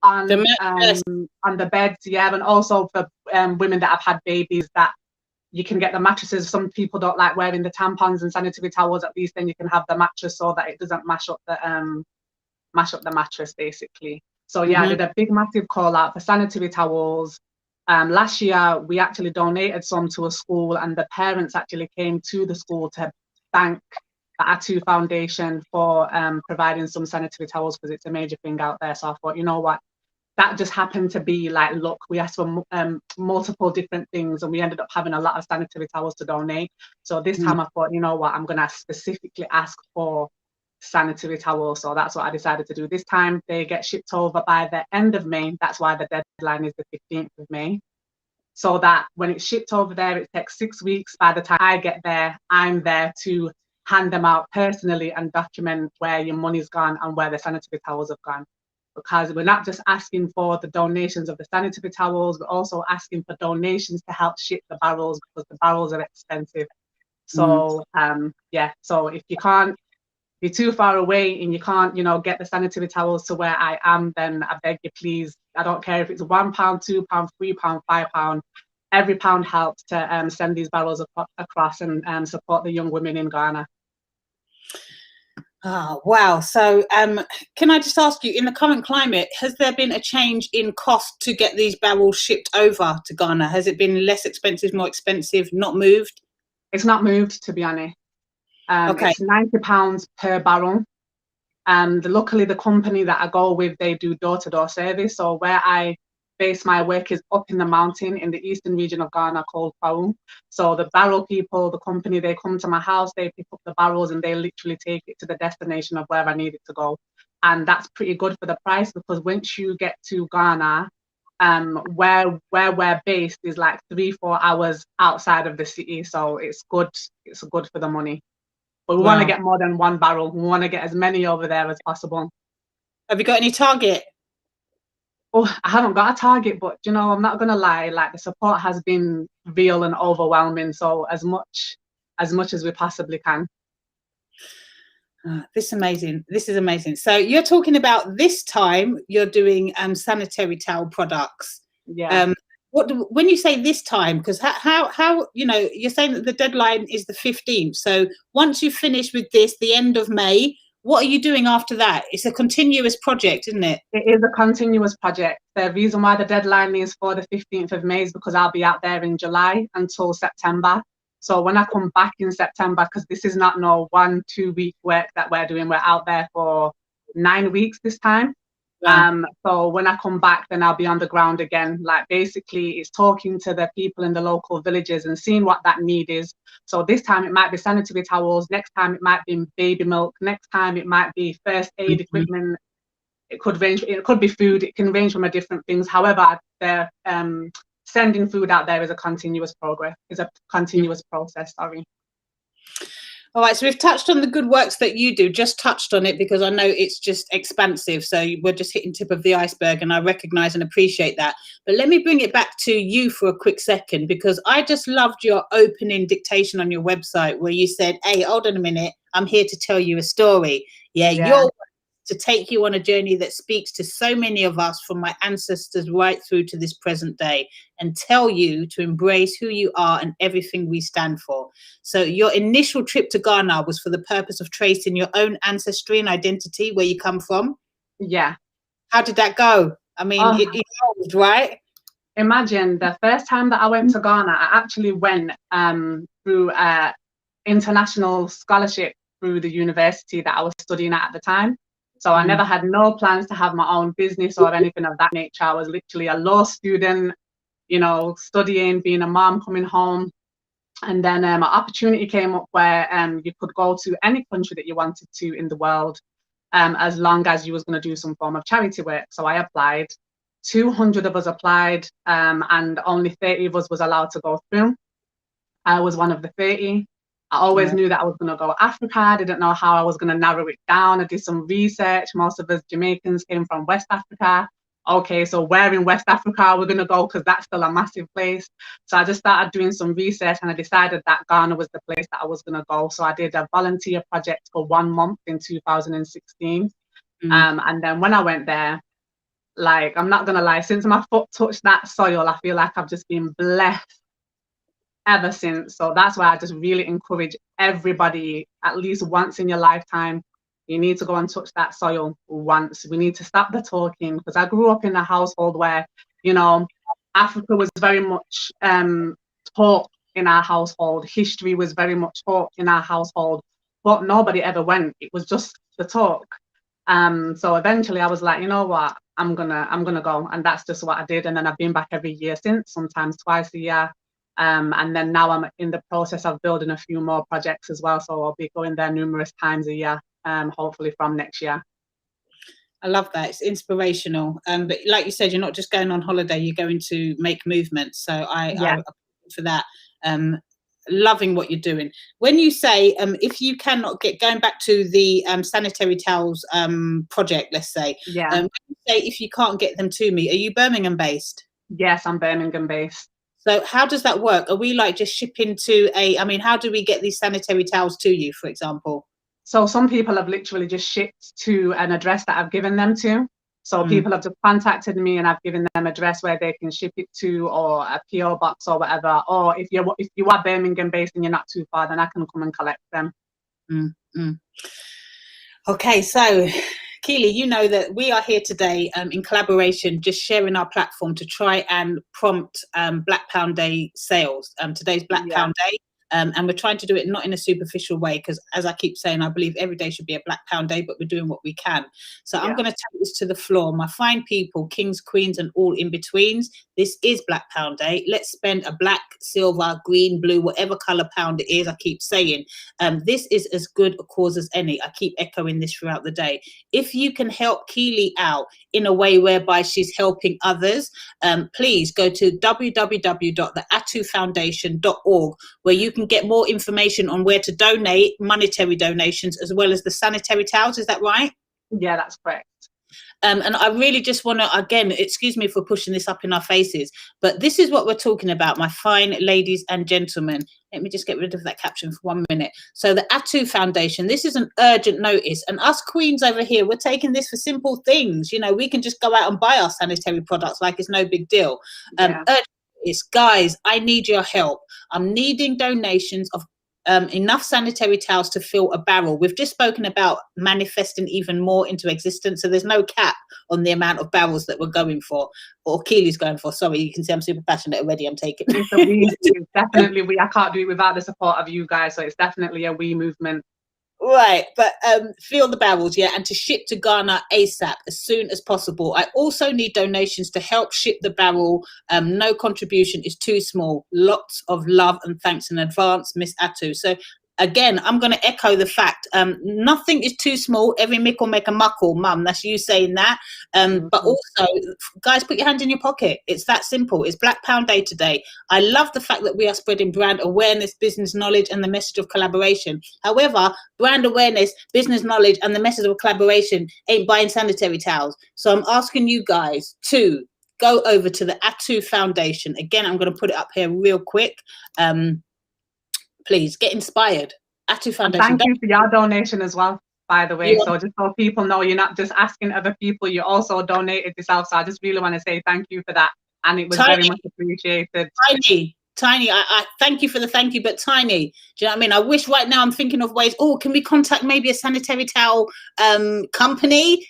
on the beds, yeah, and also for women that have had babies, that you can get the mattresses. Some people don't like wearing the tampons and sanitary towels. At least then you can have the mattress so that it doesn't mash up the mattress, basically. So yeah, I did a big massive call out for sanitary towels. Last year we actually donated some to a school, and the parents actually came to the school to thank the Atu Foundation for providing some sanitary towels, because it's a major thing out there. So I thought, you know what, that just happened to be like, look, we asked for multiple different things, and we ended up having a lot of sanitary towels to donate. So this time I thought, you know what, I'm going to specifically ask for sanitary towels. So that's what I decided to do this time. They get shipped over by the end of May. That's why the deadline is the 15th of May. So that when it's shipped over there, it takes 6 weeks. By the time I get there, I'm there to hand them out personally and document where your money's gone and where the sanitary towels have gone. Because we're not just asking for the donations of the sanitary towels, we're also asking for donations to help ship the barrels, because the barrels are expensive. So yeah, so if you can't, you're too far away and you can't, you know, get the sanitary towels to where I am, then I beg you, please, I don't care if it's £1, £2, £3, £5, every pound helps to send these barrels across and support the young women in Ghana. Ah, wow. So can I just ask you, in the current climate, has there been a change in cost to get these barrels shipped over to Ghana? Has it been less expensive, more expensive, not moved? It's not moved, to be honest. Okay. It's £90 per barrel. Luckily, the company that I go with, they do door-to-door service. So where I base my work is up in the mountain in the eastern region of Ghana called Pawu. So the barrel people, the company, they come to my house, they pick up the barrels and they literally take it to the destination of where I need it to go. And that's pretty good for the price, because once you get to Ghana, where we're based is like 3-4 hours outside of the city. So it's good for the money. But we want to get more than one barrel. We want to get as many over there as possible. Have you got any target? Oh, I haven't got a target, but you know, I'm not gonna lie, like the support has been real and overwhelming. So as much as we possibly can. This is amazing. This is amazing. So you're talking about this time you're doing sanitary towel products. Yeah. When you say this time, because how you know, you're saying that the deadline is the 15th. So once you finish with this, the end of May, what are you doing after that? It's a continuous project, isn't it? It is a continuous project. The reason why the deadline is for the 15th of May is because I'll be out there in July until September. So when I come back in September, because this is not no 1-2 week work that we're doing, we're out there for 9 weeks this time. Yeah. So when I come back, then I'll be on the ground again. Like basically it's talking to the people in the local villages and seeing what that need is. So this time it might be sanitary towels, next time it might be baby milk, next time it might be first aid equipment. It could range, it could be food, it can range from a different things. However, the sending food out there is a continuous process, sorry. All right, so we've touched on the good works that you do, just touched on it because I know it's just expansive. So we're just hitting tip of the iceberg and I recognize and appreciate that. But let me bring it back to you for a quick second, because I just loved your opening dictation on your website where you said, hey, hold on a minute, I'm here to tell you a story. Yeah. You're to take you on a journey that speaks to so many of us from my ancestors right through to this present day, and tell you to embrace who you are and everything we stand for. So your initial trip to Ghana was for the purpose of tracing your own ancestry and identity, where you come from. Yeah. How did that go? I mean, it evolved, right? Imagine the first time that I went to Ghana, I actually went through international scholarship through the university that I was studying at the time. So I never had no plans to have my own business or anything of that nature. I was literally a law student, you know, studying, being a mom, coming home. And then an opportunity came up where you could go to any country that you wanted to in the world, as long as you was going to do some form of charity work. So I applied. 200 of us applied, and only 30 of us was allowed to go through. I was one of the 30. I always knew that I was going to go Africa. I didn't know how I was going to narrow it down. I did some research. Most of us Jamaicans came from West Africa. Okay, so where in West Africa we're going to go, because that's still a massive place. So I just started doing some research and I decided that Ghana was the place that I was going to go. So I did a volunteer project for 1 month in 2016. And then when I went there, like, I'm not going to lie, since my foot touched that soil, I feel like I've just been blessed ever since. So that's why I just really encourage everybody, at least once in your lifetime, you need to go and touch that soil once. We need to stop the talking, because I grew up in a household where, you know, Africa was very much taught in our household. History was very much taught in our household, but nobody ever went. It was just the talk. So eventually I was like, you know what, I'm gonna go, and that's just what I did. And then I've been back every year since, sometimes twice a year. And then now I'm in the process of building a few more projects as well. So I'll be going there numerous times a year, hopefully from next year. I love that. It's inspirational. But like you said, you're not just going on holiday, you're going to make movements. So I for that. Loving what you're doing. When you say, if you cannot get, going back to the sanitary towels project, let's say, when you say if you can't get them to me, are you Birmingham based? Yes, I'm Birmingham based. So how does that work? Are we like just shipping to I mean, how do we get these sanitary towels to you, for example? So some people have literally just shipped to an address that I've given them to. So people have just contacted me and I've given them an address where they can ship it to, or a PO box or whatever. Or if you are Birmingham based and you're not too far, then I can come and collect them. Okay, so Keely, you know that we are here today in collaboration, just sharing our platform to try and prompt Black Pound Day sales. Today's Black Pound Day. And we're trying to do it not in a superficial way, because as I keep saying, I believe every day should be a Black Pound Day, but we're doing what we can. So I'm going to take this to the floor. My fine people, kings, queens, and all in betweens, this is Black Pound Day. Let's spend a black, silver, green, blue, whatever color pound it is. I keep saying this is as good a cause as any. I keep echoing this throughout the day. If you can help Keely out in a way whereby she's helping others, please go to www.theatufoundation.org, where you can get more information on where to donate, monetary donations, as well as the sanitary towels. Is that right? Yeah, that's correct. And I really just want to, again, excuse me for pushing this up in our faces, but this is what we're talking about, my fine ladies and gentlemen. Let me just get rid of that caption for 1 minute. So the Atu Foundation, this is an urgent notice. And us queens over here, we're taking this for simple things. You know, we can just go out and buy our sanitary products like it's no big deal. Urgent notice, guys, I need your help. I'm needing donations of enough sanitary towels to fill a barrel. We've just spoken about manifesting even more into existence. So there's no cap on the amount of barrels that we're going for, or Keely's going for. Sorry, you can see I'm super passionate already. I'm taking it's definitely we. I can't do it without the support of you guys. So it's definitely a we movement. Right, but fill the barrels, and to ship to Ghana ASAP as soon as possible. I also need donations to help ship the barrel. No contribution is too small. Lots of love and thanks in advance, Miss Atu. So again, I'm going to echo the fact, nothing is too small. Every mickle make a muckle, mum. That's you saying that. But also, guys, put your hand in your pocket. It's that simple. It's Black Pound Day today. I love the fact that we are spreading brand awareness, business knowledge, and the message of collaboration. However, brand awareness, business knowledge, and the message of collaboration ain't buying sanitary towels. So I'm asking you guys to go over to the Atu Foundation. Again, I'm going to put it up here real quick. Please get inspired. Atu Foundation. And thank you for your donation as well, by the way. So just so people know, you're not just asking other people, you also donated yourself. So I just really want to say thank you for that. And it was very much appreciated. Tiny, I thank you for the thank you, but Tiny, do you know what I mean? I wish right now I'm thinking of ways, oh, can we contact maybe a sanitary towel company?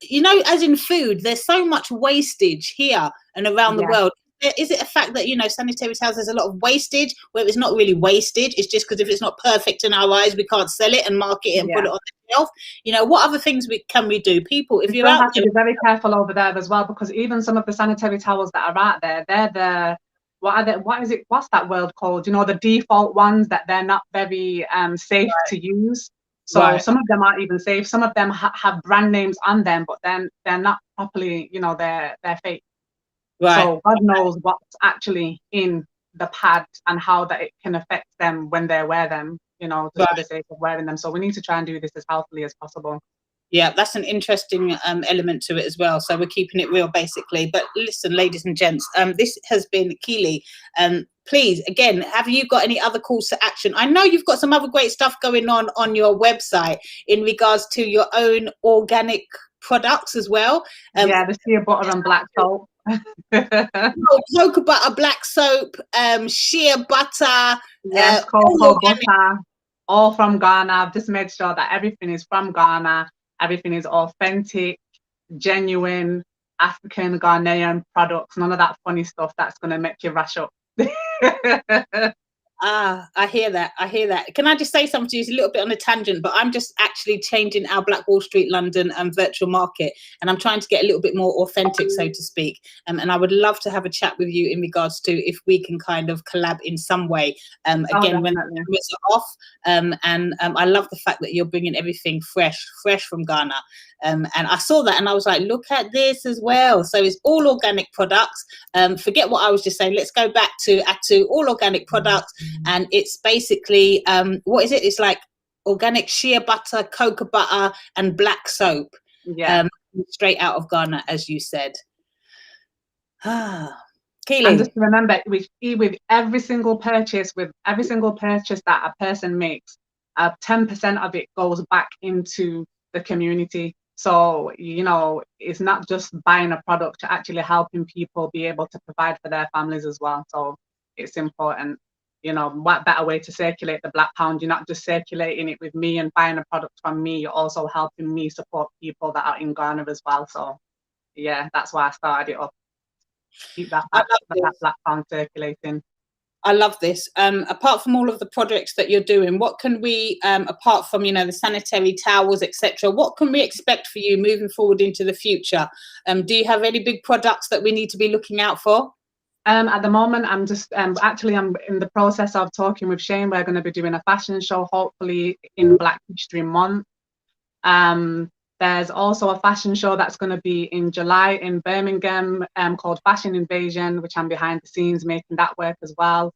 You know, as in food, there's so much wastage here and around the world. Is it a fact that, you know, sanitary towels, there's a lot of wastage where it's not really wastage? It's just because if it's not perfect in our eyes, we can't sell it and market it and put it on the shelf. You know, what other things can we do? People, if you're out have to be very careful over there as well, because even some of the sanitary towels that are out there, they're the what's that word called? You know, the default ones that they're not very safe to use. So some of them aren't even safe. Some of them have brand names on them, but then they're not properly, you know, they're fake. So God knows what's actually in the pad and how that it can affect them when they wear them, you know, just for the sake of wearing them. So we need to try and do this as healthily as possible. Yeah, that's an interesting element to it as well. So we're keeping it real, basically. But listen, ladies and gents, this has been Keely. Please, again, have you got any other calls to action? I know you've got some other great stuff going on your website in regards to your own organic products as well. The shea butter and black soap. Cocoa butter, black soap, shea butter. Yes, cocoa butter, all from Ghana. I've just made sure that everything is from Ghana. Everything is authentic, genuine, African, Ghanaian products. None of that funny stuff that's going to make you rush up. I hear that. Can I just say something to you? It's a little bit on a tangent, but I'm just actually changing our Black Wall Street London virtual market, and I'm trying to get a little bit more authentic, so to speak. And I would love to have a chat with you in regards to if we can kind of collab in some way. Again, when the cameras are off. And I love the fact that you're bringing everything fresh from Ghana. And I saw that and I was like, look at this as well. So it's all organic products. Forget what I was just saying. Let's go back to Atu, all organic products. And it's basically, what is it? It's like organic shea butter, cocoa butter, and black soap. Yeah. Straight out of Ghana, as you said. Keely. And just remember, with every single purchase that a person makes, 10% of it goes back into the community. So, you know, it's not just buying a product, to actually helping people be able to provide for their families as well. So it's important. You know, what better way to circulate the Black Pound? You're not just circulating it with me and buying a product from me, you're also helping me support people that are in Ghana as well. So yeah, that's why I started it up. Keep that Black Pound circulating. I love this. Apart from all of the projects that you're doing, what can we, apart from, you know, the sanitary towels, etc., what can we expect for you moving forward into the future? Do you have any big products that we need to be looking out for? At the moment, I'm just actually I'm in the process of talking with Shane. We're going to be doing a fashion show, hopefully in Black History Month. There's also a fashion show that's going to be in July in Birmingham called Fashion Invasion, which I'm behind the scenes making that work as well.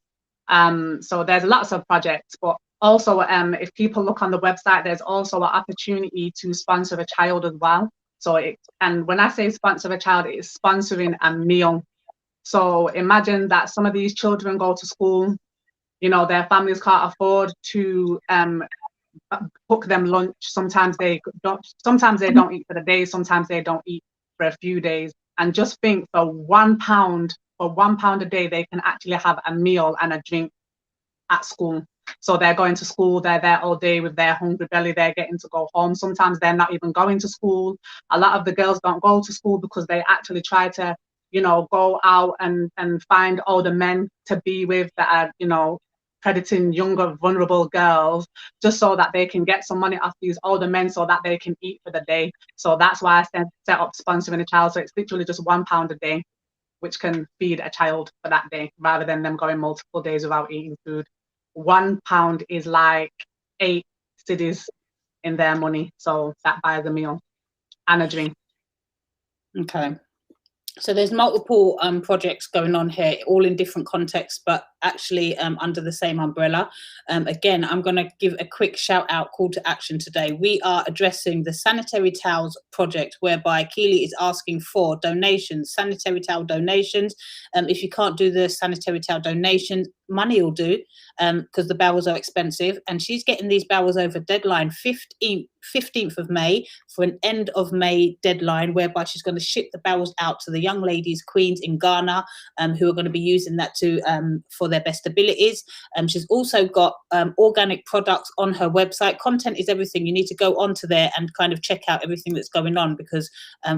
So there's lots of projects, but also if people look on the website, there's also an opportunity to sponsor a child as well. So and when I say sponsor a child, it's sponsoring a meal. So imagine that some of these children go to school, you know, their families can't afford to cook them lunch. Sometimes they don't eat for the day, sometimes they don't eat for a few days. And just think, for £1 a day, they can actually have a meal and a drink at school. So they're going to school, they're there all day with their hungry belly, they're getting to go home. Sometimes they're not even going to school. A lot of the girls don't go to school because they actually try to, you know, go out and find older men to be with that are, you know, predating younger, vulnerable girls, just so that they can get some money off these older men so that they can eat for the day. So that's why I set up sponsoring a child. So it's literally just £1 a day, which can feed a child for that day, rather than them going multiple days without eating food. £1 is like 8 cities in their money. So that buys a meal and a drink. Okay. So there's multiple projects going on here, all in different contexts, but actually under the same umbrella. Again, I'm going to give a quick shout out call to action today. We are addressing the sanitary towels project, whereby Keely is asking for donations, sanitary towel donations. If you can't do the sanitary towel donations, money will do, because the barrels are expensive, and she's getting these barrels over deadline 15th of May for an end of May deadline, whereby she's going to ship the barrels out to the young ladies, queens in Ghana, who are going to be using that to for their best abilities. She's also got organic products on her website. Content is everything. You need to go onto there and kind of check out everything that's going on, because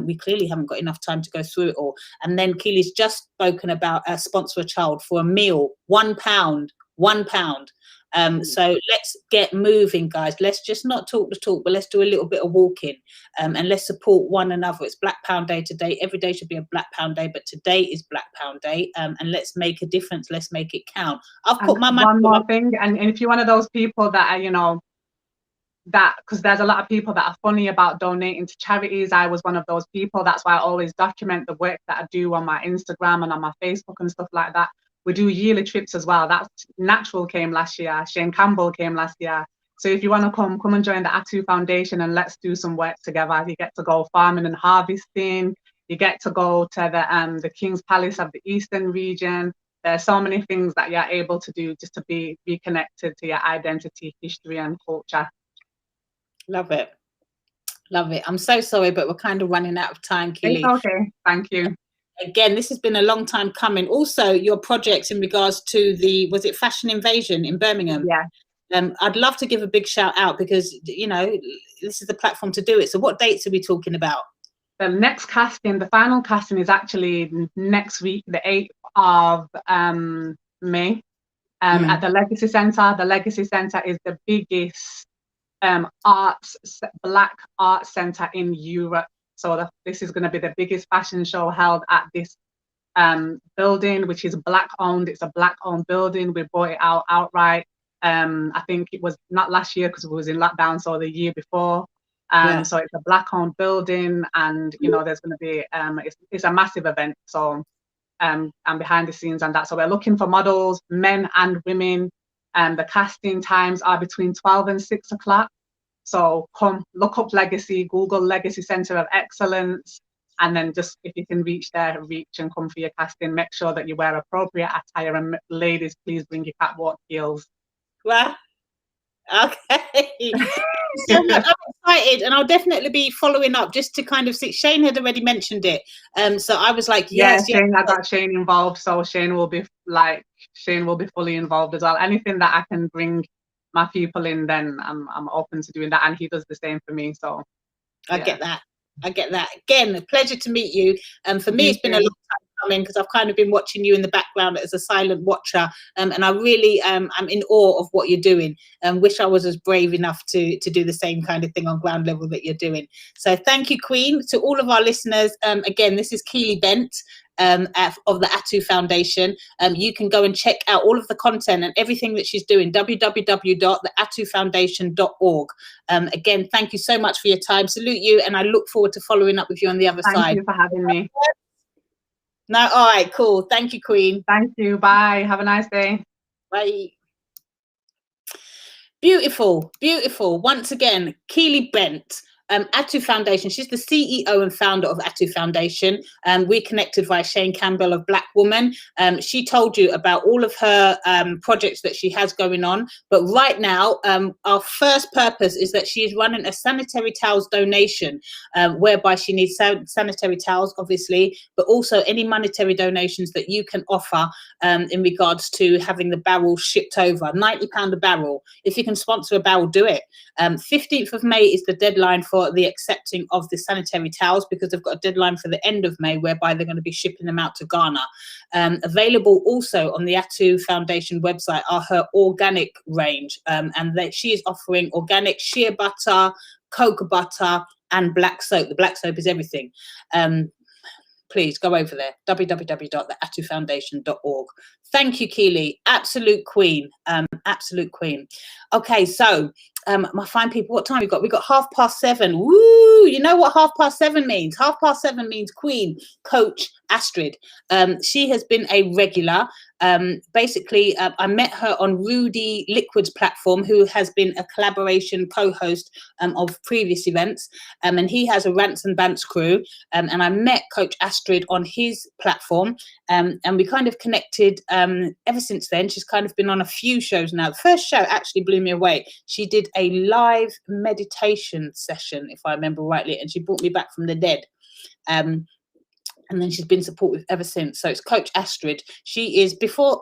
we clearly haven't got enough time to go through it all. And then Keely's just spoken about sponsor a child for a meal, £1. So let's get moving, guys. Let's just not talk the talk, but let's do a little bit of walking, and let's support one another. It's Black Pound Day today. Every day should be a Black Pound Day, but today is Black Pound Day, and let's make a difference. Let's make it count. I've put my money. One more thing, and if you're one of those people that are, that, because there's a lot of people that are funny about donating to charities. I was one of those people. That's why I always document the work that I do on my Instagram and on my Facebook and stuff like that. We do yearly trips as well. That's Natural came last year. Shane Campbell came last year. So if you want to come and join the Atu Foundation and let's do some work together. You get to go farming and harvesting. You get to go to the King's Palace of the Eastern region. There's so many things that you're able to do just to be connected to your identity, history, and culture. Love it. Love it. I'm so sorry, but we're kind of running out of time, Keely. It's okay. Thank you. Again, this has been a long time coming. Also, your projects in regards to was it Fashion Invasion in Birmingham? Yeah. I'd love to give a big shout out, because, this is the platform to do it. So what dates are we talking about? The next casting, the final casting, is actually next week, the 8th of May, at the Legacy Centre. The Legacy Centre is the biggest Black arts centre in Europe. So this is going to be the biggest fashion show held at this building, which is Black owned. It's a Black owned building. We bought it outright. I think it was not last year because it was in lockdown, so the year before. So it's a Black owned building, and there's going to be it's a massive event. So and behind the scenes and that. So we're looking for models, men and women. The casting times are between 12 and 6 o'clock. So come look up Legacy, Google Legacy Centre of Excellence, and then just if you can reach and come for your casting. Make sure that you wear appropriate attire, and ladies, please bring your catwalk heels. Well, okay. So much. I'm excited, and I'll definitely be following up just to kind of see. Shane had already mentioned it, so I was like, yes. Shane, I got Shane involved, so Shane will be fully involved as well. Anything that I can bring my people in, then I'm open to doing that, and he does the same for me. So I get that. Again, a pleasure to meet you. For me, it's been a long time coming, because I've kind of been watching you in the background as a silent watcher, and I really I'm in awe of what you're doing, and wish I was as brave enough to do the same kind of thing on ground level that you're doing. So thank you, Queen. To all of our listeners, again, this is Keely Bent of the Atu Foundation. You can go and check out all of the content and everything that she's doing, www.theatufoundation.org. Again, thank you so much for your time. Salute you, and I look forward to following up with you on the other side. Thank you for having me. No, all right, cool. Thank you, Queen. Thank you. Bye. Have a nice day. Bye. Beautiful. Once again, Keely Bent. Atu Foundation. She's the CEO and founder of Atu Foundation. We connected via Shane Campbell of Black Woman. She told you about all of her projects that she has going on. But right now, our first purpose is that she is running a sanitary towels donation, whereby she needs sanitary towels, obviously, but also any monetary donations that you can offer in regards to having the barrel shipped over. £90 a barrel. If you can sponsor a barrel, do it. 15th of May is the deadline for the accepting of the sanitary towels, because they've got a deadline for the end of May, whereby they're going to be shipping them out to Ghana. Available also on the Atu Foundation website are her organic range, and that she is offering organic shea butter, cocoa butter, and black soap. The black soap is everything. please go over there, www.theatufoundation.org. Thank you, Keely. Absolute queen. Absolute queen. Okay, so my fine people, what time we got? We got 7:30. Woo! You know what 7:30 means? 7:30 means Queen Coach Astrid. She has been a regular. Basically, I met her on Rudy Liquid's platform, who has been a collaboration co-host of previous events, and he has a Rants and Bants crew. And I met Coach Astrid on his platform, and we kind of connected ever since then. She's kind of been on a few shows now. The first show actually blew me away. She did a live meditation session, if I remember rightly, and she brought me back from the dead. And then she's been supportive ever since. So it's Coach Astrid. She is, before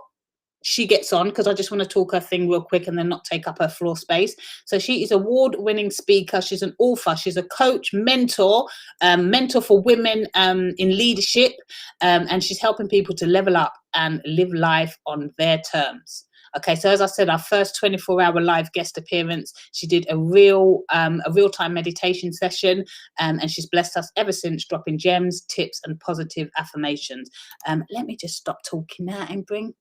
she gets on, because I just want to talk her thing real quick and then not take up her floor space. So she is award-winning speaker. She's an author. She's a coach, mentor for women in leadership. And she's helping people to level up and live life on their terms. Okay, so as I said, our first 24-hour live guest appearance, she did a real-time meditation session, and she's blessed us ever since, dropping gems, tips, and positive affirmations. Let me just stop talking now and bring.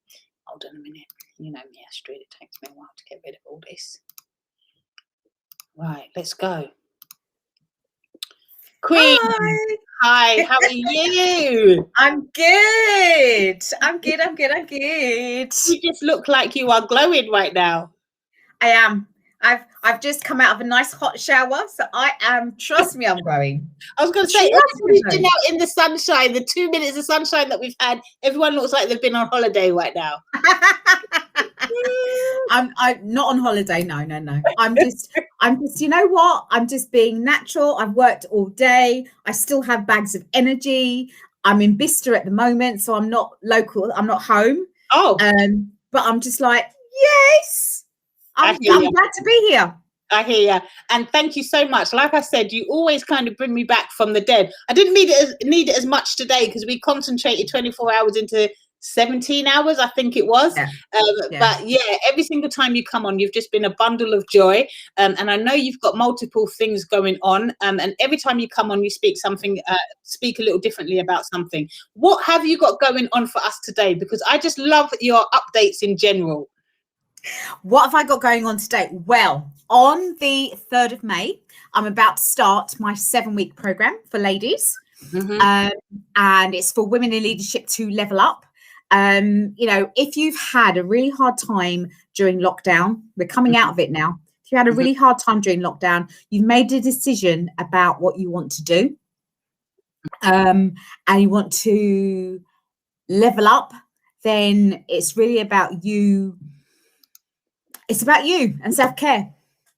Hold on a minute. You know me, Astrid. It takes me a while to get rid of all this. Right, let's go. Queen. Hi, how are you? I'm good. I'm good. You just look like you are glowing right now. I am. I've just come out of a nice hot shower, so I am. Trust me, I'm glowing. I was going to say, everybody's been out in the sunshine. The 2 minutes of sunshine that we've had, everyone looks like they've been on holiday right now. I'm not on holiday. No. I'm just, you know what? I'm just being natural. I've worked all day. I still have bags of energy. I'm in Bicester at the moment, so I'm not local. I'm not home. Oh. But I'm just like, yes, I'm glad to be here. I hear you. And thank you so much. Like I said, you always kind of bring me back from the dead. I didn't need it as much today because we concentrated 24 hours into 17 hours, I think it was. Yeah. But yeah, every single time you come on, you've just been a bundle of joy. And I know you've got multiple things going on. And every time you come on, you speak a little differently about something. What have you got going on for us today? Because I just love your updates in general. What have I got going on today? Well, on the 3rd of May, I'm about to start my 7-week program for ladies. Mm-hmm. And it's for women in leadership to level up. If you've had a really hard time during lockdown, we're coming out of it now. If you had a really hard time during lockdown, you've made a decision about what you want to do, and you want to level up, then it's really about you. It's about you and self-care.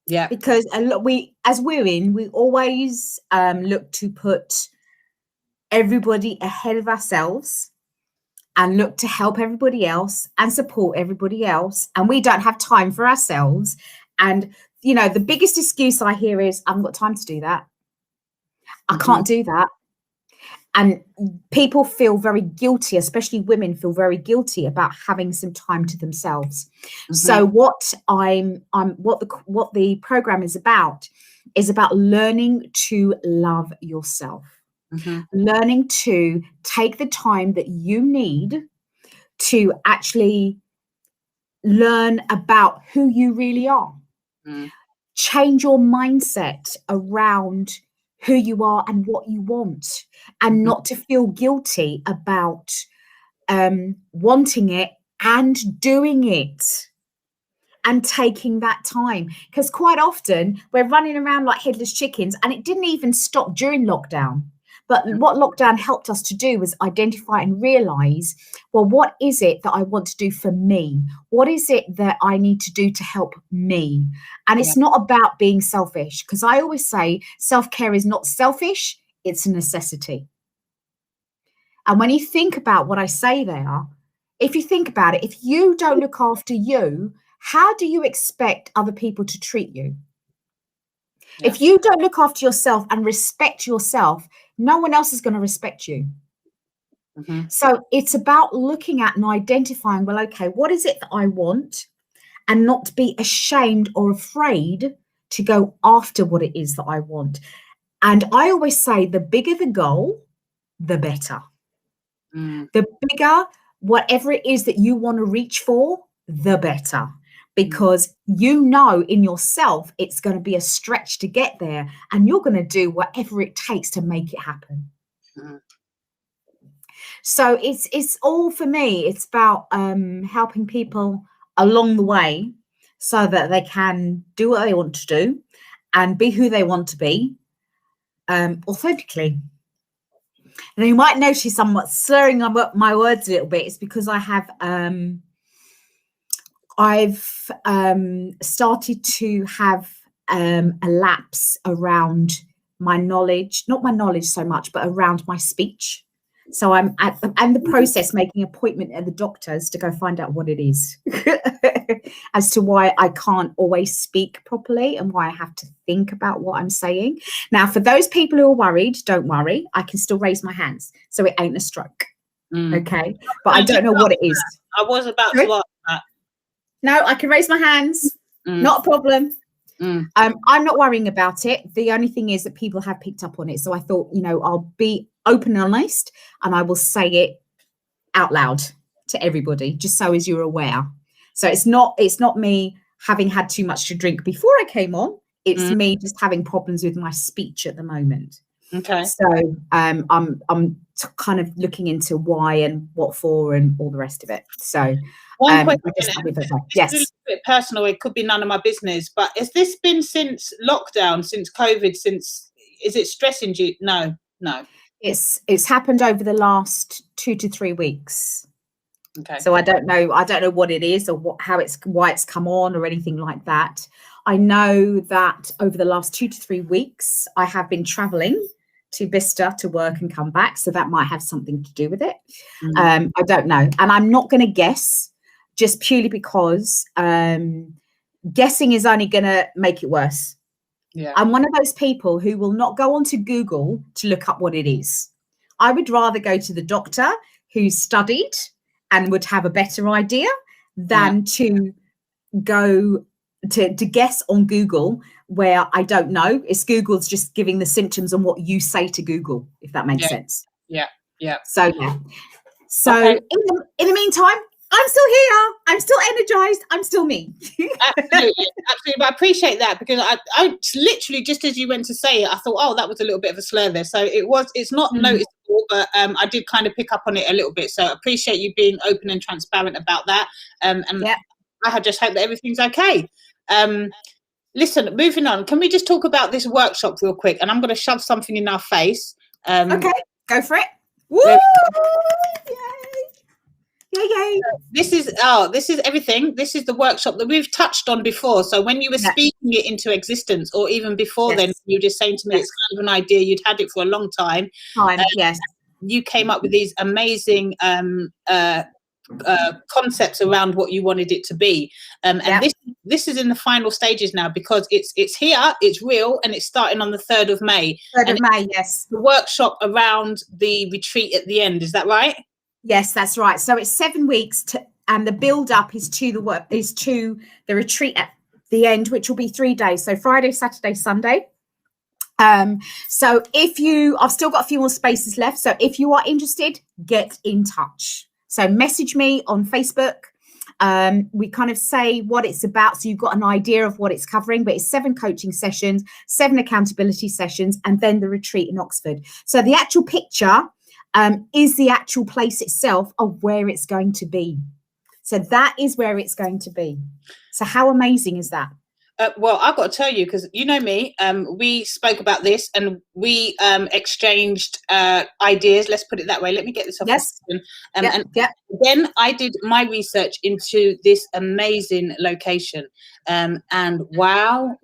Yeah. Because we, as women, we always look to put everybody ahead of ourselves and look to help everybody else and support everybody else. And we don't have time for ourselves. And, the biggest excuse I hear is, I haven't got time to do that. I can't do that. And people feel very guilty, especially women feel very guilty about having some time to themselves. Mm-hmm. So what the program is about learning to love yourself. Mm-hmm. Learning to take the time that you need to actually learn about who you really are. Mm. Change your mindset around who you are and what you want, and not to feel guilty about wanting it and doing it and taking that time. Because quite often we're running around like headless chickens, and it didn't even stop during lockdown. But what lockdown helped us to do was identify and realize, well, what is it that I want to do for me? What is it that I need to do to help me? And it's not about being selfish, because I always say self-care is not selfish, it's a necessity. And when you think about what I say there, if you think about it, if you don't look after you, how do you expect other people to treat you? Yeah. If you don't look after yourself and respect yourself, no one else is going to respect you. Mm-hmm. So it's about looking at and identifying, well, okay, what is it that I want? And not be ashamed or afraid to go after what it is that I want. And I always say, the bigger the goal, the better. The bigger, whatever it is that you want to reach for, the better. Because you know in yourself it's going to be a stretch to get there, and you're going to do whatever it takes to make it happen. So it's all, for me, it's about helping people along the way so that they can do what they want to do and be who they want to be authentically. And you might notice I'm slurring my words a little bit. It's because I have I've started to have a lapse around my knowledge, not my knowledge so much, but around my speech. So I'm the process making an appointment at the doctor's to go find out what it is as to why I can't always speak properly and why I have to think about what I'm saying. Now, for those people who are worried, don't worry. I can still raise my hands. So it ain't a stroke. Okay. But I don't know what it is. I was about to ask that. No, I can raise my hands. Not a problem. I'm not worrying about it. The only thing is that people have picked up on it. So I thought, I'll be open and honest, and I will say it out loud to everybody, just so as you're aware. So it's not me having had too much to drink before I came on. It's me just having problems with my speech at the moment. Okay. So I'm kind of looking into why and what for and all the rest of it. So one question, yes, it's a bit personal. It could be none of my business, but has this been since lockdown, since COVID? Is it stressing you? No. It's happened over the last 2 to 3 weeks. Okay. So I don't know what it is or why it's come on or anything like that. I know that over the last 2 to 3 weeks, I have been traveling to Bicester to work and come back. So that might have something to do with it. I don't know. And I'm not going to guess, just purely because guessing is only going to make it worse. Yeah. I'm one of those people who will not go onto Google to look up what it is. I would rather go to the doctor who studied and would have a better idea than to go to guess on Google where I don't know. It's Google's just giving the symptoms on what you say to Google, if that makes sense. Yeah. So okay. In the meantime, I'm still here. I'm still energized. I'm still me. Absolutely. But I appreciate that, because I literally, just as you went to say it, I thought, oh, that was a little bit of a slur there. So it's not noticeable, but I did kind of pick up on it a little bit. So I appreciate you being open and transparent about that. I just hope that everything's okay. Listen, moving on. Can we just talk about this workshop real quick? And I'm going to shove something in our face. Okay, go for it. Woo! Yay. This is everything. This is the workshop that we've touched on before. So when you were speaking it into existence, or even before then, you were just saying to me it's kind of an idea, you'd had it for a long time. You came up with these amazing concepts around what you wanted it to be, and this is in the final stages now, because it's here, it's real, and it's starting on the 3rd of May. 3rd of May, yes. The workshop around the retreat at the end, is that right? Yes, that's right. So it's 7 weeks and the build up is to the retreat at the end, which will be 3 days. So Friday, Saturday, Sunday. So I've still got a few more spaces left. So if you are interested, get in touch. So message me on Facebook. We kind of say what it's about, so you've got an idea of what it's covering, but it's 7 coaching sessions, 7 accountability sessions, and then the retreat in Oxford. So the actual picture is the actual place itself of where it's going to be. So that is where it's going to be. So how amazing is that? Well, I've got to tell you, because you know me, we spoke about this and we exchanged ideas. Let's put it that way. Let me get this off. And then I did my research into this amazing location. And wow,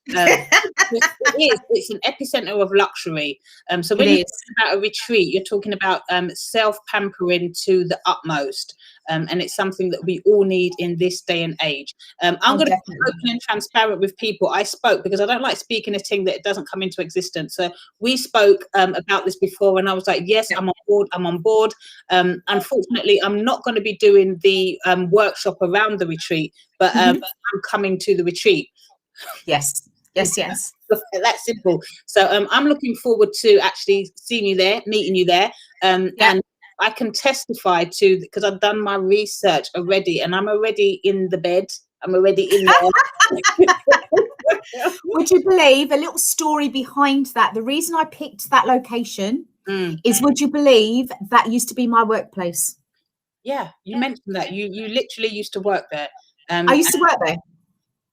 it's an epicenter of luxury. So when you're talking about a retreat, you're talking about self-pampering to the utmost. And it's something that we all need in this day and age. I'm going to be open and transparent with people. I spoke, because I don't like speaking a thing that doesn't come into existence. So we spoke about this before, and I was like, yes, I'm on board. Unfortunately, I'm not going to be doing the workshop around the retreat, but I'm coming to the retreat. Yes. That's simple. So I'm looking forward to actually seeing you there, meeting you there, and I can testify to, because I've done my research already, and I'm already in the bed. I'm already in there. Would you believe a little story behind that? The reason I picked that location is, would you believe that used to be my workplace? Yeah, you mentioned that. You literally used to work there. I used to work there.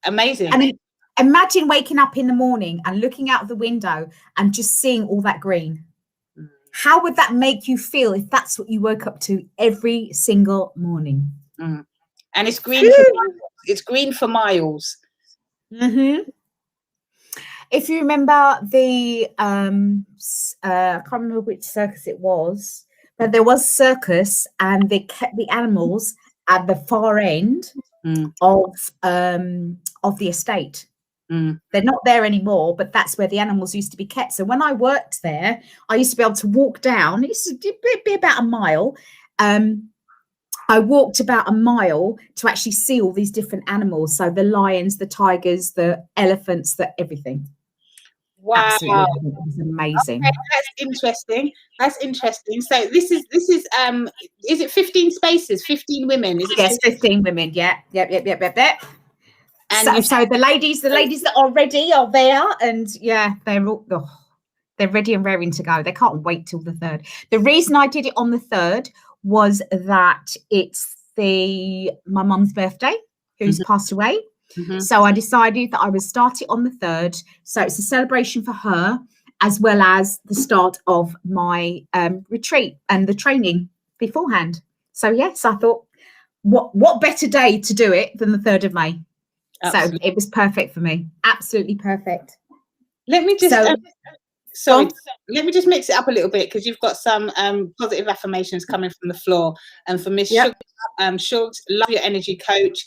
Amazing. And then imagine waking up in the morning and looking out the window and just seeing all that green. How would that make you feel if that's what you woke up to every single morning? And it's green for miles. It's green for miles. If you remember the I can't remember which circus it was, but there was circus, and they kept the animals at the far end of the estate. They're not there anymore, but that's where the animals used to be kept. So when I worked there, I used to be able to walk down. It used to be about a mile. I walked about a mile to actually see all these different animals. So the lions, the tigers, the elephants, the everything. Wow. Absolutely. It was amazing. Okay, that's interesting. That's interesting. So this is it 15 spaces, 15 women? Is it? Yes, 15 women. Yeah. Yep. And so the ladies that are ready are there, and yeah, they're ready and raring to go. They can't wait till the 3rd. The reason I did it on the 3rd was that it's my mum's birthday, who's passed away. So I decided that I would start it on the 3rd. So it's a celebration for her, as well as the start of my retreat and the training beforehand. So yes, I thought, what better day to do it than the 3rd of May? Absolutely. So it was perfect for me. Absolutely perfect. Let me just let me just mix it up a little bit, because you've got some positive affirmations coming from the floor. And for Miss Shugs, love your energy, coach.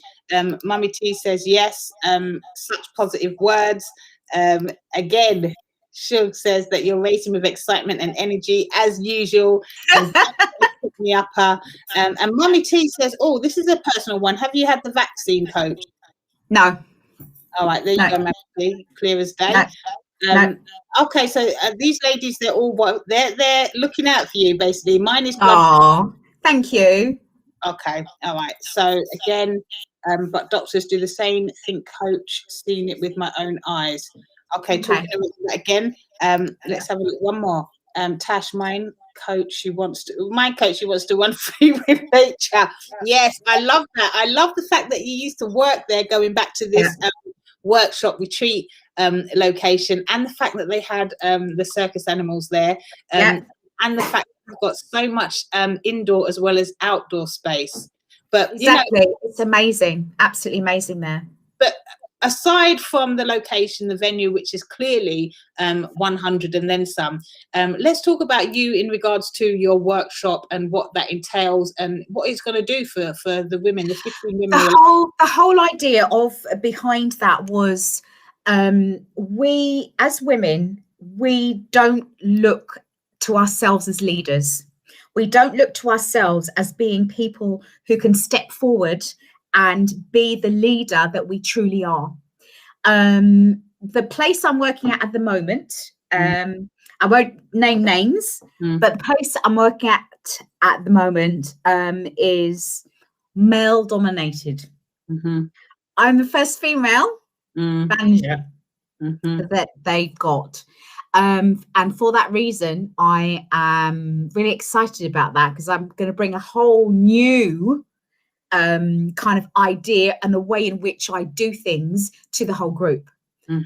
Mummy T says yes. Such positive words. Again, Shug says that you're racing with excitement and energy as usual. And me up. And Mummy T says, oh, this is a personal one. Have you had the vaccine, coach? No. All right, there you go, Mummy T. Clear as day. No. Okay, so these ladies, they're looking out for you, basically. Mine is blood. Oh, thank you. Okay, all right. So again, but doctors do the same. Think, coach, seen it with my own eyes. Okay. Talking about that again. Let's have a look. One more. Tash, my coach, she wants to run free with nature. Yes, I love that. I love the fact that you used to work there, going back to this workshop retreat location, and the fact that they had the circus animals there, and the fact that they've got so much indoor as well as outdoor space. But exactly, it's amazing, absolutely amazing there. But aside from the location, the venue, which is clearly 100 and then some, let's talk about you in regards to your workshop and what that entails and what it's going to do for the women, the 15 women. The whole idea behind that was, we as women, we don't look to ourselves as leaders. We don't look to ourselves as being people who can step forward and be the leader that we truly are. The place I'm working at the moment, I won't name names, but the place I'm working at the moment is male dominated. I'm the first female manager that they got. And for that reason, I am really excited about that, because I'm going to bring a whole new kind of idea and the way in which I do things to the whole group.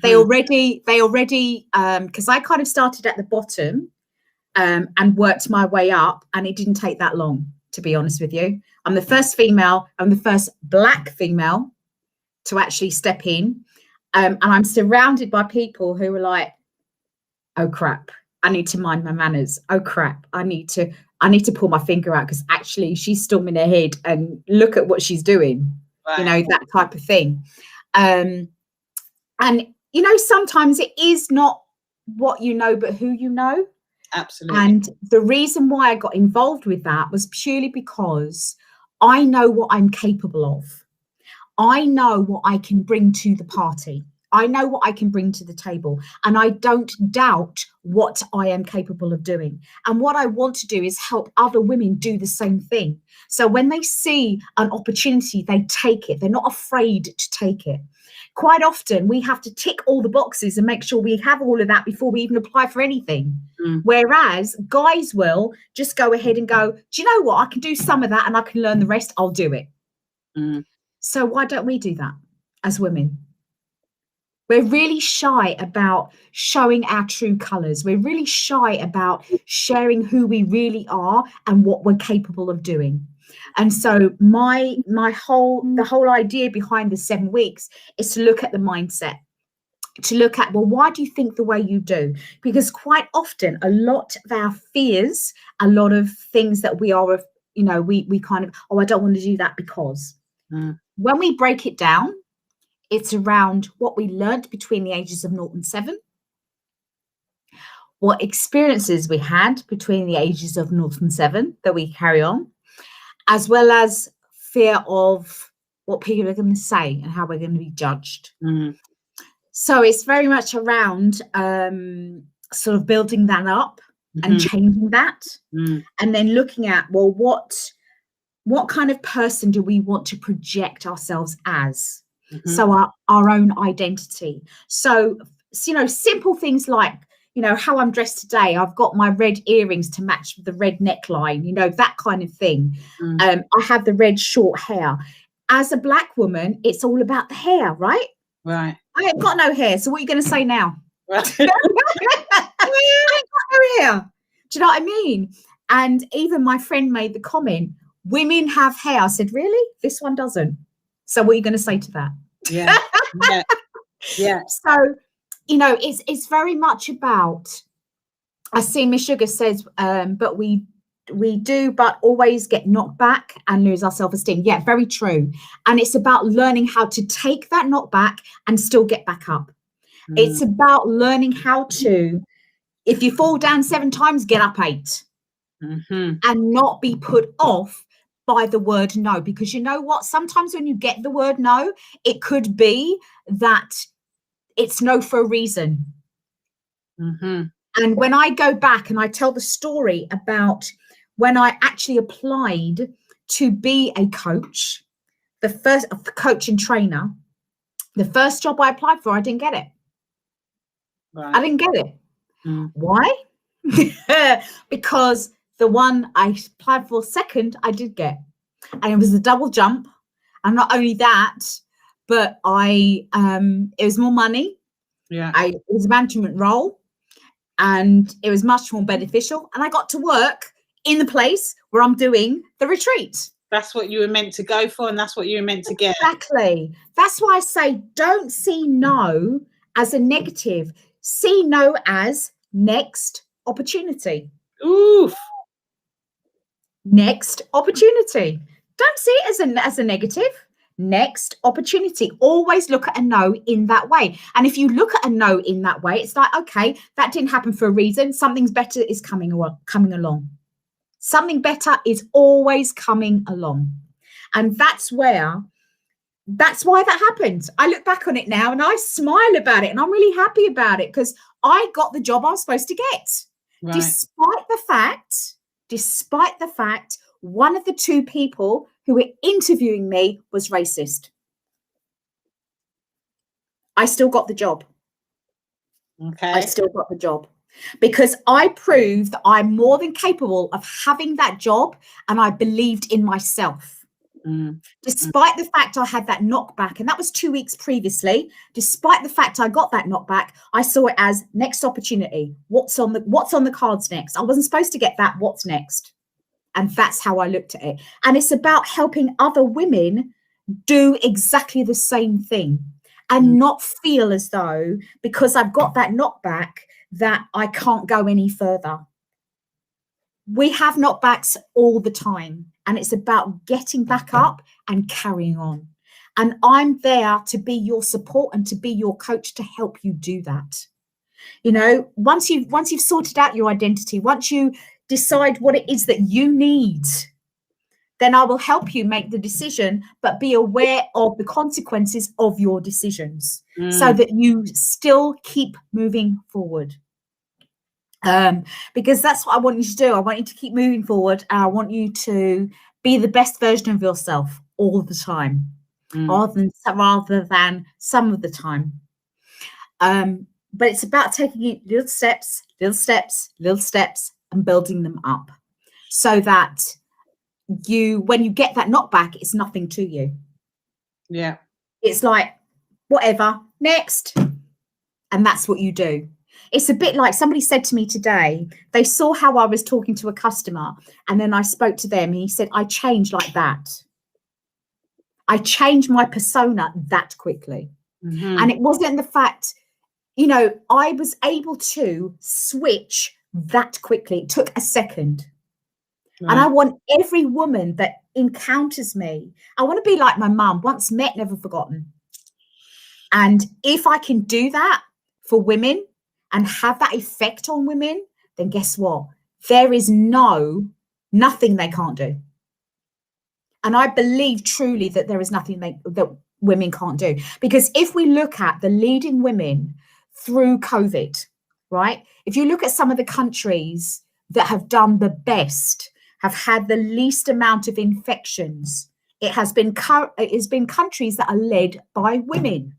They already because I kind of started at the bottom and worked my way up, and it didn't take that long, to be honest with you. I'm the first female, I'm the first Black female to actually step in, and I'm surrounded by people who are like, oh crap, I need to mind my manners. Oh crap, I need to pull my finger out, because actually she's storming ahead and look at what she's doing. Right. You know, that type of thing. And you know, sometimes it is not what you know, but who you know. Absolutely. And the reason why I got involved with that was purely because I know what I'm capable of. I know what I can bring to the party. I know what I can bring to the table, and I don't doubt what I am capable of doing. And what I want to do is help other women do the same thing. So when they see an opportunity, they take it. They're not afraid to take it. Quite often, we have to tick all the boxes and make sure we have all of that before we even apply for anything. Whereas guys will just go ahead and go, do you know what? I can do some of that and I can learn the rest. I'll do it. So why don't we do that as women? We're really shy about showing our true colours. We're really shy about sharing who we really are and what we're capable of doing. And so the whole idea behind the 7 weeks is to look at the mindset, to look at, well, why do you think the way you do? Because quite often a lot of our fears, a lot of things that we are, we kind of, oh, I don't want to do that because. When we break it down, it's around what we learned between the ages of 0 and 7, what experiences we had between the ages of 0 and 7 that we carry on, as well as fear of what people are going to say and how we're going to be judged. So it's very much around sort of building that up and changing that, and then looking at, well, what kind of person do we want to project ourselves as? So our own identity. So, simple things like, how I'm dressed today. I've got my red earrings to match the red neckline, that kind of thing. I have the red short hair. As a Black woman, it's all about the hair, right? Right. I ain't got no hair. So what are you going to say now? Right. I ain't got no hair. Do you know what I mean? And even my friend made the comment, women have hair. I said, really? This one doesn't. So what are you going to say to that? Yeah. Yeah. So, it's very much about, I see Miss Sugar says, but we do, but always get knocked back and lose our self-esteem. Yeah, very true. And it's about learning how to take that knockback and still get back up. It's about learning how to, if you fall down 7 times, get up 8 and not be put off by the word no, because you know what? Sometimes when you get the word no, it could be that it's no for a reason. And when I go back and I tell the story about when I actually applied to be a coach, the first coach and trainer, the first job I applied for, I didn't get it. I didn't get it. Why? Because the one I applied for second, I did get. And it was a double jump. And not only that, but it was more money. Yeah. It was a management role. And it was much more beneficial. And I got to work in the place where I'm doing the retreat. That's what you were meant to go for, and that's what you were meant to get. Exactly. That's why I say don't see no as a negative. See no as next opportunity. Oof. Next opportunity. Don't see it as a negative. Next opportunity. Always look at a no in that way. And if you look at a no in that way, it's like, okay, that didn't happen for a reason. Something better is coming along. Something better is always coming along. And that's why that happened. I look back on it now and I smile about it and I'm really happy about it because I got the job I was supposed to get. Right. Despite the fact, one of the 2 people who were interviewing me was racist. I still got the job. Okay. I still got the job because I proved that I'm more than capable of having that job and I believed in myself. Despite the fact I had that knockback, and that was 2 weeks previously, despite the fact I got that knockback, I saw it as next opportunity. What's on the cards next? I wasn't supposed to get that. What's next? And that's how I looked at it. And it's about helping other women do exactly the same thing and not feel as though because I've got that knockback that I can't go any further. We have knockbacks all the time, and it's about getting back up and carrying on. And I'm there to be your support and to be your coach to help you do that. Once you've sorted out your identity, once you decide what it is that you need, then I will help you make the decision, but be aware of the consequences of your decisions so that you still keep moving forward. Because that's what I want you to do. I want you to keep moving forward. And I want you to be the best version of yourself all the time, rather than some of the time. But it's about taking it little steps, and building them up so that when you get that knockback, it's nothing to you. Yeah. It's like, whatever, next. And that's what you do. It's a bit like somebody said to me today, they saw how I was talking to a customer, and then I spoke to them and he said, I changed like that. I changed my persona that quickly. And it wasn't the fact, you know, I was able to switch that quickly. It took a second. And I want every woman that encounters me, I want to be like my mum, once met, never forgotten. And if I can do that for women and have that effect on women, then guess what? There is nothing they can't do. And I believe truly that there is nothing that women can't do. Because if we look at the leading women through COVID, right? If you look at some of the countries that have done the best, have had the least amount of infections, it has been countries that are led by women.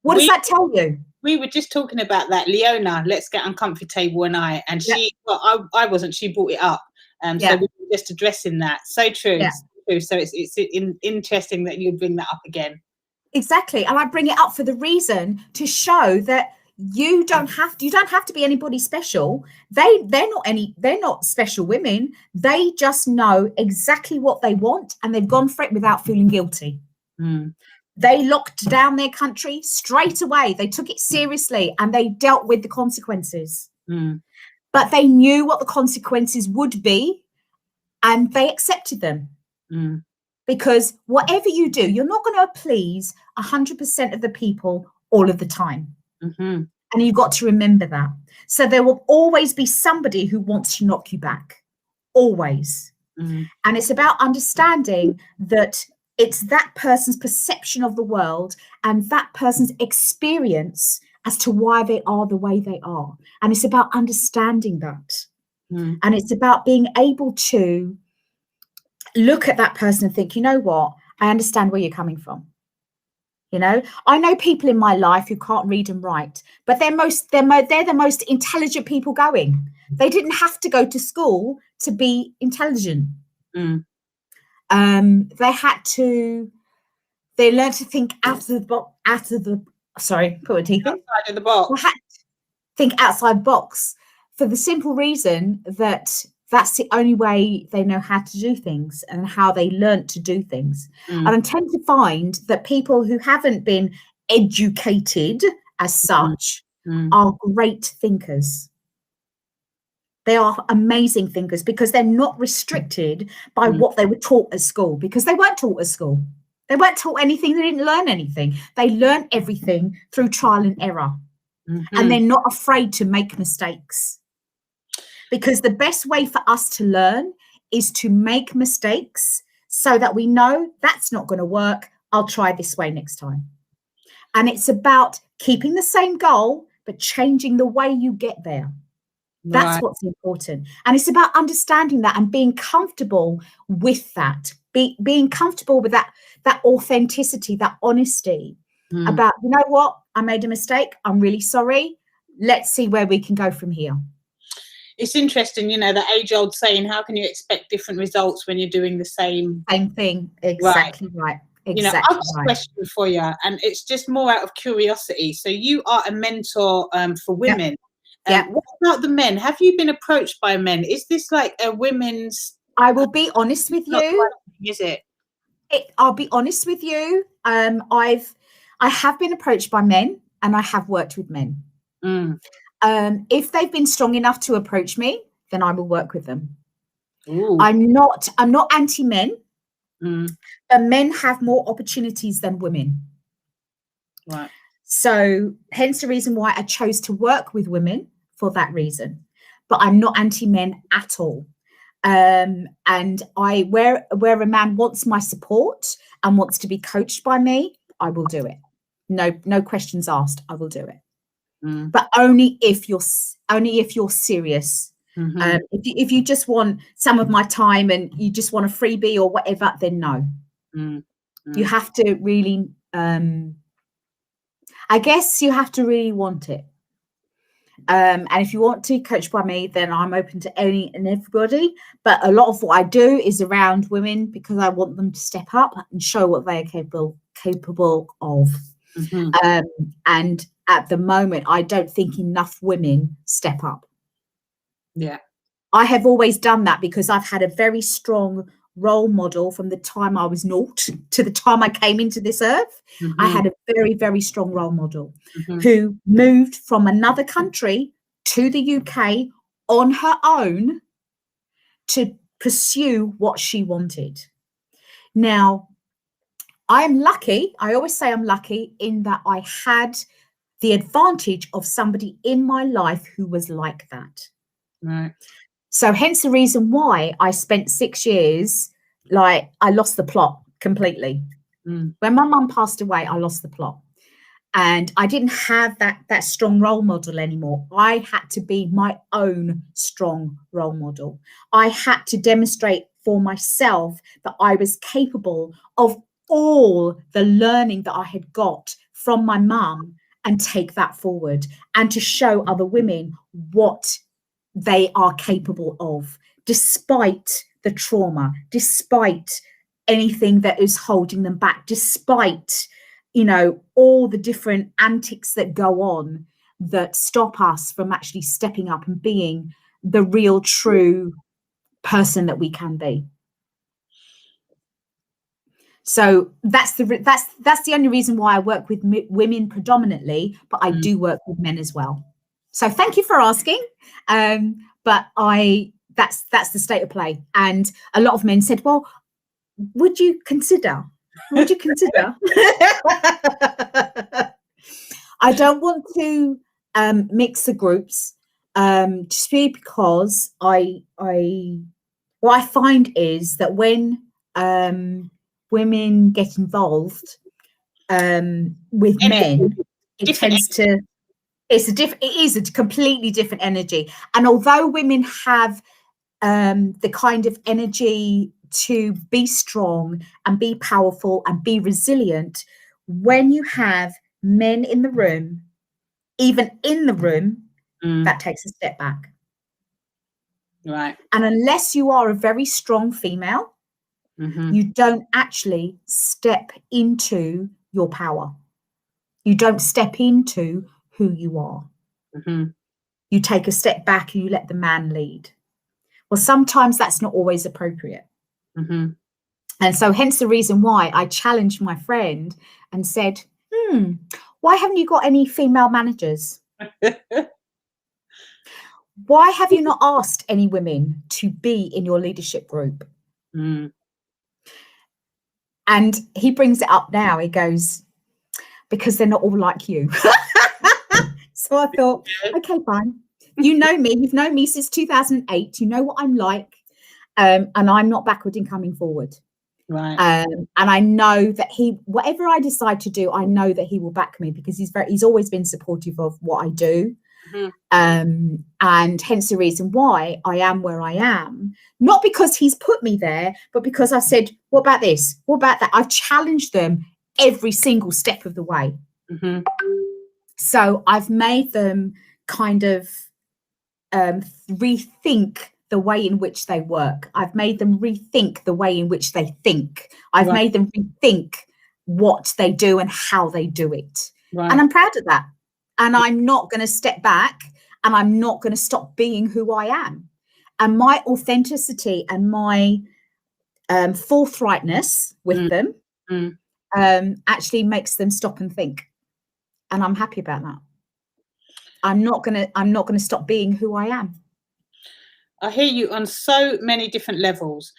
What does that tell you? We were just talking about that, Leona, Let's Get Uncomfortable, and she, well, I wasn't, she brought it up. So we were just addressing that. So true. Yeah. So it's interesting that you bring that up again. Exactly. And I bring it up for the reason to show that you don't have to be anybody special. They're not special women. They just know exactly what they want, and they've gone for it without feeling guilty. They locked down their country straight away. They took it seriously and they dealt with the consequences. But they knew what the consequences would be, and they accepted them. Because whatever you do, you're not going to please 100% of the people all of the time. And you've got to remember that. So there will always be somebody who wants to knock you back. Always. And it's about understanding that it's that person's perception of the world and that person's experience as to why they are the way they are. And it's about understanding that. And it's about being able to look at that person and think, you know what? I understand where you're coming from. You know, I know people in my life who can't read and write, but they're the most intelligent people going. They didn't have to go to school to be intelligent. They learned to think outside of the box. Sorry, put my teeth in. Outside of the box. They had to think outside the box for the simple reason that that's the only way they know how to do things and how they learnt to do things. And I tend to find that people who haven't been educated as such are great thinkers. They are amazing thinkers because they're not restricted by what they were taught at school, because they weren't taught at school. They weren't taught anything. They didn't learn anything. They learned everything through trial and error. And they're not afraid to make mistakes. Because the best way for us to learn is to make mistakes so that we know that's not going to work. I'll try this way next time. And it's about keeping the same goal, but changing the way you get there. That's what's important. And it's about understanding that and being comfortable with that, being comfortable with that authenticity, that honesty about, you know what, I made a mistake. I'm really sorry. Let's see where we can go from here. It's interesting, you know, the age-old saying, how can you expect different results when you're doing the same thing? Exactly right. Exactly, you know, I've got a question for you, and it's just more out of curiosity. So you are a mentor for women. What about the men? Have you been approached by men? Is this like a women's... I will be honest with you. Is it? I'll be honest with you. I have been approached by men, and I have worked with men. If they've been strong enough to approach me, then I will work with them. I'm not anti-men, but men have more opportunities than women. Right. So hence the reason why I chose to work with women, for that reason. But I'm not anti-men at all. And where a man wants my support and wants to be coached by me, I will do it. No questions asked. I will do it. But only if you're serious. If you just want some of my time and you just want a freebie or whatever, then no. You have to really, I guess you have to really want it. And if you want to be coached by me, then I'm open to any and everybody. But a lot of what I do is around women because I want them to step up and show what they are capable of. And at the moment, I don't think enough women step up. Yeah. I have always done that because I've had a very strong role model from the time I was naught to the time I came into this earth. I had a very, very strong role model who moved from another country to the UK on her own to pursue what she wanted. Now, I am lucky. I always say I'm lucky in that I had the advantage of somebody in my life who was like that. Right. So hence the reason why I spent 6 years, like I lost the plot completely. When my mum passed away, I lost the plot. And I didn't have that strong role model anymore. I had to be my own strong role model. I had to demonstrate for myself that I was capable of all the learning that I had got from my mum and take that forward and to show other women what they are capable of, despite the trauma, despite anything that is holding them back, despite, you know, all the different antics that go on that stop us from actually stepping up and being the real, true person that we can be. So that's the only reason why I work with women predominantly, but I do work with men as well. So thank you for asking. But that's the state of play. And a lot of men said, well, would you consider? I don't want to mix the groups just because what I find is that when women get involved with men, it is a completely different energy. And although women have the kind of energy to be strong and be powerful and be resilient, when you have men in the room, even in the room, that takes a step back. Right. And unless you are a very strong female, you don't actually step into your power. You don't step into who you are. You take a step back and you let the man lead. Well, sometimes that's not always appropriate. And so hence the reason why I challenged my friend and said, why haven't you got any female managers? Why have you not asked any women to be in your leadership group? And he brings it up now. He goes, because they're not all like you. So I thought, okay, fine. You know me. You've known me since 2008. You know what I'm like. And I'm not backward in coming forward. Right. And I know that whatever I decide to do, I know that he will back me because he's always been supportive of what I do. And hence the reason why I am where I am, not because he's put me there, but because I said, what about this? What about that? I've challenged them every single step of the way. So I've made them kind of rethink the way in which they work. I've made them rethink the way in which they think. I've made them rethink what they do and how they do it. And I'm proud of that. And I'm not going to step back and I'm not going to stop being who I am. And my authenticity and my forthrightness with them actually makes them stop and think. And I'm happy about that. I'm not going to stop being who I am. I hear you on so many different levels.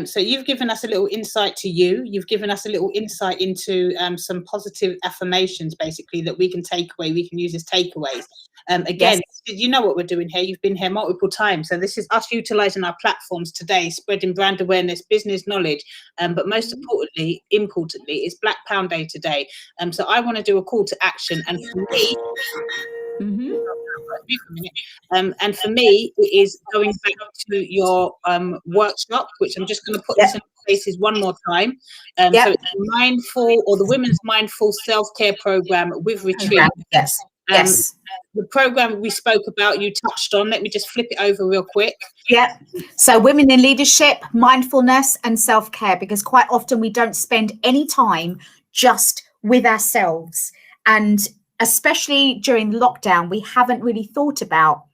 So you've given us a little insight to you. You've given us a little insight into some positive affirmations, basically, that we can take away. We can use as takeaways. Again, you know what we're doing here. You've been here multiple times. So this is us utilizing our platforms today, spreading brand awareness, business knowledge. But most importantly, it's Black Pound Day today. So I want to do a call to action. And for me, and for me, it is going back to your workshop, which I'm just going to put this in places one more time. So it's mindful, or the Women's Mindful Self-Care Program with Retreat. Yes. The program we spoke about, you touched on. Let me just flip it over real quick. Yeah. So women in leadership, mindfulness and self-care, because quite often we don't spend any time just with ourselves. And especially during lockdown, we haven't really thought about,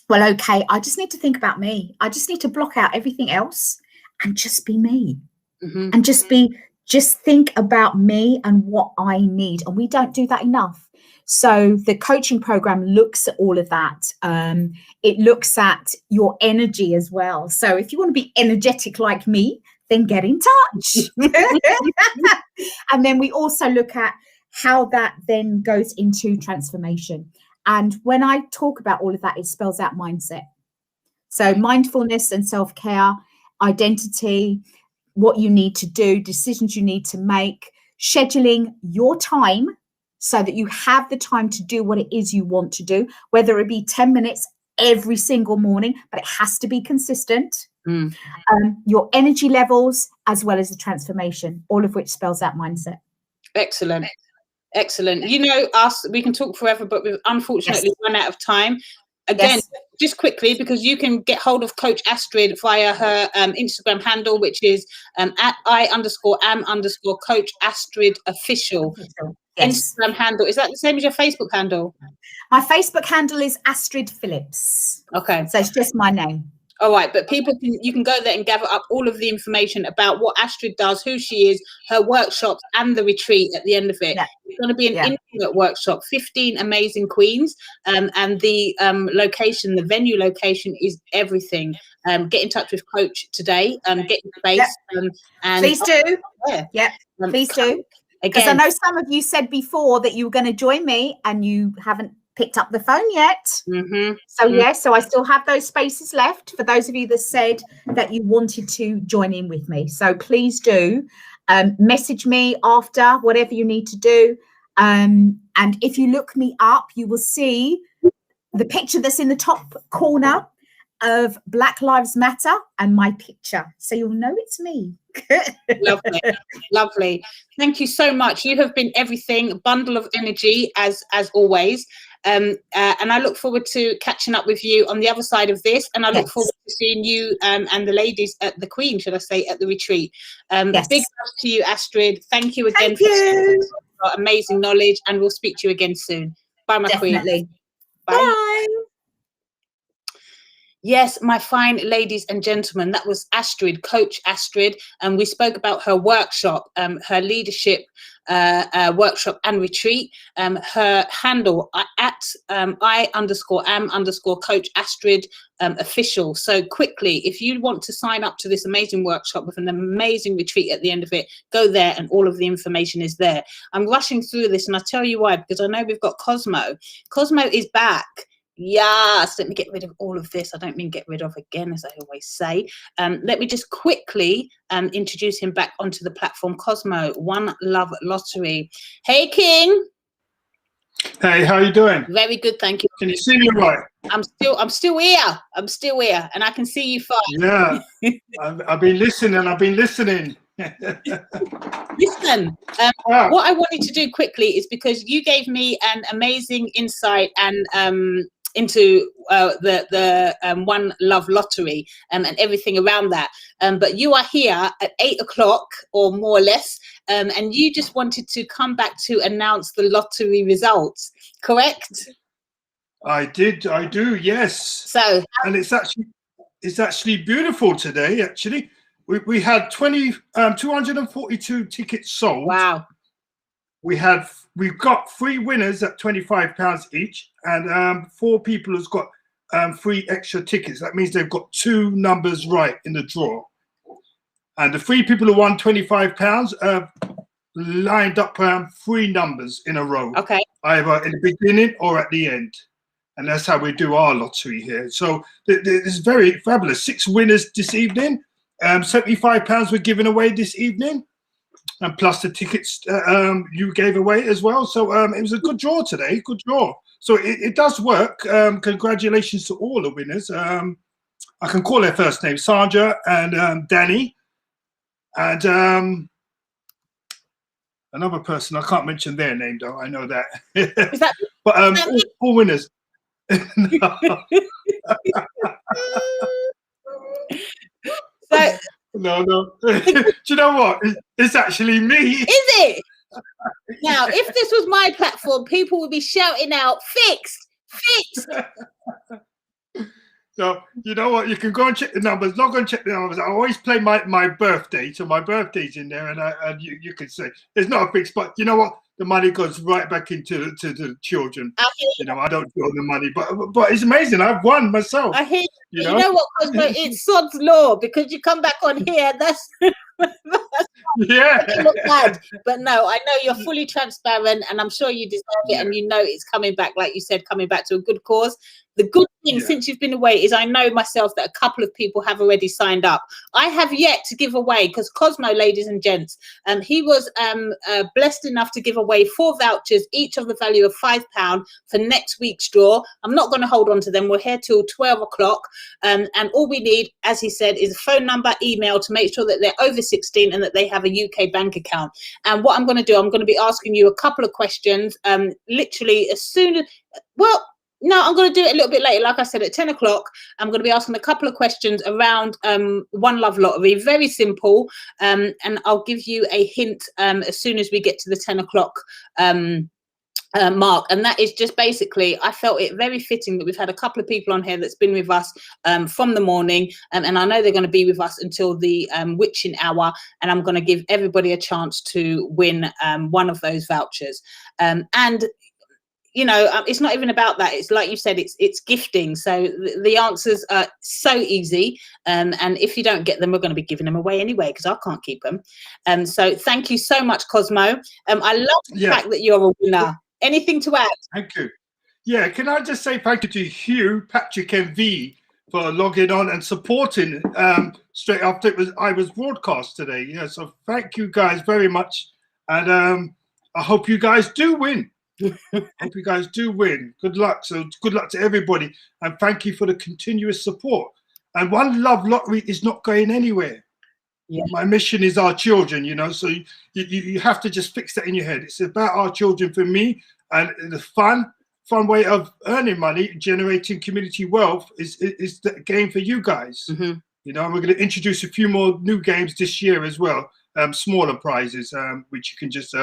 well, okay, I just need to think about me. I just need to block out everything else and just be me. And just think about me and what I need. And we don't do that enough. So the coaching program looks at all of that. It looks at your energy as well. So if you want to be energetic like me, then get in touch. And then we also look at how that then goes into transformation. And when I talk about all of that, it spells out mindset. So mindfulness and self-care, identity, what you need to do, decisions you need to make, scheduling your time so that you have the time to do what it is you want to do, whether it be 10 minutes every single morning, but it has to be consistent. Your energy levels, as well as the transformation, all of which spells out mindset. Excellent. Excellent. You know us, we can talk forever, but we've unfortunately run out of time. Again, just quickly, because you can get hold of Coach Astrid via her Instagram handle, which is at @I_am_Coach Astrid Official. Instagram handle. Is that the same as your Facebook handle? My Facebook handle is Astrid Phillips. Okay. So it's just my name. All right, but you can go there and gather up all of the information about what Astrid does, who she is, her workshops, and the retreat at the end of it. It's going to be an intimate workshop, 15 amazing queens, and the location, the venue location is everything. Get in touch with Coach today, get in space. And please do. Please do. Because I know some of you said before that you were going to join me and you haven't picked up the phone yet. So I still have those spaces left for those of you that said that you wanted to join in with me. So please do message me after, whatever you need to do. And if you look me up, you will see the picture that's in the top corner of Black Lives Matter and my picture. So you'll know it's me. Lovely. Thank you so much. You have been everything, a bundle of energy as always. And I look forward to catching up with you on the other side of this. And I look forward to seeing you and the ladies at the Queen, should I say, at the retreat. Big love to you, Astrid. Thank you again for your amazing knowledge, and we'll speak to you again soon. Bye, my Queen. Bye. Yes, my fine ladies and gentlemen, that was Astrid, Coach Astrid, and we spoke about her workshop, her leadership workshop and retreat. Her handle at I_am_Coach Astrid Official. So quickly, if you want to sign up to this amazing workshop with an amazing retreat at the end of it, go there and all of the information is there. I'm rushing through this, and I'll tell you why, because I know we've got Cosmo. Cosmo is back. Yes, let me get rid of all of this. I don't mean get rid of again, as I always say. Let me just quickly introduce him back onto the platform. Cosmo, One Love Lottery. Hey, King. Hey, how you doing? Very good, thank you. Can you see me right? I'm still here. I'm still here, and I can see you fine. Yeah, I've been listening. Listen, what I wanted to do quickly is, because you gave me an amazing insight and into the One Love Lottery and everything around that, but you are here at 8 o'clock or more or less, and you just wanted to come back to announce the lottery results, correct? I do, yes. So, and it's actually beautiful today. Actually, we had 242 tickets sold. Wow. We've got 3 winners at £25 each, and 4 people has got 3 extra tickets. That means they've got 2 numbers right in the draw. And the 3 people who won £25 lined up 3 numbers in a row, Okay. either in the beginning or at the end. And that's how we do our lottery here. So it's very fabulous. 6 winners this evening. £75 were given away this evening, and plus the tickets you gave away as well. So it was a good draw today. Good draw. So it does work. Congratulations to all the winners. I can call their first name, Sandra and Danny, and another person. I can't mention their name though. I know that. Is that? But all winners. So, no. Do you know what? It's actually me. Is it? Now, if this was my platform, people would be shouting out, fixed. So, you know what? You can go and check the numbers. Log on, check the numbers. I always play my birthday. So my birthday's in there, and you can say it's not a fixed, but you know what? The money goes right back into the children. You know, I don't feel the money, but it's amazing. I've won myself. I hear you know? You know what, Cosmo? It's sod's law, because you come back on here. That's yeah. you look bad. But no, I know you're fully transparent, and I'm sure you deserve it, and you know it's coming back, like you said, coming back to a good cause. The good thing since you've been away is I know myself that a couple of people have already signed up. I have yet to give away, because Cosmo, ladies and gents, he was blessed enough to give away 4 vouchers, each of the value of £5 for next week's draw. I'm not going to hold on to them. We're here till 12 o'clock. And all we need, as he said, is a phone number, email, to make sure that they're over 16 and that they have a UK bank account. And what I'm going to do, I'm going to be asking you a couple of questions, literally as soon as, well, no, I'm going to do it a little bit later. Like I said, at 10 o'clock, I'm going to be asking a couple of questions around One Love Lottery. Very simple. And I'll give you a hint as soon as we get to the 10 o'clock mark. And that is just basically, I felt it very fitting that we've had a couple of people on here that's been with us from the morning. And I know they're going to be with us until the witching hour. And I'm going to give everybody a chance to win one of those vouchers. And you know, it's not even about that. It's like you said, it's gifting. So the answers are so easy. And if you don't get them, we're going to be giving them away anyway, because I can't keep them. So thank you so much, Cosmo. I love the fact that you're a winner. Anything to add? Thank you. Yeah, can I just say thank you to Hugh, Patrick, and V for logging on and supporting straight after I was broadcast today. Yeah, so thank you guys very much. And I hope you guys do win. Hope you guys do win. Good luck. So good luck to everybody, and thank you for the continuous support. And One Love Lottery is not going anywhere. My mission is our children, you know, so you have to just fix that in your head. It's about our children for me, and the fun way of earning money, generating community wealth is the game for you guys. You know, and we're going to introduce a few more new games this year as well, smaller prizes, which you can just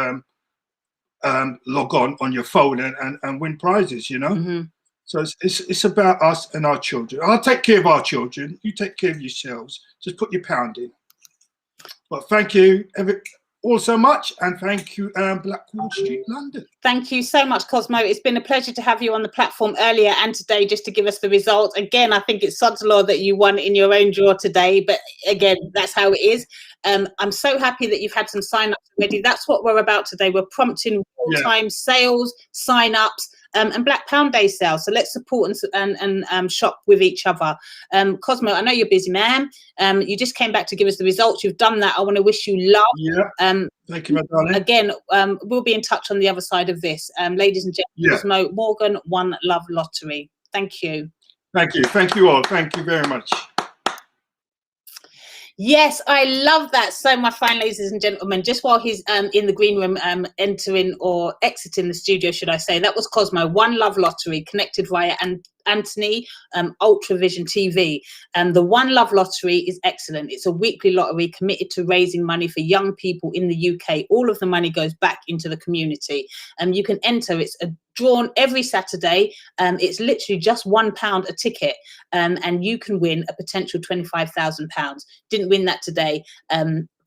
log on your phone and win prizes, you know. So it's about us and our children. I'll take care of our children, you take care of yourselves. Just put your pound in. But thank you all so much, and thank you, Black Wall Street London. Thank you so much, Cosmo. It's been a pleasure to have you on the platform earlier and today, just to give us the results. Again, I think it's sod's law that you won in your own draw today, but again, that's how it is. I'm so happy that you've had some sign-ups already. That's what we're about today. We're prompting real-time sales, sign-ups, and Black Pound Day sales. So let's support and shop with each other. Cosmo, I know you're busy, man. You just came back to give us the results. You've done that. I want to wish you love. Thank you, my darling. Again, we'll be in touch on the other side of this. Ladies and gentlemen, Cosmo Morgan, One Love Lottery. Thank you. Thank you. Thank you all. Thank you very much. Yes, I love that so much, fine, ladies and gentlemen. Just while he's in the green room, entering or exiting the studio, should I say, that was Cosmo, One Love Lottery, connected via Anthony, Ultravision TV. The One Love Lottery is excellent. It's a weekly lottery committed to raising money for young people in the UK. All of the money goes back into the community. You can enter. It's drawn every Saturday. It's literally just £1 a ticket, and you can win a potential £25,000. Didn't win that today.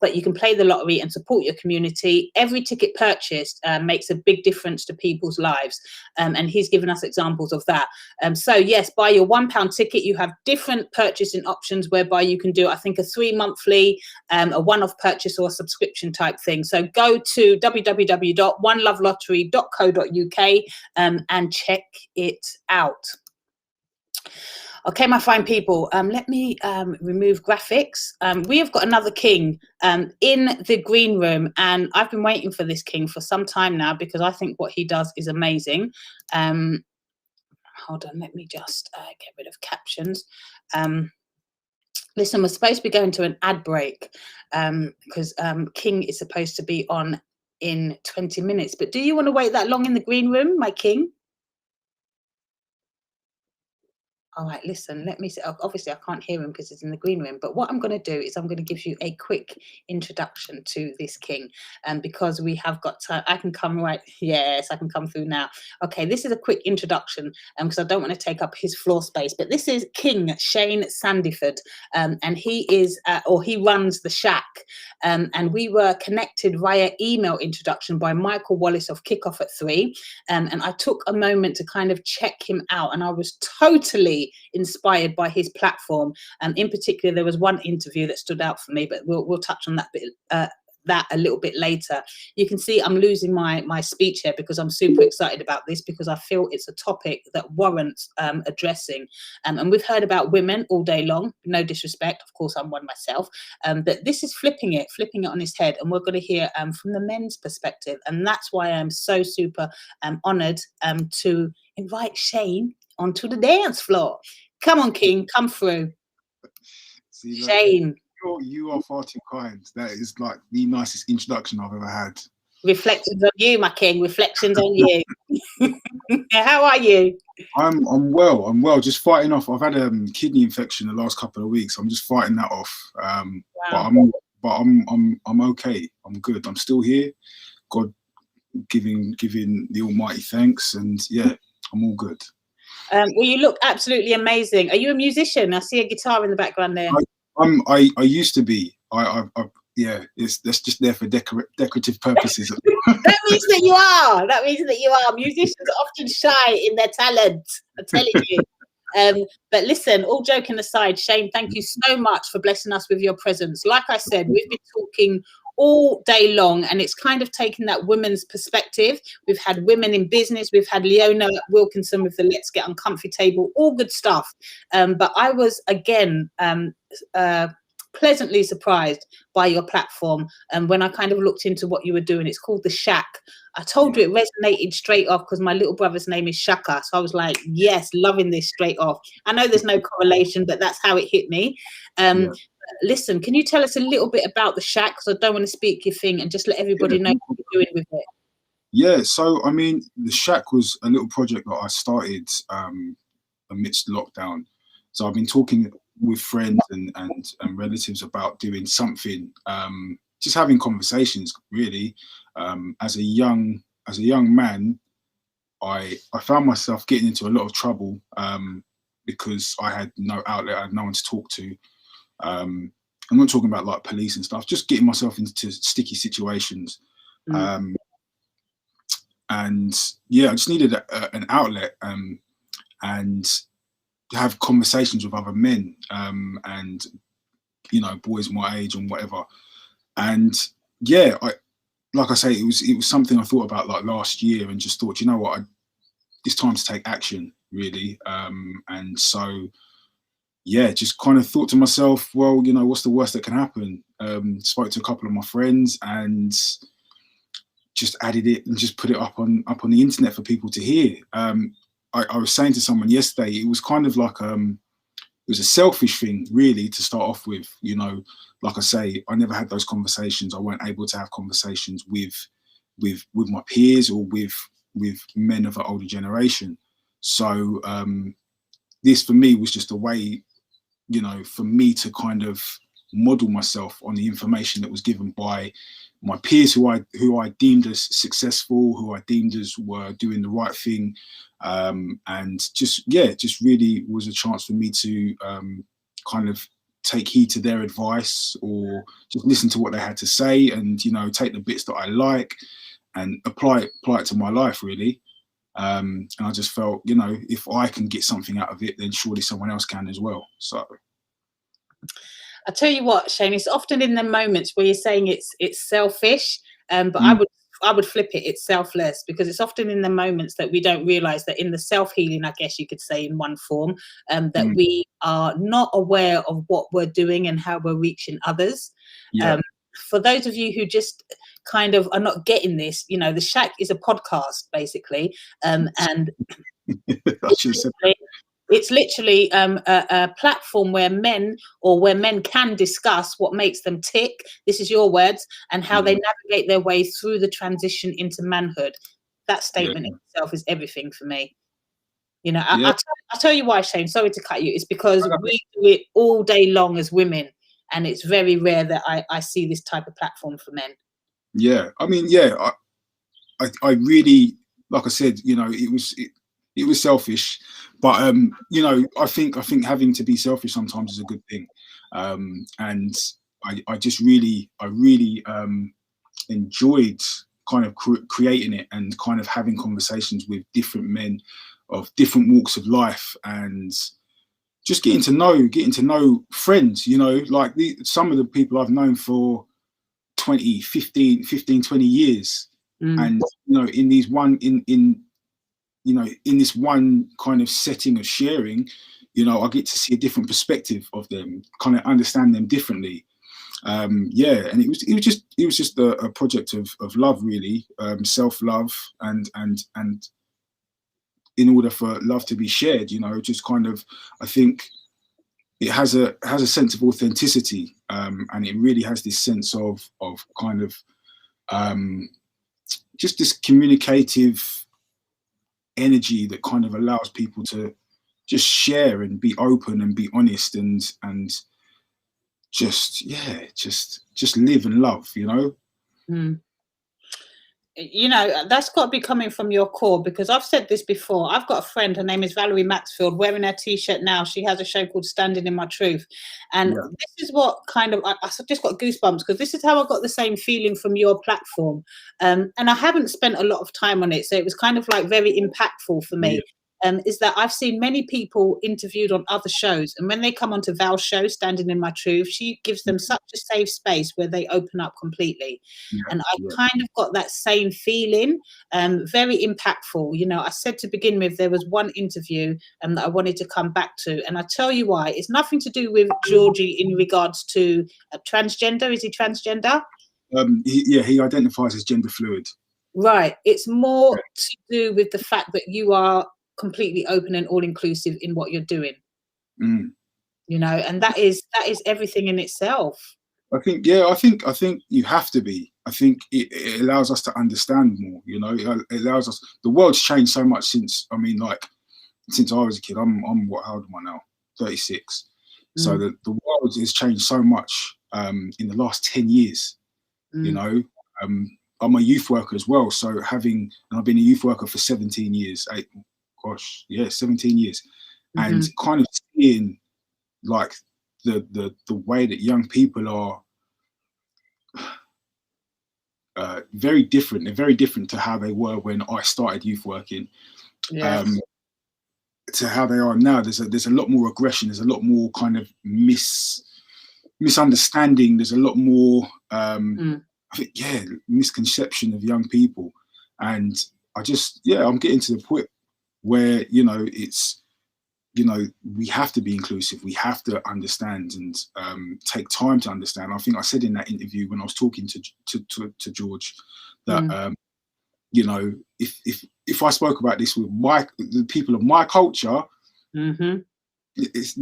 but you can play the lottery and support your community. Every ticket purchased makes a big difference to people's lives, and he's given us examples of that. So yes, buy your £1 ticket. You have different purchasing options whereby you can do, I think, a 3 monthly, a one-off purchase, or a subscription type thing. So go to www.onelovelottery.co.uk and check it out. Okay, my fine people, let me remove graphics. We have got another king in the green room, and I've been waiting for this king for some time now because I think what he does is amazing. Hold on, let me just get rid of captions. Listen, we're supposed to be going to an ad break because King is supposed to be on in 20 minutes. But do you want to wait that long in the green room, my king? All right, listen, let me see. Obviously, I can't hear him because it's in the green room. But what I'm going to do is I'm going to give you a quick introduction to this king. Because we have got time. I can come right. Yes, I can come through now. Okay, this is a quick introduction because I don't want to take up his floor space. But this is King Shane Sandiford. And he is, or he runs The Shack. And we were connected via email introduction by Michael Wallace of Kickoff at 3. And I took a moment to kind of check him out. And I was totally inspired by his platform. In particular, there was one interview that stood out for me, but we'll touch on that bit that a little bit later. You can see I'm losing my speech here because I'm super excited about this, because I feel it's a topic that warrants addressing. And we've heard about women all day long, no disrespect, of course I'm one myself, but this is flipping it on its head, and we're going to hear from the men's perspective. And that's why I'm so super honored to invite Shane onto the dance floor. Come on, King, come through. See, Shane. You are far too kind. That is like the nicest introduction I've ever had. Reflections on you, my king. Reflections on you. How are you? I'm well. I'm well. Just fighting off. I've had a kidney infection the last couple of weeks. I'm just fighting that off. Wow. But I'm okay. I'm good. I'm still here. God giving the Almighty thanks, and yeah, I'm all good. Well, you look absolutely amazing. Are you a musician? I see a guitar in the background there. I used to be. Yeah, that's just there for decorative purposes. That means that you are. That means that you are. Musicians are often shy in their talent, I'm telling you. But listen, all joking aside, Shane, thank you so much for blessing us with your presence. Like I said, we've been talking all day long, and it's kind of taken that women's perspective. We've had women in business. We've had Leona Wilkinson with the Let's Get Uncomfy table, all good stuff. But I was, again, pleasantly surprised by your platform. And when I kind of looked into what you were doing, it's called The Shack. I told you it resonated straight off because my little brother's name is Shaka. So I was like, yes, loving this straight off. I know there's no correlation, but that's how it hit me. Listen, can you tell us a little bit about The Shack? Because I don't want to speak your thing, and just let everybody know what you're doing with it. Yeah, so I mean, The Shack was a little project that I started amidst lockdown. So I've been talking with friends and relatives about doing something, just having conversations really. As a young man, I found myself getting into a lot of trouble because I had no outlet, I had no one to talk to. I'm not talking about like police and stuff, just getting myself into sticky situations. And yeah, I just needed an outlet and have conversations with other men and, you know, boys my age and whatever. And yeah, like I say, it was something I thought about like last year and just thought, you know what, it's time to take action really. And so, yeah, just kind of thought to myself, well, you know, what's the worst that can happen? Spoke to a couple of my friends and just added it and just put it up on the internet for people to hear. I was saying to someone yesterday, it was kind of like it was a selfish thing really to start off with. You know, like I say, I never had those conversations. I weren't able to have conversations with my peers or with men of an older generation. So this for me was just a way, you know, for me to kind of model myself on the information that was given by my peers who I deemed as successful, who I deemed as were doing the right thing. And just really was a chance for me to kind of take heed to their advice, or just listen to what they had to say, and you know, take the bits that I like and apply it to my life, really. And I just felt, you know, if I can get something out of it, then surely someone else can as well. So I tell you what, Shane, it's often in the moments where you're saying it's selfish, but I would flip it. It's selfless, because it's often in the moments that we don't realize that in the self-healing, I guess you could say in one form, that we are not aware of what we're doing and how we're reaching others. yeah. For those of you who just kind of are not getting this, you know, the Shack is a podcast basically, and I should have said that. it's literally a platform where men can discuss what makes them tick. This is your words, and how they navigate their way through the transition into manhood. That statement itself is everything for me. You know, I'll tell you why, Shane. Sorry to cut you. It's because we do it all day long as women, and it's very rare that I see this type of platform for men. Yeah, I mean, yeah, I really, like I said, you know, it was selfish, but you know, I think having to be selfish sometimes is a good thing, and I really enjoyed kind of creating it and kind of having conversations with different men of different walks of life, and just getting to know friends, you know, like some of the people I've known for 15, 20 years, and you know, in this one kind of setting of sharing, you know, I get to see a different perspective of them, kind of understand them differently. And it was just a project of love, really, self-love, and in order for love to be shared, you know, just kind of, I think it has a sense of authenticity, and it really has this sense of kind of just this communicative energy that kind of allows people to just share and be open and be honest and just live and love, you know. You know, that's got to be coming from your core, because I've said this before. I've got a friend, her name is Valerie Maxfield, wearing her t-shirt now. She has a show called Standing in My Truth, and this is what kind of I just got goosebumps, because this is how I got the same feeling from your platform, and I haven't spent a lot of time on it, so it was kind of like very impactful for me. Is that I've seen many people interviewed on other shows, and when they come onto Val's show, Standing in My Truth, she gives them such a safe space where they open up completely. And I kind of got that same feeling, very impactful. You know, I said to begin with, there was one interview that I wanted to come back to, and I tell you why. It's nothing to do with Georgie in regards to transgender. Is he transgender? He identifies as gender fluid. Right. It's more to do with the fact that you are completely open and all-inclusive in what you're doing, you know, and that is everything in itself. I think you have to be. I think it allows us to understand more, you know. It allows us, the world's changed so much since I was a kid. I'm what, how old am I now? 36. So the world has changed so much in the last 10 years, you know. I'm a youth worker as well, so I've been a youth worker for 17 years. 17 years, and kind of seeing like the way that young people are very different. They're very different to how they were when I started youth working, to how they are now. There's a lot more aggression. There's a lot more kind of misunderstanding. There's a lot more I think, misconception of young people, and I'm getting to the point where, you know, it's, you know, we have to be inclusive. We have to understand and take time to understand. I think I said in that interview when I was talking to George that you know, if I spoke about this with the people of my culture, it's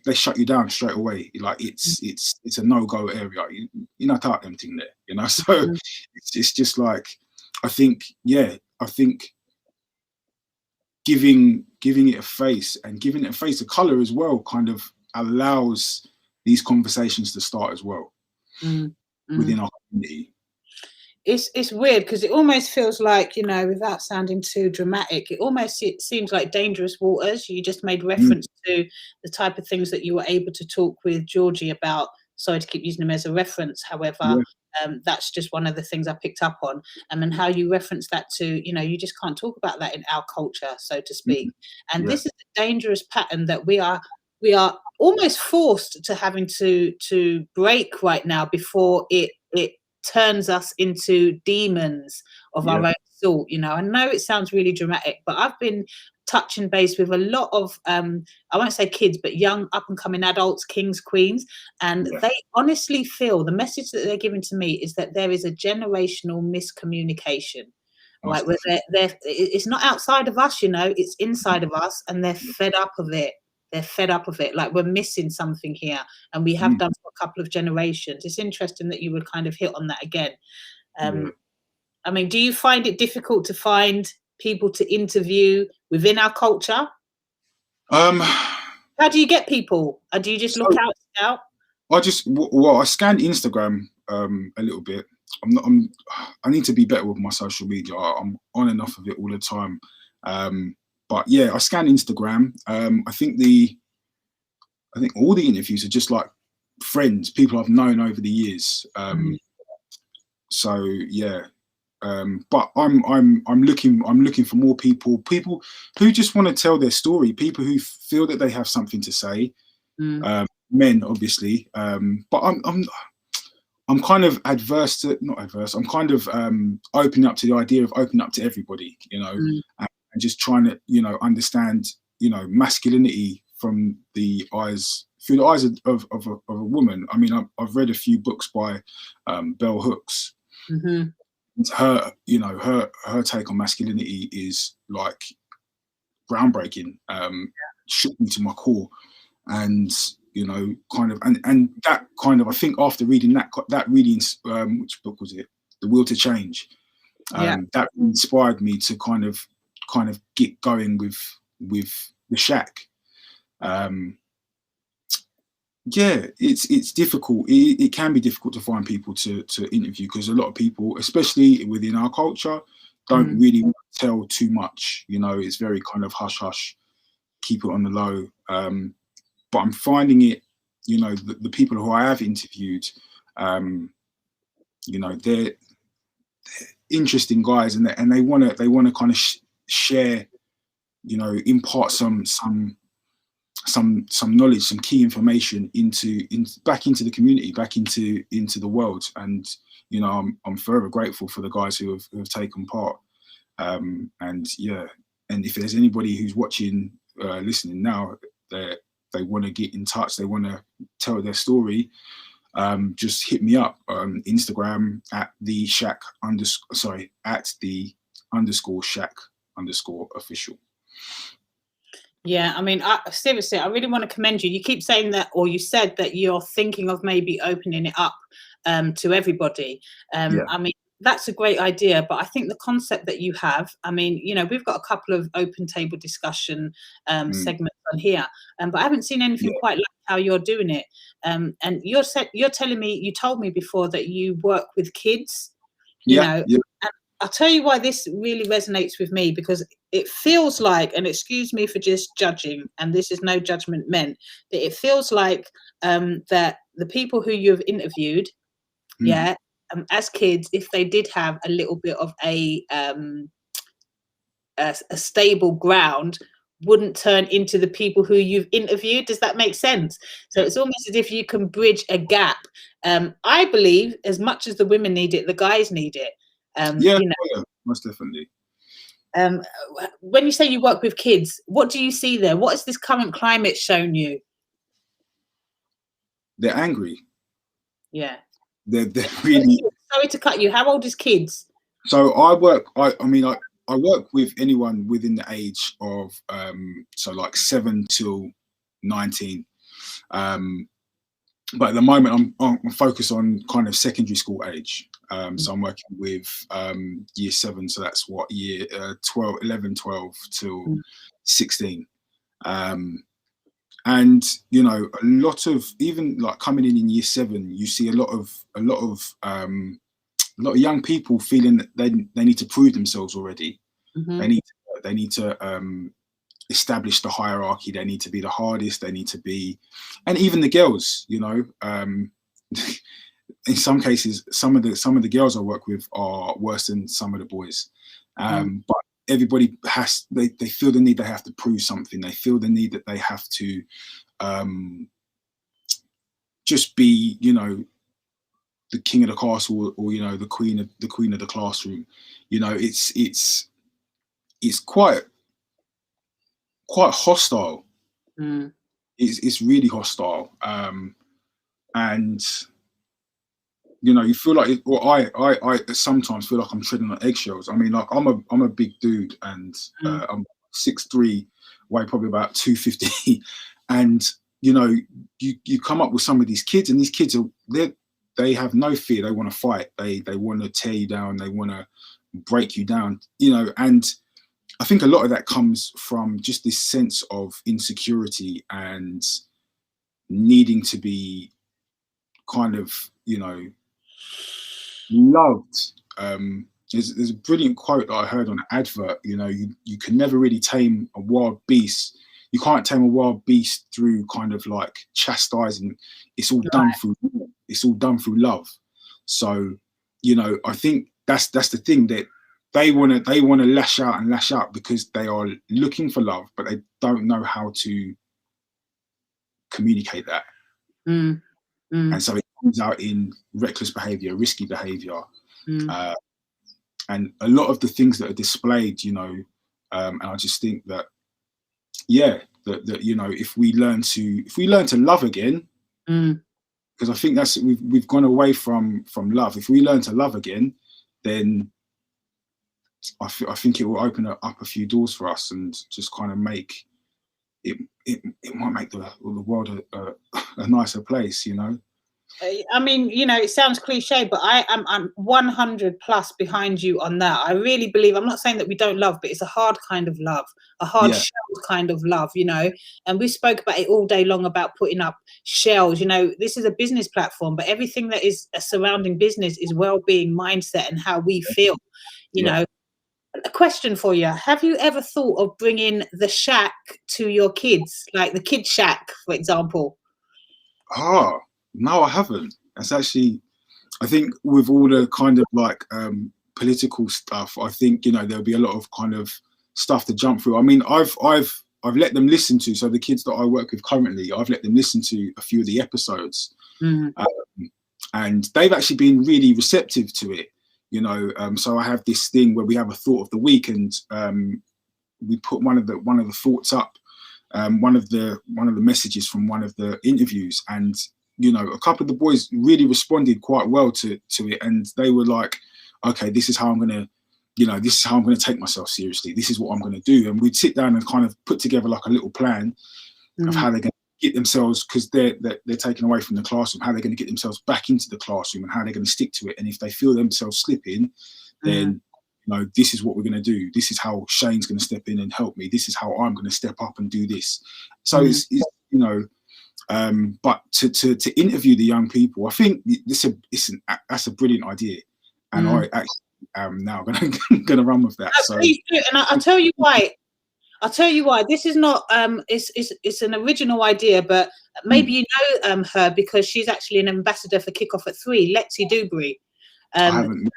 they shut you down straight away. Like it's a no-go area. You're not out them thing there, you know. So it's just like, I think giving it a face, and giving it a face of color as well, kind of allows these conversations to start as well within our community. it's weird because it almost feels like, you know, without sounding too dramatic, it seems like dangerous waters. You just made reference to the type of things that you were able to talk with Georgie about. Sorry to keep using him as a reference. However, that's just one of the things I picked up on. And how you reference that to, you know, you just can't talk about that in our culture, so to speak. And this is a dangerous pattern that we are almost forced to having to break right now before it turns us into demons of our own sort. You know, I know it sounds really dramatic, but I've been touching base with a lot of I won't say kids, but young up and coming adults, kings, queens, and they honestly feel the message that they're giving to me is that there is a generational miscommunication. Right, where it's not outside of us, you know, it's inside of us, and they're fed up of it. They're fed up of it. Like, we're missing something here, and we have done for a couple of generations. It's interesting that you would kind of hit on that again. I mean, do you find it difficult to find people to interview within our culture? How do you get people? Do you just look out? I scan Instagram a little bit. I need to be better with my social media. I'm on enough of it all the time. But yeah, I scan Instagram. I think all the interviews are just like friends, people I've known over the years. So yeah, but I'm looking for more people who just want to tell their story, people who feel that they have something to say. Men, obviously, but I'm kind of I'm kind of opening up to the idea of opening up to everybody, you know, and just trying to, you know, understand, you know, masculinity through the eyes of a woman. I mean, I've read a few books by Bell Hooks. Her, you know, her take on masculinity is like groundbreaking. Shook me to my core, and you know, kind of, and that kind of, I think after reading that reading, which book was it? The Will to Change. That inspired me to kind of get going with the Shack. Yeah, it's difficult. It can be difficult to find people to interview, because a lot of people, especially within our culture, don't really want to tell too much. You know, it's very kind of hush hush, keep it on the low. But I'm finding it, you know, the people who I have interviewed, you know, they're interesting guys, and they want to kind of share, you know, impart some knowledge, some key information back into the community, back into the world. And you know, I'm forever grateful for the guys who have taken part. And yeah, and if there's anybody who's watching, listening now, they want to get in touch, they want to tell their story, just hit me up on Instagram at the Shack _Shack_official. Yeah, I mean, seriously, I really want to commend you. You keep saying that, or you said that you're thinking of maybe opening it up to everybody. I mean, that's a great idea, but I think the concept that you have, I mean, you know, we've got a couple of open table discussion segments on here, but I haven't seen anything quite like how you're doing it. And you told me before that you work with kids, you know, and I'll tell you why this really resonates with me, because it feels like, and excuse me for just judging, and this is no judgment meant, that it feels like that the people who you've interviewed, as kids, if they did have a little bit of a stable ground, wouldn't turn into the people who you've interviewed. Does that make sense? So it's almost as if you can bridge a gap. I believe as much as the women need it, the guys need it. You know, most definitely. When you say you work with kids, what do you see there? What has this current climate shown you? They're angry. Yeah. They're really. Sorry to cut you. How old is kids? So I work with anyone within the age of so like 7 till 19. But at the moment I'm focused on kind of secondary school age. So I'm working with year 7, so that's what, year 11, 12 till 16. And you know, a lot of, even like coming in year 7, you see a lot of lot of young people feeling that they need to prove themselves already. Mm-hmm. They need to establish the hierarchy. They need to be the hardest. They need to be, and even the girls, you know, in some cases, some of the girls I work with are worse than some of the boys. But everybody they feel the need they have to prove something. They feel the need that they have to just be, you know, the king of the castle, or you know, the queen of the classroom. You know, it's quite hostile. It's really hostile, and you know, you feel like I sometimes feel like I'm treading on eggshells. I mean, like I'm a big dude, and I'm 6'3", weigh probably about 250, and you know, you come up with some of these kids, and these kids they have no fear. They want to fight. They want to tear you down. They want to break you down. You know, and I think a lot of that comes from just this sense of insecurity and needing to be kind of, you know, loved. There's a brilliant quote that I heard on an advert. You know, you can never really tame a wild beast. You can't tame a wild beast through kind of like chastising. It's all done through love. So, you know, I think that's the thing, that they want to lash out because they are looking for love, but they don't know how to communicate that. And so it comes out in reckless behavior, risky behavior. And a lot of the things that are displayed, you know, and I just think that, yeah, that you know, if we learn to love again, because I think that's we've gone away from love. If we learn to love again, then I think it will open up a few doors for us, and just kind of make it might make the world a nicer place, you know. I mean, you know, it sounds cliche, but I'm 100 plus behind you on that. I really believe, I'm not saying that we don't love, but it's a hard kind of love, a hard shell kind of love, you know. And we spoke about it all day long about putting up shells. You know, this is a business platform, but everything that is surrounding business is well-being, mindset, and how we feel, you know. A question for you: have you ever thought of bringing the shack to your kids, like the kid shack, for example? No, I haven't. That's actually, I think with all the kind of like political stuff, I think, you know, there'll be a lot of kind of stuff to jump through. I mean, I've let them listen to, so the kids that I work with currently, I've let them listen to a few of the episodes, and they've actually been really receptive to it. You know, so I have this thing where we have a thought of the week, and we put one of the thoughts up, one of the messages from one of the interviews, and you know, a couple of the boys really responded quite well to it, and they were like, okay, this is how I'm gonna take myself seriously. This is what I'm gonna do. And we'd sit down and kind of put together like a little plan of how they're gonna get themselves, because they're taken away from the classroom, how they're going to get themselves back into the classroom, and how they're going to stick to it. And if they feel themselves slipping, then you know, this is what we're going to do. This is how Shane's going to step in and help me. This is how I'm going to step up and do this. So it's you know, but to interview the young people, I think that's a brilliant idea, and I actually am now going to run with that. So please do. And I'll tell you why. This is not it's an original idea, but maybe you know her, because she's actually an ambassador for Kick Off at 3, Lexi Dewberry. I haven't.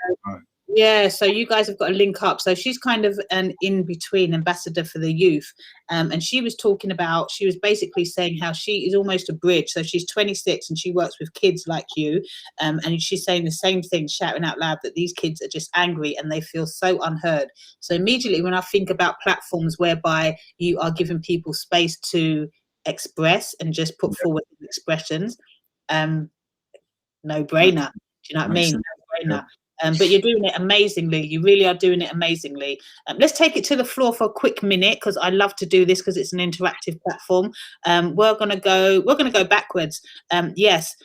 Yeah, so you guys have got to link up. So she's kind of an in-between ambassador for the youth. And she was basically saying how she is almost a bridge. So she's 26 and she works with kids like you. And she's saying the same thing, shouting out loud that these kids are just angry and they feel so unheard. So immediately when I think about platforms whereby you are giving people space to express and just put forward expressions, no brainer. Do you know what I mean? No brainer. But you're doing it amazingly. You really are doing it amazingly. Let's take it to the floor for a quick minute, because I love to do this because it's an interactive platform. We're gonna go backwards. Yes.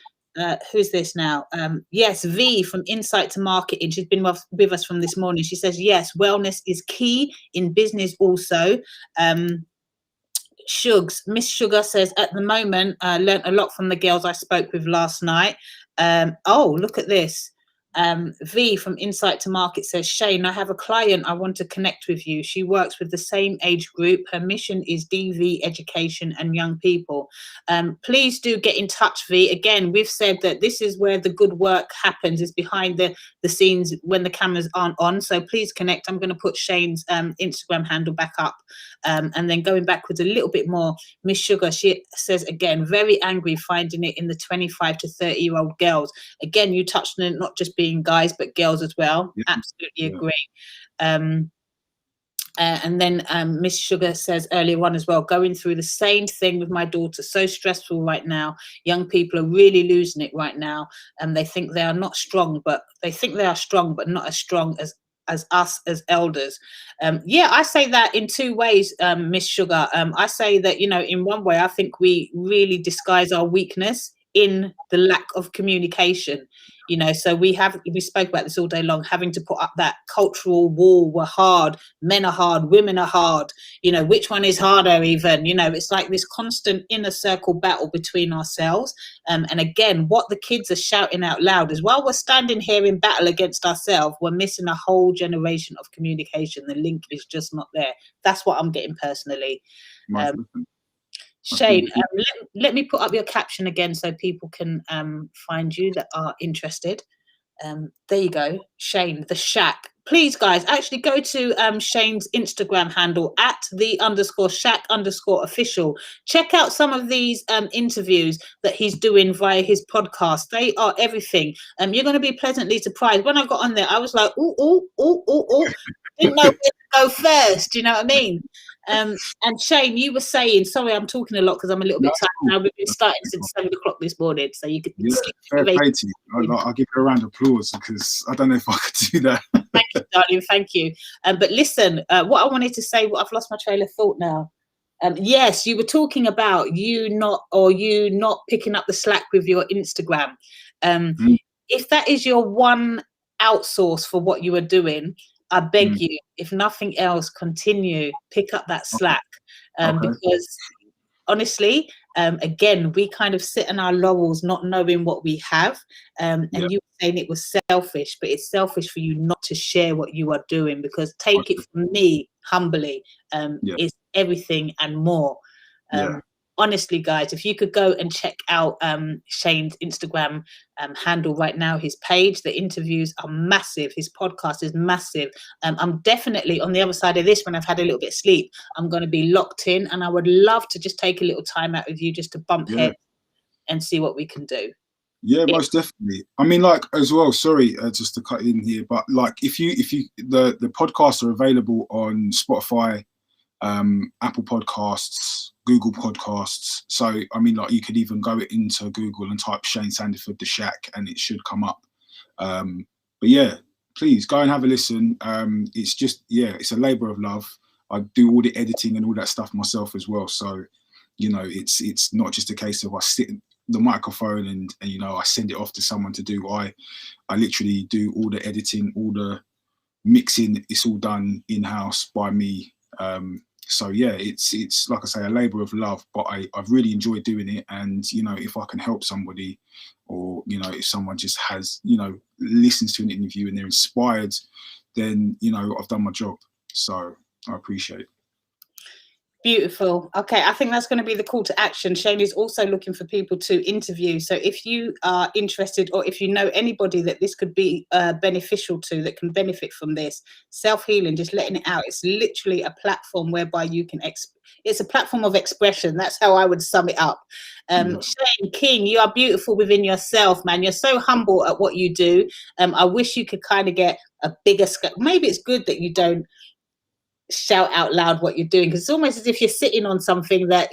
Who's this now? Yes, V from Insight to Marketing. She's been with us from this morning. She says, yes, wellness is key in business also. Miss Sugar says, at the moment, I learned a lot from the girls I spoke with last night. Oh, look at this. V from Insight to Market says, Shane, I have a client. I want to connect with you. She works with the same age group. Her mission is DV education and young people. Please do get in touch, V. Again, we've said that this is where the good work happens, is behind the scenes when the cameras aren't on. So please connect. I'm going to put Shane's Instagram handle back up. And then going backwards a little bit more, Miss Sugar, she says, again, very angry finding it in the 25 to 30-year-old girls. Again, you touched on it, not just being guys, but girls as well. Yeah. Absolutely agree. And then Miss Sugar says earlier on as well, going through the same thing with my daughter. So stressful right now. Young people are really losing it right now. And they think they are not strong, but they think they are strong, but not as strong as us as elders. Yeah, I say that in two ways, Miss Sugar. I say that, you know, in one way, I think we really disguise our weakness in the lack of communication. You know, so we spoke about this all day long, having to put up that cultural wall. We're hard, men are hard, women are hard, you know, which one is harder even, you know, it's like this constant inner circle battle between ourselves. And again, what the kids are shouting out loud is, while we're standing here in battle against ourselves, we're missing a whole generation of communication. The link is just not there. That's what I'm getting personally. Shane, let me put up your caption again so people can find you that are interested. There you go, Shane, the Shack. Please, guys, actually go to Shane's Instagram handle @the_Shack_official. Check out some of these interviews that he's doing via his podcast. They are everything. You're going to be pleasantly surprised. When I got on there, I was like, ooh. Didn't know where to go first. Do you know what I mean? And Shane, you were saying, sorry, I'm talking a lot because I'm a little bit tired now. We've been starting since 7 o'clock this morning, so you could fair play to you. I'll give you a round of applause because I don't know if I could do that. Thank you, darling. Thank you. But listen, what I wanted to say, I've lost my trail of thought now. Yes, you were talking about you not picking up the slack with your Instagram. If that is your one outsource for what you are doing, I beg you, if nothing else, pick up that slack. Because honestly, again, we kind of sit on our laurels not knowing what we have. And you were saying it was selfish, but it's selfish for you not to share what you are doing, because take it from me humbly, it's everything and more. Honestly, guys, if you could go and check out Shane's Instagram handle right now, his page, the interviews are massive. His podcast is massive. I'm definitely on the other side of this, when I've had a little bit of sleep, I'm going to be locked in, and I would love to just take a little time out with you just to bump heads and see what we can do. Yeah, most definitely. I mean, like, as well, sorry, just to cut in here, but like, if you the podcasts are available on Spotify, Apple Podcasts, Google Podcasts. So I mean, like, you could even go into Google and type Shane Sandiford the Shack and it should come up. But yeah, please go and have a listen. It's just, it's a labor of love. I do all the editing and all that stuff myself as well. So, you know, it's not just a case of I sit the microphone and you know, I send it off to someone to do. I literally do all the editing, all the mixing. It's all done in-house by me. So yeah, it's like I say, a labor of love, but I've really enjoyed doing it. And, you know, if I can help somebody, or, you know, if someone just has, you know, listens to an interview and they're inspired, then, you know, I've done my job. So I appreciate it. Beautiful. Okay, I think that's going to be the call to action. Shane is also looking for people to interview. So if you are interested, or if you know anybody that this could be beneficial to, that can benefit from this self-healing, just letting it out. It's literally a platform whereby you can, it's a platform of expression. That's how I would sum it up. Shane King, you are beautiful within yourself, man. You're so humble at what you do. I wish you could kind of get a bigger scale. Maybe it's good that you don't shout out loud what you're doing, because it's almost as if you're sitting on something that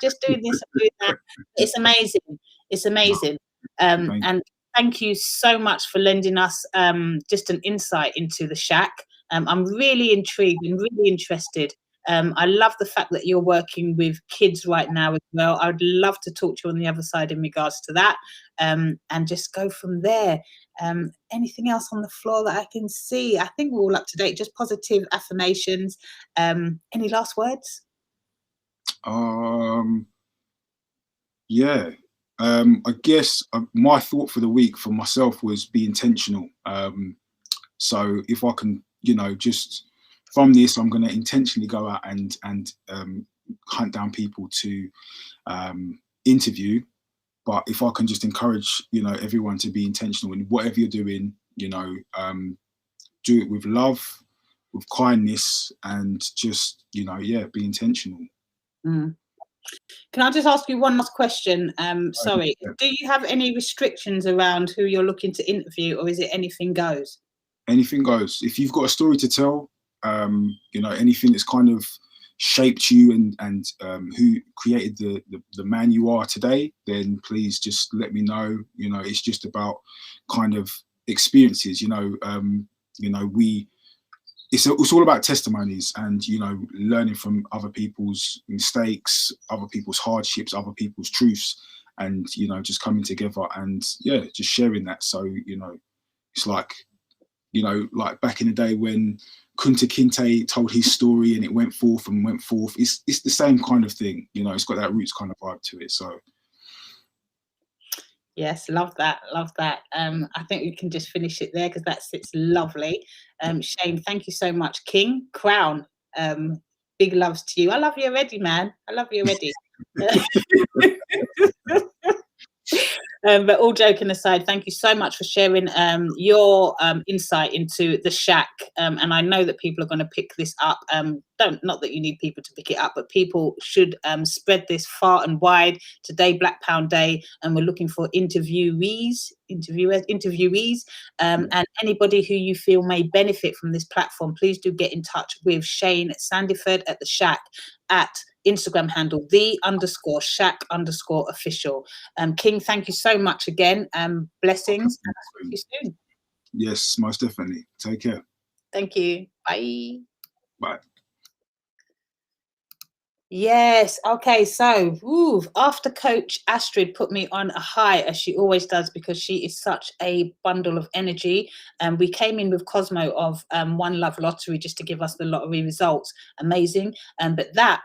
just doing this and doing that. It's amazing. And thank you so much for lending us just an insight into the Shack. I'm really intrigued and really interested. I love the fact that you're working with kids right now as well. I'd love to talk to you on the other side in regards to that, and just go from there. Anything else on the floor that I can see? I think we're all up to date. Just positive affirmations. Any last words? Yeah, I guess my thought for the week for myself was be intentional. So if I can, you know, just from this, I'm going to intentionally go out and hunt down people to interview. But if I can just encourage, you know, everyone to be intentional in whatever you're doing, you know, do it with love, with kindness, and just, you know, yeah, be intentional. Mm. Can I just ask you one last question? Sorry, Yeah. do you have any restrictions around who you're looking to interview, or is it anything goes? Anything goes. If you've got a story to tell, you know, anything that's kind of shaped you and who created the man you are today, then please just let me know. You know, it's just about kind of experiences. You know, it's all about testimonies and, you know, learning from other people's mistakes, other people's hardships, other people's truths, and, you know, just coming together and, yeah, just sharing that. So, you know, it's like, you know, like back in the day when Kunta Kinte told his story and it went forth and went forth. It's the same kind of thing, you know. It's got that roots kind of vibe to it. So yes, love that, love that. I think we can just finish it there because it's lovely. Shane, thank you so much. King Crown, big loves to you. I love you already, man. I love you already. But all joking aside, thank you so much for sharing your insight into the Shack. And I know that people are going to pick this up. Not that you need people to pick it up, but people should spread this far and wide. Today, Black Pound Day, and we're looking for interviewees, and anybody who you feel may benefit from this platform. Please do get in touch with Shane Sandiford at the Shack at Instagram handle _Shack_official. King, thank you so much again. Blessings, and I'll speak to you soon. yes, most definitely. Take care. Thank you. Bye. Bye. Yes. Okay. So, after Coach Astrid put me on a high, as she always does, because she is such a bundle of energy. And we came in with Cosmo of One Love Lottery just to give us the lottery results. Amazing. But that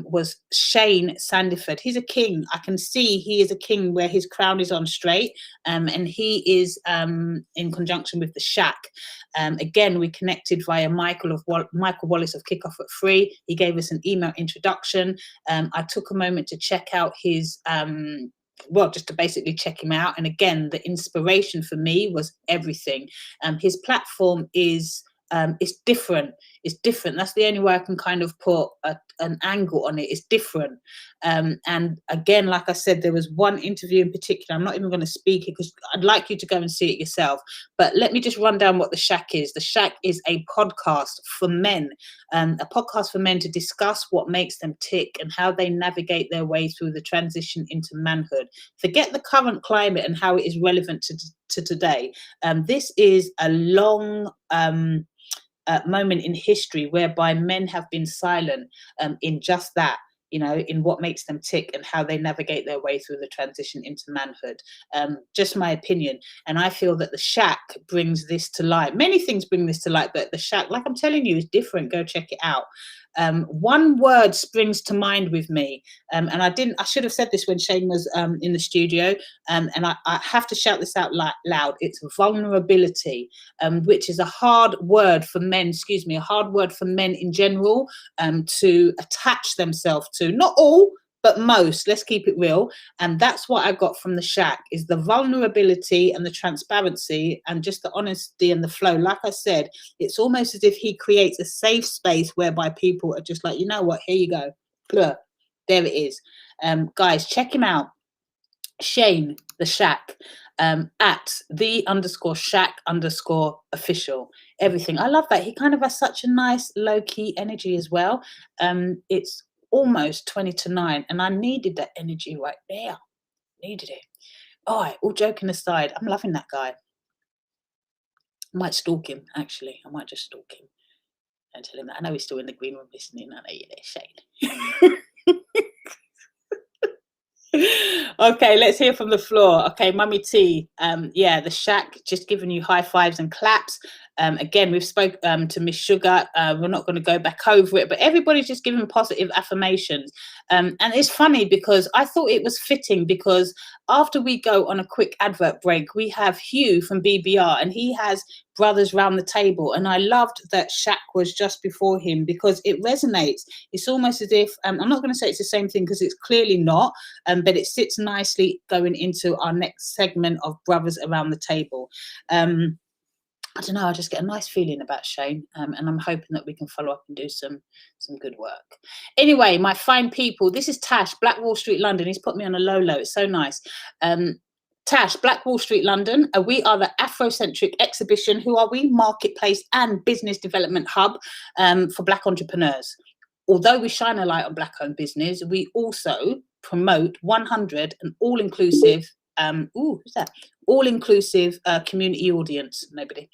was Shane Sandiford. He's a king. I can see he is a king where his crown is on straight. And he is in conjunction with the Shack. Again, we connected via Michael Wallace of Kickoff at 3. He gave us an email introduction. I took a moment to check out his just to basically check him out. And again, the inspiration for me was everything. His platform is it's different. It's different. That's the only way I can kind of put an angle on it. It's different. And again, like I said, there was one interview in particular. I'm not even going to speak it because I'd like you to go and see it yourself. But let me just run down what the Shack is. The Shack is a podcast for men, a podcast for men to discuss what makes them tick and how they navigate their way through the transition into manhood. Forget the current climate and how it is relevant to today. This is a long moment in history whereby men have been silent in just that, you know, in what makes them tick and how they navigate their way through the transition into manhood. Just my opinion. And I feel that the Shack brings this to light. Many things bring this to light, but the Shack, like I'm telling you, is different. Go check it out. One word springs to mind with me, and I should have said this when Shane was in the studio, and I have to shout this out loud. It's vulnerability, which is a hard word for men, a hard word for men in general, to attach themselves to. Not all, but most. Let's keep it real. And that's what I got from the Shack, is the vulnerability and the transparency and just the honesty and the flow. Like I said, it's almost as if he creates a safe space whereby people are just like, you know what, here you go. There it is. Guys, check him out. Shane, the Shack, at _Shack_official. Everything. I love that. He kind of has such a nice low-key energy as well. It's almost 20 to 9, and I needed that energy right there. Needed it. All right, all joking aside, I'm loving that guy. I might stalk him, actually. I might just stalk him and tell him that. I know he's still in the green room listening. I know you're there, Shane. Okay, let's hear from the floor. Okay, Mummy T. Yeah, the Shack just giving you high fives and claps. Again, we've spoke to Miss Sugar. We're not going to go back over it, but everybody's just giving positive affirmations. And it's funny because I thought it was fitting, because after we go on a quick advert break, we have Hugh from BBR, and he has Brothers Round the Table. And I loved that Shaq was just before him, because it resonates. It's almost as if, I'm not going to say it's the same thing, because it's clearly not, but it sits nicely going into our next segment of Brothers Around the Table. I don't know, I just get a nice feeling about Shane, and I'm hoping that we can follow up and do some good work. Anyway, my fine people, this is Tash, Black Wall Street, London. He's put me on a low. It's so nice. Tash, Black Wall Street, London. We are the Afrocentric exhibition. Who are we? Marketplace and business development hub for Black entrepreneurs. Although we shine a light on Black-owned business, we also promote 100 and all-inclusive, who's that? All-inclusive community audience. Nobody.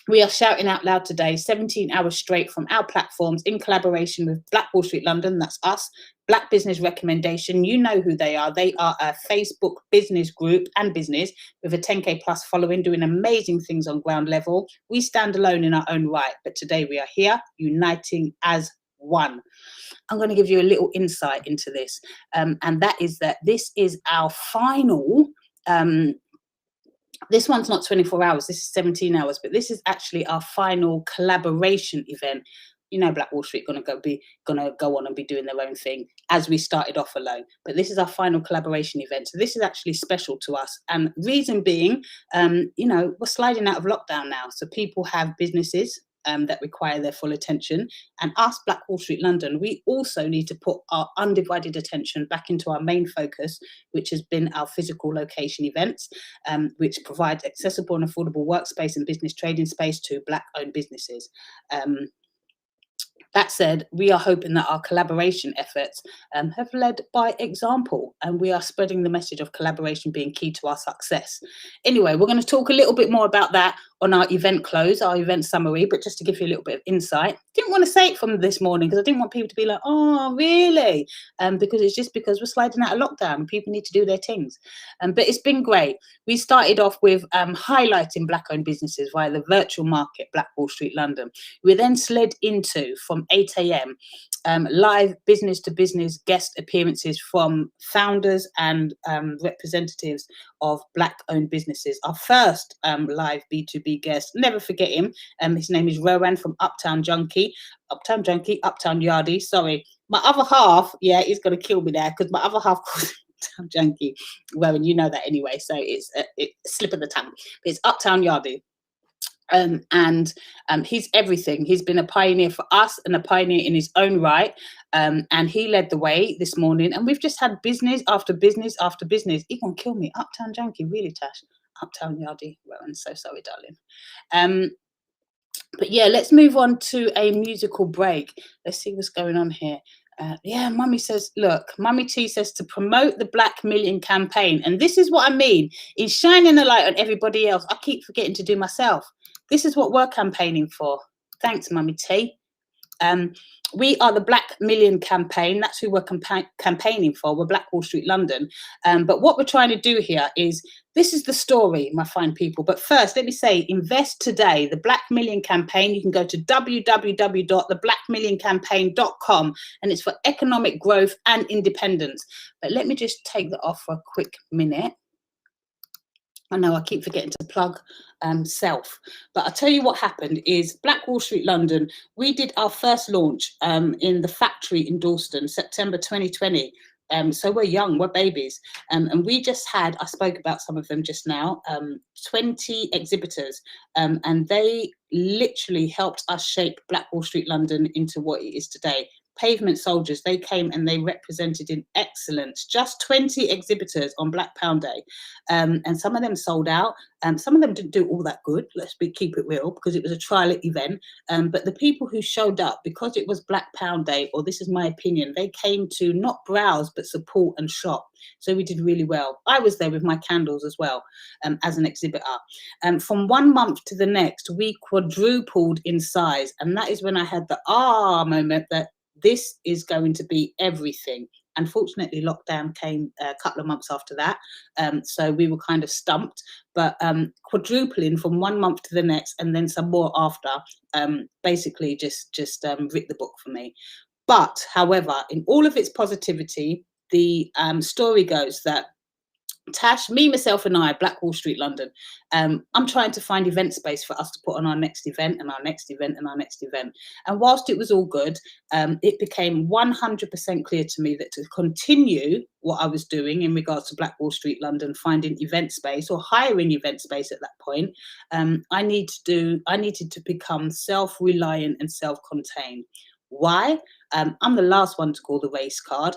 We are shouting out loud today, 17 hours straight from our platforms in collaboration with Black Wall Street London. That's us. Black Business Recommendation. You know who they are. They are a Facebook business group and business with a 10K plus following, doing amazing things on ground level. We stand alone in our own right, but today we are here uniting as one. I'm going to give you a little insight into this, and that is that this is our final. This one's not 24 hours, this is 17 hours, but this is actually our final collaboration event. You know, Black Wall Street gonna go on and be doing their own thing, as we started off alone. But this is our final collaboration event. So this is actually special to us. And reason being, you know, we're sliding out of lockdown now. So people have businesses that require their full attention. And us, Black Wall Street London, we also need to put our undivided attention back into our main focus, which has been our physical location events, which provide accessible and affordable workspace and business trading space to Black-owned businesses. That said, we are hoping that our collaboration efforts have led by example, and we are spreading the message of collaboration being key to our success. Anyway, we're going to talk a little bit more about that on our event close, our event summary, but just to give you a little bit of insight. Didn't want to say it from this morning because I didn't want people to be like, oh, really? Because it's just because we're sliding out of lockdown. People need to do their things. But it's been great. We started off with highlighting Black-owned businesses via the virtual market, Black Wall Street London. We then slid into, from 8 a.m., live business-to-business guest appearances from founders and representatives of Black-owned businesses. Our first live B2B guest, never forget him. His name is Rowan from Uptown Yardie. Sorry, my other half, yeah, he's gonna kill me there because my other half calls him Uptown Junkie. Rowan, you know that anyway, so it's a slip of the tongue. But it's Uptown Yardie. And he's everything. He's been a pioneer for us and a pioneer in his own right. And he led the way this morning. And we've just had business after business after business. He gonna kill me. Uptown Junkie, really, Tash. Uptown Yardie. Well, I'm so sorry, darling. But yeah, let's move on to a musical break. Let's see what's going on here. Yeah, Mummy says, look, Mummy T says to promote the Black Million campaign. And this is what I mean. In shining a light on everybody else, I keep forgetting to do myself. This is what we're campaigning for. Thanks, Mummy T. We are the Black Million campaign. That's who we're campaigning for. We're Black Wall Street London. But what we're trying to do here is, this is the story, my fine people. But first, let me say, invest today. The Black Million campaign, you can go to www.theblackmillioncampaign.com, and it's for economic growth and independence. But let me just take that off for a quick minute. I know I keep forgetting to plug self, but I'll tell you what happened is Black Wall Street London, we did our first launch in the factory in Dalston, September 2020. So we're young, we're babies. And we just had, I spoke about some of them just now, 20 exhibitors, and they literally helped us shape Black Wall Street London into what it is today. Pavement soldiers, they came and they represented in excellence. Just 20 exhibitors on Black Pound Day. And some of them sold out. Some of them didn't do all that good, keep it real, because it was a trial event. But the people who showed up, because it was Black Pound Day, or this is my opinion, they came to not browse, but support and shop. So we did really well. I was there with my candles as well, as an exhibitor. From 1 month to the next, we quadrupled in size. And that is when I had the moment that this is going to be everything. Unfortunately, lockdown came a couple of months after that, so we were kind of stumped. But quadrupling from 1 month to the next, and then some more after, basically just writ the book for me. But however, in all of its positivity, the story goes that Tash, me, myself, and I, Black Wall Street, London. I'm trying to find event space for us to put on our next event and our next event and our next event. And whilst it was all good, it became 100% clear to me that to continue what I was doing in regards to Black Wall Street, London, finding event space or hiring event space at that point, I needed to become self-reliant and self-contained. Why? I'm the last one to call the race card.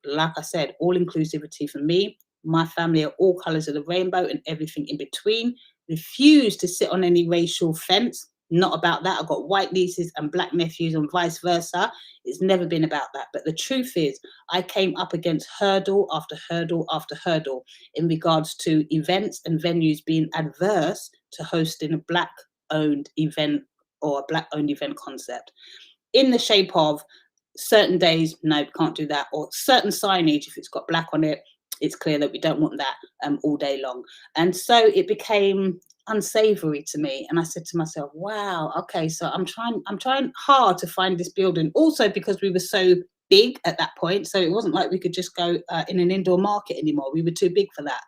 Like I said, all inclusivity for me. My family are all colours of the rainbow and everything in between. Refuse to sit on any racial fence. Not about that. I've got white nieces and black nephews and vice versa. It's never been about that. But the truth is, I came up against hurdle after hurdle after hurdle in regards to events and venues being adverse to hosting a black-owned event or a black-owned event concept. In the shape of certain days, no, can't do that. Or certain signage, if it's got black on it, it's clear that we don't want that all day long. And so it became unsavory to me. And I said to myself, wow, okay, so I'm trying hard to find this building. Also because we were so big at that point. So it wasn't like we could just go in an indoor market anymore. We were too big for that.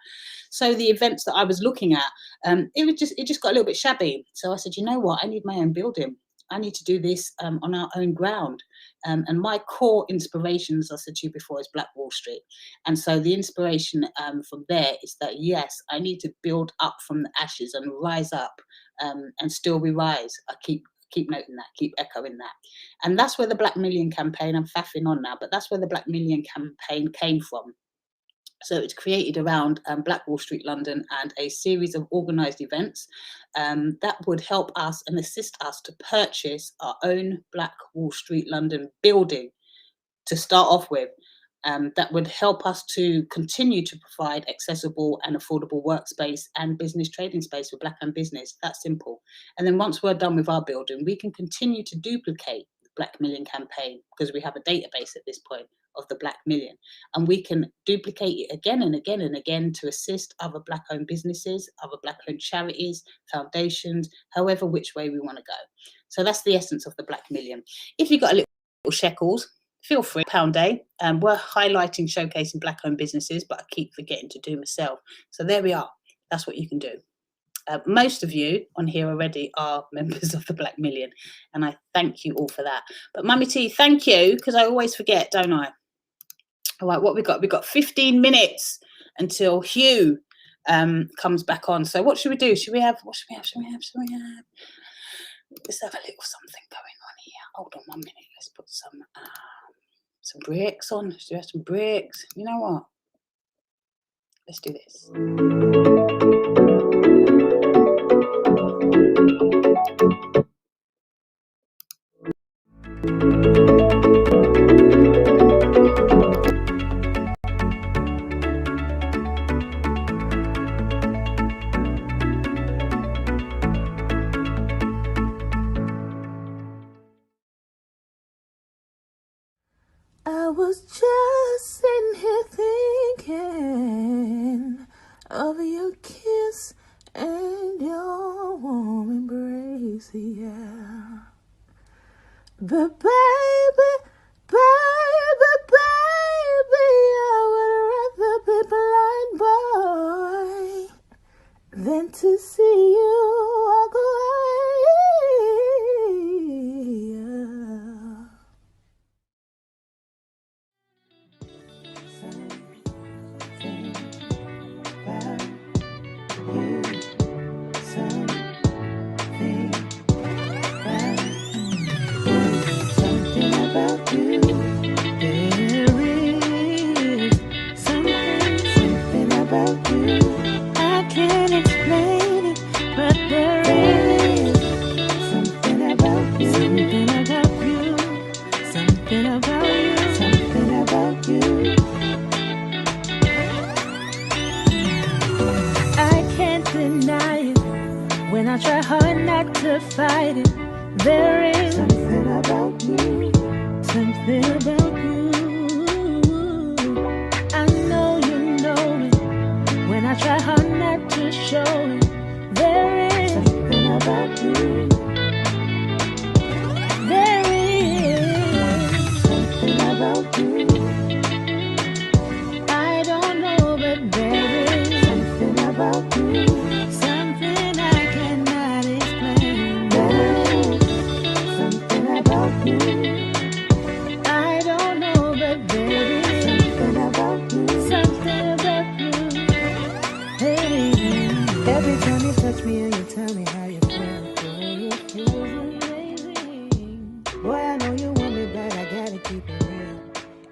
So the events that I was looking at, it just got a little bit shabby. So I said, you know what, I need my own building. I need to do this on our own ground. And my core inspiration, as I said to you before, is Black Wall Street. And so the inspiration from there is that, yes, I need to build up from the ashes and rise up, and still we rise. I keep noting that, keep echoing that. And that's where the Black Million campaign, I'm faffing on now, but that's where the Black Million campaign came from. So it's created around Black Wall Street, London, and a series of organised events that would help us and assist us to purchase our own Black Wall Street, London building to start off with. That would help us to continue to provide accessible and affordable workspace and business trading space for Black-owned business. That's simple. And then once we're done with our building, we can continue to duplicate the Black Million campaign because we have a database at this point of the Black Million, and we can duplicate it again and again and again to assist other Black-owned businesses, other Black-owned charities, foundations, however which way we want to go. So that's the essence of the Black Million. If you've got a little shekels, feel free, £1 day. We're highlighting, showcasing Black-owned businesses, but I keep forgetting to do myself. So there we are. That's what you can do. Most of you on here already are members of the Black Million, and I thank you all for that. But Mummy T, thank you, because I always forget, don't I? All right, what we got? We've got 15 minutes until Hugh comes back on. So what should we do? Should we have? Let's have a little something going on here. Hold on 1 minute. Let's put some breaks on. Let's do some breaks. You know what? Let's do this. I was just sitting here thinking of your kiss and your warm embrace, yeah. But baby, I would rather be blind, boy, than to see you walk away, yeah. Something about you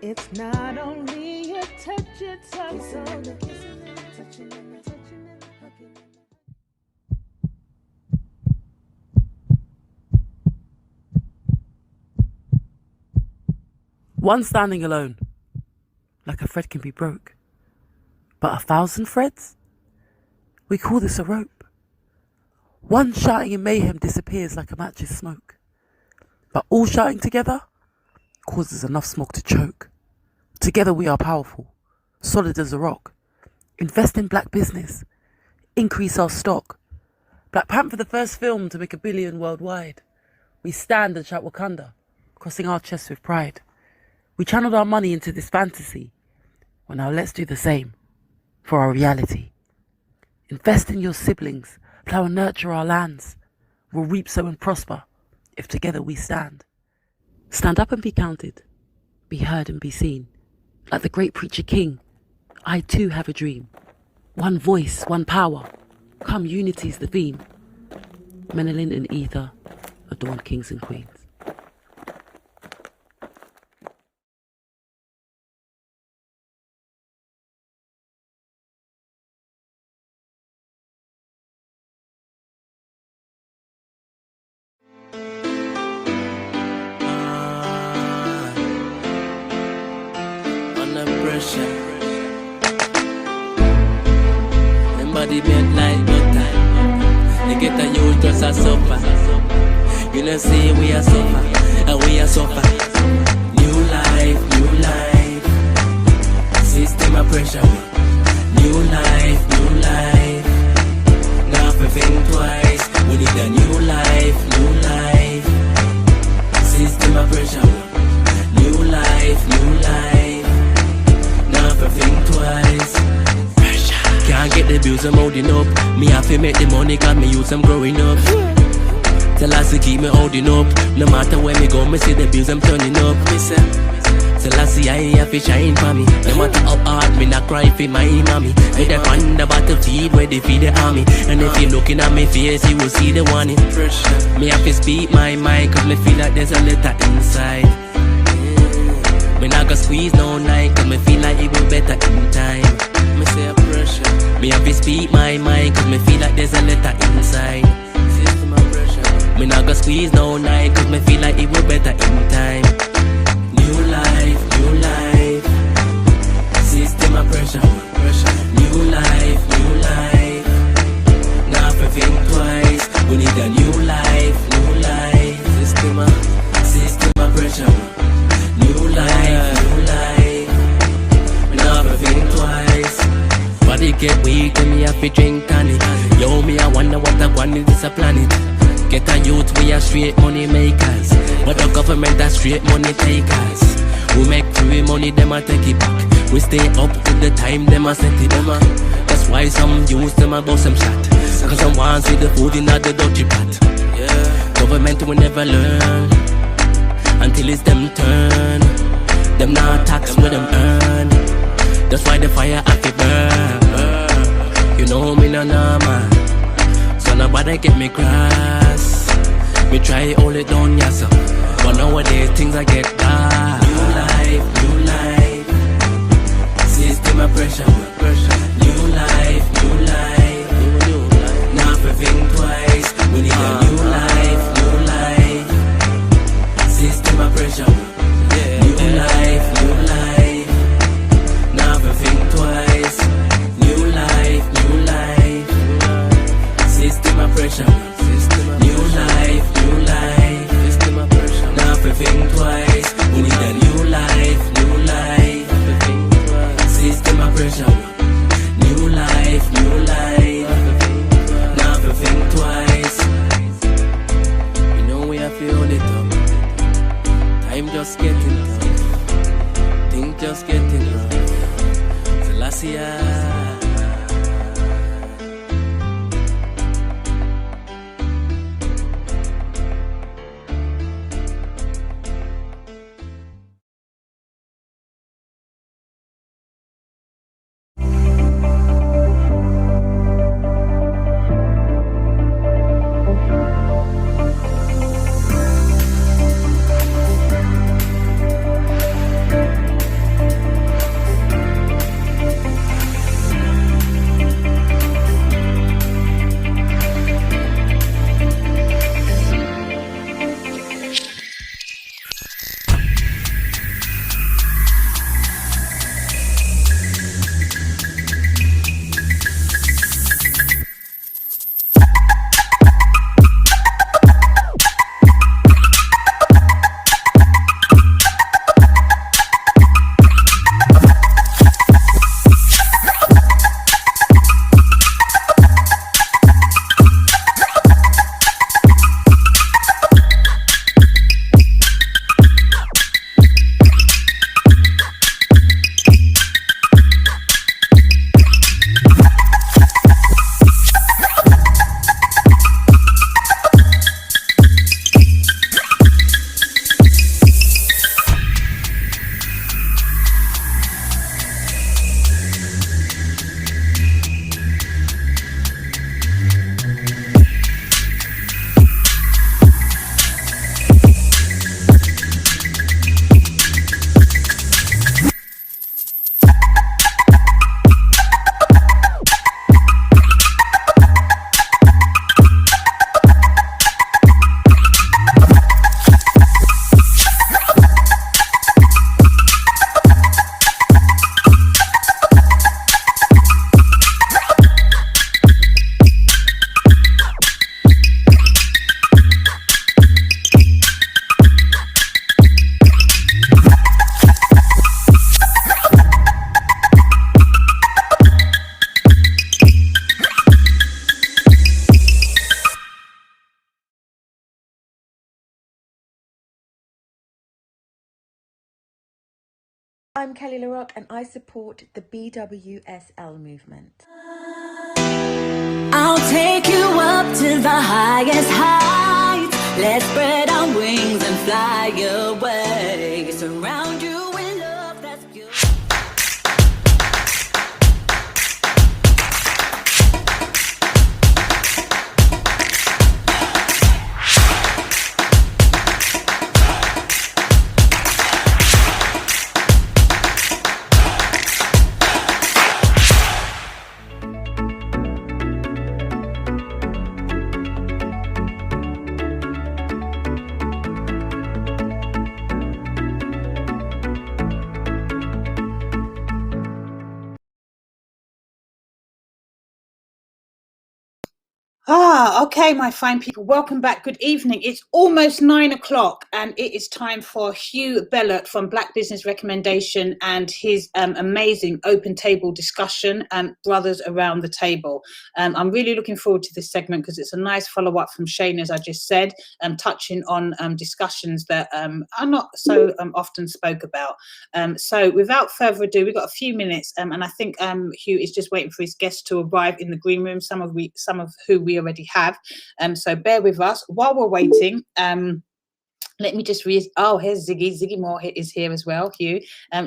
It's not only a touch, it's also the kissing and the touching and the touching and the hugging. One standing alone, like a thread can be broke. But 1,000 threads? We call this a rope. One shouting in mayhem disappears like a match's smoke. But all shouting together causes enough smoke to choke. Together we are powerful, solid as a rock. Invest in black business, increase our stock. Black Panther, the first film to make $1 billion worldwide. We stand and shout Wakanda, crossing our chests with pride. We channeled our money into this fantasy. Well, now let's do the same for our reality. Invest in your siblings, plough and nurture our lands. We'll reap, sow and prosper if together we stand. Stand up and be counted, be heard and be seen. Like the great preacher king, I too have a dream. One voice, one power, come unity's the theme. Menelin and Ether adorn kings and queens. Embodiment like butter. They get a youth just a suffer. You know say we are suffer, and we are suffer. New life, new life. System of pressure. New life, new life. Now if we think twice, we need a new life, new life. System of pressure. New life, new life. Now if we think twice. Can't get the bills, I'm holding up. Me have to make the money, got me use, I'm growing up. Tell us to keep me holding up. No matter where me go, me see the bills, I'm turning up. Me say, tell us I have to shine for me. No matter how hard, me not cry for my mommy. Me the on the battlefield where they feed the army. And if you're looking at me face, you will see the warning. Me have to speak my mind, cause me feel like there's a letter inside. Me not gonna squeeze no night, cause me feel like it will better in time. Me say a pressure. Me have to speak my mind, cause me feel like there's a letter inside. System of pressure. Me not gonna squeeze no night, cause me feel like it will better in time. New life, new life. System of pressure, pressure. New life, new life. Now if we think twice, we need a new life, new life. System of pressure. New life, new life. Now if we think twice. Body get weak and me have to drink tonic. Yo, me I wonder what I want in this a planet. Get a youth, we are straight money makers. But the government are straight money takers. We make free money, them a take it back. We stay up to the time, them a set it them a. That's why some youths, them a bust some shot. Cause some want see the food in the dirty pot. Government will never learn until it's them turn. Them not tax where them earn. That's why the fire have to burn. You know me no man, so nobody get me cross. Me try hold it down, yes sir. But nowadays things I get dark. New life, new life. System of pressure, pressure. New life, new life. Now if we think twice, we need a new life, new life. System of pressure. New life, new life. Now if we think twice. New life, new life. System of pressure. New life, new life. System of pressure. Now if we think twice, we need a new life, new life. System of pressure. New life, new life. Now if we think twice. You know we have to hold it up. Time just getting tough. Think just getting rough. Celestia. I'm Kelly LaRock and I support the BWSL movement. I'll take you up to the highest heights. Let's spread our wings and fly away. Surround you with love that's pure. Okay, my fine people, welcome back. Good evening. It's almost 9 o'clock and it is time for Hugh Bellott from Black Business Recommendation and his amazing open table discussion, Brothers Around the Table. I'm really looking forward to this segment because it's a nice follow-up from Shane, as I just said, touching on discussions that are not so often spoke about. So without further ado, we've got a few minutes and I think Hugh is just waiting for his guests to arrive in the green room, some of who we already have. So bear with us while we're waiting. Let me just here's Ziggy Moore is here as well. Hugh,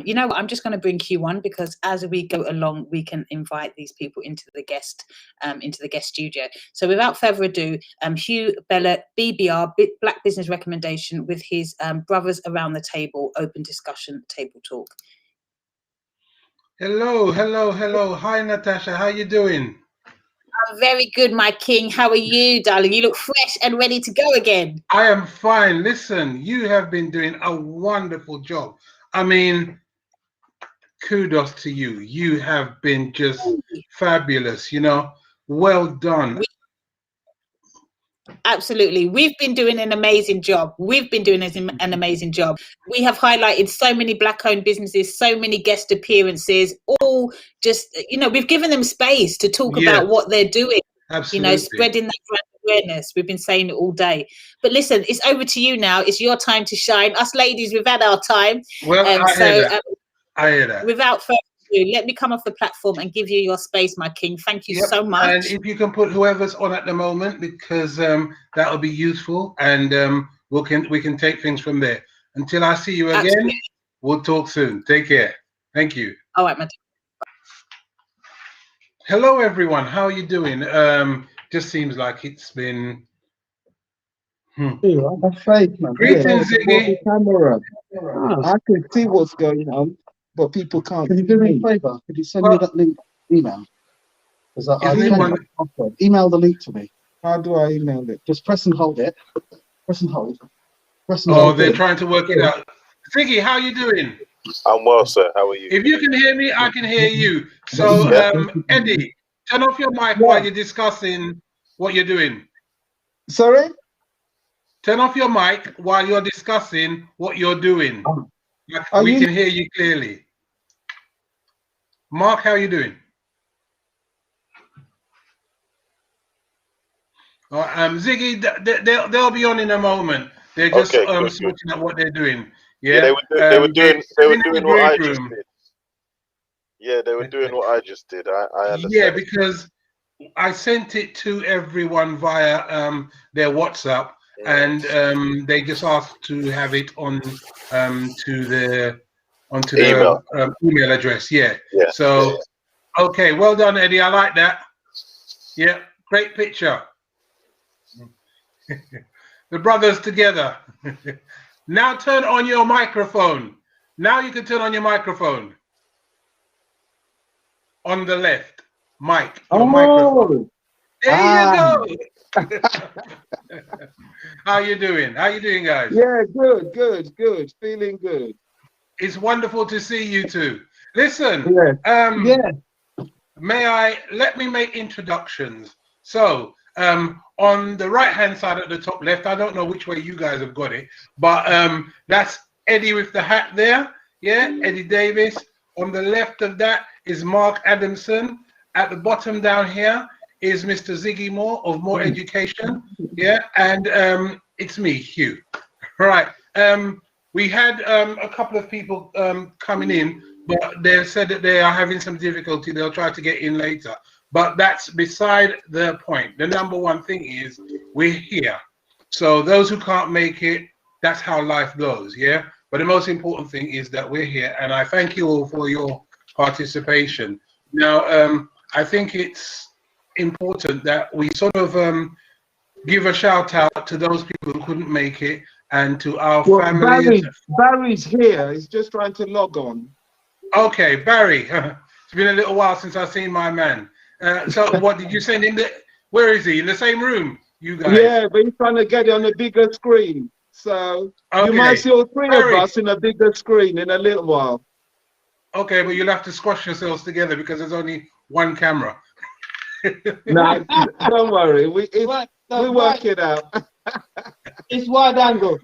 you know what, I'm just going to bring Hugh on because as we go along we can invite these people into the guest studio. So without further ado, Hugh Bellott, BBR, Black Business Recommendation, with his Brothers Around the Table open discussion table talk. Hello. Hi Natasha, how you doing? I'm very good, my king. How are you, darling? You look fresh and ready to go again. I am fine. Listen, you have been doing a wonderful job. I mean, kudos to you. You have been just fabulous, you know. Well done. Absolutely. We've been doing an amazing job. We have highlighted so many Black-owned businesses, so many guest appearances, all just, you know, we've given them space to talk about what they're doing. Absolutely. You know, spreading that brand awareness. We've been saying it all day. But listen, it's over to you now. It's your time to shine. Us ladies, we've had our time. Well, I hear that. Without further ado, let me come off the platform and give you your space, my king. Thank you so much. And if you can put whoever's on at the moment, because that will be useful, and we can take things from there. Until I see you again, we'll talk soon. Take care. Thank you. All right, my. Hello, everyone. How are you doing? Just seems like it's been. That's fake, man. Greetings, Ziggy. Camera. I can see what's going on, but people can't. Can you do me a favor? Could you send me that link email? Because email the link to me. How do I email it? Just press and hold it. Press and hold. They're trying to work it out. Ziggy, how you doing? I'm well, sir. How are you? If you can hear me, I can hear you. So, Eddie, turn off your mic while you're discussing what you're doing. Sorry? Turn off your mic while you're discussing what you're doing. We can hear you clearly. Mark, how are you doing? Ziggy, they'll be on in a moment. They're just sorting out what they're doing. Yeah, they were doing what I just did. Yeah, they were doing what I just did. I understand. Yeah, because I sent it to everyone via their WhatsApp, and they just asked to have it on onto their email address. Yeah. So, okay, well done, Eddie. I like that. Yeah, great picture. The brothers together. Now turn on your microphone. Now you can turn on your microphone. On the left, mic. Microphone. There you go. How you doing? How you doing, guys? Yeah, good. Feeling good. It's wonderful to see you two. Listen, let me make introductions. So, on the right-hand side at the top left, I don't know which way you guys have got it, but that's Eddie with the hat there. Yeah, Eddie Davis. On the left of that is Mark Adamson. At the bottom down here is Mr. Ziggy Moore of More Education. Yeah, and it's me, Hugh. Right. We had a couple of people coming in, but they said that they are having some difficulty. They'll try to get in later. But that's beside the point. The number one thing is we're here. So those who can't make it, that's how life goes, yeah? But the most important thing is that we're here, and I thank you all for your participation. Now, I think it's important that we sort of give a shout out to those people who couldn't make it, and to our families. Barry's here. He's just trying to log on. Okay, Barry. It's been a little while since I've seen my man. So what did you send him? Where is he? In the same room, you guys? Yeah, but he's trying to get it on a bigger screen. So you Okay. might see all three Barry. of us in a bigger screen in a little while. Okay, but you'll have to squash yourselves together because there's only one camera. No, don't worry. We work it out. It's wide angle.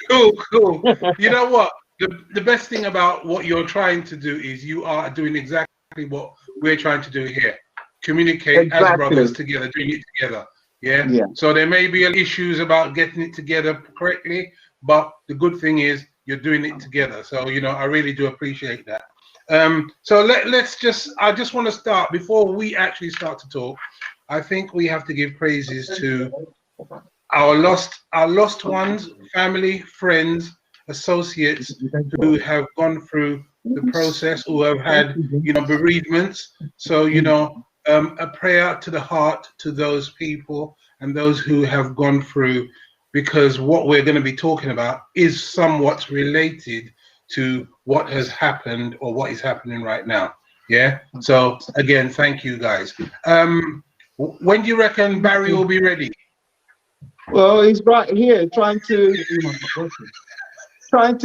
Cool. You know what? The best thing about what you're trying to do is you are doing exactly what we're trying to do here. Communicate as brothers together, doing it together. Yeah? So there may be issues about getting it together correctly, but the good thing is you're doing it together. So, you know, I really do appreciate that. So I just want to start, before we actually start to talk, I think we have to give praises to our lost ones, family, friends, associates who have gone through the process, who have had, you know, bereavements. So, you know, a prayer to the heart to those people and those who have gone through, because what we're going to be talking about is somewhat related to what has happened or what is happening right now. Yeah. So again, thank you guys. When do you reckon Barry will be ready? Well, he's right here trying to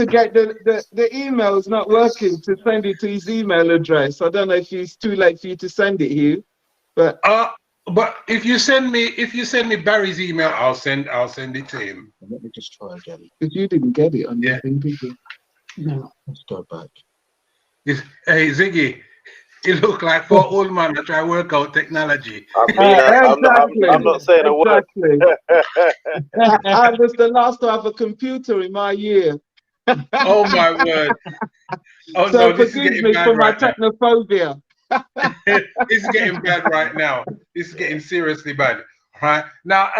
get the email's not working to send it to his email address. I don't know if it's too late for you to send it, Hugh. But if you send me Barry's email, I'll send it to him. Let me just try again. If you didn't get it on your thing, did you? No. Let's go back. Hey Ziggy, it look like for old man to try work out technology. I mean, I'm not saying a word. I was the last to have a computer in my year. Oh my word! Oh so no, this is forgive getting me bad for my right now. technophobia. This is getting bad right now. This is getting seriously bad. Right now,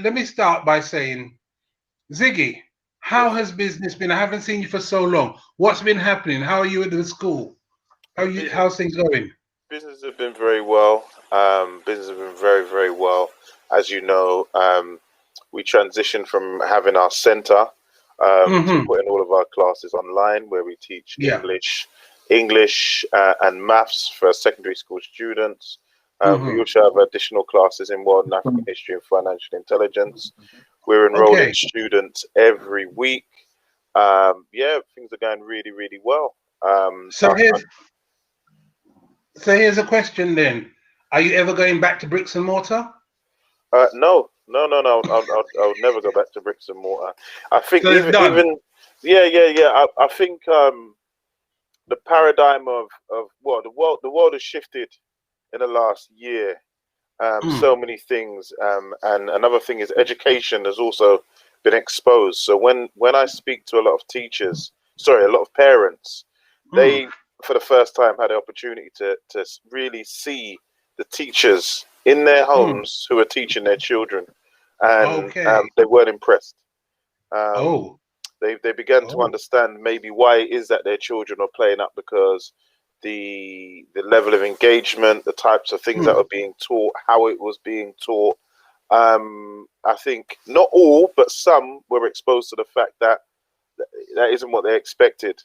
let me start by saying, Ziggy, how has business been? I haven't seen you for so long. What's been happening? How are you at the school? How's things going? Business has been very well. Business has been very, very well. As you know, we transitioned from having our center to putting all of our classes online, where we teach English and maths for secondary school students. We also have additional classes in world and African history and financial intelligence. We're enrolling students every week. Things are going really, really well. So here's a question then. Are you ever going back to bricks and mortar? No. I'll never go back to bricks and mortar. I think So even I think the paradigm of the world has shifted in the last year. So many things, and another thing is education has also been exposed. So when I speak to a lot of parents, they for the first time had the opportunity to really see the teachers in their homes who are teaching their children, and they weren't impressed. They began to understand maybe why it is that their children are playing up, because the level of engagement, the types of things that are being taught, how it was being taught. I think not all, but some were exposed to the fact that isn't what they expected.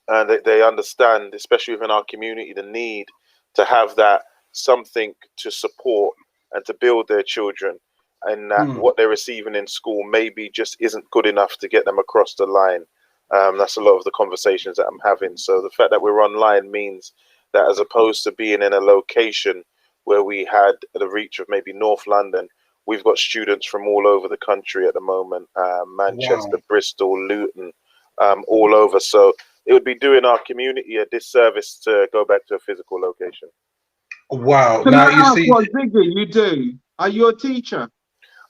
And they understand, especially within our community, the need to have that something to support and to build their children, and that what they're receiving in school maybe just isn't good enough to get them across the line. That's a lot of the conversations that I'm having. So the fact that we're online means that, as opposed to being in a location where we had the reach of maybe North London, we've got students from all over the country at the moment, Manchester, Bristol, Luton, all over. So it would be doing our community a disservice to go back to a physical location. Wow. Can I ask what Ziggy you do? Are you a teacher?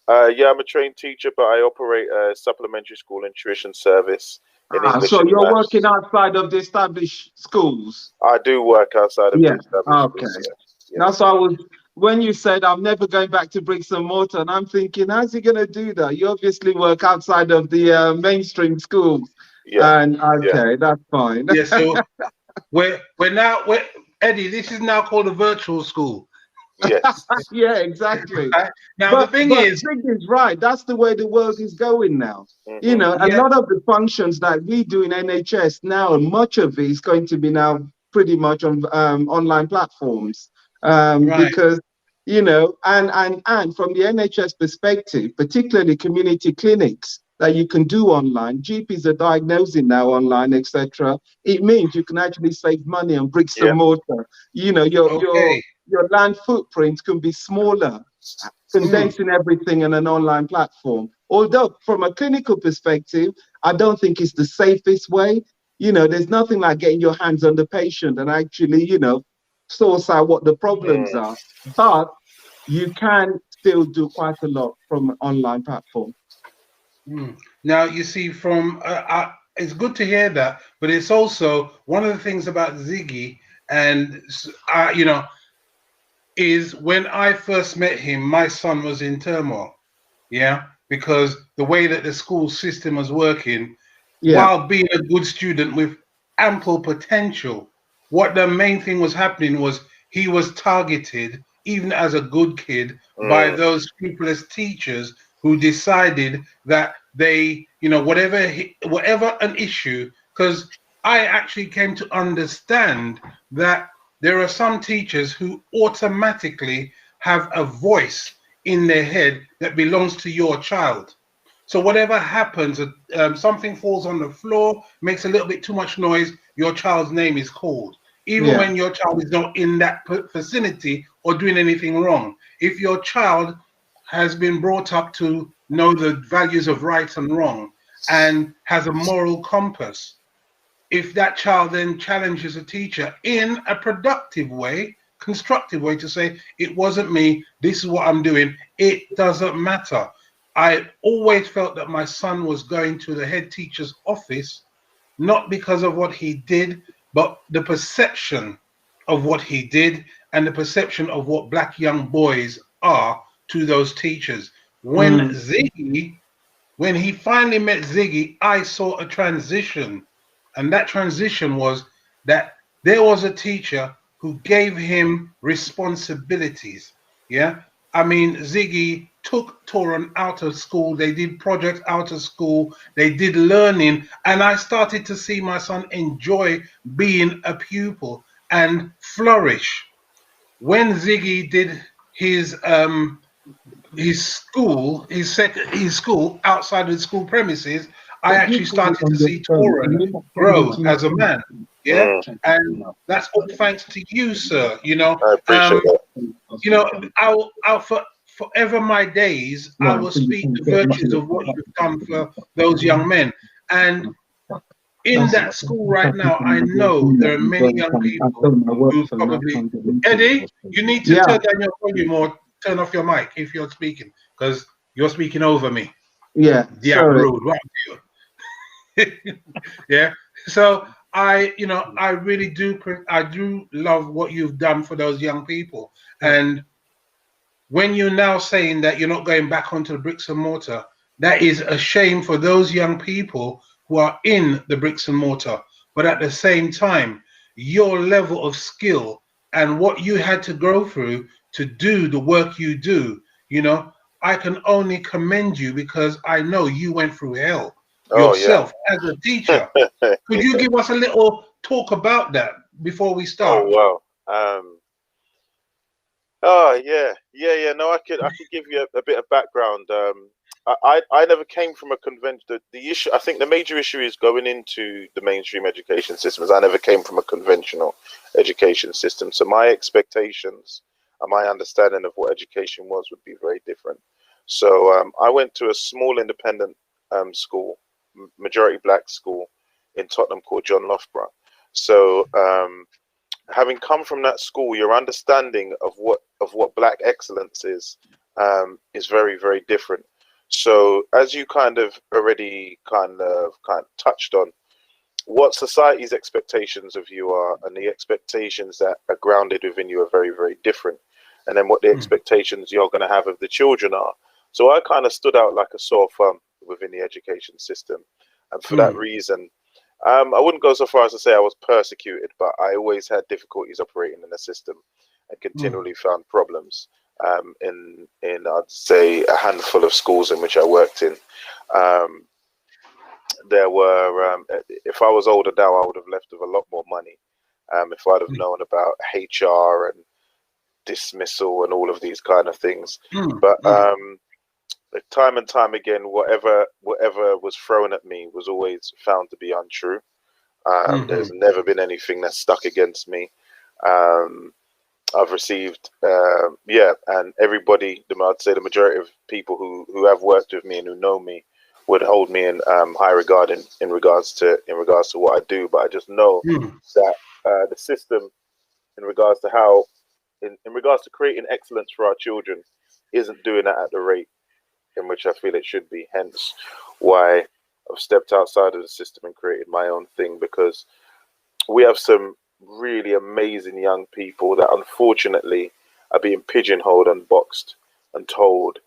Yeah, I'm a trained teacher, but I operate a supplementary school and tuition service in English So and you're maths. working outside of the established schools? I do work outside of the Yeah. established Okay. schools. Yeah. That's why I was, when you said I'm never going back to bricks and mortar, and I'm thinking, how's he going to do that? You obviously work outside of the mainstream schools. Yeah. And okay, that's fine. Yeah. So we're Eddie. This is now called a virtual school. Yes. Yeah, exactly. Right? Now the thing is, Zig is right. That's the way the world is going now. You know, a Yeah. lot of the functions that we do in NHS now, much of it is going to be now pretty much on online platforms. Right. Because, you know, and from the NHS perspective, particularly community clinics that you can do online, GPs are diagnosing now online, etc. It means you can actually save money on bricks and mortar. You know, your land footprint can be smaller, condensing everything in an online platform. Although from a clinical perspective, I don't think it's the safest way. You know, there's nothing like getting your hands on the patient and actually, you know, source out what the problems are. But you can still do quite a lot from an online platform. Now you see, from it's good to hear that, but it's also one of the things about Ziggy, and you know, is when I first met him, my son was in turmoil. Yeah, because the way that the school system was working, while being a good student with ample potential, what the main thing was happening was he was targeted, even as a good kid, by those scrupulous teachers who decided that they, you know, whatever an issue, because I actually came to understand that there are some teachers who automatically have a voice in their head that belongs to your child. So whatever happens, something falls on the floor, makes a little bit too much noise, your child's name is called. Even when your child is not in that vicinity or doing anything wrong. If your child has been brought up to know the values of right and wrong and has a moral compass, if that child then challenges a teacher in a productive way, constructive way, to say, it wasn't me, this is what I'm doing, it doesn't matter. I always felt that my son was going to the head teacher's office, not because of what he did, but the perception of what he did and the perception of what black young boys are to those teachers. When when he finally met Ziggy, I saw a transition. And that transition was that there was a teacher who gave him responsibilities. Yeah. I mean, Ziggy took Toran out of school. They did projects out of school. They did learning. And I started to see my son enjoy being a pupil and flourish. When Ziggy did his school outside of the school premises, I actually started to see Toran grow as a man. Yeah, and that's all thanks to you, sir. You know, I appreciate that. You know, I'll forever my days, I will speak the virtues of what you've done for those young men. And in that school right now, I know there are many young people who probably, Eddie, you need to turn down your volume or turn off your mic if you're speaking, because you're speaking over me. Yeah, sorry. Rude, right? Yeah. So I really do. I do love what you've done for those young people. And when you're now saying that you're not going back onto the bricks and mortar, that is a shame for those young people who are in the bricks and mortar. But at the same time, your level of skill and what you had to go through to do the work you do, you know, I can only commend you, because I know you went through hell yourself as a teacher. Could you give us a little talk about that before we start? Oh wow. No, I could give you a bit of background. I never came from a convention. The issue, I think, the major issue is going into the mainstream education system. Is I never came from a conventional education system, so my expectations and my understanding of what education was would be very different. So I went to a small independent school, majority black school in Tottenham called John Loughborough. So having come from that school, your understanding of what black excellence is is very, very different. So as you kind of already kind of touched on, what society's expectations of you are, and the expectations that are grounded within you are very, very different. And then what the expectations you're going to have of the children are. So I kind of stood out like a sore thumb within the education system. And for that reason, I wouldn't go so far as to say I was persecuted, but I always had difficulties operating in the system and continually found problems in I'd say a handful of schools in which I worked in. There were, if I was older now, I would have left with a lot more money. If I'd have known about HR and dismissal and all of these kind of things. But time and time again, whatever was thrown at me was always found to be untrue. There's never been anything that's stuck against me. I've received, and everybody, I'd say the majority of people who have worked with me and who know me would hold me in high regard in regards to what I do. But I just know that the system, in regards to how, in regards to creating excellence for our children, isn't doing that at the rate in which I feel it should be. Hence why I've stepped outside of the system and created my own thing, because we have some really amazing young people that unfortunately are being pigeonholed and boxed and told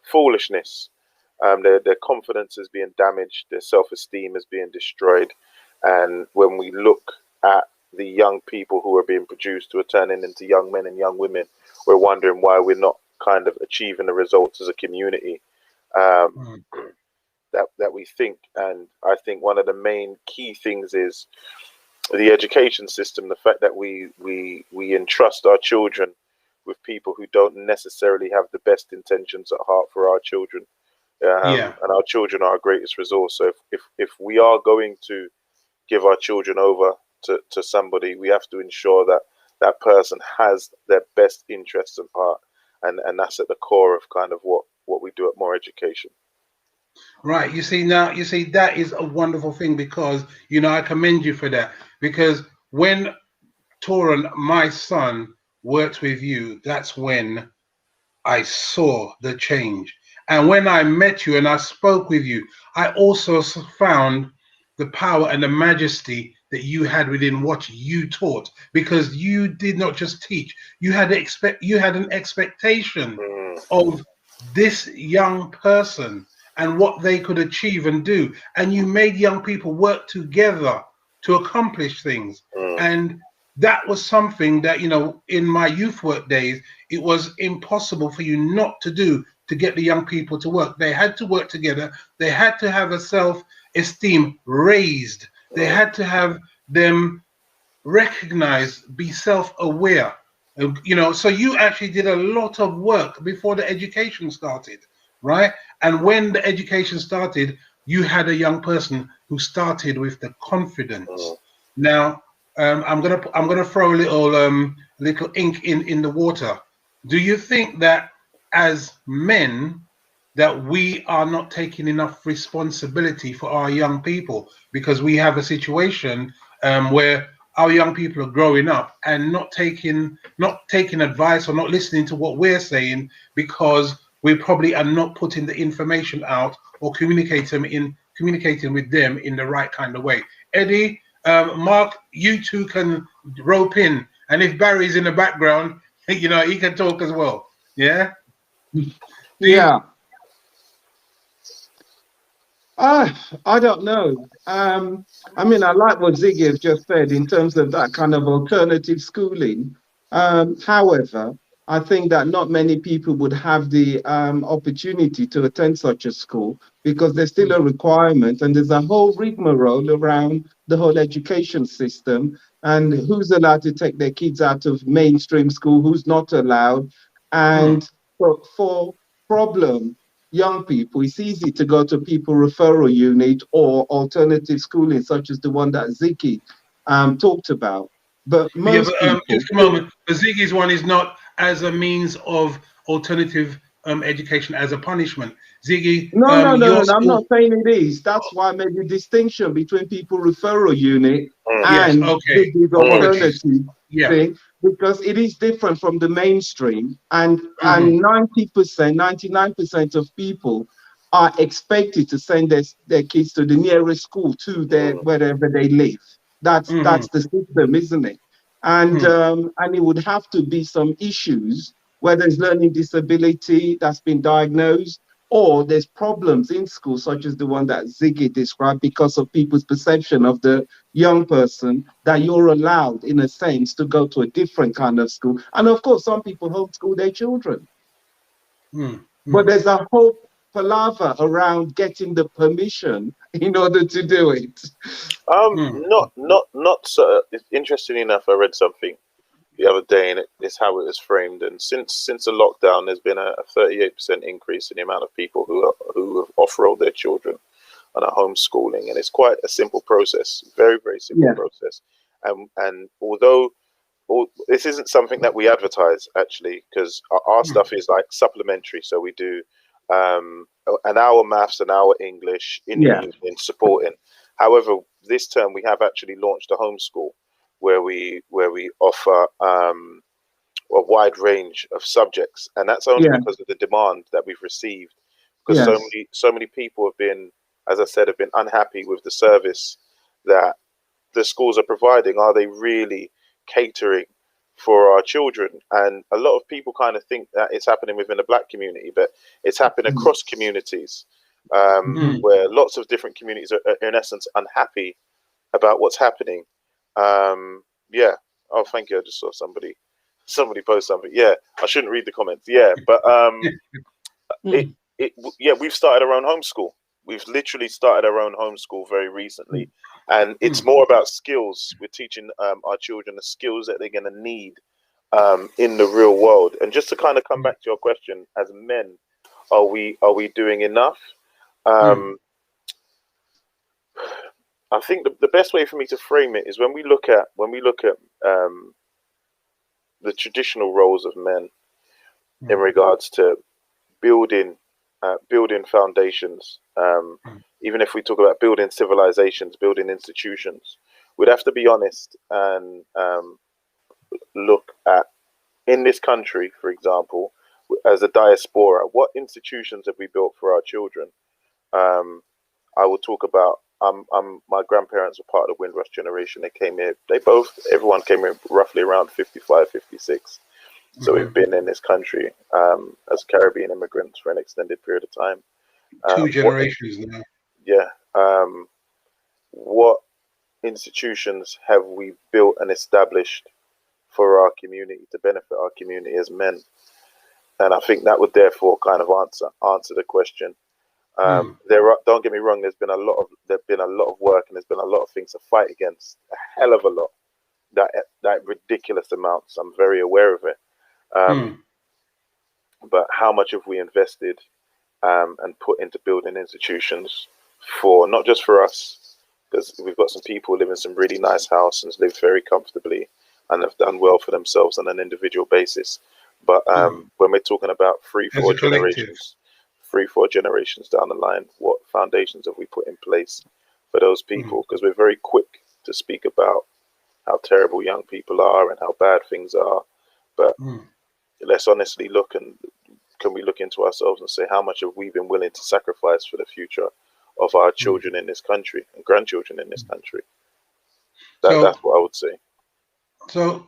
foolishness. Their confidence is being damaged, their self-esteem is being destroyed. And when we look at the young people who are being produced, who are turning into young men and young women, we're wondering why we're not kind of achieving the results as a community that we think. And I think one of the main key things is the education system, the fact that we entrust our children with people who don't necessarily have the best intentions at heart for our children. And our children are our greatest resource. So if we are going to give our children over to somebody, we have to ensure that that person has their best interests at heart, and that's at the core of kind of what we do at More Education. Right. You see, that is a wonderful thing, because, I commend you for that, because when Toran, my son, worked with you, that's when I saw the change. And when I met you and I spoke with you, I also found the power and the majesty that you had within what you taught, because you did not just teach. You had an expectation of this young person and what they could achieve and do, and you made young people work together to accomplish things. And that was something that, in my youth work days, it was impossible for you not to do, to get the young people to work. They had to work together. They had to have a self-esteem raised. They had to have them recognized, be self-aware. So you actually did a lot of work before the education started, right? And when the education started, you had a young person who started with the confidence. Now, I'm gonna throw a little ink in the water. Do you think that as men that we are not taking enough responsibility for our young people, because we have a situation where our young people are growing up and not taking advice or not listening to what we're saying, because we probably are not putting the information out or communicating with them in the right kind of way? Eddie, Mark, you two can rope in, and if Barry's in the background, he can talk as well. Yeah. Yeah. I don't know. I mean, I like what Ziggy has just said in terms of that kind of alternative schooling. However, I think that not many people would have the opportunity to attend such a school, because there's still a requirement, and there's a whole rigmarole around the whole education system and who's allowed to take their kids out of mainstream school, who's not allowed. And for problem young people, it's easy to go to people referral unit or alternative schooling, such as the one that Ziggy talked about. But most people, just a moment. The Ziggy's one is not as a means of alternative education as a punishment. Ziggy, No. your I'm school. not saying it is. That's why I made the distinction between people referral unit Yes, and okay. the Apologies. alternative Yeah. thing, because it is different from the mainstream, and Mhm. 90%, 99% of people are expected to send their kids to the nearest school to their wherever they live. That's the system, isn't it? And it would have to be some issues where there's learning disability that's been diagnosed, or there's problems in school, such as the one that Ziggy described, because of people's perception of the young person, that you're allowed, in a sense, to go to a different kind of school. And of course, some people homeschool their children. But there's a whole palaver around getting the permission in order to do it. Not so. Interestingly enough, I read something the other day, and it's how it was framed. And since the lockdown, there's been a 38% increase in the amount of people who have off-rolled their children and are homeschooling, and it's quite a simple process, very simple process. And although this isn't something that we advertise actually, because our stuff is like supplementary. So we do an hour maths, an hour English in the evening supporting. However, this term we have actually launched a homeschool where we offer a wide range of subjects, and that's only because of the demand that we've received. Because so many people have been, as I said, have been unhappy with the service that the schools are providing. Are they really catering for our children? And a lot of people kind of think that it's happening within the Black community, but it's happening across communities, where lots of different communities are in essence unhappy about what's happening. Oh, thank you. I just saw somebody post something. Yeah, I shouldn't read the comments. Yeah, but we've started our own homeschool. We've literally started our own homeschool very recently, and it's more about skills. We're teaching our children the skills that they're going to need in the real world. And just to kind of come back to your question, as men, are we doing enough? I think the best way for me to frame it is when we look at the traditional roles of men in regards to building foundations. Even if we talk about building civilizations, building institutions, we'd have to be honest and look at, in this country, for example, as a diaspora, what institutions have we built for our children? I will talk about. My grandparents were part of the Windrush generation. They came here. Everyone came here roughly around 55, 56. So we've been in this country as Caribbean immigrants for an extended period of time. 2 generations now. Yeah. What institutions have we built and established for our community to benefit our community as men? And I think that would therefore kind of answer the question. Don't get me wrong. There's been a lot of work, and there's been a lot of things to fight against. A hell of a lot. That ridiculous amounts. I'm very aware of it. But how much have we invested and put into building institutions for not just for us, because we've got some people who live in some really nice houses, live very comfortably, and have done well for themselves on an individual basis. But when we're talking about 3-4 generations. 3-4 generations down the line, what foundations have we put in place for those people? Because we're very quick to speak about how terrible young people are and how bad things are, but let's honestly look, and can we look into ourselves and say, how much have we been willing to sacrifice for the future of our children in this country and grandchildren in this country? That's what I would say. So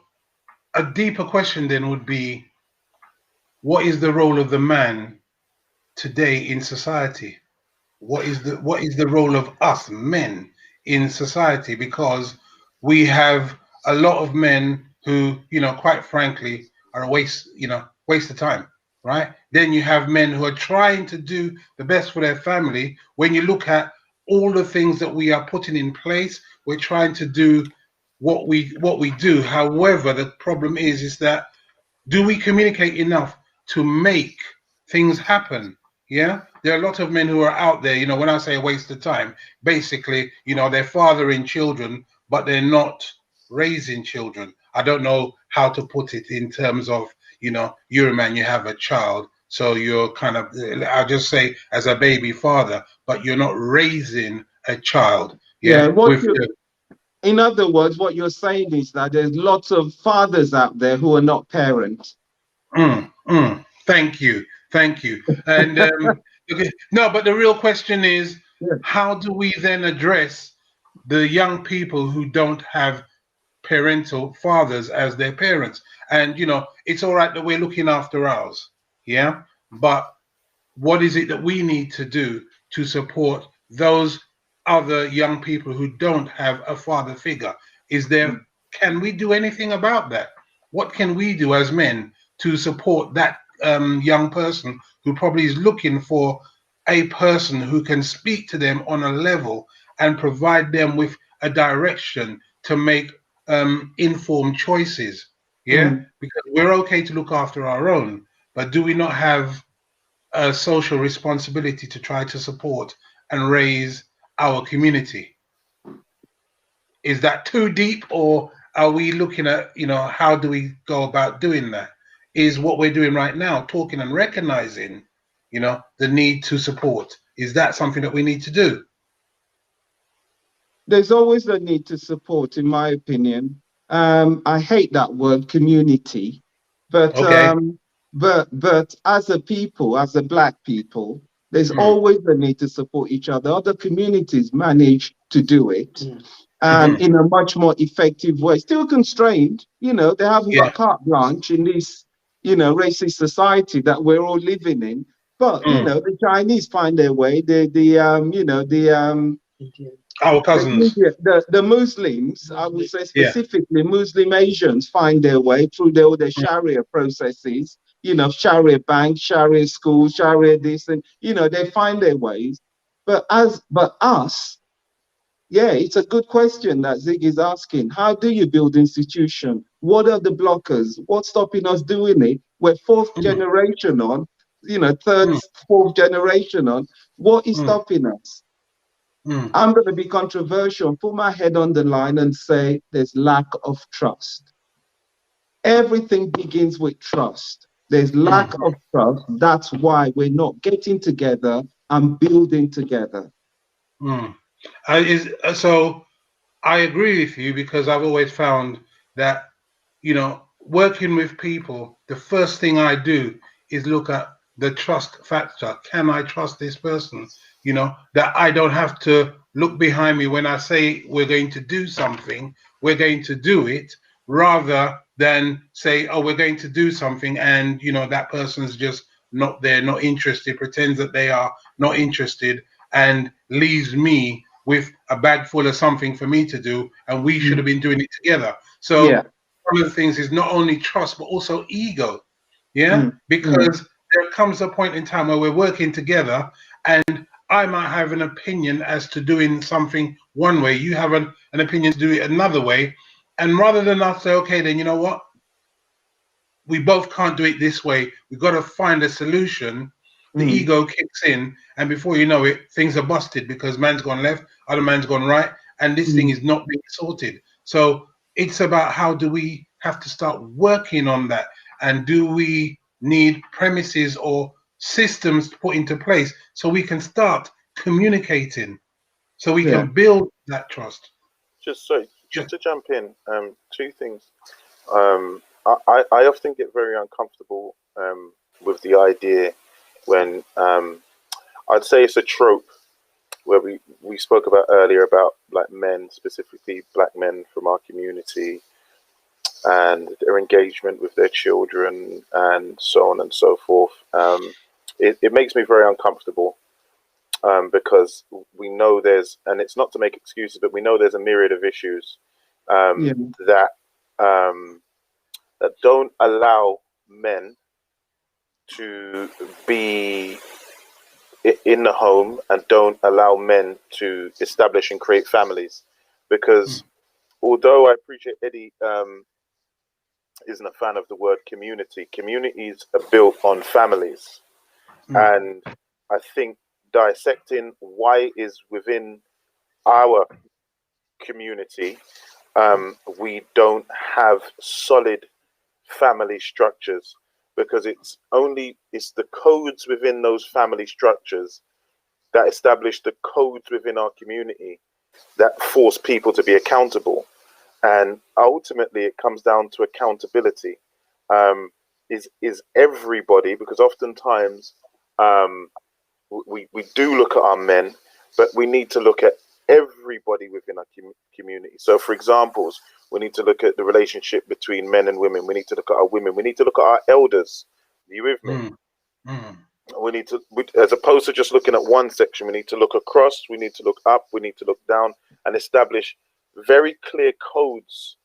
a deeper question then would be, what is the role of the man today in society? What is the role of us men in society? Because we have a lot of men who, quite frankly, are a waste of time, right? Then you have men who are trying to do the best for their family. When you look at all the things that we are putting in place, we're trying to do what we do. However, the problem is that, do we communicate enough to make things happen? Yeah, there are a lot of men who are out there, when I say a waste of time, basically, they're fathering children, but they're not raising children. I don't know how to put it in terms of, you're a man, you have a child, So you're kind of, I'll just say, as a baby father, but you're not raising a child. Yeah, With in other words, what you're saying is that there's lots of fathers out there who are not parents. Thank you. And okay, no, but the real question is, how do we then address the young people who don't have parental fathers as their parents? And it's all right that we're looking after ours, yeah, but what is it that we need to do to support those other young people who don't have a father figure? Can we do anything about that? What can we do as men to support that young person who probably is looking for a person who can speak to them on a level and provide them with a direction to make informed choices? Because we're okay to look after our own, but do we not have a social responsibility to try to support and raise our community? Is that too deep, or are we looking at, how do we go about doing that? Is what we're doing right now, talking and recognizing, the need to support, is that something that we need to do? There's always a need to support, in my opinion. I hate that word community, but okay. but as a people, as a Black people, there's always a need to support each other. Other communities manage to do it in a much more effective way. Still constrained, they haven't got carte blanche in this, racist society that we're all living in. But the Chinese find their way. Our cousins. The Muslims, I would say specifically Muslim Asians, find their way through all their Sharia processes, Sharia banks, Sharia schools, Sharia this, and they find their ways. But us, it's a good question that Zig is asking. How do you build institution? What are the blockers? What's stopping us doing it? We're fourth generation on, third, fourth generation on. What is stopping us? I'm going to be controversial, put my head on the line and say there's lack of trust. Everything begins with trust. There's lack of trust. That's why we're not getting together and building together. So I agree with you, because I've always found that, working with people, the first thing I do is look at the trust factor. Can I trust this person? That I don't have to look behind me when I say we're going to do something, we're going to do it, rather than say, oh, we're going to do something, and that person's just not there, not interested, pretends that they are not interested, and leaves me with a bag full of something for me to do, and we should have been doing it together. So one of the things is not only trust, but also ego. Because there comes a point in time where we're working together, and I might have an opinion as to doing something one way, you have an opinion to do it another way, and rather than us say, okay, then you know what, we both can't do it this way, we've got to find a solution, the ego kicks in, and before you know it, things are busted, because man's gone left, other man's gone right, and this thing is not being sorted. So it's about, how do we have to start working on that, and do we need premises or systems to put into place so we can start communicating, so we can build that trust? Just to jump in, two things. I often get very uncomfortable with the idea when I'd say it's a trope where we spoke about earlier about like men, specifically Black men from our community, and their engagement with their children and so on and so forth. It makes me very uncomfortable because we know there's, and it's not to make excuses, but we know there's a myriad of issues that don't allow men to be in the home, and don't allow men to establish and create families. Because although I appreciate Eddie isn't a fan of the word community, communities are built on families. And I think dissecting why is within our community we don't have solid family structures, because it's the codes within those family structures that establish the codes within our community that force people to be accountable. And ultimately it comes down to accountability. Is everybody, because oftentimes we do look at our men, but we need to look at everybody within our community. So for examples, we need to look at the relationship between men and women. We need to look at our women. We need to look at our elders. Are you with me? We need to, as opposed to just looking at one section, we need to look across, we need to look up, we need to look down, and establish very clear codes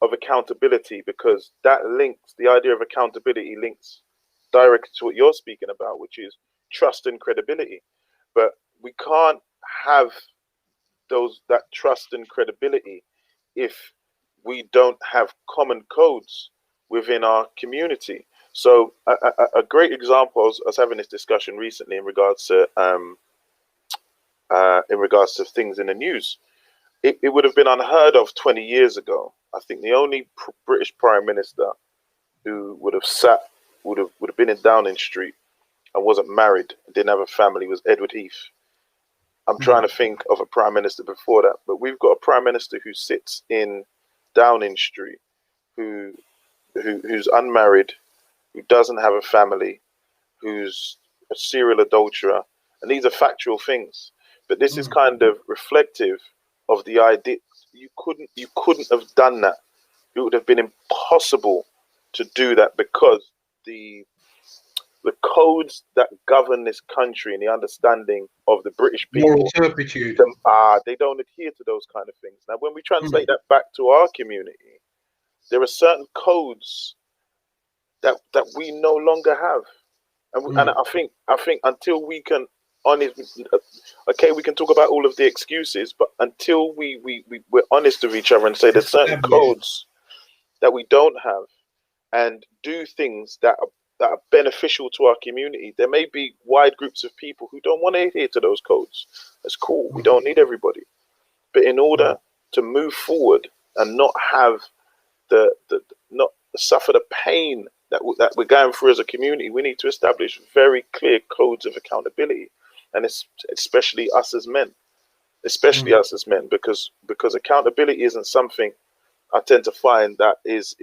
of accountability, because that links, the idea of accountability links directly to what you're speaking about, which is trust and credibility. But we can't have that trust and credibility if we don't have common codes within our community. So a great example, I was having this discussion recently in regards to things in the news. It would have been unheard of 20 years ago. I think the only British Prime Minister who would have been in Downing Street and wasn't married, didn't have a family, was Edward Heath. I'm trying to think of a Prime Minister before that, but we've got a Prime Minister who sits in Downing Street, who's unmarried, who doesn't have a family, who's a serial adulterer, and these are factual things. But this is kind of reflective of the idea. You couldn't have done that. It would have been impossible to do that, because the codes that govern this country and the understanding of the British people, moral turpitude, they don't adhere to those kind of things. Now, when we translate that back to our community, there are certain codes that we no longer have, and I think until we can we can talk about all of the excuses, but until we're honest with each other and say there's certain codes that we don't have, and do things that are beneficial to our community. There may be wide groups of people who don't want to adhere to those codes. That's cool. We don't need everybody. But in order to move forward and not have not suffer the pain that we're going through as a community, we need to establish very clear codes of accountability, and especially us as men, because accountability isn't something I tend to find that is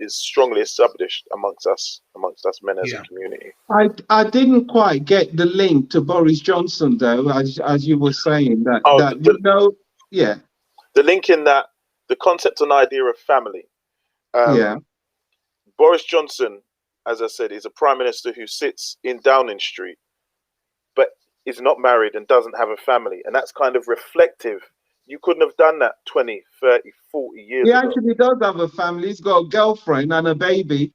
strongly established amongst us men as a community. I didn't quite get the link to Boris Johnson though, as you were saying that. The link in that, the concept and idea of family. Boris Johnson, as I said, is a prime minister who sits in Downing Street, but is not married and doesn't have a family, and that's kind of reflective. You couldn't have done that 20, 30, 40 years ago. He actually does have a family. He's got a girlfriend and a baby.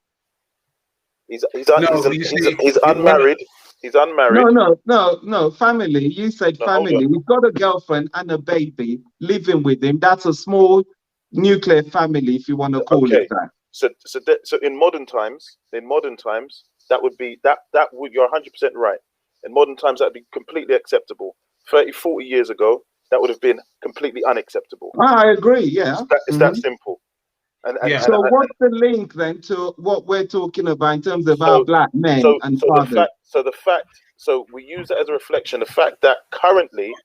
He's unmarried. He's unmarried. No, family. You said family. He's got a girlfriend and a baby living with him. That's a small nuclear family, if you want to call it that. So in modern times, that would be you're 100% right. In modern times, that'd be completely acceptable. 30, 40 years ago, that would have been completely unacceptable. I agree, yeah. It's that simple. So what's the link then to what we're talking about in terms of our black men and fathers? So we use that as a reflection. The fact that currently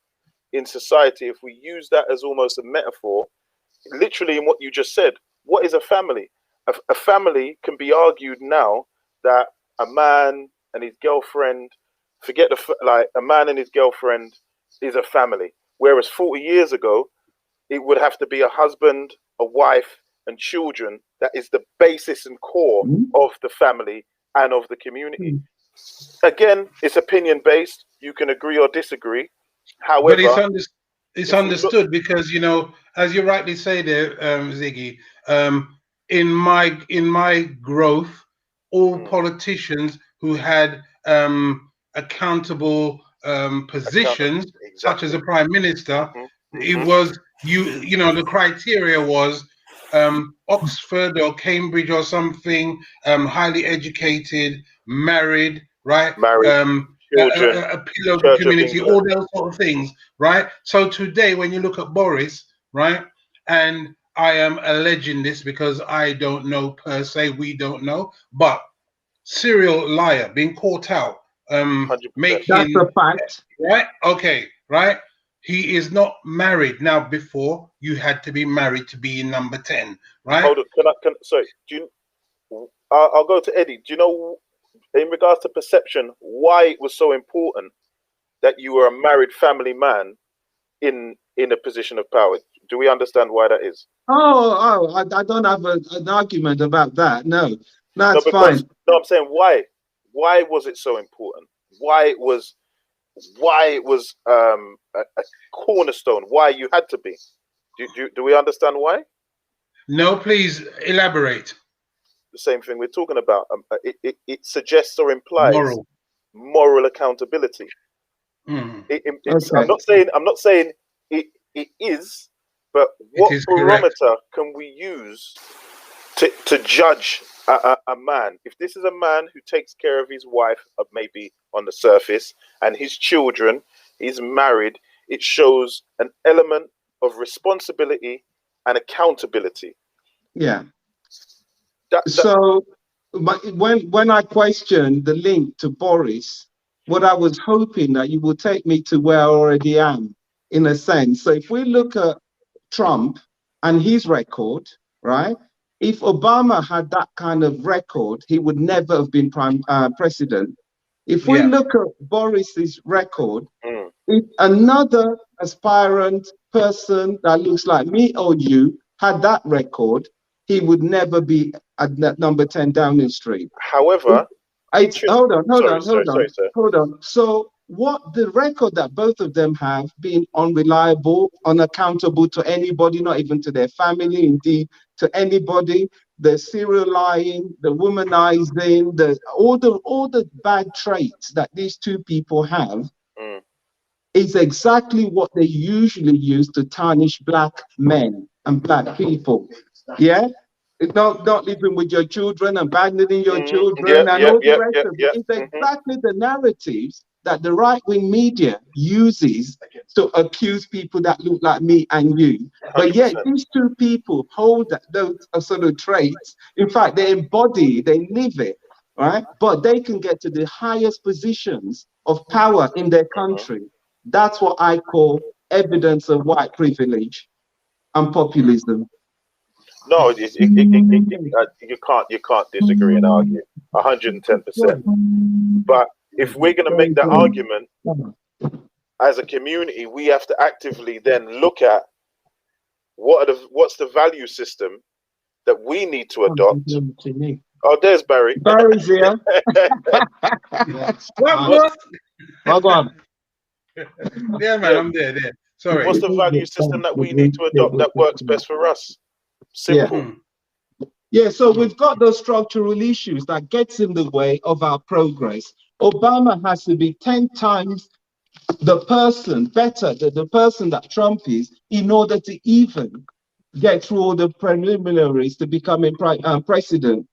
in society, if we use that as almost a metaphor, literally in what you just said, what is a family? A family can be argued now that a man and his girlfriend, a man and his girlfriend is a family. Whereas 40 years ago, it would have to be a husband, a wife, and children. That is the basis and core of the family and of the community. Again, it's opinion based. You can agree or disagree. However, but it's understood because, as you rightly say there, Ziggy, in my growth, all politicians who had accountable positions, such as a prime minister, it was the criteria was Oxford or Cambridge or something, highly educated, married, right? Children, a pillar of the community, all those sort of things, right? So today, when you look at Boris, right, and I am alleging this because I don't know per se, we don't know, but serial liar being caught out, 100%. making, That's a fact. right? Okay, right? He is not married. Now, before, you had to be married to be in number 10, right? Hold on, sorry, I'll go to Eddie. Do you know, in regards to perception, why it was so important that you were a married family man in a position of power? Do we understand why that is? I don't have an argument about that. No, that's No, fine. No, I'm saying why. Why was it so important? Why it was a cornerstone? Why you had to be? Do we understand why? No, please elaborate. The same thing we're talking about. It suggests or implies moral accountability. I'm not saying it is, but what barometer can we use to judge a man? If this is a man who takes care of his wife, maybe on the surface, and his children, he's married, it shows an element of responsibility and accountability. Yeah. So when I questioned the link to Boris, what I was hoping that you would take me to where I already am, in a sense. So if we look at Trump and his record, right? If Obama had that kind of record, he would never have been president. If we look at Boris's record, if another aspirant person that looks like me or you had that record, he would never be at number 10 Downing Street. However, hold on. So what the record that both of them have, being unreliable, unaccountable to anybody, not even to their family, indeed to anybody, the serial lying, the womanizing, all the bad traits that these two people have, is exactly what they usually use to tarnish black men and black people. Yeah? It's not living with your children, abandoning your children, and all the rest of it. It's exactly the narratives that the right-wing media uses to accuse people that look like me and you. But yet, these two people hold those sort of traits. In fact, they embody, they live it, right? But they can get to the highest positions of power in their country. That's what I call evidence of white privilege and populism. No, you can't disagree and argue 110%. But if we're going to make that argument as a community, we have to actively then look at what's the value system that we need to adopt. Oh, there's Barry. Barry's here. Hold on. Yeah, man, I'm there. Sorry. What's the value system that we need to adopt that works best for us? Simple. Yeah, so we've got those structural issues that gets in the way of our progress. Obama has to be 10 times the person, better than the person that Trump is, in order to even get through all the preliminaries to becoming president.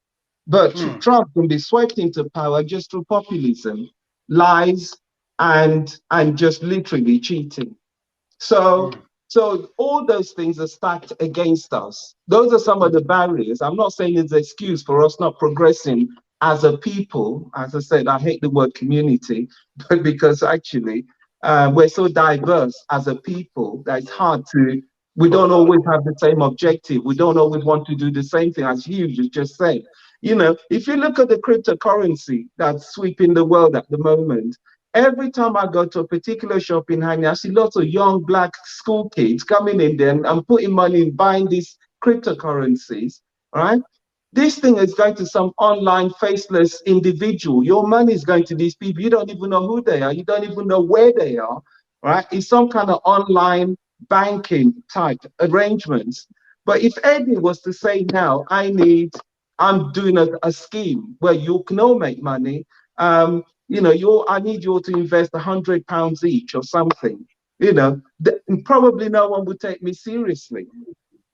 But Trump can be swept into power just through populism, lies, and just literally cheating. So all those things are stacked against us. Those are some of the barriers. I'm not saying it's an excuse for us not progressing as a people. As I said, I hate the word community, but because actually we're so diverse as a people that it's hard to, we don't always have the same objective. We don't always want to do the same thing, as Hugh just said. You know, if you look at the cryptocurrency that's sweeping the world at the moment, every time I go to a particular shop in Hackney, I see lots of young black school kids coming in there and putting money in buying these cryptocurrencies, right? This thing is going to some online faceless individual. Your money is going to these people. You don't even know who they are. You don't even know where they are, right? It's some kind of online banking type arrangements. But if Eddie was to say now, I'm doing a scheme where you can all make money, you know, I need you all to invest £100 each or something, you know, probably no one would take me seriously,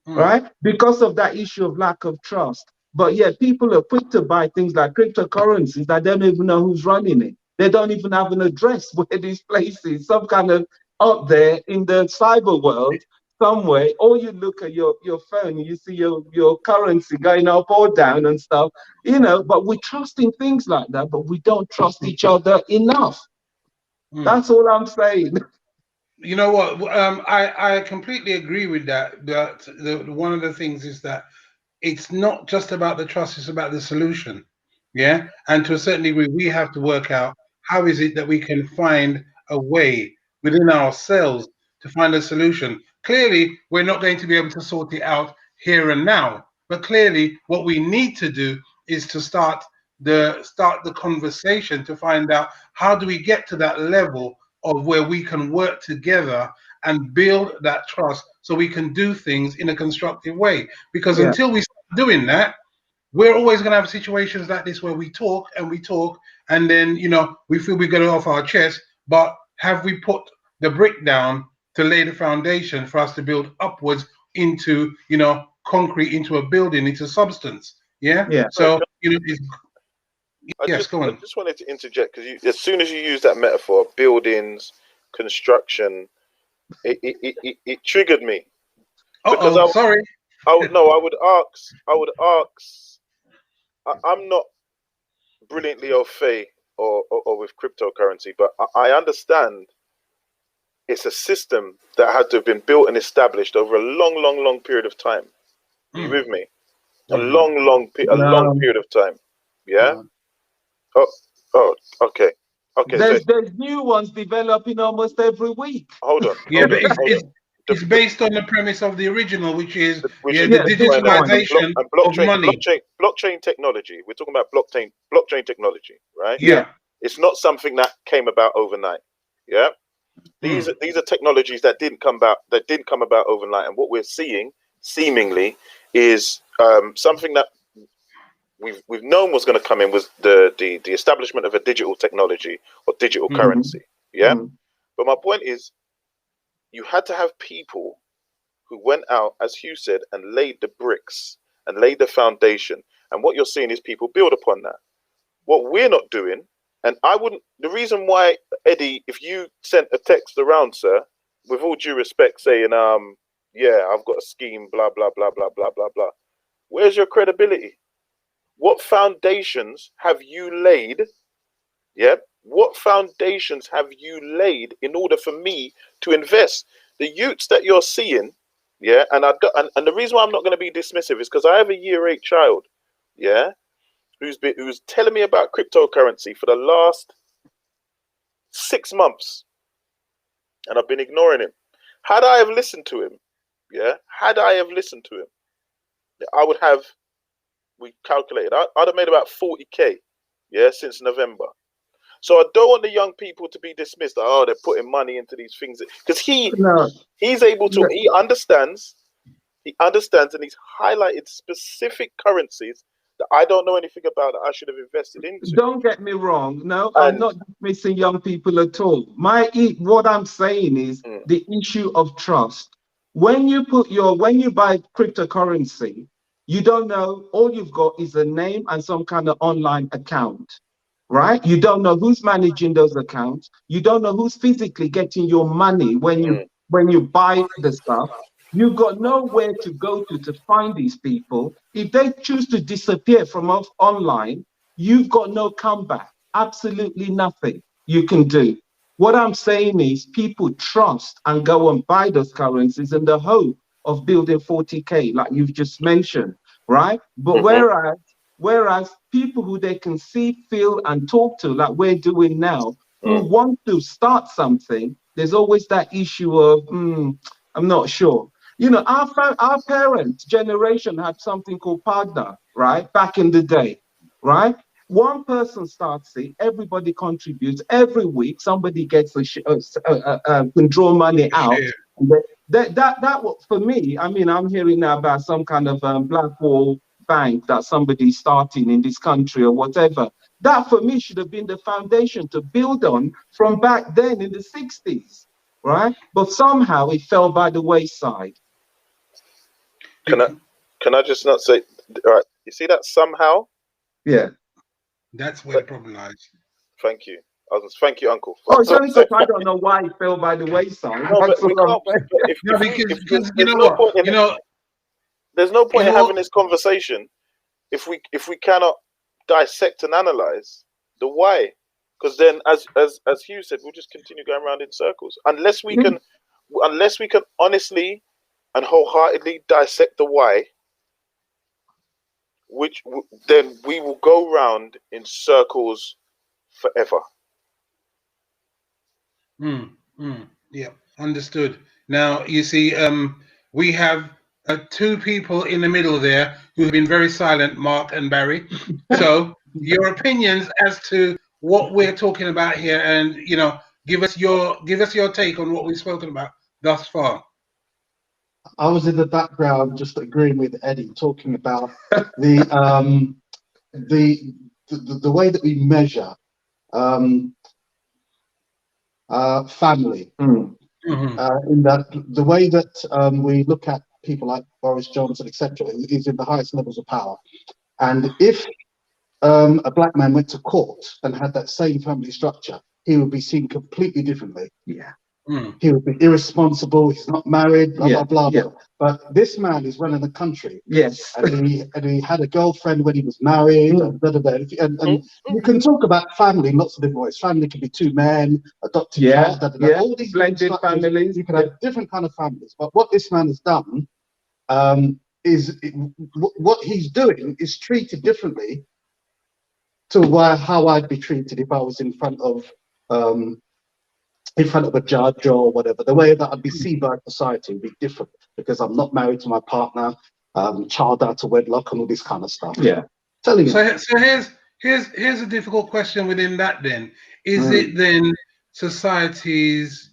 right? Because of that issue of lack of trust. But yet people are quick to buy things like cryptocurrencies that they don't even know who's running it. They don't even have an address where these places, some kind of up there in the cyber world, somewhere, or you look at your phone, you see your currency going up or down and stuff, you know, but we trust in things like that, but we don't trust each other enough. That's all I'm saying. You know what? I completely agree with that. But one of the things is that it's not just about the trust, it's about the solution. Yeah. And to a certain degree, we have to work out how is it that we can find a way within ourselves to find a solution. Clearly, we're not going to be able to sort it out here and now. But clearly, what we need to do is to start the conversation to find out how do we get to that level of where we can work together and build that trust so we can do things in a constructive way. Because until we start doing that, we're always going to have situations like this where we talk and then, you know, we feel we got it off our chest, but have we put the brick down to lay the foundation for us to build upwards into, you know, concrete, into a building, into substance? Yeah. So, you know, go on. I just wanted to interject because as soon as you use that metaphor, buildings, construction, it triggered me. Sorry. I would ask. I'm not brilliantly au fait or with cryptocurrency, but I understand it's a system that had to have been built and established over a long period of time. Are you with me? A long period of time. Yeah. Okay. There's new ones developing almost every week. Hold on. But it's based on the premise of the original, which is the digitalization of money. Blockchain technology. We're talking about blockchain technology, right? Yeah. It's not something that came about overnight. Yeah. These are technologies that didn't come about overnight, and what we're seeing seemingly is something that we've known was going to come in was the establishment of a digital technology or digital currency. Yeah. But my point is, you had to have people who went out, as Hugh said, and laid the bricks and laid the foundation. And what you're seeing is people build upon that. What we're not doing, and the reason why, Eddie, if you sent a text around, sir, with all due respect, saying, yeah, I've got a scheme, blah, blah, blah, blah, blah, blah, blah. Where's your credibility? What foundations have you laid? Yeah. What foundations have you laid in order for me to invest? The youths that you're seeing, yeah, and the reason why I'm not going to be dismissive is because I have a year 8 child, yeah, who's telling me about cryptocurrency for the last 6 months, and I've been ignoring him. Had I have listened to him, yeah, I would have. We calculated. I'd have made about 40K, yeah, since November. So I don't want the young people to be dismissed. Oh, they're putting money into these things because he's able to. He understands, and he's highlighted specific currencies that I don't know anything about that I should have invested into. Don't get me wrong. No, I'm not dismissing young people at all. What I'm saying is the issue of trust. When you buy cryptocurrency, you don't know. All you've got is a name and some kind of online account. Right? You don't know who's managing those accounts. You don't know who's physically getting your money when you buy the stuff. You've got nowhere to go to find these people. If they choose to disappear from online, you've got no comeback. Absolutely nothing you can do. What I'm saying is people trust and go and buy those currencies in the hope of building 40K, like you've just mentioned, right? But whereas people who they can see, feel, and talk to, like we're doing now, who want to start something, there's always that issue of, I'm not sure. You know, our parents' generation had something called partner, right? Back in the day, right? One person starts it, everybody contributes. Every week, somebody gets can draw money out. That for me, I mean, I'm hearing now about some kind of black wall bank that somebody's starting in this country or whatever. That for me should have been the foundation to build on from back then in the 60s, right? But somehow it fell by the wayside. Can I just not say, all right, you see that somehow? Yeah. That's where the problem lies. Thank you. Thank you, Uncle. Oh, it's only because I don't know why he fell by the wayside. No, but That's we all I'm can't. saying. Because you there's know no what, point in you know, there's no point in in all- having this conversation if we cannot dissect and analyze the why. Because then, as Hugh said, we'll just continue going around in circles unless we can honestly and wholeheartedly dissect the why. Then we will go round in circles forever. Yeah, understood. Now you see, we have two people in the middle there who have been very silent, Mark and Barry. So your opinions as to what we're talking about here, and give us your take on what we've spoken about thus far. I was in the background just agreeing with Eddie, talking about the way that we measure family. In that the way that we look at people like Boris Johnson, etc., is in the highest levels of power. And if a black man went to court and had that same family structure, he would be seen completely differently. Yeah. He would be irresponsible. He's not married. Blah blah blah. But this man is running the country. Yes. And he had a girlfriend when he was married. And, blah, blah, blah. And you can talk about family in lots of different ways. Family can be two men, adopted child, all these blended families. You can have different kind of families. But what this man has done what he's doing is treated differently to how I'd be treated if I was in front of a judge or whatever. The way that I'd be seen by society would be different because I'm not married to my partner, child out of wedlock, and all this kind of stuff. Yeah, telling you. So here's a difficult question within that. Then is it then society's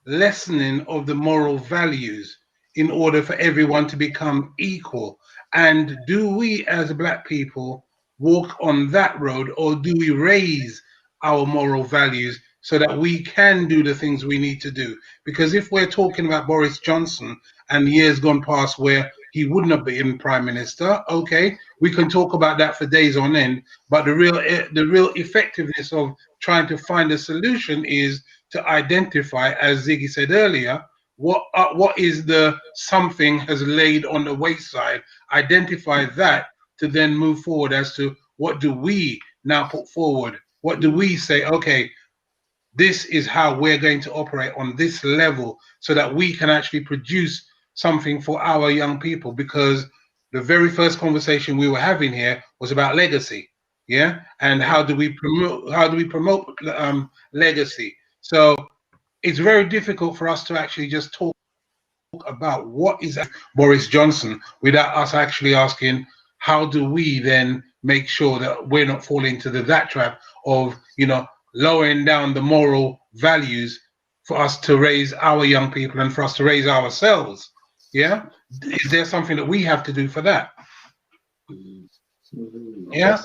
lessening of the moral values in order for everyone to become equal? And do we as black people walk on that road, or do we raise our moral values so that we can do the things we need to do? Because if we're talking about Boris Johnson and years gone past where he wouldn't have been prime minister, okay, we can talk about that for days on end. But the real effectiveness of trying to find a solution is to identify, as Ziggy said earlier, what is the something has laid on the wayside, identify that to then move forward as to what do we now put forward? What do we say, okay, this is how we're going to operate on this level so that we can actually produce something for our young people? Because the very first conversation we were having here was about legacy, yeah? And how do we promote legacy? So it's very difficult for us to actually just talk about what is Boris Johnson without us actually asking, how do we then make sure that we're not falling into that trap of, lowering down the moral values for us to raise our young people and for us to raise ourselves? Yeah? Is there something that we have to do for that? Yeah?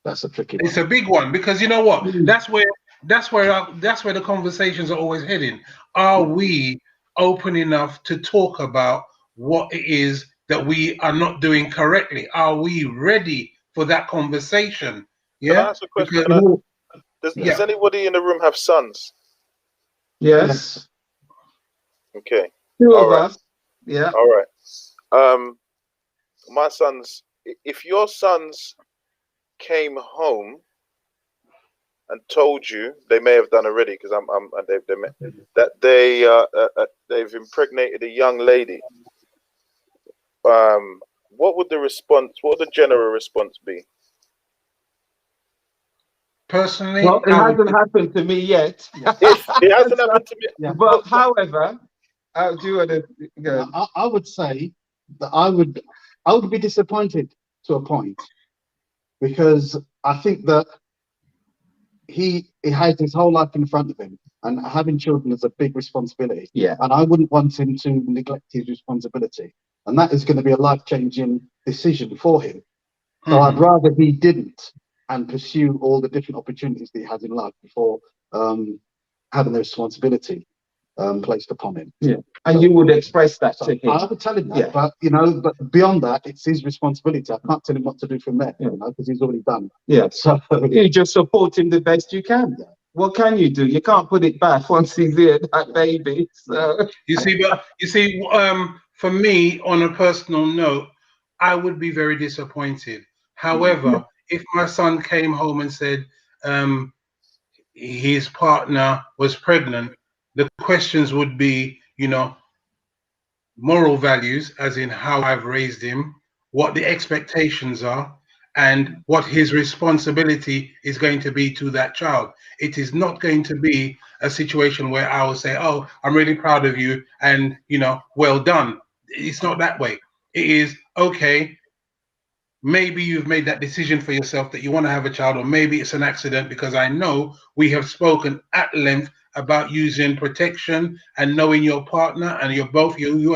That's a tricky one. It's a big one, because you know what? That's where the conversations are always heading. Are we open enough to talk about what it is that we are not doing correctly? Are we ready for that conversation? Yeah. Can I ask a question? Does anybody in the room have sons? Yes. Okay. Two of us. Yeah. All right. My sons. If your sons came home and told you, they may have done already, because they've impregnated a young lady, what would the general response be? Personally, well, it hasn't happened to me yet. It hasn't happened to me. Yeah. But however, do you want to go? I would say that I would be disappointed to a point, because I think that he has his whole life in front of him, and having children is a big responsibility. Yeah. And I wouldn't want him to neglect his responsibility, and that is going to be a life-changing decision for him. So I'd rather he didn't, and pursue all the different opportunities that he has in life before having the responsibility. placed upon him. Yeah, and you would express that to him. I would tell him that, but but beyond that, it's his responsibility. I can't tell him what to do from there, because he's already done. Yeah, so you just support him the best you can. Yeah. What can you do? You can't put it back once he's here, that baby. So you see, for me, on a personal note, I would be very disappointed. However, if my son came home and said his partner was pregnant, the questions would be, moral values, as in how I've raised him, what the expectations are, and what his responsibility is going to be to that child. It is not going to be a situation where I will say, oh, I'm really proud of you and, well done. It's not that way. It is, okay, maybe you've made that decision for yourself that you want to have a child, or maybe it's an accident, because I know we have spoken at length about using protection and knowing your partner, and you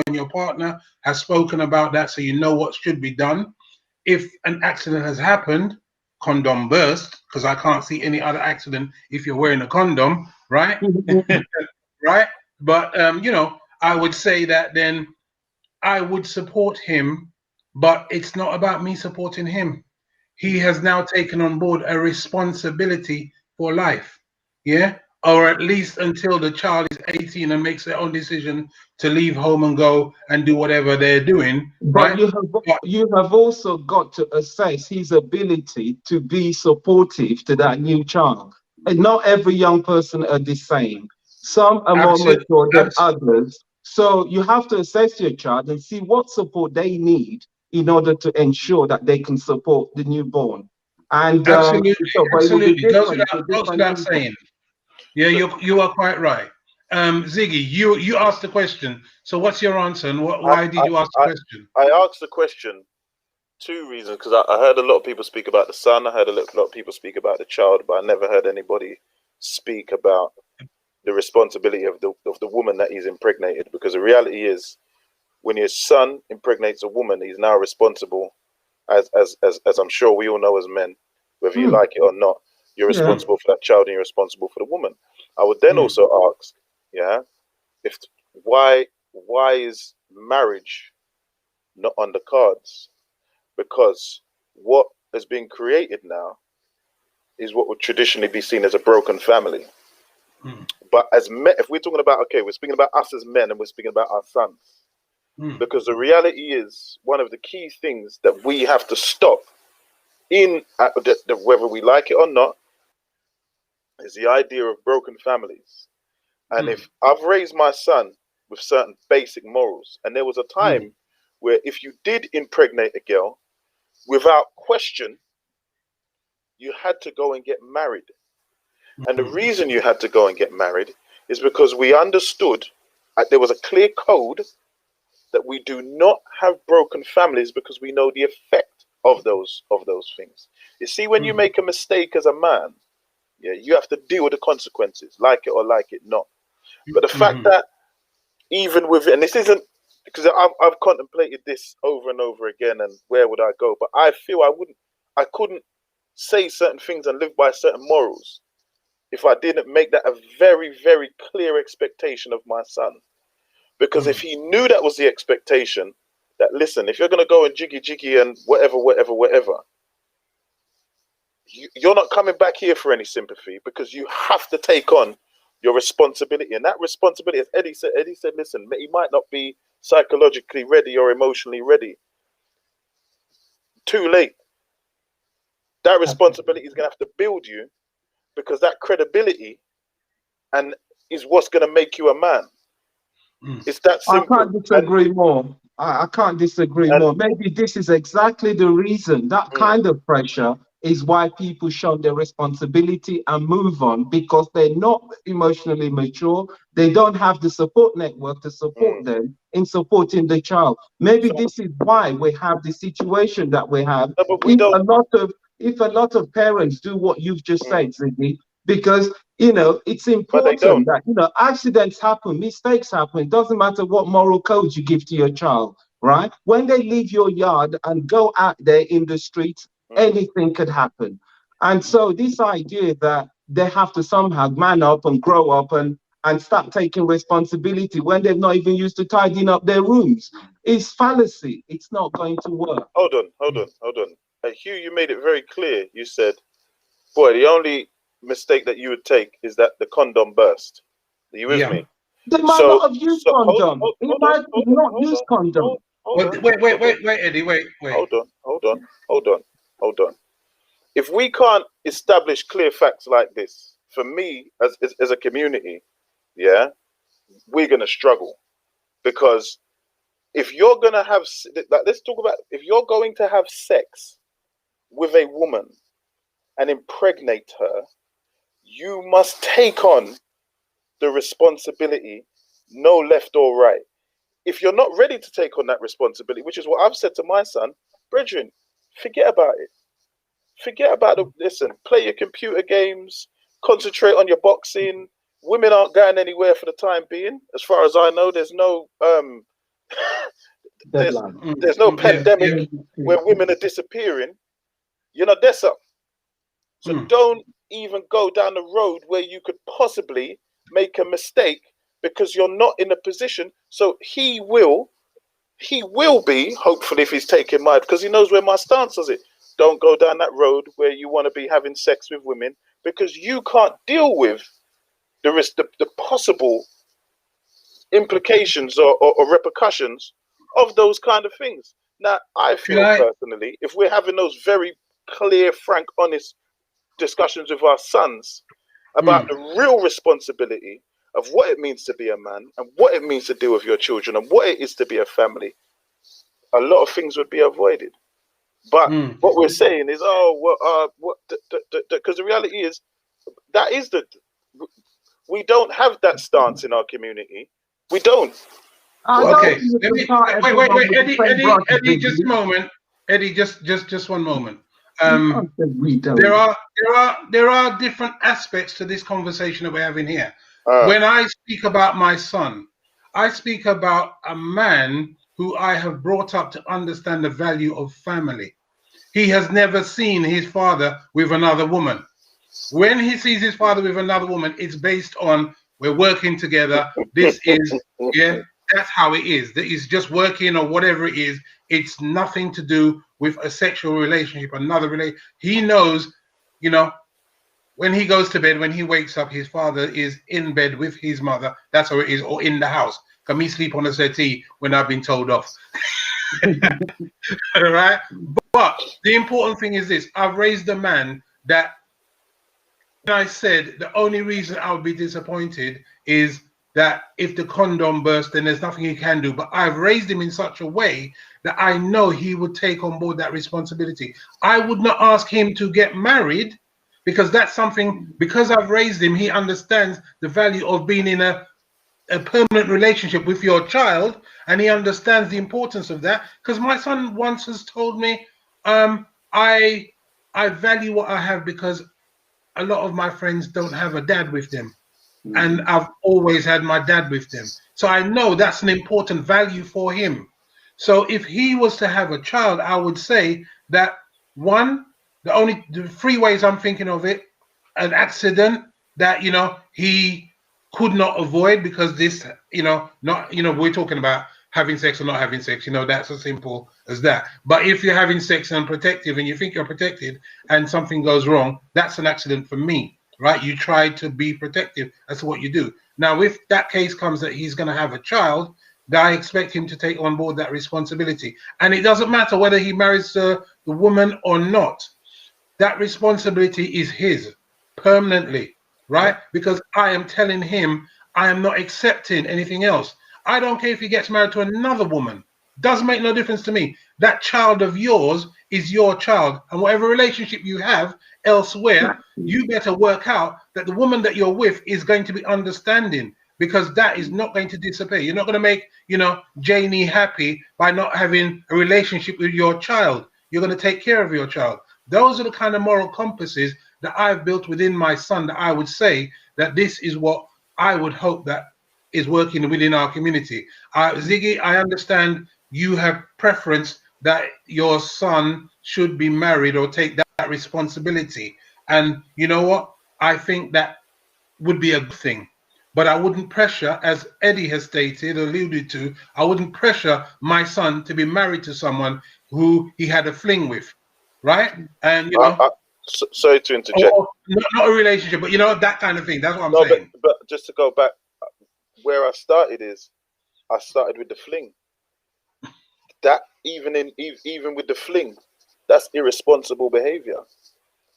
and your partner have spoken about that, so you know what should be done. If an accident has happened, condom burst, because I can't see any other accident if you're wearing a condom, right? Right? But, I would say that then I would support him, but it's not about me supporting him. He has now taken on board a responsibility for life, or at least until the child is 18 and makes their own decision to leave home and go and do whatever they're doing. But you have also got to assess his ability to be supportive to that new child. And not every young person are the same. Some are more mature than others. So you have to assess your child and see what support they need in order to ensure that they can support the newborn. And absolutely, absolutely. Goes without saying. Yeah, you are quite right. Ziggy, you asked the question. So what's your answer, and why did you ask the question? I asked the question two reasons, because I heard a lot of people speak about the son. I heard a lot of people speak about the child, but I never heard anybody speak about the responsibility of the woman that he's impregnated. Because the reality is, when your son impregnates a woman, he's now responsible, as I'm sure we all know as men, whether you like it or not, you're responsible for that child and you're responsible for the woman. I would then also ask, if why is marriage not on the cards? Because what has been created now is what would traditionally be seen as a broken family. But as men, if we're talking about, we're speaking about us as men and we're speaking about our sons. Because the reality is, one of the key things that we have to stop whether we like it or not, is the idea of broken families. And if I've raised my son with certain basic morals, and there was a time where if you did impregnate a girl, without question, you had to go and get married. And the reason you had to go and get married is because we understood there was a clear code that we do not have broken families, because we know the effect of those things. You see, when you make a mistake as a man, you have to deal with the consequences, like it or like it not. But the fact that even with, and this isn't, because I've contemplated this over and over again, and where would I go? But I feel I couldn't say certain things and live by certain morals if I didn't make that a very, very clear expectation of my son. Because if he knew that was the expectation, that listen, if you're going to go and jiggy and whatever, you're not coming back here for any sympathy, because you have to take on your responsibility. And that responsibility, as Eddie said, listen, he might not be psychologically ready or emotionally ready. Too late. That responsibility is going to have to build you, because that credibility and is what's going to make you a man. It's that simple. I can't disagree more. I can't disagree more. Maybe this is exactly the reason, that kind of pressure is why people show their responsibility and move on, because they're not emotionally mature. They don't have the support network to support them in supporting the child. Maybe this is why we have the situation that we have. If a lot of parents do what you've just said, Ziggy, because it's important that accidents happen, mistakes happen. It doesn't matter what moral code you give to your child, right? When they leave your yard and go out there in the streets, anything could happen. And so this idea that they have to somehow man up and grow up and and start taking responsibility when they've not even used to tidying up their rooms. It's fallacy. It's not going to work. Hold on. Hugh, you made it very clear. You said, boy, the only mistake that you would take is that the condom burst. Are you with me? They might not have used condom. He might not use condom. Wait, Eddie, wait. Hold on. If we can't establish clear facts like this, for me, as a community, yeah, we're going to struggle. Because if you're going to have, like, let's talk about, if you're going to have sex with a woman and impregnate her, you must take on the responsibility, no left or right. If you're not ready to take on that responsibility, which is what I've said to my son, brethren, forget about it. Forget about it. Listen, play your computer games, concentrate on your boxing. Women aren't going anywhere for the time being. As far as I know, there's no there's no pandemic where women are disappearing. You're not there, sir. So don't even go down the road where you could possibly make a mistake because you're not in a position. So he will be, hopefully, if he's taking mine, because he knows where my stance is. Don't go down that road where you want to be having sex with women because you can't deal with the possible implications or repercussions of those kind of things. Now, I feel personally, if we're having those very clear, frank, honest discussions with our sons about the real responsibility of what it means to be a man and what it means to deal with your children and what it is to be a family, a lot of things would be avoided. But what we're saying is, because the reality is, we don't have that stance in our community. We don't. Okay, wait, Eddie, just a moment. Eddie, just one moment. There are different aspects to this conversation that we're having here. When I speak about my son, I speak about a man who I have brought up to understand the value of family. He has never seen his father with another woman. When he sees his father with another woman, it's based on we're working together. This is, that's how it is. It's just working or whatever it is. It's nothing to do with a sexual relationship, He knows, when he goes to bed, when he wakes up, his father is in bed with his mother. That's how it is, or in the house. Can me sleep on the settee when I've been told off. All right? But the important thing is this. I've raised a man that, when I said the only reason I would be disappointed is that if the condom bursts, then there's nothing he can do. But I've raised him in such a way that I know he would take on board that responsibility. I would not ask him to get married because that's something, because I've raised him, he understands the value of being in a permanent relationship with your child, and he understands the importance of that. Because my son once has told me, I value what I have because a lot of my friends don't have a dad with them. And I've always had my dad with them. So I know that's an important value for him. So if he was to have a child, I would say that the three ways I'm thinking of it, an accident that, he could not avoid because this, we're talking about having sex or not having sex, that's as simple as that. But if you're having sex and protective and you think you're protected and something goes wrong, that's an accident for me, right? You try to be protective. That's what you do. Now, if that case comes that he's going to have a child, I expect him to take on board that responsibility. And it doesn't matter whether he marries the woman or not. That responsibility is his permanently, right? Because I am telling him I am not accepting anything else. I don't care if he gets married to another woman. Doesn't make no difference to me. That child of yours is your child. And whatever relationship you have elsewhere, you better work out that the woman that you're with is going to be understanding, because that is not going to disappear. You're not going to make, Janie happy by not having a relationship with your child. You're going to take care of your child. Those are the kind of moral compasses that I've built within my son, that I would say that this is what I would hope that is working within our community. Ziggy, I understand you have preference that your son should be married or take that responsibility. And you know what? I think that would be a good thing. but I wouldn't pressure, as Eddie has stated, alluded to, I wouldn't pressure my son to be married to someone who he had a fling with, right? And, you know, sorry to interject. or not a relationship, but, you know, that kind of thing. That's what I'm No, saying. but just to go back, where I started is, I started with the fling. That even with the fling, that's irresponsible behavior,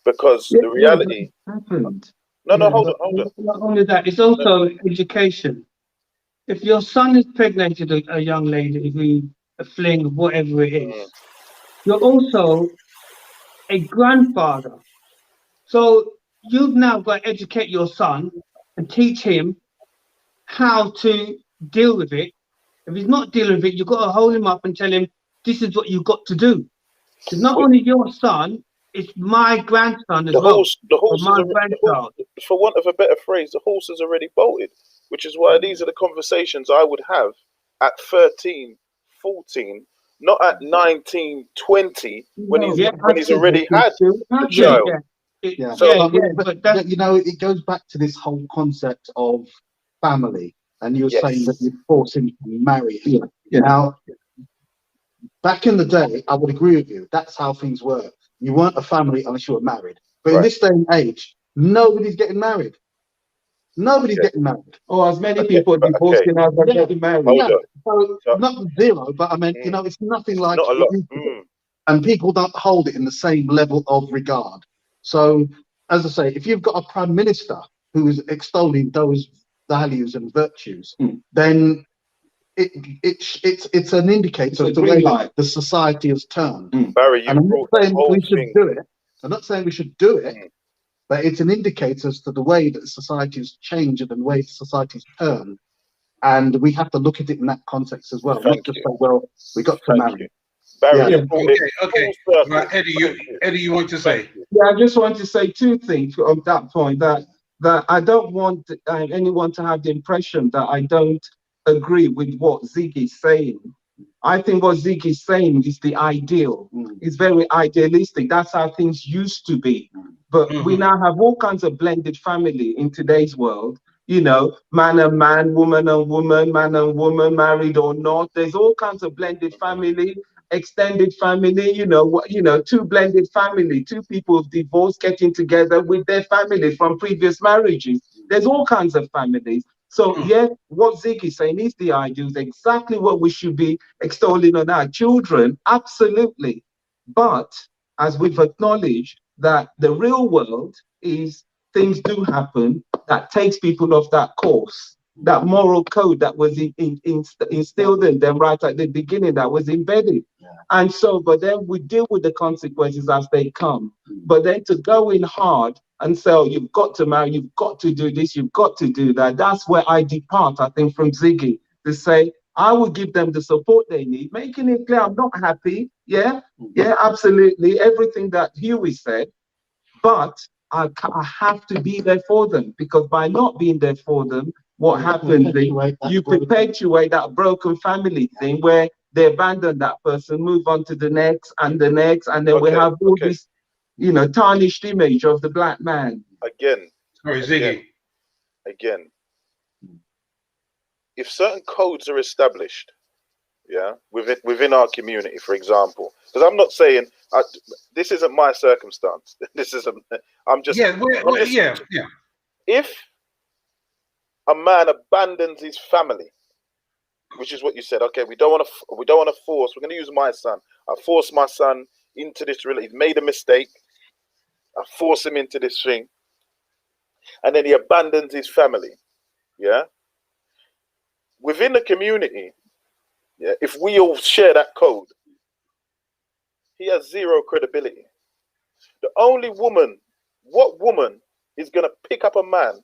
because the reality. Happened. No, hold but on. Not only that, it's also education. If your son is pregnated a young lady, a fling, whatever it is, you're also a grandfather. So you've now got to educate your son and teach him how to deal with it. If he's not dealing with it, you've got to hold him up and tell him, this is what you've got to do. It's not only your son, it's my grandson as well. The horse, for want of a better phrase, the horse has already bolted, which is why these are the conversations I would have at 13, 14, not at 19, 20, when he's already had the child. But you know, it goes back to this whole concept of family, and you're saying that you're forcing to marry him. Now, back in the day, I would agree with you. That's how things were. You weren't a family unless you were married. But in this day and age, nobody's getting married. Nobody's getting married. Or as many people divorcing as are getting married. So not zero, but I mean, you know, it's nothing like not a lot. And people don't hold it in the same level of regard. So, as I say, if you've got a prime minister who is extolling those values and virtues, then it's an indicator of the way the society has turned. Barry, and I'm not saying we should do it. I'm not saying we should do it, but it's an indicator as to the way that society has changed and the way society has turned. And we have to look at it in that context as well. Not just say, well, we got to marry. Barry, okay. Right, Eddie, you want to say? Yeah, I just want to say two things on that point. That I don't want anyone to have the impression that I don't agree with what Ziggy's saying. I think what Ziggy's saying is the ideal. It's very idealistic. That's how things used to be. But we now have all kinds of blended family in today's world. You know, man and man, woman and woman, man and woman, married or not. There's all kinds of blended family, extended family, you know, two blended family, two people divorced getting together with their family from previous marriages. There's all kinds of families. So yeah, what Zig is saying is the ideal, is exactly what we should be extolling on our children, absolutely. But as we've acknowledged that the real world is things do happen that takes people off that course, that moral code that was instilled in them right at the beginning, that was embedded. And so, but then we deal with the consequences as they come. But then to go in hard and say, oh, you've got to marry, you've got to do this, you've got to do that. That's where I depart, I think, from Ziggy, to say, I will give them the support they need, making it clear I'm not happy. Yeah, absolutely. Everything that Huey said, but I have to be there for them, because by not being there for them, what happens is you perpetuate that broken family thing where they abandon that person, move on to the next, and then we have all this, you know, tarnished image of the black man. Again, if certain codes are established, within our community, for example, because I'm not saying this isn't my circumstance. This isn't. I'm just. If a man abandons his family, which is what you said. Okay, we don't want to force. We're going to use my son. I force my son into this relationship. He's made a mistake. I force him into this thing, and then he abandons his family. Yeah. Within the community, if we all share that code, he has zero credibility. The only woman, what woman is going to pick up a man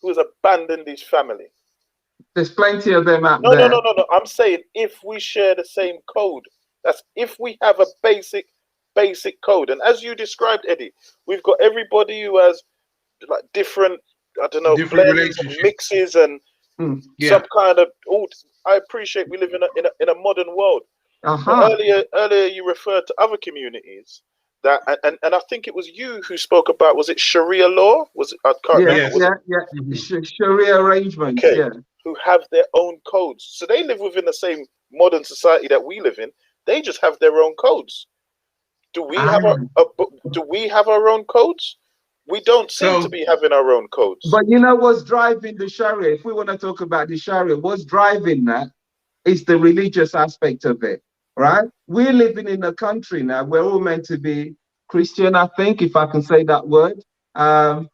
who has abandoned his family? There's plenty of them out there. No. I'm saying if we share the same code, that's if we have a basic code. And as you described, Eddie, we've got everybody who has like different, I don't know, blends and mixes and some kind of. I appreciate we live in a modern world. But earlier you referred to other communities that, and I think it was you who spoke about, was it Sharia law? Was it, I can't remember. Sharia arrangements. Okay. Yeah, Who have their own codes, so they live within the same modern society that we live in. They just have their own codes. Do we have do we have our own codes? We don't seem to be having our own codes. But you know what's driving the Sharia? If we want to talk about the Sharia, what's driving that is the religious aspect of it, right? We're living in a country now. We're all meant to be Christian, I think, if I can say that word. And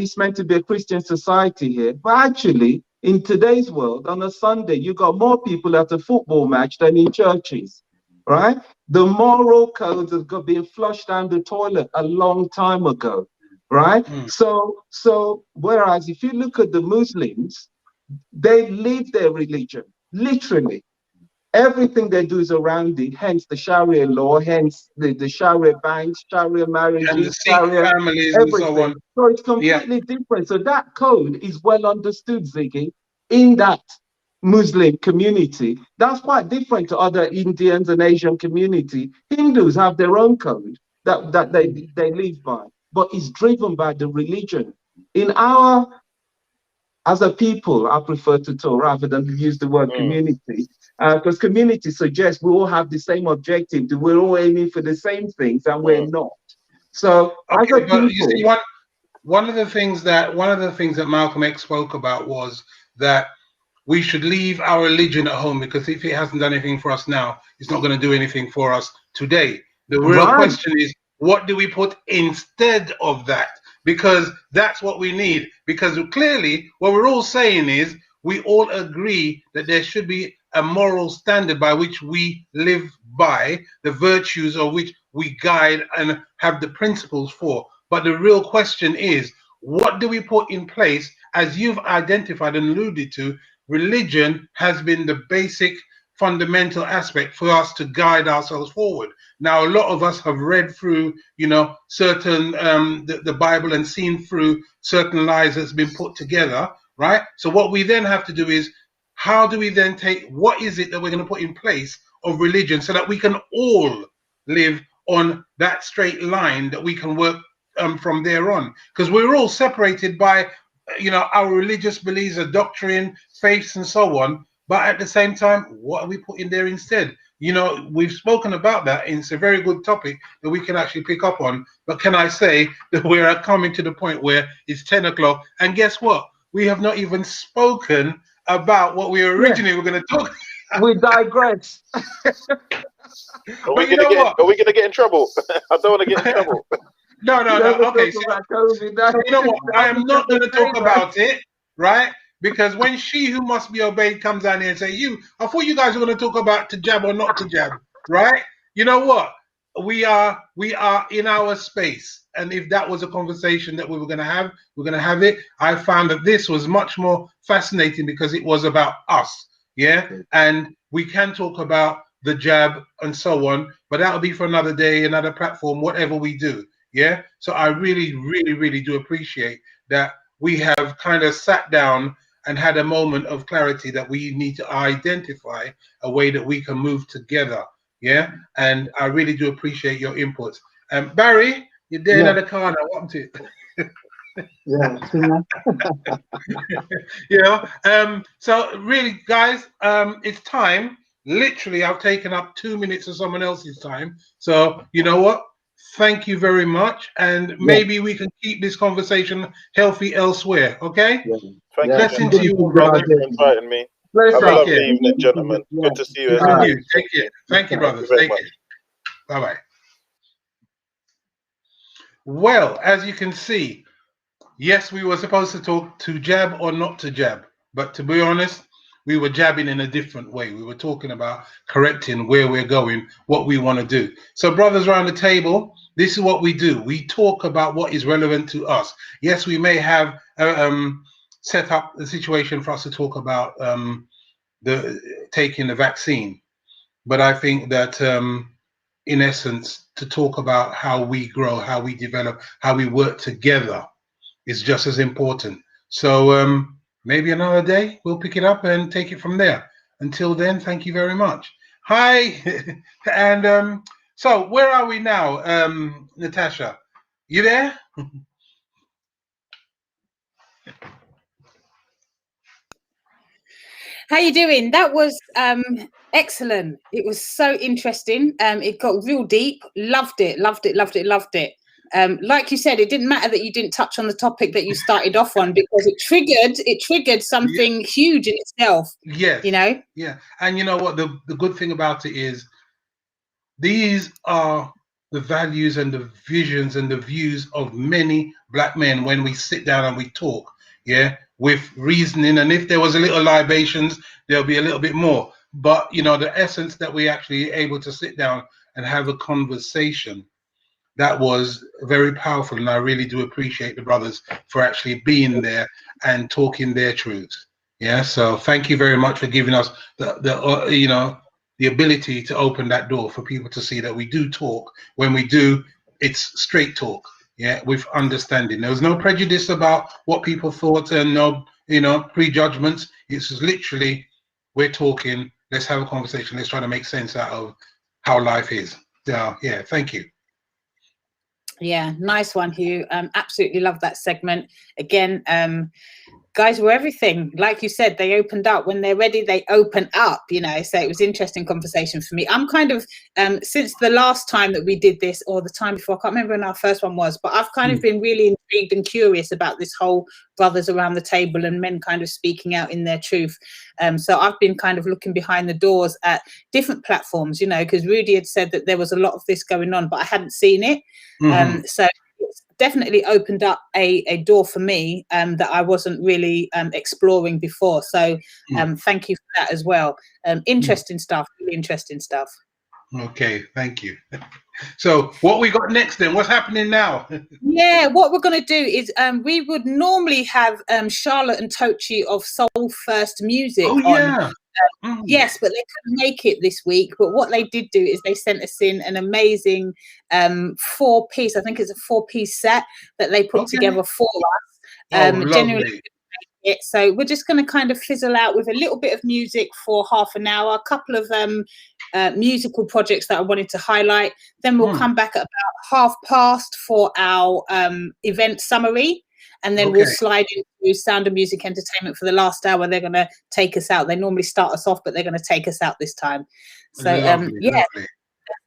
it's meant to be a Christian society here. But actually, in today's world, on a Sunday, you got more people at a football match than in churches, right? The moral codes have been flushed down the toilet a long time ago, right? So whereas if you look at the Muslims, they live their religion, literally. Everything they do is around it, hence the Sharia law, hence the Sharia banks, Sharia marriages, and the Sikh Sharia families everything. and so on. So it's completely different. So that code is well understood, Ziggy, in that Muslim community. That's quite different to other Indians and Asian community. Hindus have their own code that they live by, but it's driven by the religion. In our as a people, I prefer to talk rather than use the word community, because community suggests we all have the same objective, we're all aiming for the same things, and we're not. So, as a people, you see, one of the things that Malcolm X spoke about was that we should leave our religion at home, because if it hasn't done anything for us now, it's not going to do anything for us today. The real question is, what do we put instead of that? Because that's what we need. Because clearly, what we're all saying is, we all agree that there should be a moral standard by which we live by, the virtues of which we guide and have the principles for. But the real question is, what do we put in place? As you've identified and alluded to, religion has been the basic fundamental aspect for us to guide ourselves forward. Now, a lot of us have read through, certain the Bible and seen through certain lies that's been put together, right? So what we then have to do is, how do we then take, what is it that we're going to put in place of religion so that we can all live on that straight line, that we can work from there on? Because we're all separated by, our religious beliefs, a doctrine, faiths, and so on. But at the same time, what are we putting there instead? We've spoken about that, and it's a very good topic that we can actually pick up on. But can I say that we're coming to the point where it's 10 o'clock, and guess what? We have not even spoken about what we originally were going to talk about. We digress. Are we going to get in trouble? I don't want to get in trouble. No. Okay, so you know what? I am not going to talk about it, right? Because when she who must be obeyed comes down here and say, I thought you guys were going to talk about to jab or not to jab, right? You know what? We are in our space. And if that was a conversation that we were going to have, we're going to have it. I found that this was much more fascinating because it was about us, yeah? And we can talk about the jab and so on, but that'll be for another day, another platform, whatever we do, yeah? So I really, really, really do appreciate that we have kind of sat down and had a moment of clarity that we need to identify a way that we can move together. Yeah. And I really do appreciate your inputs. Barry, you're there in the car now, wasn't it? So really, guys, it's time. Literally, I've taken up 2 minutes of someone else's time. So you know what? Thank you very much, and maybe we can keep this conversation healthy elsewhere. Okay? Thank Blessing you to you, brother, brother. for inviting me. Have a lovely evening, gentlemen. Good to see you. Take care. Thank you, brothers. Take care. Bye bye. Well, as you can see, yes, we were supposed to talk to jab or not to jab, but to be honest, we were jabbing in a different way. We were talking about correcting where we're going, what we want to do. So brothers around the table, this is what we do. We talk about what is relevant to us. Yes, we may have set up the situation for us to talk about taking the vaccine. But I think that in essence, to talk about how we grow, how we develop, how we work together is just as important. So maybe another day we'll pick it up and take it from there. Until then, thank you very much. Hi, and So where are we now, Natasha? You there? How you doing? That was excellent. It was so interesting. It got real deep. Loved it. Like you said, it didn't matter that you didn't touch on the topic that you started off on, because it triggered something huge in itself. Yes. You know? Yeah. And you know what? The good thing about it is these are the values and the visions and the views of many black men when we sit down and we talk, with reasoning. And if there was a little libations, there'll be a little bit more. But, you know, the essence that we actually able to sit down and have a conversation, that was very powerful. And I really do appreciate the brothers for actually being there and talking their truths. Yeah. So thank you very much for giving us the ability to open that door for people to see that we do talk. When we do, it's straight talk, with understanding. There was no prejudice about what people thought and no, prejudgments. It's just literally, we're talking, let's have a conversation, let's try to make sense out of how life is. So, yeah, thank you. Yeah, nice one, Hugh. Absolutely love that segment. Again, guys were everything. Like you said, they opened up. When they're ready, they open up, so it was interesting conversation for me. I'm kind of, since the last time that we did this, or the time before, I can't remember when our first one was, but I've kind of been really intrigued and curious about this whole brothers around the table and men kind of speaking out in their truth. So I've been kind of looking behind the doors at different platforms, because Rudy had said that there was a lot of this going on, but I hadn't seen it. So it's definitely opened up a door for me that I wasn't really exploring before. So thank you for that as well. Interesting stuff, really interesting stuff. Okay, thank you. So what we got next then? What's happening now? Yeah, what we're going to do is we would normally have Charlotte and Tochi of Soul First Music on. Yes, but they couldn't make it this week. But what they did do is they sent us in an amazing 4-piece, I think it's a 4-piece set that they put together for us. Genuinely. So we're just going to kind of fizzle out with a little bit of music for half an hour, a couple of musical projects that I wanted to highlight. Then we'll come back at about past for our event summary. And then we'll slide into Sound of Music Entertainment for the last hour. They're going to take us out. They normally start us off, but they're going to take us out this time. So, lovely. That's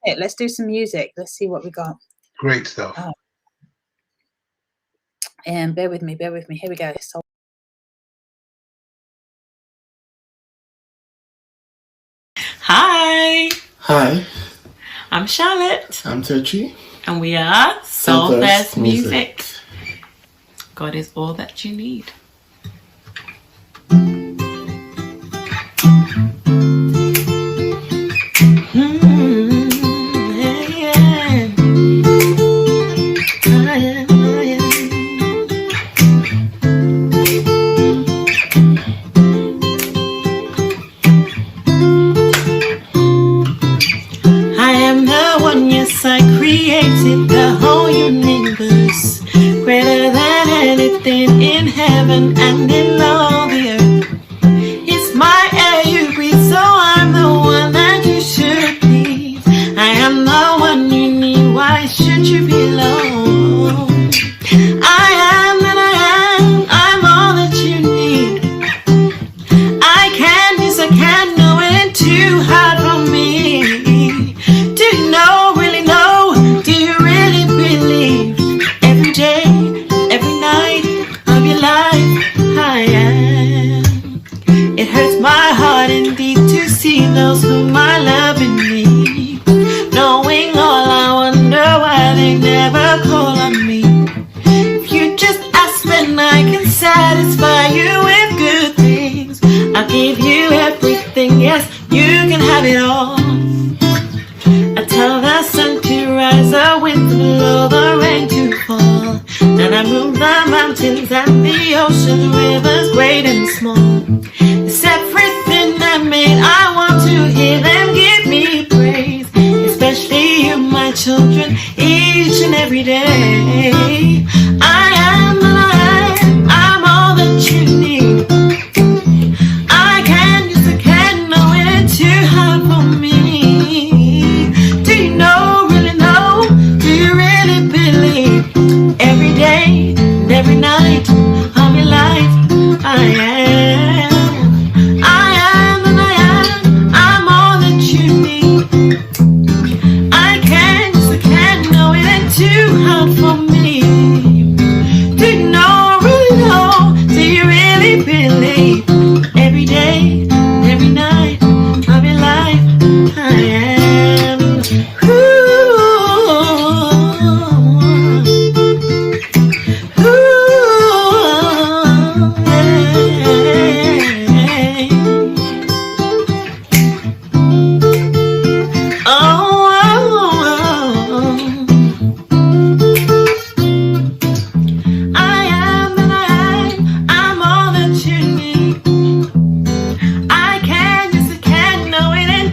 it. Let's do some music. Let's see what we got. Great stuff. And bear with me. Here we go. So Hi. Hi. I'm Charlotte. I'm Tochi. And we are Soul First Music. God is all that you need. I am the one, yes, I created the whole universe, greater than anything in heaven and in all the earth. It's my air you breathe, so I'm the one that you should be. I am the one you need, why should you be alone? I am that I am, I'm all that you need. I can, yes I can, no it ain't too hard for me. Do you know, really know, do you really believe? Every day, every night of your life, I am. It hurts my heart indeed to see those whom I love in need. Knowing all, I wonder why they never call on me. If you just ask, then I can satisfy you with good things. I'll give you everything, yes, you can have it all. I tell the sun to rise, the wind to blow, the rain to fall. Then I move the mountains and the ocean, rivers great and small. It's everything I made, I want to hear them give me praise. Especially you, my children, each and every day. I am and I am, I'm all that you need. I can, yes I can, no it ain't too hard for me. Do you know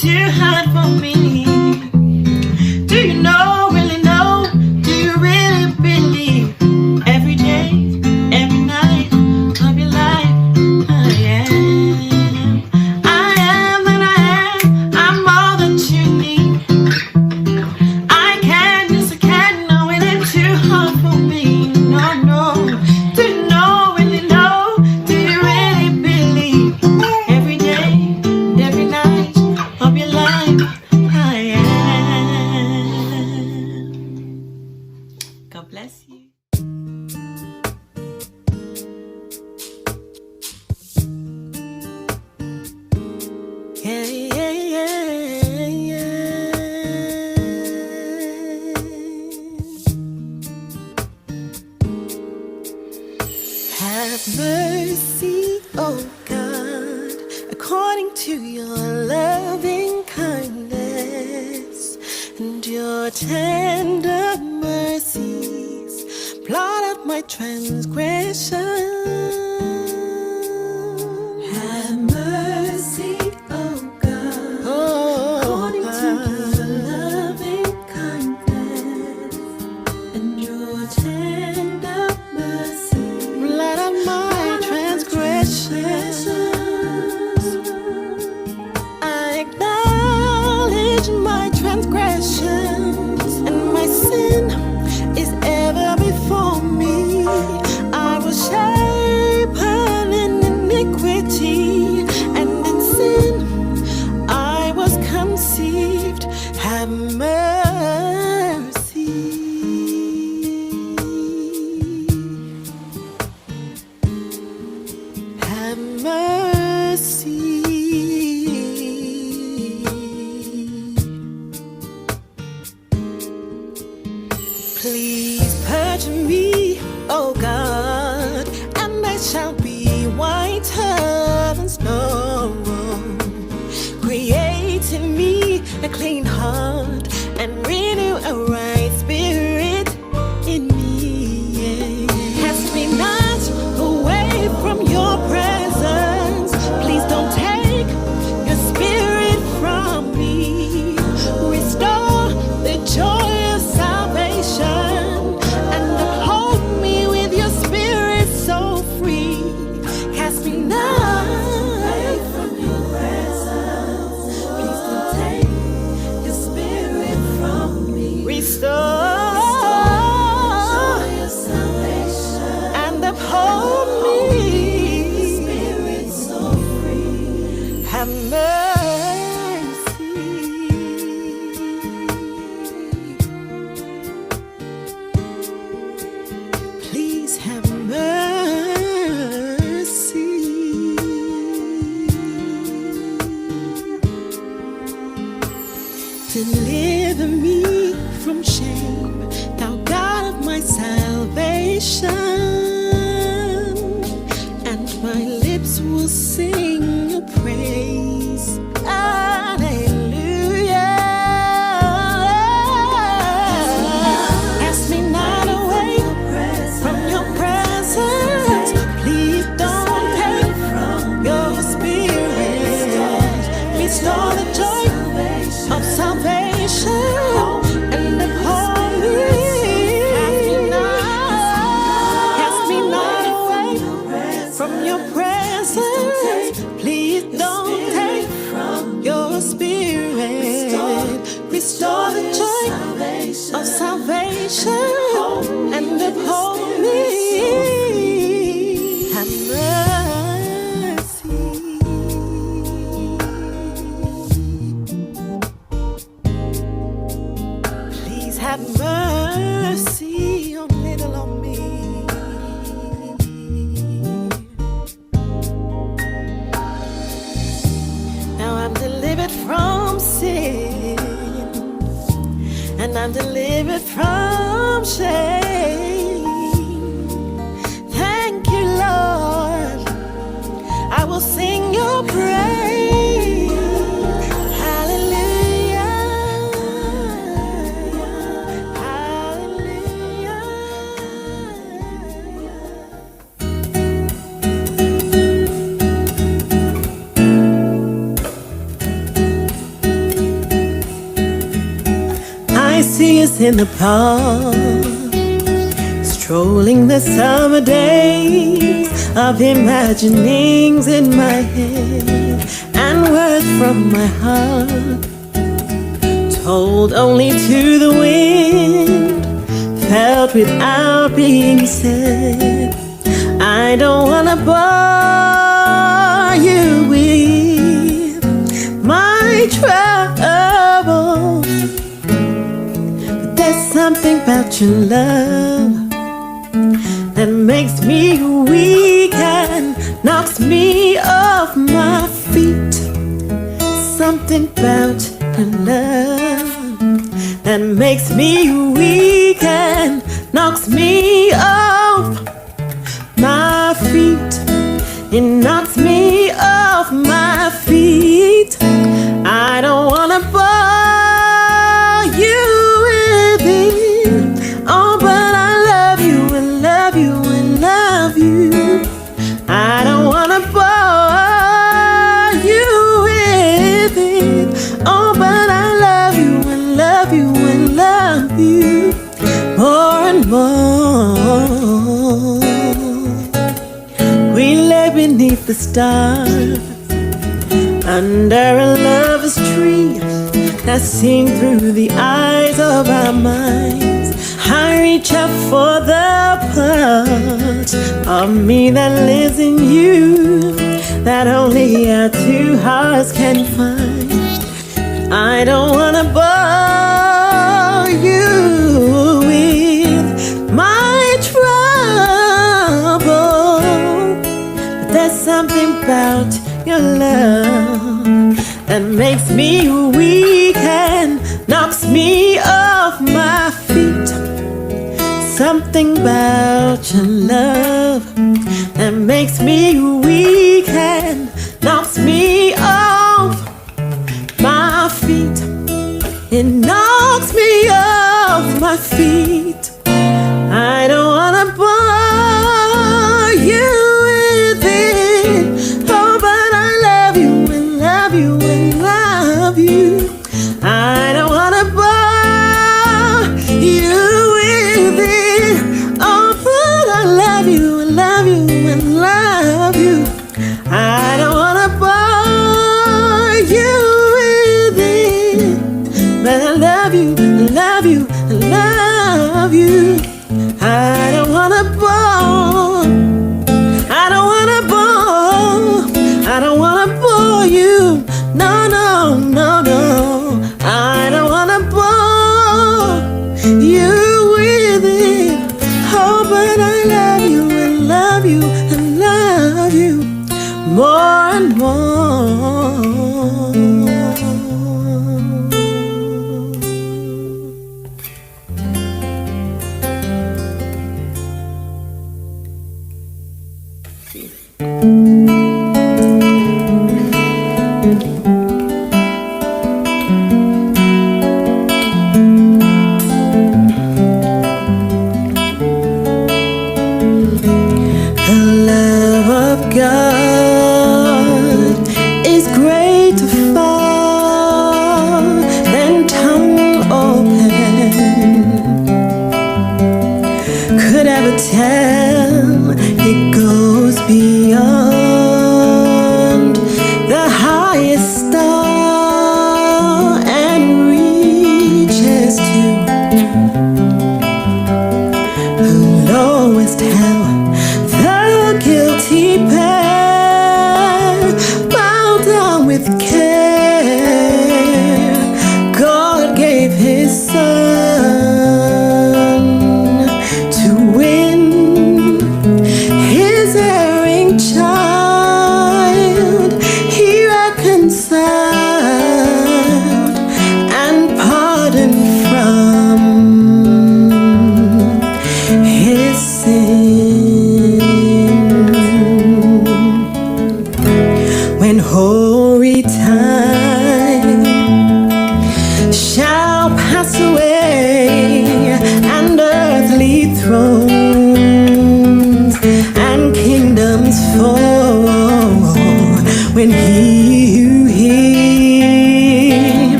too hard for me. Do you know, really know? Do you really believe? Every day, every night of your life, I am, and I am. I'm all that you need. I can, yes I can. No, it ain't too hard for me. No, no. Do you know, really know? Do you really believe? Every day, every night of your life, I am. God bless you. Yeah, yeah, yeah, yeah. Have mercy, oh God, according to your loving kindness and your tender mercies, blot out my transgression. Have mercy, oh God, according to your loving kindness and your tender mercy, blot out my transgressions. I acknowledge my transgressions, and my sin is ever before me. I was shapen in iniquity, and in sin I was conceived. Have mercy. Have mercy. Please purge me, oh God, and I shall be whiter than snow. Create in me a clean heart and renew a right spirit in me. Cast me not away from your presence. Please don't take your spirit from me. Restore the joy of salvation and uphold me with your spirit so free. Cast me not away from your presence. Please don't take your spirit from me. Restore your salvation and uphold me. Spirit so free. Have mercy. Please have mercy. Deliver me from shame, thou God of my salvation, and my lips will sing your praise. Hallelujah. Cast me not away from your presence. Please don't take your spirit. Restore the joy of salvation and uphold me. Cast me not away from your presence. Please don't take your spirit. Restore the joy of salvation and uphold me. Have mercy. Please have mercy on little on me. Now I'm delivered from sin, and I'm delivered from shame. Thank you, Lord. I will sing your praise. Hallelujah. Hallelujah. tears in the park, strolling the summer days of imaginings in my head and words from my heart, told only to the wind, felt without being said. I don't wanna bore you with my troubles, but there's something about your love that makes me weak and knocks me off my feet. Something about your love that makes me weak and knocks me off my feet. It knocks me off my feet. I don't wanna bore you with it. Oh, but I love you and love you and love you. I don't wanna bore you with it. Oh, but I love you and love you and love you more and more. We lay beneath the stars under a lover's tree that's seen through the eyes of our minds. I reach out for the part of me that lives in you, that only our two hearts can find. I don't wanna bore you with my trouble, but there's something about your love that makes me weak and knocks me off my feet. Something about your love that makes me weak and knocks me off my feet. It knocks me off my feet. I don't wanna bore you with it. Oh, but I love you and love you and love you. I don't wanna bore you with it. Oh, but I love you and love you and love you. I don't wanna bore you with it, but I love you, love you, love you. I don't wanna bore, I don't wanna bore, I don't wanna bore you. No, no, no, no. I don't wanna bore you with it. Oh, but I love you and love you and love you more and more.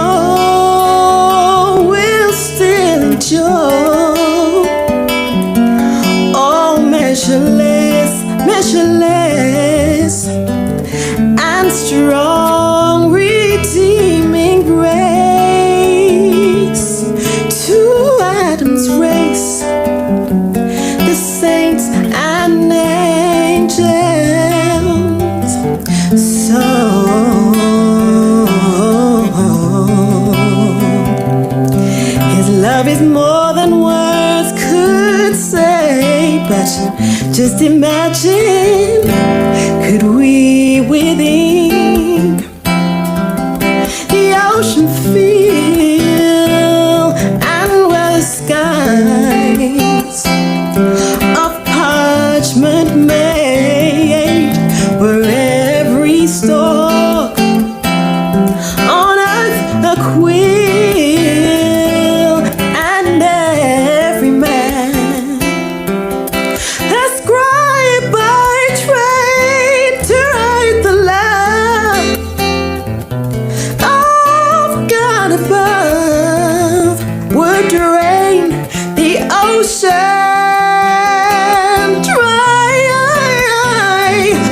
soul will still endure. Oh, measureless, measureless, and strong, redeeming grace to Adam's race, the saints and angels. So His love is more than words could say, but just imagine, could we with ink the ocean feel and wear the skies of parchment made, where every stalk on earth a quill, and every man a scribe by trade to write the love of God above would drain the ocean dry.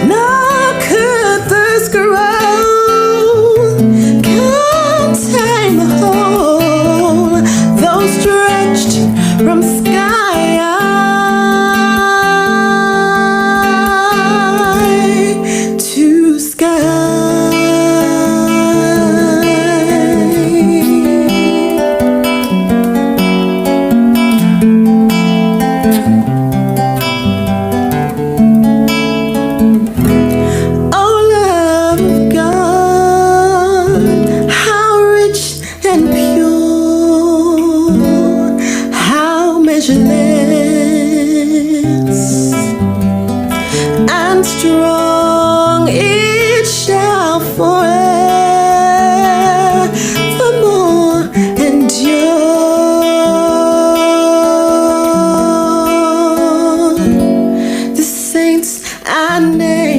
Nor could the scroll contain the whole, though stretched from sky to sky. Oh, love of God, how rich and pure, how measureless and strong, it shall forevermore endure. The saints and angels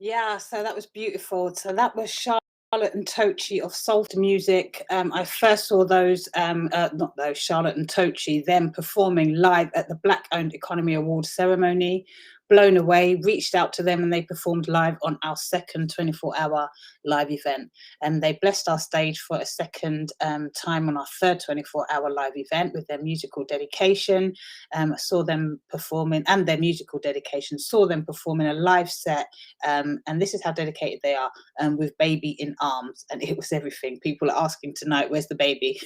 Yeah, so that was beautiful. So that was Charlotte and Tochi of Soul to Music. I first saw those, not those, Charlotte and Tochi, them performing live at the Black Owned Economy Awards ceremony. Blown away, reached out to them, and they performed live on our second 24-hour live event. And they blessed our stage for a second time on our third 24-hour live event with their musical dedication. I saw them performing, and their musical dedication, saw them performing a live set. And this is how dedicated they are, with baby in arms. And it was everything. People are asking tonight, where's the baby?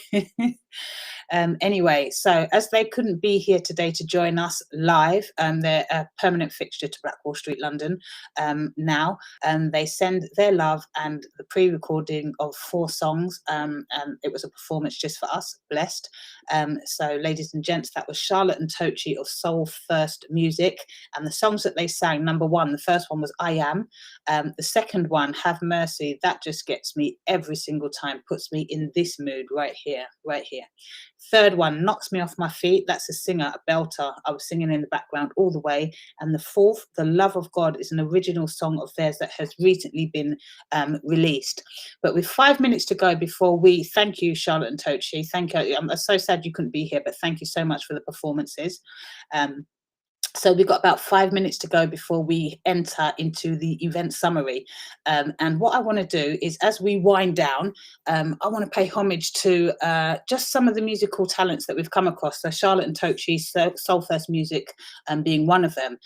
Anyway, so as they couldn't be here today to join us live, they're a permanent fixture to Black Wall Street, London now. They send their love and the pre-recording of 4 songs. And it was a performance just for us, blessed. So ladies and gents, that was Charlotte and Tochi of Soul First Music. And the songs that they sang, number 1, the first one was I Am. The second one, Have Mercy, that just gets me every single time, puts me in this mood right here, right here. Third one, Knocks Me Off My Feet. That's a singer, a belter. I was singing in the background all the way. And the fourth, The Love of God, is an original song of theirs that has recently been released. But with 5 minutes to go before we, thank you, Charlotte and Tochi. Thank you. I'm so sad you couldn't be here, but thank you so much for the performances. So we've got about 5 minutes to go before we enter into the event summary. And what I want to do is, as we wind down, I want to pay homage to just some of the musical talents that we've come across. So Charlotte and Tochi, Soul First Music being one of them.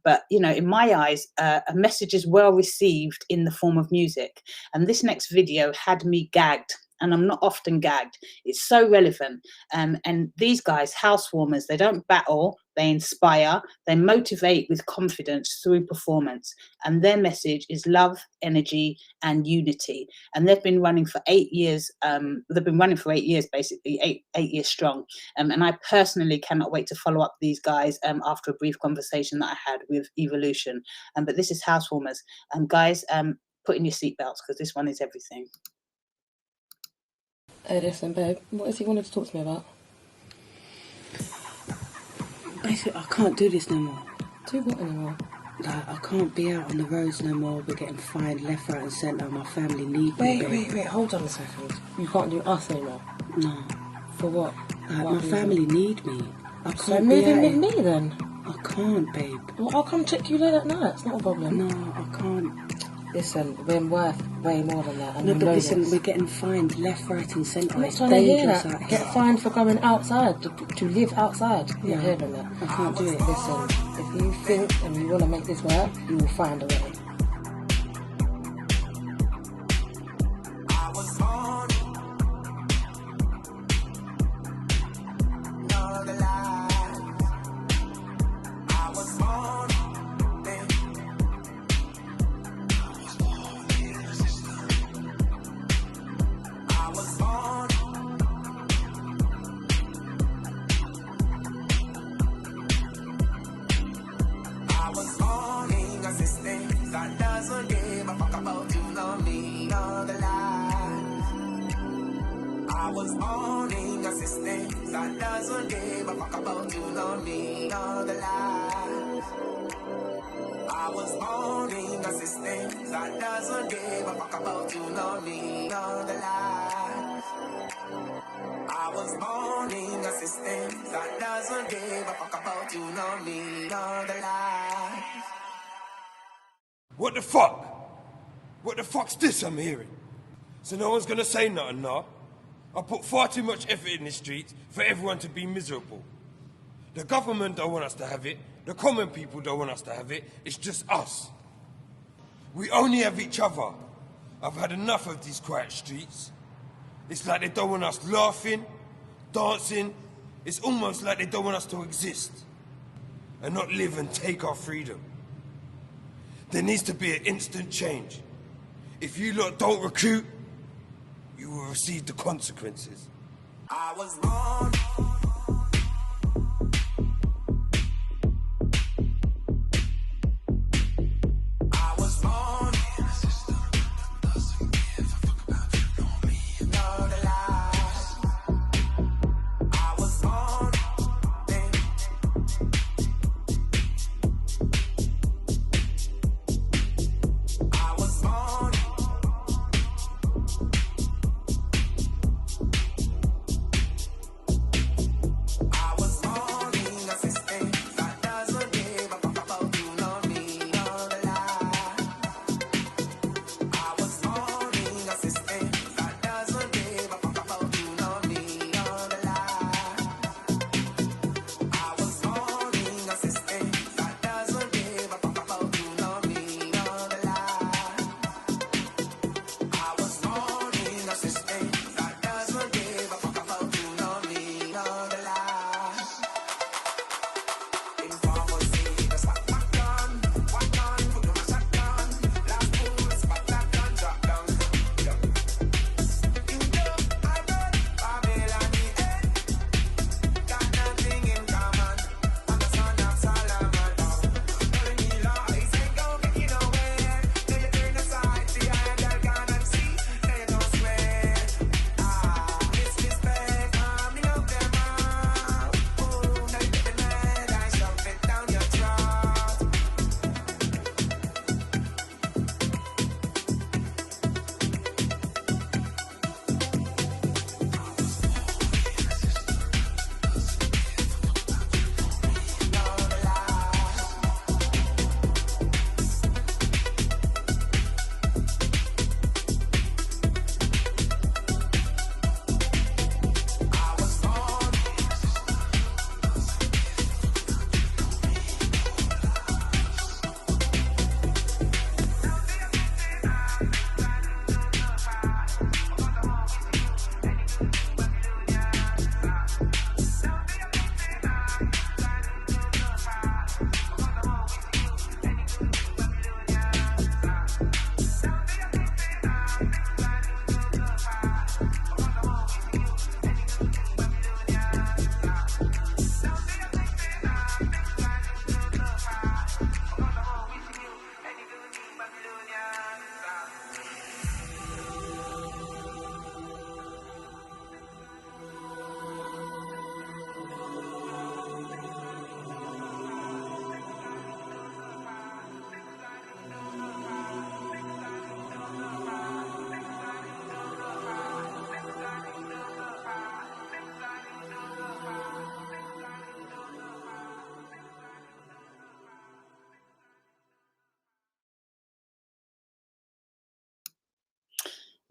But, you know, in my eyes, a message is well received in the form of music. And this next video had me gagged. and I'm not often gagged. It's so relevant. And these guys, housewarmers, they don't battle, they inspire, they motivate with confidence through performance. And their message is love, energy, and unity. And they've been running for 8 years. They've been running for 8 years, basically, eight years strong. And I personally cannot wait to follow up these guys after a brief conversation that I had with Evolution. But this is Housewarmers. Guys, put in your seatbelts because this one is everything. Listen, babe, what is he wanted to talk to me about? Basically, I can't do this no more. Do what anymore? Like, I can't be out on the roads no more. We're getting fined left, right and centre. My family need me. Wait, hold on a second. You can't do us anymore? No. For what? Like, my family need me. I can't so move in with me then? I can't, babe. Well, I'll come check you late at night. It's not a problem. No, I can't. Listen, we're worth way more than that. And no, but listen, this. we're getting fined left, right and centre. I'm not trying to hear that. Get fined for going outside, to live outside. Yeah. Not hearing that. I can't do it. Listen, if you think and you want to make this work, you will find a way. What the fuck? What the fuck's this I'm hearing? So no one's gonna say nothing now? I put far too much effort in the streets for everyone to be miserable. The government don't want us to have it, the common people don't want us to have it, it's just us. We only have each other. I've had enough of these quiet streets. It's like they don't want us laughing, dancing. It's almost like they don't want us to exist and not live and take our freedom. There needs to be an instant change. If you lot don't recruit, you will receive the consequences. I was born.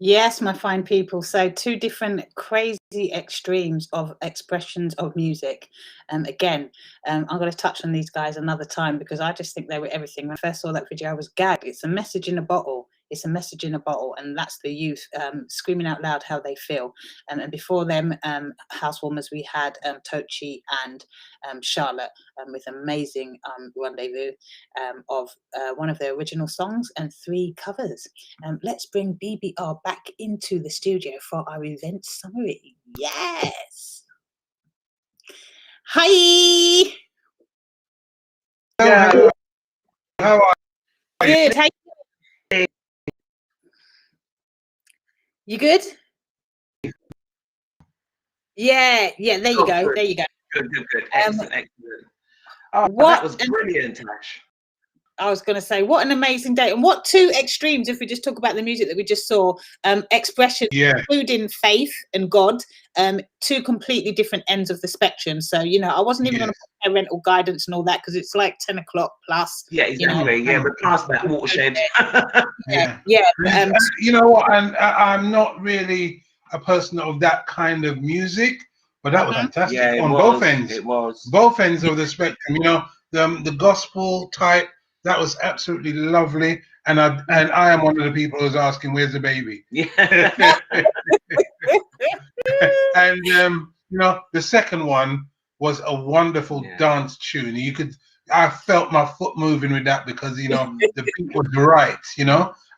Yes, my fine people. So two different crazy extremes of expressions of music. Again, I'm going to touch on these guys another time because I just think they were everything. When I first saw that video, I was gagged. It's a message in a bottle. It's a message in a bottle, and that's the youth screaming out loud how they feel. And before them, housewarmers, we had Tochi and Charlotte with amazing rendezvous of one of their original songs and 3 covers. Let's bring BBR back into the studio for our event summary. Yes. Hi. Hello. How are you? Good. How you? You good? Yeah. There you go. Good. There you go. Good. Excellent. Oh, that was brilliant, Ash. I was going to say, what an amazing day. And what 2 extremes, if we just talk about the music that we just saw, expression, including faith and God, 2 completely different ends of the spectrum. So, I wasn't even going to put parental guidance and all that because it's like 10 o'clock plus. Yeah, exactly. We're past that watershed. Yeah. You know what? And I'm not really a person of that kind of music, but that was fantastic on both ends. It was. Both ends of the spectrum. The gospel type. That was absolutely lovely, and I am one of the people who's asking, "Where's the baby?" Yeah. And the second one was a wonderful dance tune. I felt my foot moving with that because the beat was right,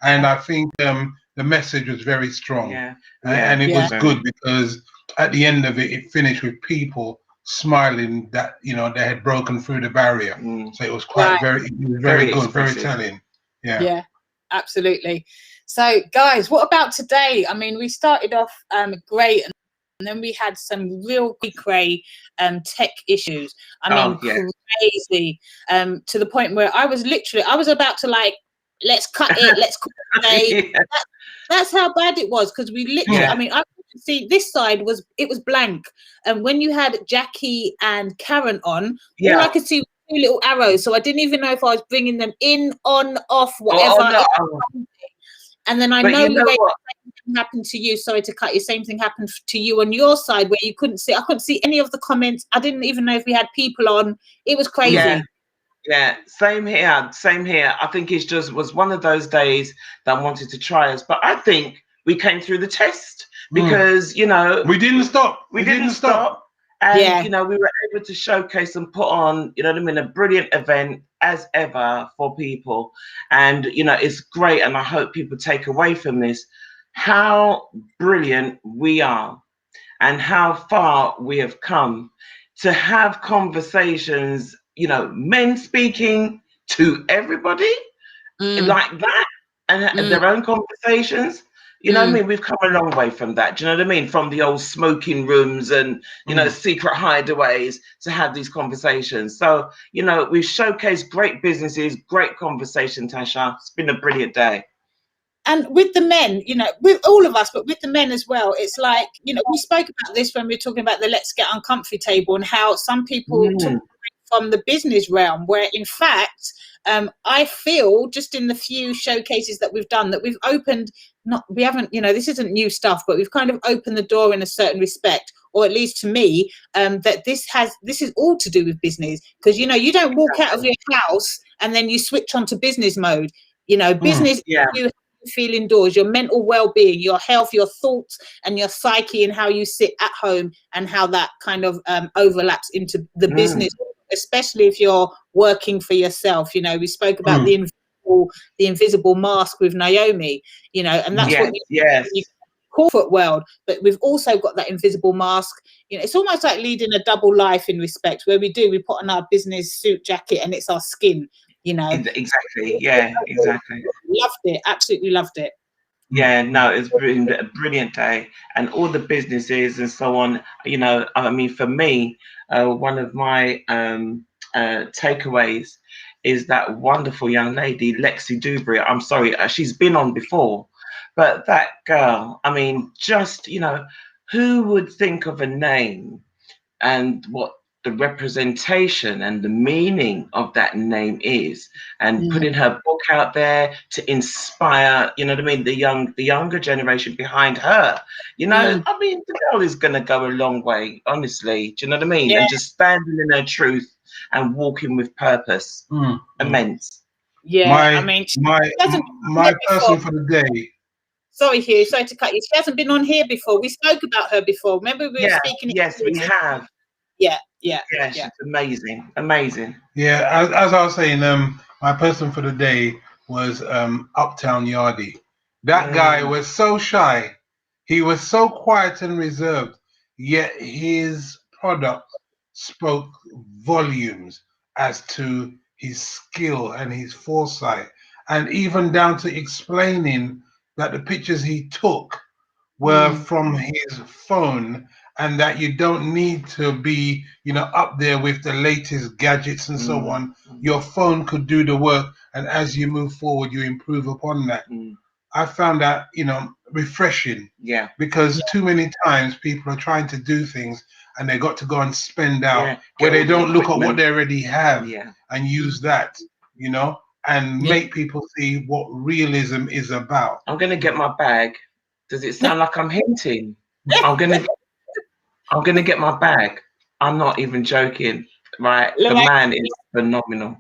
and I think the message was very strong, and it was good because at the end of it, it finished with people smiling that they had broken through the barrier. So it was very good, very telling. Yeah, absolutely. So guys, what about today? I mean, we started off great, and then we had some real cray tech issues. I mean, crazy, to the point where I was about to let's cut it, let's call it a day. That's how bad it was because we literally, I mean, I see this side was blank, and when you had Jackie and Karen on, all I could see was 2 little arrows, so I didn't even know if I was bringing them in, on, off, whatever. And then I know the way that happened to you. Sorry to cut you. Same thing happened to you on your side where you couldn't see. I couldn't see any of the comments. I didn't even know if we had people on. It was crazy. Yeah, same here. I think it just was one of those days that wanted to try us, but I think we came through the test because we didn't stop. We didn't stop, and we were able to showcase and put on, a brilliant event as ever for people, and it's great. And I hope people take away from this how brilliant we are, and how far we have come to have conversations. Men speaking to everybody like that and their own conversations. What I mean? We've come a long way from that. Do you know what I mean? From the old smoking rooms and, secret hideaways to have these conversations. So, we've showcased great businesses, great conversation, Tasha. It's been a brilliant day. And with the men, with all of us, but with the men as well, it's like, we spoke about this when we were talking about the Let's Get Uncomfy table and how some people took from the business realm, where in fact, I feel just in the few showcases that we've done that we've opened, we haven't, this isn't new stuff, but we've kind of opened the door in a certain respect, or at least to me, that this is all to do with business. Because, you don't walk out of your house and then you switch onto business mode. Business, you feel indoors, your mental well-being, your health, your thoughts and your psyche, and how you sit at home, and how that kind of overlaps into the business, especially if you're working for yourself. We spoke about the invisible mask with Naomi, and that's what you corporate world, but we've also got that invisible mask. It's almost like leading a double life in respect, where we put on our business suit jacket and it's our skin. Exactly. Yeah, exactly. Loved it. Absolutely loved it. Yeah, no, it's been a brilliant day, and all the businesses and so on. I mean, for me, one of my takeaways is that wonderful young lady, Lexi Dubry. I'm sorry, she's been on before, but that girl, I mean, just, who would think of a name and what the representation and the meaning of that name is, and putting her book out there to inspire, you know what I mean, the younger generation behind her. You know, I mean, the girl is gonna go a long way, honestly. Do you know what I mean? Yeah. And just standing in her truth and walking with purpose. Immense. Yeah, my person for the day. Sorry, Hugh. Sorry to cut you. She hasn't been on here before. We spoke about her before. Remember, we were speaking. Yes, we have. Yeah. She's amazing, amazing. Yeah, as I was saying, my person for the day was Uptown Yardie. That guy was so shy. He was so quiet and reserved, yet his product spoke volumes as to his skill and his foresight, and even down to explaining that the pictures he took were from his phone, and that you don't need to be, up there with the latest gadgets and so on. Your phone could do the work, and as you move forward, you improve upon that. I found that, refreshing. Yeah. Because too many times people are trying to do things and they got to go and spend out where they don't look at what they already have and use that, and make people see what realism is about. I'm gonna get my bag. Does it sound like I'm hinting? I'm gonna get my bag. I'm not even joking. Right? The man is phenomenal.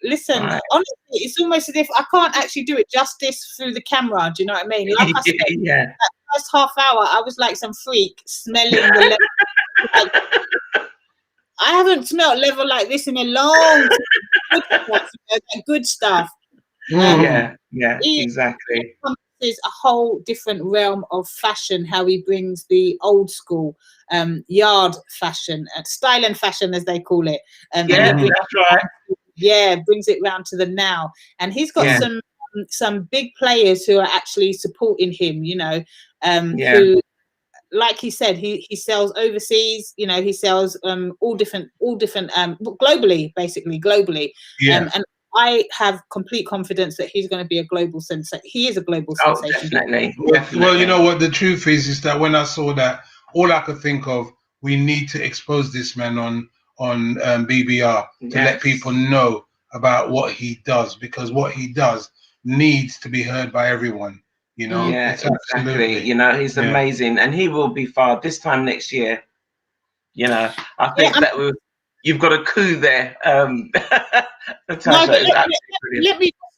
Listen, honestly, it's almost as if I can't actually do it justice through the camera. Do you know what I mean? Like I said, that first half hour, I was like some freak smelling the level. I haven't smelled level like this in a long time. Good stuff. Exactly. Is a whole different realm of fashion, how he brings the old school yard fashion, style and fashion as they call it. That's right. Yeah, brings it round to the now. And he's got some big players who are actually supporting him, who, like he said, he sells overseas, he sells all different globally, basically. And I have complete confidence that he's going to be a global sensation. He is a global sensation. Definitely. Well, you know what the truth is that when I saw that, all I could think of, we need to expose this man on BBR to let people know about what he does, because what he does needs to be heard by everyone. Yeah, exactly. He's amazing, and he will be far this time next year. I think that you've got a coup there. Natasha,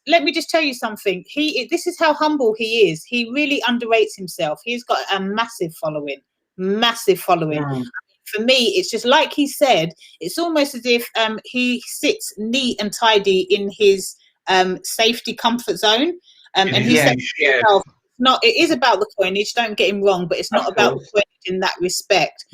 let me just tell you something. This is how humble he is. He really underrates himself. He's got a massive following. For me, it's just like he said, it's almost as if he sits neat and tidy in his safety comfort zone. And he said himself, it is about the coinage, don't get him wrong, but it's not about the coinage in that respect.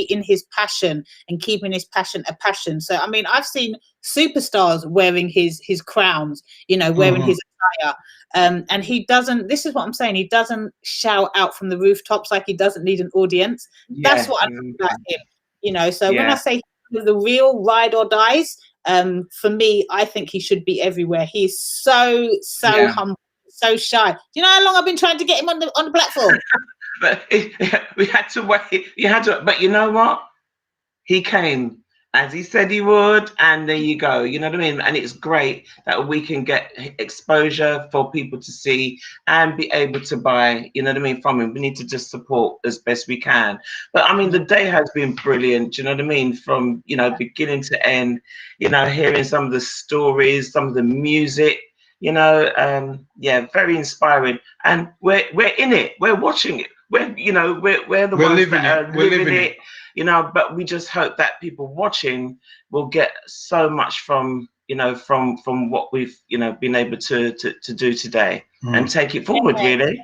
In his passion and keeping his passion a passion. So I mean, I've seen superstars wearing his crowns, wearing his attire, and he doesn't. This is what I'm saying. He doesn't shout out from the rooftops like he doesn't need an audience. That's what I love about him. So when I say the real ride or dies, for me, I think he should be everywhere. He's so humble, so shy. Do you know how long I've been trying to get him on the platform? But we had to wait. But you know what? He came as he said he would, and there you go. You know what I mean? And it's great that we can get exposure for people to see and be able to buy. You know what I mean? From him, we need to just support as best we can. But I mean, the day has been brilliant. You know what I mean? From beginning to end. Hearing some of the stories, some of the music. Very inspiring. And we're in it. We're watching it. We're the ones that are living it. But we just hope that people watching will get so much from what we've been able to do today and take it forward. Really,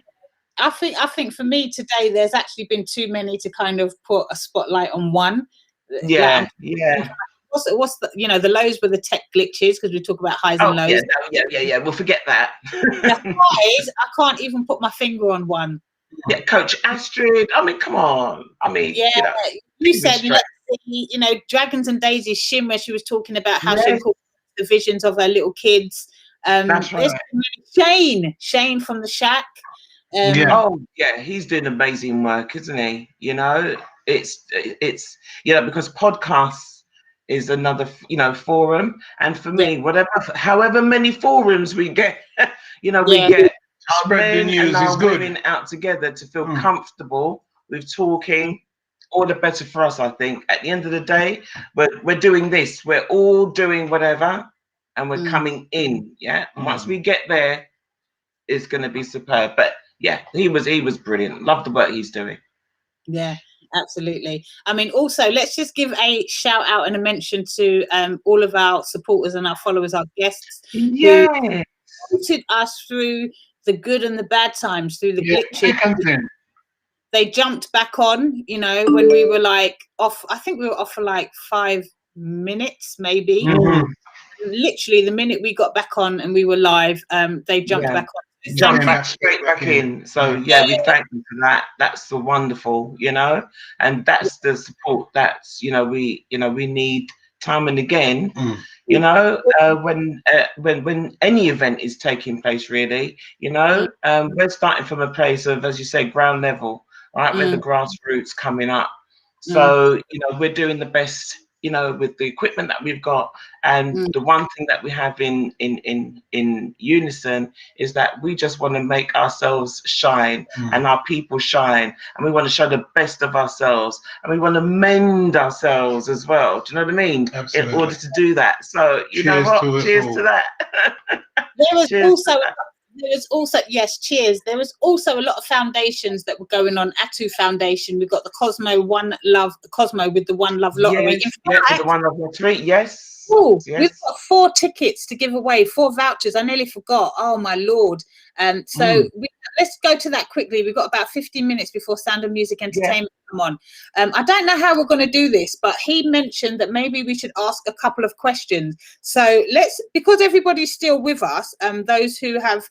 I think for me today, there's actually been too many to kind of put a spotlight on one. What's the lows were the tech glitches, because we talk about highs and lows. Yeah. We'll forget that. The highs, I can't even put my finger on one. Yeah, Coach Astrid. I mean, come on. I mean, you said, let's see, Dragons and Daisies, Shin, where she was talking about how she incorporates the visions of her little kids. That's right. Shane from the Shack. He's doing amazing work, isn't he? it's because podcasts is another forum, and for me, however many forums we get, we get our men and our women out together to feel comfortable with talking, all the better for us. I think at the end of the day, we're doing this, we're all doing whatever, and we're coming in. And once we get there, it's going to be superb. But yeah, he was brilliant. Love the work he's doing. Yeah, absolutely. I mean, also, let's just give a shout out and a mention to all of our supporters and our followers, our guests, who supported us through the good and the bad times, through the glitches. They jumped back on, when we were like off. I think we were off for like 5 minutes, maybe. Literally, the minute we got back on and we were live, they jumped back on. Straight back in. So we thank you for that. That's so wonderful, and that's the support that's we need time and again. When any event is taking place, really, we're starting from a place of, as you say, ground level, right, where the grassroots coming up. So we're doing the best, with the equipment that we've got, and the one thing that we have in unison is that we just want to make ourselves shine and our people shine, and we want to show the best of ourselves, and we want to mend ourselves as well. Do you know what I mean? Absolutely. In order to do that. So cheers to that. There was also, yes, cheers. There was also a lot of foundations that were going on. Atu Foundation. We've got the Cosmo with the One Love Lottery. The One Love Lottery, yes. Oh, we've got 4 tickets to give away, 4 vouchers. I nearly forgot. Oh my Lord. Let's go to that quickly. We've got about 15 minutes before Sound of Music Entertainment come on. I don't know how we're going to do this, but he mentioned that maybe we should ask a couple of questions. So because everybody's still with us, those who have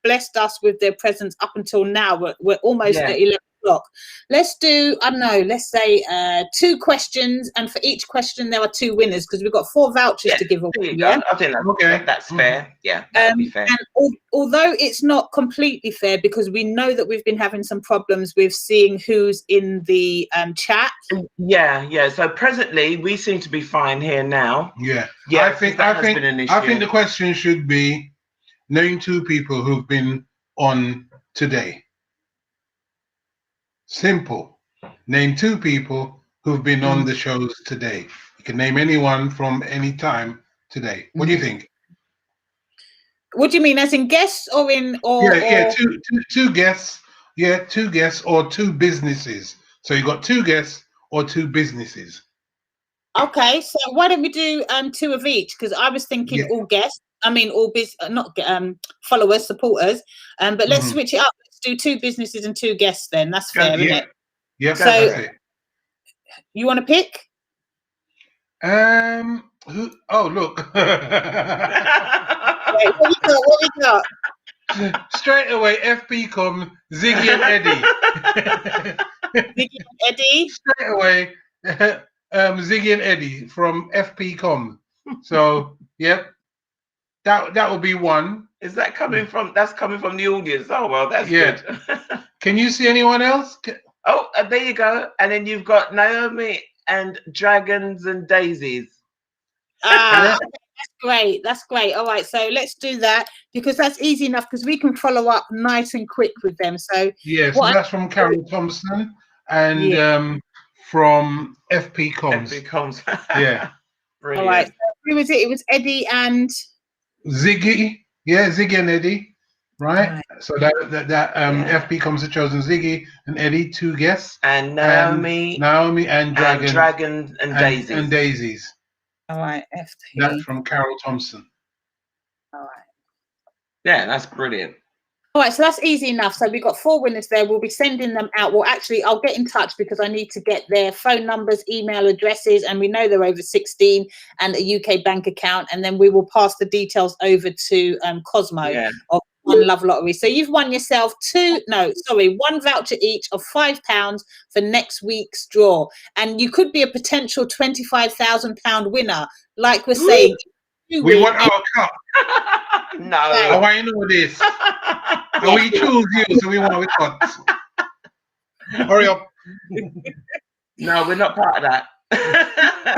blessed us with their presence up until now, we're almost at 11 o'clock. Let's do, I don't know, let's say 2 questions, and for each question there are 2 winners, because we've got 4 vouchers to give away. I think that's fair. Yeah, that'd be fair. And although it's not completely fair, because we know that we've been having some problems with seeing who's in the chat. So presently we seem to be fine here now. I think the question should be, name 2 people who've been on today. Simple. Name 2 people who've been on the shows today. You can name anyone from any time today. What do you think? What do you mean, as in guests or in two guests. 2 guests or 2 businesses. So you got 2 guests or 2 businesses. Okay, so why don't we do 2 of each? Because I was thinking all guests. I mean all followers, supporters. But let's switch it up. Let's do 2 businesses and 2 guests then. That's fair, isn't it? Yeah. So you want to pick? Who? Oh, look. Wait, what we got? Straight away, FP com, Ziggy and Eddie. Ziggy and Eddie? Straight away, Ziggy and Eddie from FP com. So, yep. That will be one. Is that coming from? That's coming from the audience. Oh well, that's good. Can you see anyone else? Oh, there you go. And then you've got Naomi and Dragons and Daisies. That's great. That's great. All right, so let's do that, because that's easy enough, because we can follow up nice and quick with them. So so that's from Carol Thompson and from FP Comms. FP Comms. Brilliant. All right. So who was it? It was Eddie and Ziggy. Yeah, Ziggy and Eddie. Right. So that FP Comms have chosen Ziggy and Eddie, 2 guests, and Naomi and Dragon and Daisies. And Daisies. All right, FT. That's from Carol Thompson. All right. Yeah, that's brilliant. All right, so that's easy enough. So we've got 4 winners there. We'll be sending them out. Well, actually, I'll get in touch, because I need to get their phone numbers, email addresses, and we know they're over 16 and a UK bank account. And then we will pass the details over to Cosmo of One Love Lottery. So you've won yourself 1 voucher each of £5 for next week's draw. And you could be a potential £25,000 winner. Like we're saying, we want our cup. No. I want you to know this. And we choose you, so we want our cup. Hurry up. No, we're not part of that.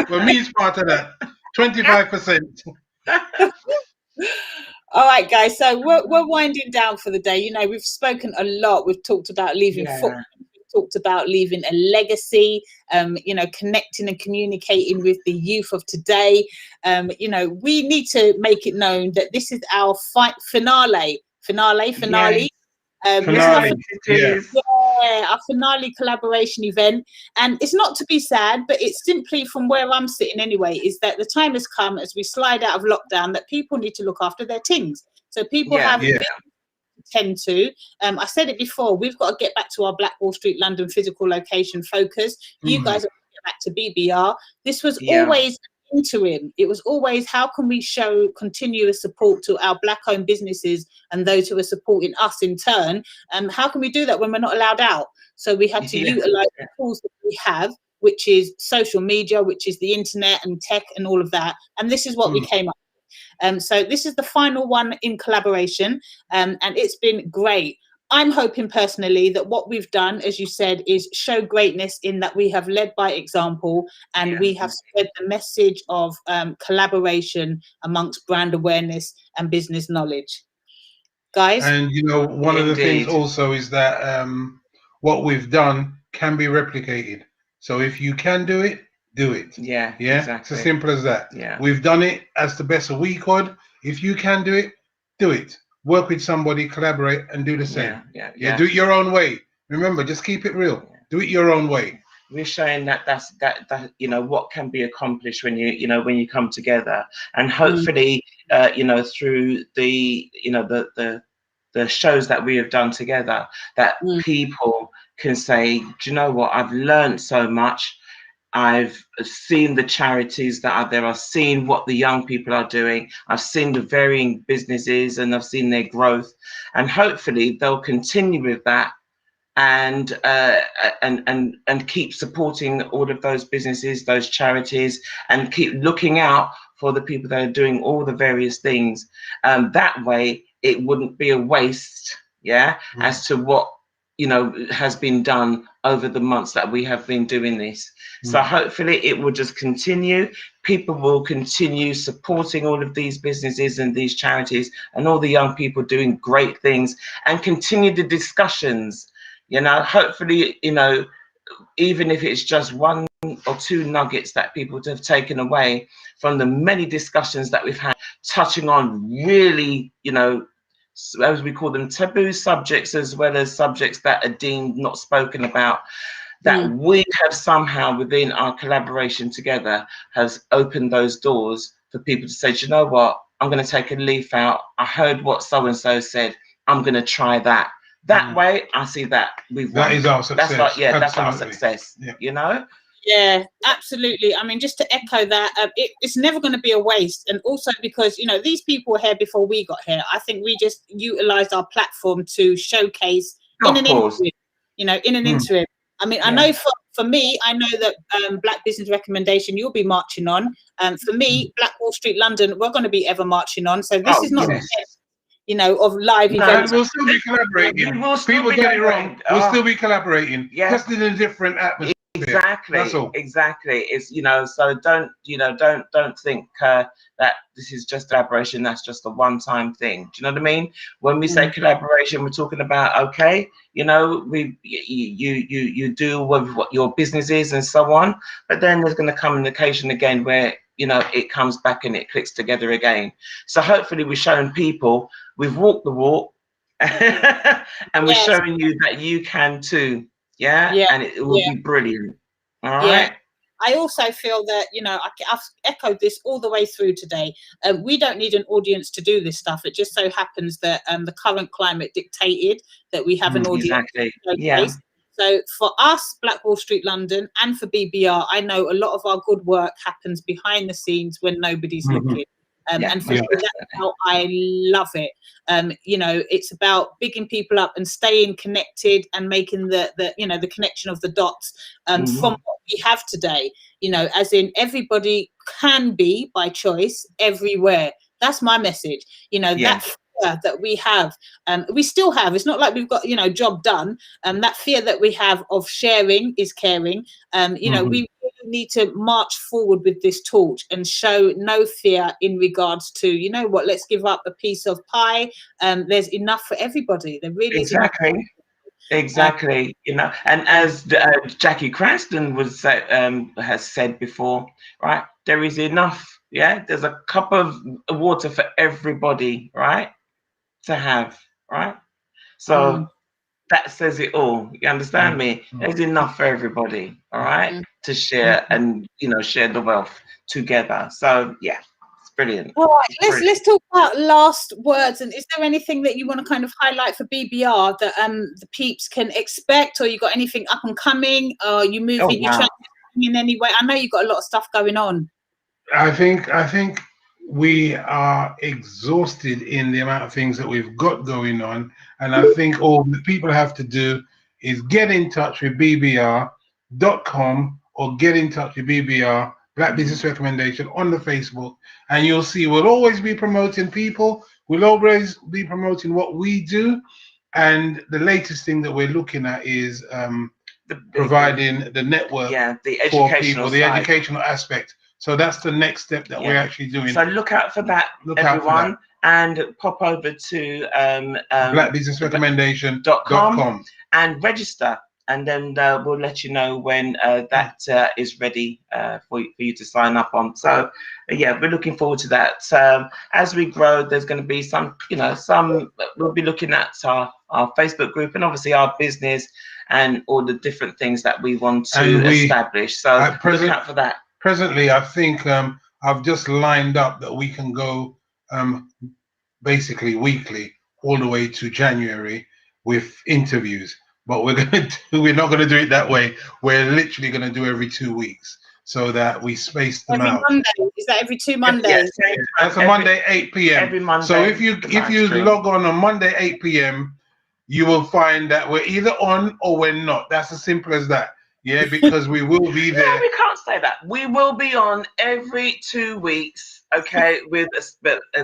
Well, me's part of that. 25%. All right, guys. So we're winding down for the day. You know, we've spoken a lot. We've talked about leaving footprints. We've talked about leaving a legacy. You know, connecting and communicating with the youth of today. You know, we need to make it known that this is our finale. Our finale collaboration event, and it's not to be sad, but it's simply from where I'm sitting anyway, is that the time has come as we slide out of lockdown that people need to look after their things. So people have to tend to. I said it before, we've got to get back to our Black Wall Street London physical location focus. You guys have to get back to BBR. This was always interim. It was always, how can we show continuous support to our Black-owned businesses and those who are supporting us in turn? How can we do that when we're not allowed out? So we had to utilize the tools that we have, which is social media, which is the internet and tech and all of that. And this is what we came up with. So this is the final one in collaboration, and it's been great. I'm hoping personally that what we've done, as you said, is show greatness in that we have led by example, and we have spread the message of collaboration amongst brand awareness and business knowledge. Guys? And, you know, one of the things also is that what we've done can be replicated. So if you can do it, do it. Yeah, exactly. It's as simple as that. Yeah. We've done it as the best that we could. If you can do it, do it. Work with somebody, collaborate, and do the same. Do it your own way. Remember, just keep it real. Do it your own way. We're showing that you know what can be accomplished when you come together, and hopefully you know, through the the shows that we have done together, that people can say, do you know what, I've learned so much. I've seen the charities that are there. I've seen what the young people are doing. I've seen the varying businesses, and I've seen their growth. And hopefully they'll continue with that, and keep supporting all of those businesses, those charities, and keep looking out for the people that are doing all the various things. That way, it wouldn't be a waste, as to what has been done over the months that we have been doing this. So hopefully it will just continue. People will continue supporting all of these businesses and these charities and all the young people doing great things, and continue the discussions. Hopefully, even if it's just one or two nuggets that people have taken away from the many discussions that we've had, touching on really, as we call them, taboo subjects, as well as subjects that are deemed not spoken about, that we have somehow within our collaboration together has opened those doors for people to say, do you know what, I'm going to take a leaf out. I heard what so-and-so said. I'm going to try that. That way, I see that we've won. That is our success. That's our success, Yeah, absolutely. I mean, just to echo that, it's never going to be a waste. And also because, these people were here before we got here. I think we just utilized our platform to showcase in an interim. I mean, I know for me, I know that Black Business Recommendation, you'll be marching on. For me, Black Wall Street London, we're going to be ever marching on. So this is not the end, of live events. We'll still be collaborating. People get it wrong. We'll still be collaborating. Just in a different atmosphere. Exactly. That's all. Exactly. It's so don't think that this is just collaboration. That's just a one-time thing. Do you know what I mean? When we say collaboration, we're talking about you do with what your business is and so on. But then there's going to come an occasion again where it comes back and it clicks together again. So hopefully we're showing people we've walked the walk, and we're showing you that you can too. And it will be brilliant. All right. I also feel that, I've echoed this all the way through today. We don't need an audience to do this stuff. It just so happens that the current climate dictated that we have an audience. Exactly. So for us, Black Wall Street London, and for BBR, I know a lot of our good work happens behind the scenes when nobody's looking. And for me, that's how I love it. It's about bigging people up and staying connected and making the connection of the dots from what we have today. As in everybody can be by choice everywhere. That's my message. That fear that we have, we still have, it's not like we've got, you know, job done. That fear that we have of sharing is caring. You know, we really need to march forward with this torch and show no fear in regards to, you know what, let's give up a piece of pie. There's enough for everybody. There really is enough. Exactly, you know, and as Jackie Cranston has said before, right? There is enough. Yeah, there's a cup of water for everybody, right? To have, right? So that says it all. You understand me? There's enough for everybody, all right, to share and, you know, share the wealth together. So yeah, it's brilliant. All right, let's talk about last words. And is there anything that you want to kind of highlight for BBR that the peeps can expect, or you got anything up and coming? Or you moving, you transitioning in any way? I know you've got a lot of stuff going on. I think we are exhausted in the amount of things that we've got going on, and I think all the people have to do is get in touch with bbr.com or get in touch with BBR, Black Business Recommendation, on the Facebook, and you'll see we'll always be promoting people. We'll always be promoting what we do, and the latest thing that we're looking at is providing the network the for educational people, the side. educational aspect. So that's the next step that we're actually doing. So look out for that, everyone, and pop over to blackbusinessrecommendation.com and register, and then we'll let you know when that is ready for you to sign up on. So yeah, we're looking forward to that. As we grow, there's going to be some, you know, we'll be looking at our Facebook group and obviously our business and all the different things that we want to establish. So look out for that. Presently, I think I've just lined up that we can go basically weekly all the way to January with interviews. But we're not going to do it that way. We're literally going to do every 2 weeks so that we space them out. Monday? Is that every 2 Mondays? Yes, that's a Monday 8 p.m. Every Monday. So if you log on Monday 8 p.m., you will find that we're either on or we're not. That's as simple as that. Yeah, because we will be there. No, we can't say that. We will be on every 2 weeks, okay, with a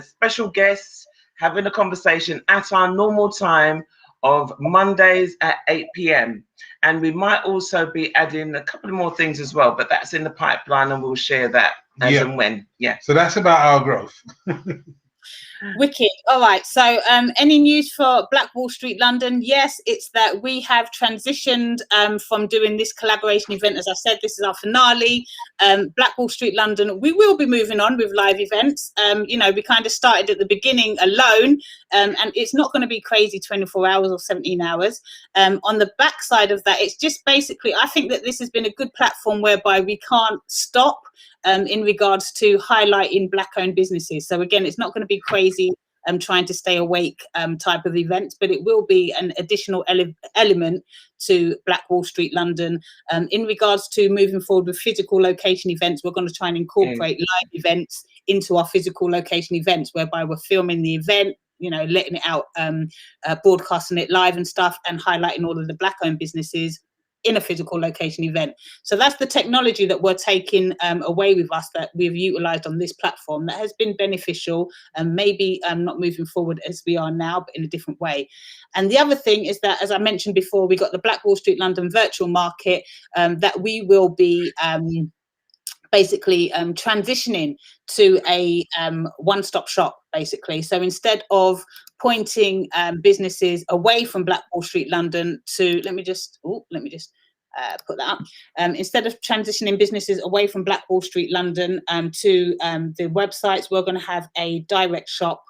special guest having a conversation at our normal time of Mondays at 8 p.m. And we might also be adding a couple of more things as well, but that's in the pipeline and we'll share that as and when. Yeah. So that's about our growth. Wicked. All right. So any news for Black Wall Street London? Yes, it's that we have transitioned from doing this collaboration event. As I said, this is our finale. Black Wall Street London, we will be moving on with live events. You know, we kind of started at the beginning alone, and it's not going to be crazy 24 hours or 17 hours. On the backside of that, it's just basically, I think that this has been a good platform whereby we can't stop in regards to highlighting Black-owned businesses. So again, it's not going to be crazy trying to stay awake type of events, but it will be an additional element to Black Wall Street London. In regards to moving forward with physical location events, we're going to try and incorporate live events into our physical location events, whereby we're filming the event, you know, letting it out, broadcasting it live and stuff, and highlighting all of the Black-owned businesses in a physical location event. So that's the technology that we're taking away with us, that we've utilized on this platform, that has been beneficial, and maybe not moving forward as we are now, but in a different way. And the other thing is that, as I mentioned before, we got the Black Wall Street London virtual market that we will be basically transitioning to a one-stop shop, basically. So instead of pointing businesses away from Black Wall Street London to, let me just put that up. Instead of transitioning businesses away from Black Wall Street London to the websites, we're going to have a direct shop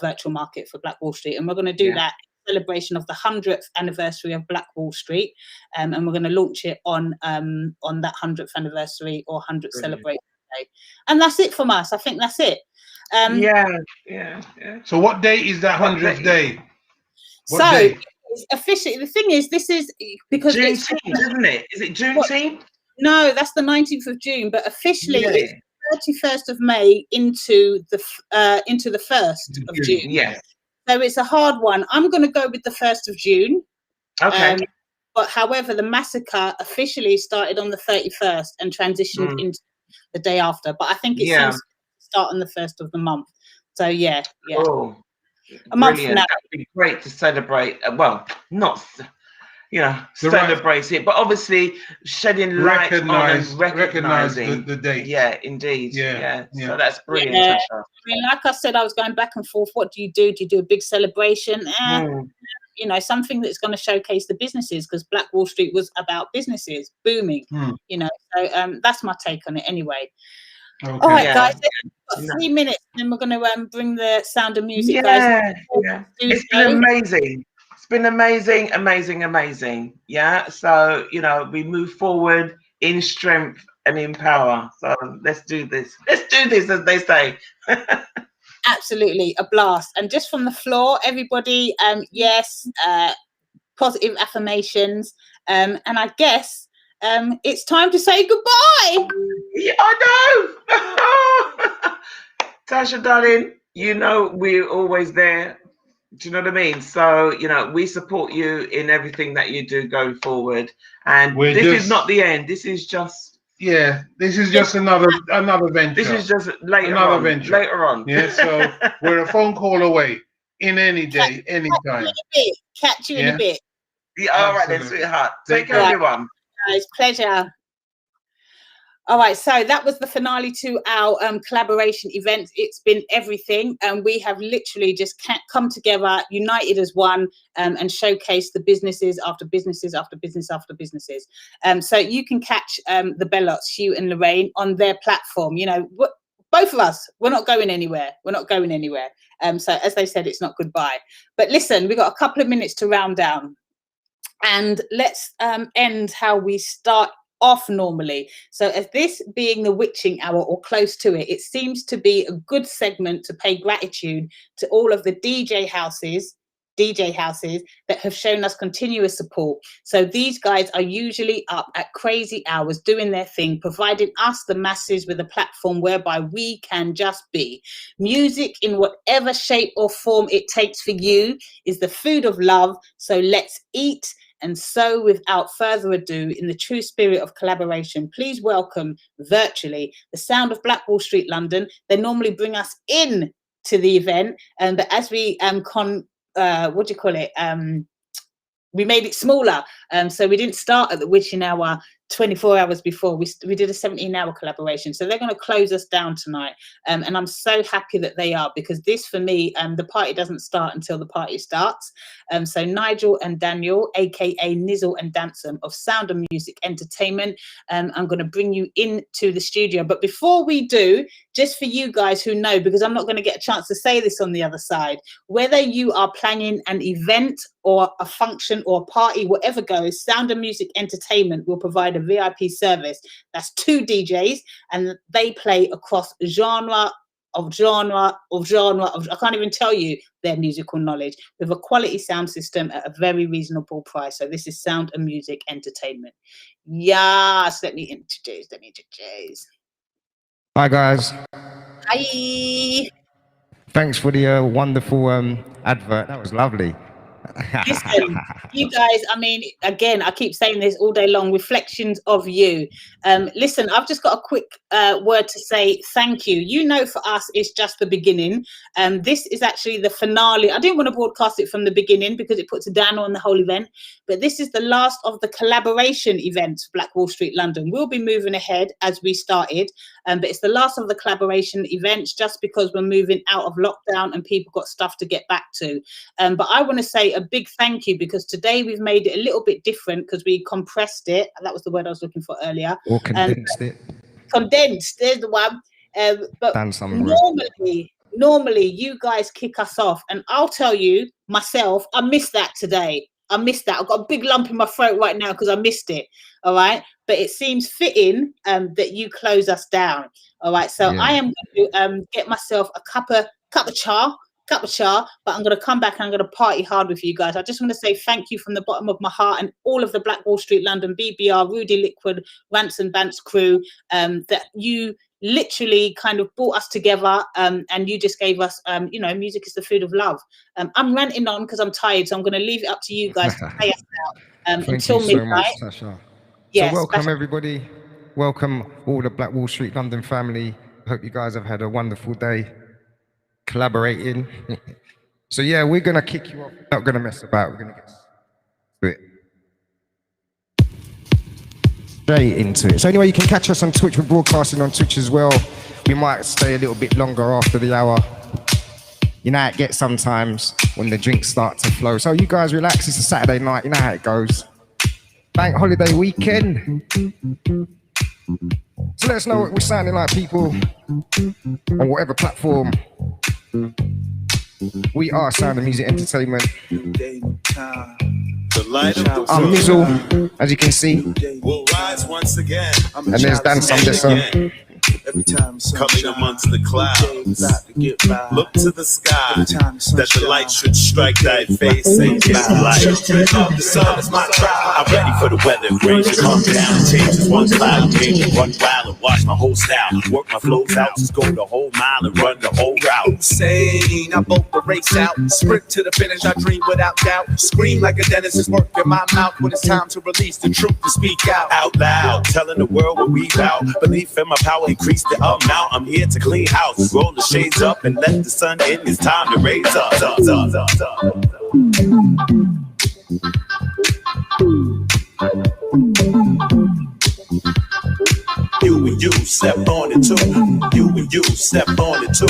virtual market for Black Wall Street, and we're going to do that in celebration of the 100th anniversary of Black Wall Street, and we're going to launch it on that 100th anniversary or 100th celebration day. And that's it from us. I think that's it. So what date is that 100th day? Officially, the thing is, this is because Juneteenth, isn't it? Is it Juneteenth? No, that's the 19th of June, but officially it's 31st of May into the 1st of June. Yeah. So it's a hard one. I'm going to go with the 1st of June. Okay. But however, the massacre officially started on the 31st and transitioned into the day after. But I think it seems to start on the 1st of the month. So yeah. Oh. A month from Brilliant. now. That'd be great to celebrate. Well, not, The celebrate it, but obviously shedding light on and recognize recognizing the date. Yeah, indeed. Yeah. So that's brilliant, Yeah. Tasha. I mean, like I said, I was going back and forth. What do you do? Do you do a big celebration? You know, something that's going to showcase the businesses, because Black Wall Street was about businesses booming. You know, so that's my take on it anyway. Okay. All right, guys, we've got 3 minutes, and then we're going to bring the Sound of Music guys. It's been amazing. It's been amazing. Yeah. So, we move forward in strength and in power. So let's do this. Let's do this, as they say. Absolutely, a blast. And just from the floor, everybody, yes, positive affirmations. And I guess it's time to say goodbye. Yeah, I know. Tasha, darling, we're always there. Do you know what I mean? So, we support you in everything that you do going forward. And this is not the end. This is just... Yeah, this is just another venture. This is just later on. Yeah, so we're a phone call away in any day, anytime. Catch you in a bit. Yeah, all right then, sweetheart. Take care, everyone. Guys, pleasure. All right, so that was the finale to our collaboration event. It's been everything, and we have literally just come together, united as one, and showcased the businesses after businesses after business after businesses. So you can catch the Bellots, Hugh and Lorraine, on their platform. Both of us, we're not going anywhere. So as they said, it's not goodbye. But listen, we've got a couple of minutes to round down, and let's end how we start off normally. So as this being the witching hour or close to it, it seems to be a good segment to pay gratitude to all of the DJ houses that have shown us continuous support. So these guys are usually up at crazy hours doing their thing, providing us, the masses, with a platform whereby we can just be. Music, in whatever shape or form it takes for you, is the food of love. So let's eat. And so, without further ado, in the true spirit of collaboration, please welcome virtually the sound of Black Wall Street, London. They normally bring us in to the event, but as we we made it smaller, so we didn't start at the witching hour 24 hours before. We did a 17-hour collaboration, so they're going to close us down tonight, and I'm so happy that they are, because this, for me, the party doesn't start until the party starts. So Nigel and Daniel, aka Nizzle and Dansom of Sound of Music Entertainment, I'm going to bring you into the studio. But before we do, just for you guys who know, because I'm not going to get a chance to say this on the other side, whether you are planning an event or a function or a party, whatever goes, Sound of Music Entertainment will provide a VIP service. That's 2 DJs, and they play across genre. I can't even tell you their musical knowledge, with a quality sound system at a very reasonable price. So this is Sound of Music Entertainment. Yes, let me introduce. Hi guys. Hi. Thanks for the wonderful advert. That was lovely. Listen, you guys, I mean, again, I keep saying this all day long, reflections of you. Listen, I've just got a quick word to say thank you. For us, it's just the beginning. This is actually the finale. I didn't want to broadcast it from the beginning because it puts a down on the whole event, but this is the last of the collaboration events, Black Wall Street London. We'll be moving ahead as we started, but it's the last of the collaboration events just because we're moving out of lockdown and people got stuff to get back to. But I want to say a big thank you, because today we've made it a little bit different because we compressed it. That was the word I was looking for earlier. Or condensed it. Condensed, there's the one. But normally you guys kick us off, and I'll tell you myself, I missed that today. I've got a big lump in my throat right now because I missed it. All right, but it seems fitting that you close us down. All right, so I am going to get myself a cup of char, but I'm going to come back and I'm going to party hard with you guys. I just want to say thank you from the bottom of my heart, and all of the Black Wall Street London, BBR, Rudy Liquid, Rants and Bants crew, that you literally kind of brought us together, and you just gave us, music is the food of love. I'm ranting on because I'm tired, so I'm going to leave it up to you guys to play us out until midnight. So much, Tasha. Yes, so welcome everybody. Welcome all the Black Wall Street London family. Hope you guys have had a wonderful day collaborating. So yeah, we're gonna kick you off. We're not gonna mess about. We're gonna get straight into it. So anyway, you can catch us on Twitch. We're broadcasting on Twitch as well. We might stay a little bit longer after the hour. You know how it gets sometimes when the drinks start to flow. So you guys relax. It's a Saturday night. You know how it goes. Bank holiday weekend. So let us know what we're sounding like, people, on whatever platform. We are Sound of Music Entertainment. I'm Mizzle, as you can see. We'll rise once again. And there's Dan Sumderson. Every time coming amongst the clouds, look to the sky, that the light should strike thy face and give light. The sun is my trial. I'm ready for the weather, rain to come down. Changes one cloud, change and run wild and watch my whole style. Work my flows out, just go the whole mile and run the whole route. Insane, I bolt the race out, sprint to the finish, I dream without doubt. Scream like a dentist is working my mouth when it's time to release the truth to speak out loud, telling the world what we bout. Belief in my power, increase the amount. I'm here to clean house, roll the shades up and let the sun in. It's time to raise up. You and you step on it too. You and you step on it too.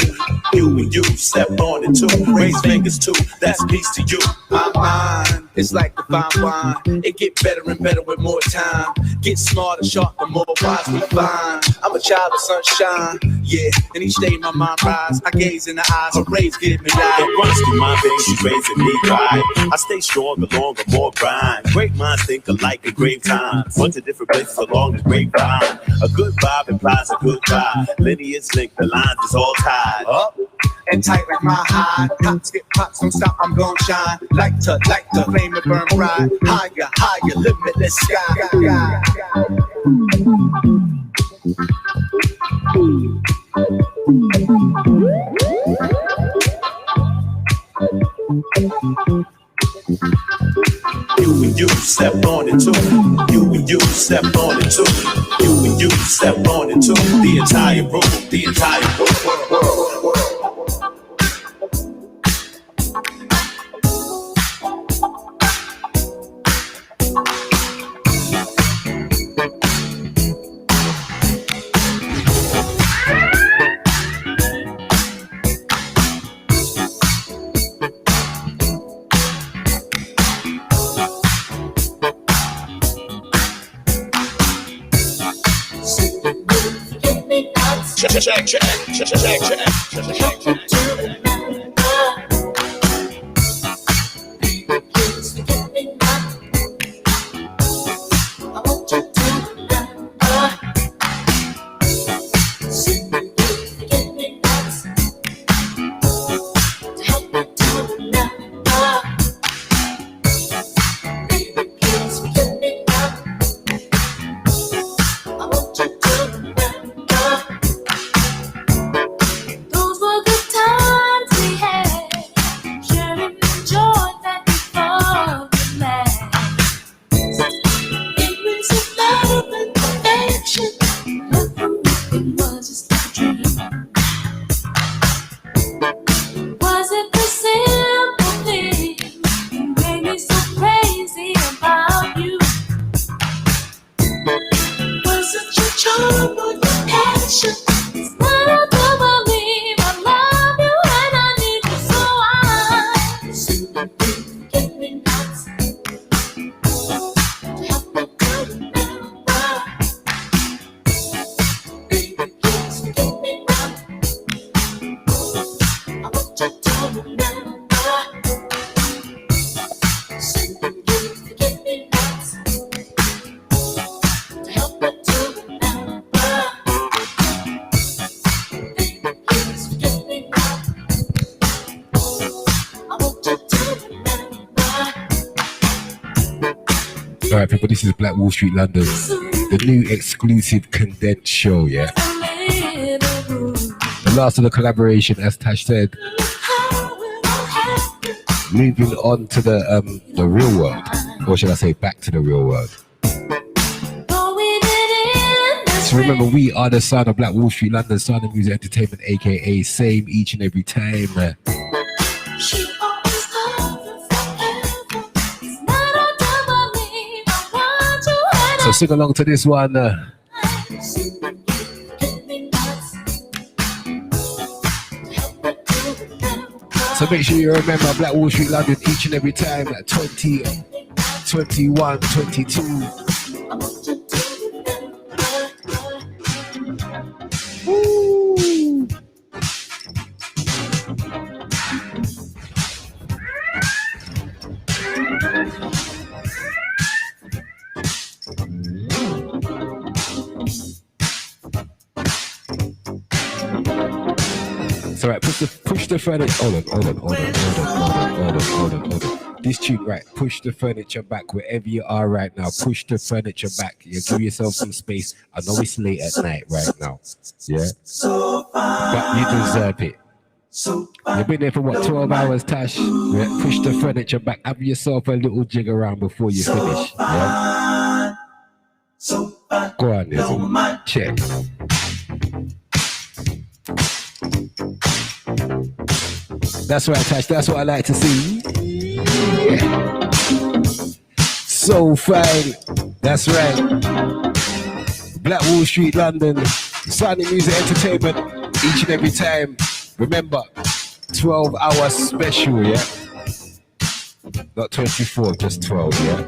You and you step on it too. Raise fingers too. That's peace to you. My mind is like the fine wine. It get better and better with more time. Get smarter, sharper, more wise we find. I'm a child of sunshine, yeah. And each day my mind rise. I gaze in the eyes of rays, give me life. It runs through my veins, she's raising me right. I stay stronger, longer, more grind. Great minds think alike at grave times. Bunch of different places along the grapevine. A good vibe implies a good vibe. Lineage link, the lines is all tied up and tight like my hide. Pops get pops, don't stop, I'm gon' shine. Light to flame and burn bright. Higher, higher, limitless sky. You and you step on it too. You and you step on it too. You and you step on it too. The entire room, the entire world. Check. Alright people, this is Black Wall Street London, the new exclusive condensed show, yeah? The last of the collaboration, as Tash said. Moving on to the real world, or should I say back to the real world. So remember, we are the sound of Black Wall Street London, Sound of Music Entertainment, aka same each and every time. So sing along to this one. So make sure you remember Black Wall Street London each and every time at 20, 21, 22. Woo. It's alright, push the furniture. Hold on. This tune, right? Push the furniture back wherever you are right now. Push the furniture back. You give yourself some space. I know it's late at night right now. Yeah. But you deserve it. You've been there for what, 12 hours, Tash? Yeah. Push the furniture back. Have yourself a little jig around before you finish. Yeah. Go on, Nizzle. Check. That's right, Tash. That's what I like to see. Yeah. So fine. That's right. Black Wall Street, London. Sunny Music Entertainment. Each and every time. Remember, 12-hour special, yeah? Not 24, just 12, yeah?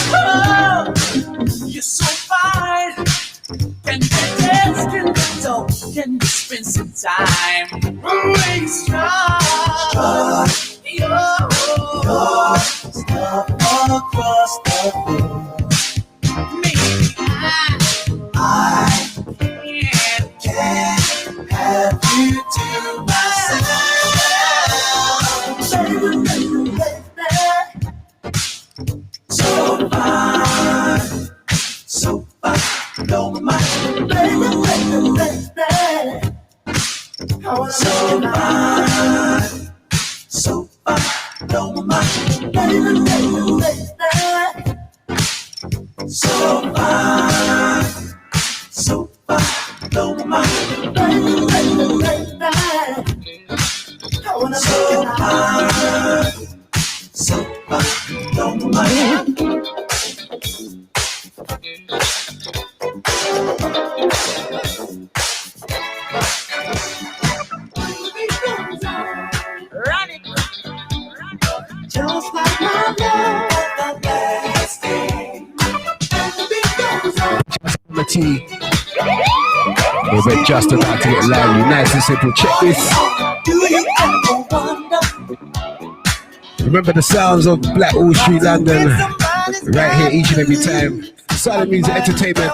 Oh, you're so fine. Can you dance? Can you talk? Can you spend some time? Really strong. You're stuff across the board. Maybe I can't have you to myself. So fine, blow my mind, baby. So fine, blow my mind, baby. So fine, blow my mind, baby. So fine, blow my mind. Just like my love, everlasting. The tea. We're just about to get live. Nice and simple. Check this. Do you ever wonder? Remember the sounds of Black Wall Street, London. Right here each and every time. Silent Music Entertainment.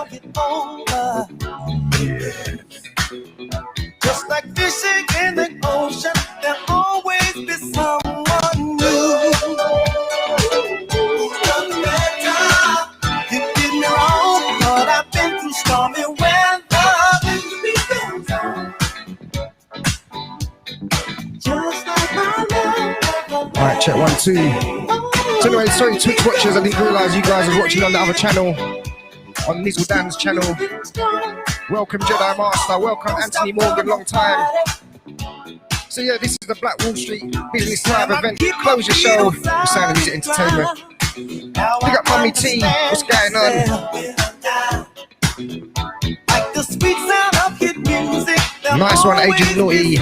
Just like fishing in the ocean, there'll always be someone new. Doesn't matter, you did me wrong, but I've been through stormy weather. Just like my love. Alright, check 1, 2. So anyway, sorry Twitch watchers, I didn't realise you guys were watching on the other channel, on Nizzle Dan's channel. Welcome Jedi Master, welcome Anthony Morgan, long time. So yeah, this is the Black Wall Street Business Live event, closure show with Silent Music Entertainment. Big up Mummy T, what's going on? Like the sweet sound of hit music. Nice one, Agent Naughty.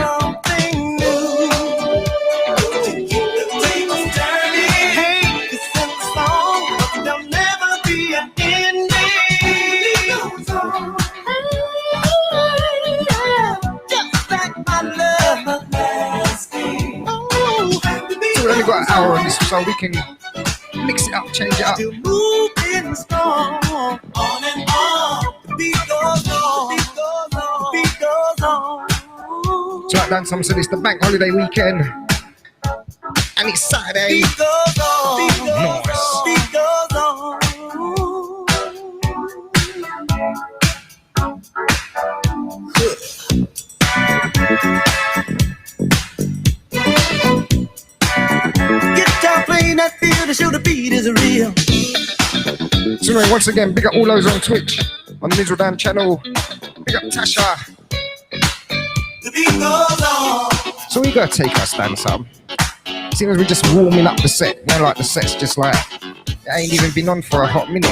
So we only got an hour on this, so we can mix it up, change it up. So I've done some, so it's the bank holiday weekend, and it's Saturday. Nice. Guitar playing that feel to show the beat is real. So So anyway, once again, big up all those on Twitch, on the Miserable Dan channel. Big up Tasha. So we gotta take us down some. Seeing as we're just warming up the set, you know, like the set's just like, it ain't even been on for a hot minute.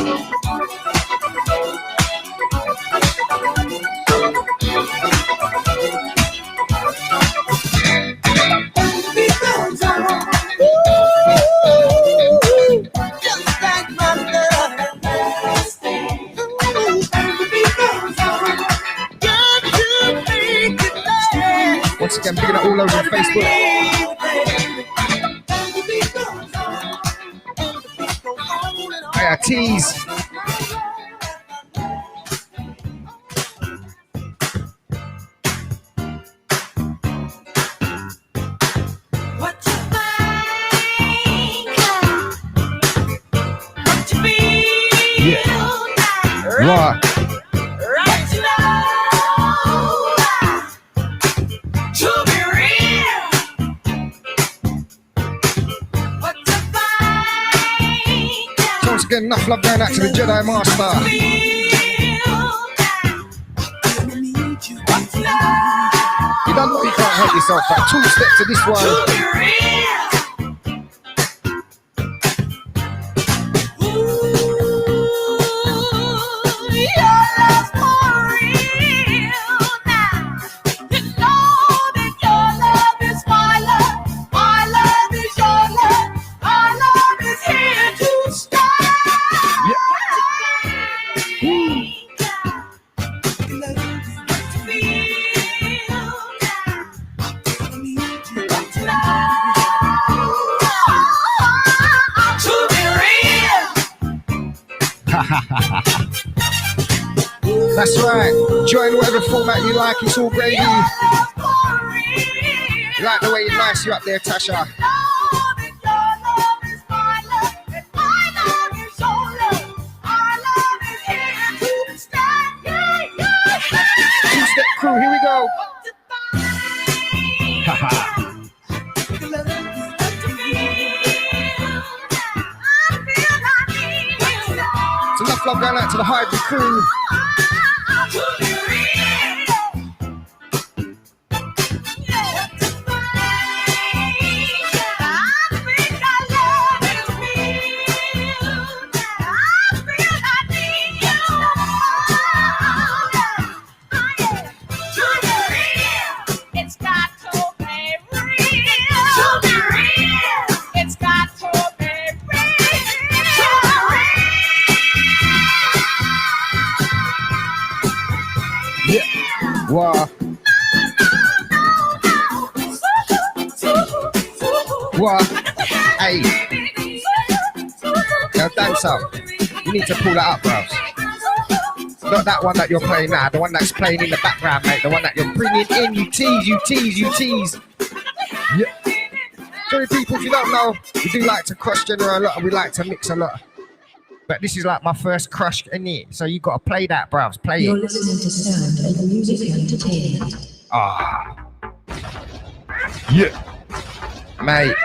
Once again, picking up all over Facebook. Hiya, tease. Yeah. Right. Again, enough love going out to the Jedi Master. You don't know you can't help yourself, but 2 steps to this one. That's right. Join whatever format you like. It's all gravy. Like the way you nice you up there, Tasha. 2-step crew. Here we go. It's enough love going out to the hybrid crew. Wow. Wow. Hey. Now dance up. You need to pull that up, bro. Not that one that you're playing now, the one that's playing in the background, mate. The one that you're bringing in. You tease. Yeah. Sorry, people, if you don't know, we do like to cross-generate a lot and we like to mix a lot. But this is like my first crush in it, so you got to play that, bruv. Play You're it. listening to Sound and Music Entertainment. Ah. Yeah. Mate,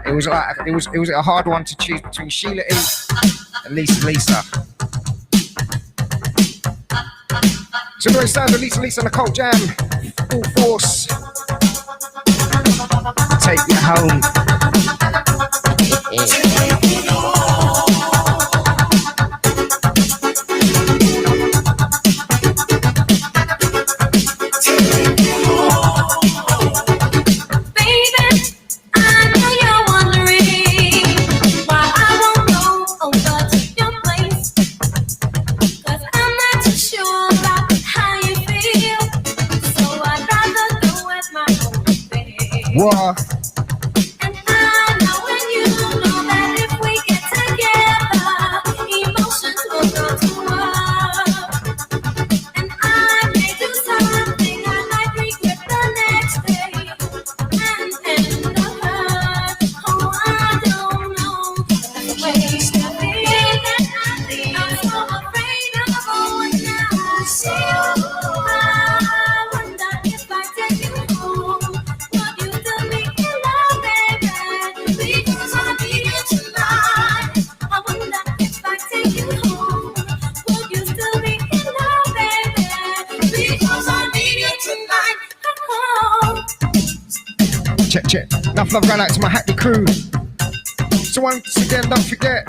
it was a hard one to choose between Sheila E and Lisa. So we're Sound of Lisa and the Cult Jam. Full force. Take you home. And I know when you know that if check. Enough love going out to my Hackney crew. So once again, don't forget,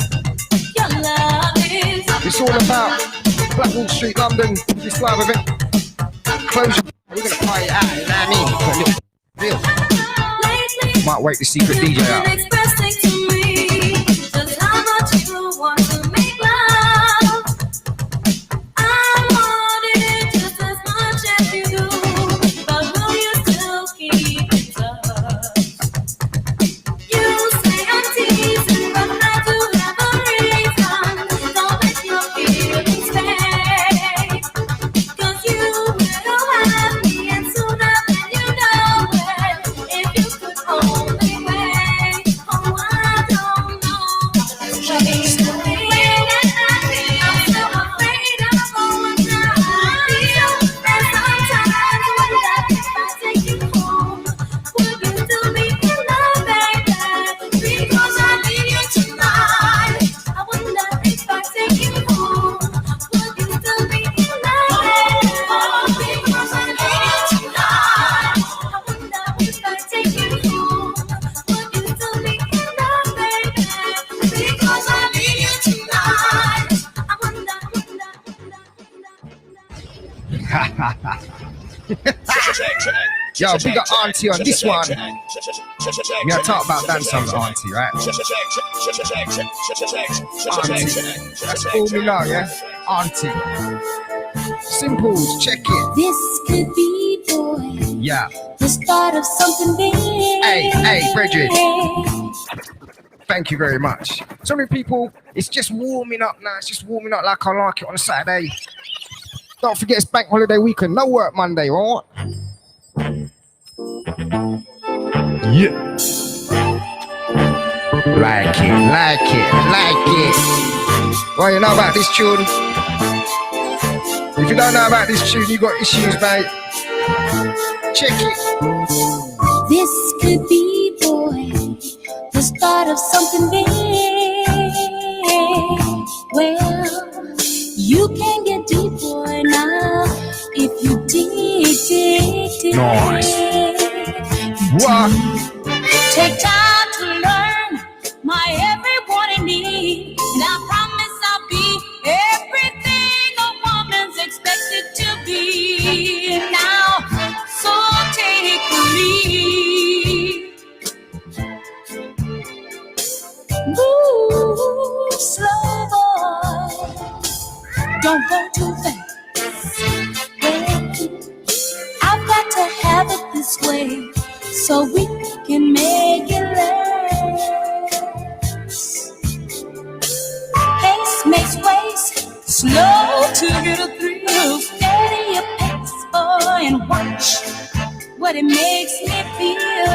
it's all about Blackwall Street, London. This live event. Closure. We're gonna party it out, you know what I mean? Might wait the secret DJ out. Yo, big up Auntie on this one. We gotta talk about dance songs, Auntie, right? Auntie. That's all we know, yeah? Auntie. Simples, check it. This could be, boy, yeah, the start of something big. Hey, Bridget. Thank you very much. So many people, it's just warming up now. It's just warming up like I like it on a Saturday. Don't forget it's bank holiday weekend. No work Monday, all right? Yeah. Like it. Well, you know about this tune? If you don't know about this tune, you got issues, mate. Check it. This could be, boy, the start of something big. Well, you can get deep, boy, now if you dig. Nice. What? Take time to learn my every one in need, and I promise I'll be everything a woman's expected to be. Now, so take the lead. Move slow, boy. Don't go too fast. I've got to have it this way so we can make it last. Pace makes waste, slow to get a thrill. Steady your pace, boy, and watch what it makes me feel.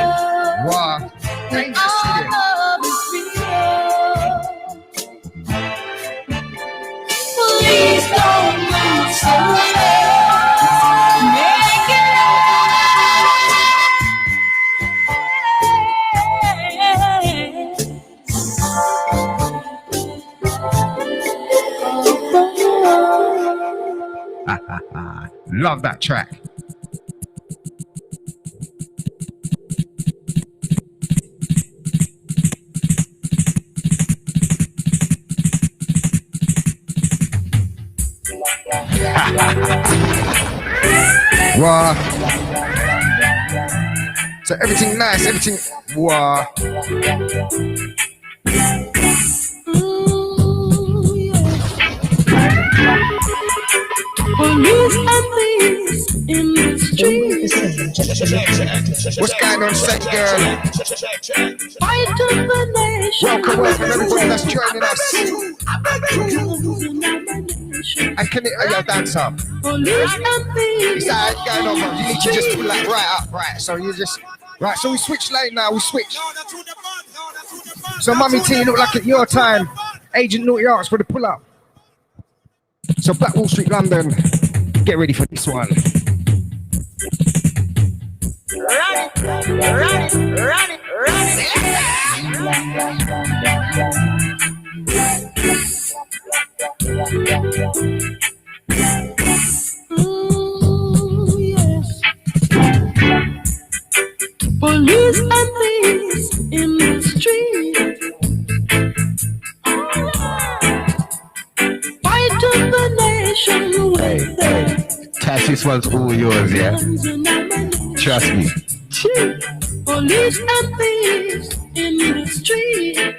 Wow. When our love is real. Please don't move so fast. Make it Love that track. Wow. So everything nice, everything. Wow. Police and thieves in the street. What's going on, set girl? Fight of the nation. Welcome, everybody that's joining us. And can it, yo, dance up. Police and thieves. Is that going on, bro? You need to just pull that right up, right? So you just, right, so we switch lane now, we switch. So Mummy T, look like at your time. Agent Naughty Arts for the pull up. So Blackwall Street, London, get ready for this one. Run it. Ooh, yes. Police and This one's all yours, yeah? Trust me. Police and thieves in the street.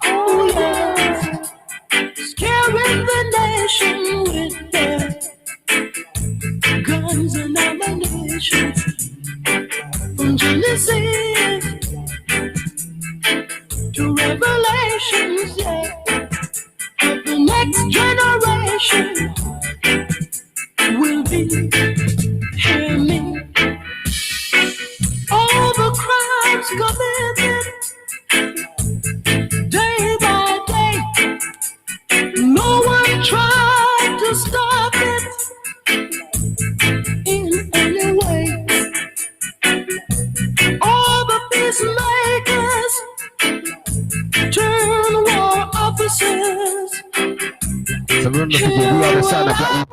Oh yeah, scaring the nation with their guns and ammunition. From Genesis to Revelations, yeah, of the next generation will be. Hear me. All the crimes committed day by day, no one tried to stop it in any way. All the peacemakers turn war officers. So remember, people, we are the sound of Black.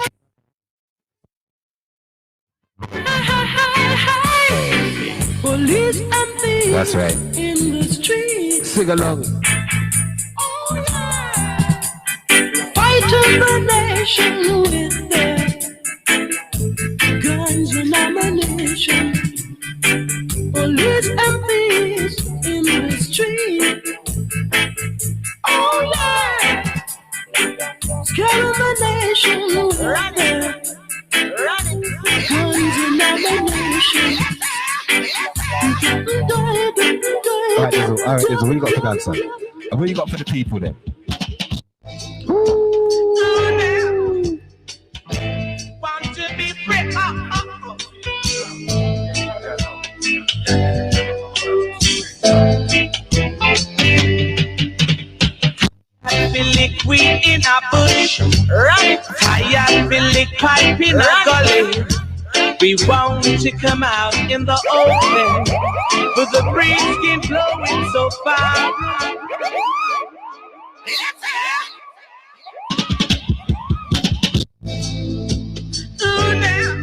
Police and thieves. That's right. In the street. Sing along. Fighting the nation with their guns and ammunition. Police and thieves in the street. Oh yeah, scaring the nation with their guns and ammunition. Alright, Dizzle, what you got for dance, son? And what you got for the people then? Want to be free. I feel liquid in a bush, right? Fire feel like pipe in a gully. We want to come out in the open, with the breeze skin blowing so far. Ooh, now,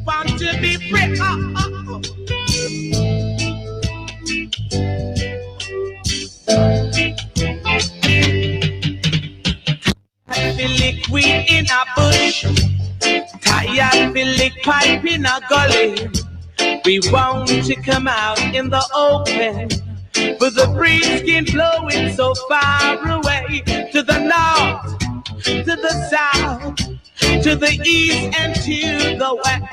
want to be free. I feel liquid in a bush. Tired feel like pipe in a gully. We want to come out in the open, with the breeze skin blowing so far away. To the north, to the south, to the east and to the west.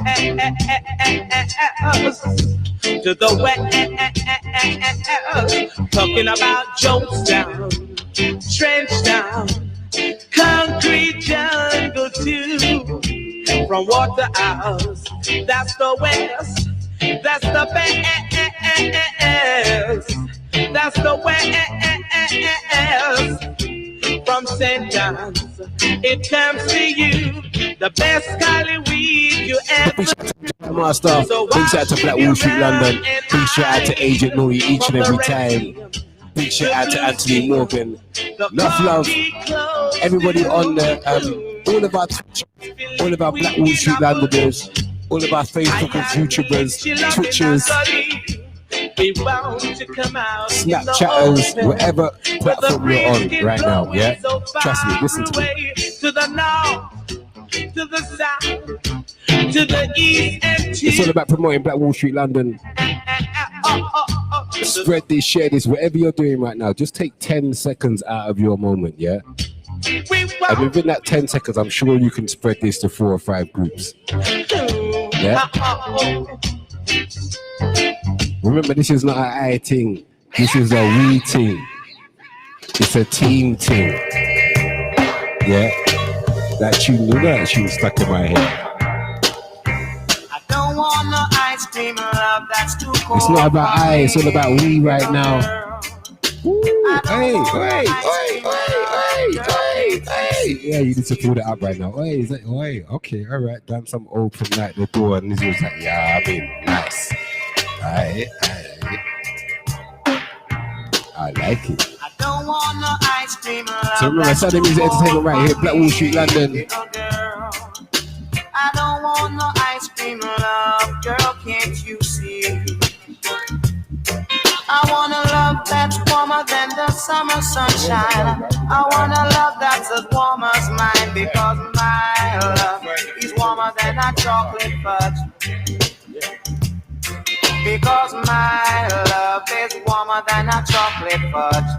To the west. Talking about Jonestown, Trenchtown, Concrete Jungle too. From Waterhouse, that's the west, that's the best, that's the west. From St. John's, it comes to you, the best Cali weed you ever. Master, big shout out to Black Wall Street London, big shout out to Agent Naughty each and every time. Big shout out to Anthony Morgan. Enough love. Everybody on the all of our Black Wall Street Londoners, all of our Facebookers, YouTubers, Twitchers, Snapchatters, whatever platform you're on right now, yeah? Trust me, listen to me. To the north, to the south, to the east and to it's all about promoting Black Wall Street London. Spread this, share this, whatever you're doing right now. Just take 10 seconds out of your moment, yeah? And within that 10 seconds, I'm sure you can spread this to 4 or 5 groups. Yeah? Remember, this is not an I thing. This is a we thing. It's a team thing. Yeah? That tune, you know that tune stuck in my head. I don't want no ice cream love, that's too cold. It's not about I, it's all about we right now. Ooh, hey. Yeah, you need to pull that up right now. Hey, is that, okay, all right. Done some open like the door, and this was like, yeah, I mean, nice. Alright. I like it. I don't want no ice cream love. So remember, Saturday Music Entertainment right here, Black Wall Street, London. I don't want no ice cream love, girl, can't you see? I want a love that's warmer than the summer sunshine. I want a love that's as warm as mine, because my chocolate fudge. Because my love is warmer than a chocolate fudge.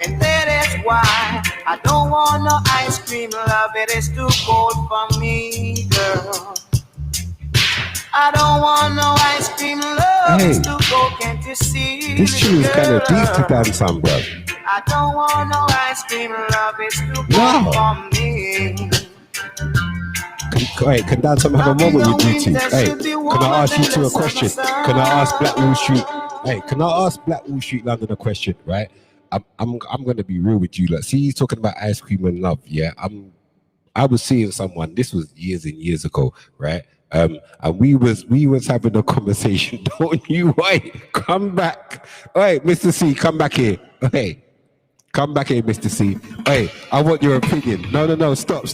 And that is why I don't want no ice cream, love. It is too cold for me, girl. I don't want no ice cream, love. Hey, it's too cold, can't you see? this tune is kind of deep to dance on, bro. I don't want no ice cream, love. It's too cold for me. Can Dan Sam have a moment with you two? Hey, can I ask you two a question? Can I ask Black Wall Street? Hey, can I ask Black Wall Street London a question? Right? I'm gonna be real with you. Like, see, he's talking about ice cream and love. Yeah, I was seeing someone. This was years and years ago, right? And we was having a conversation. Don't you wait? Come back. Hey, Mr. C, come back here. Hey. Come back here, Mr. C. Hey, I want your opinion. No, stop.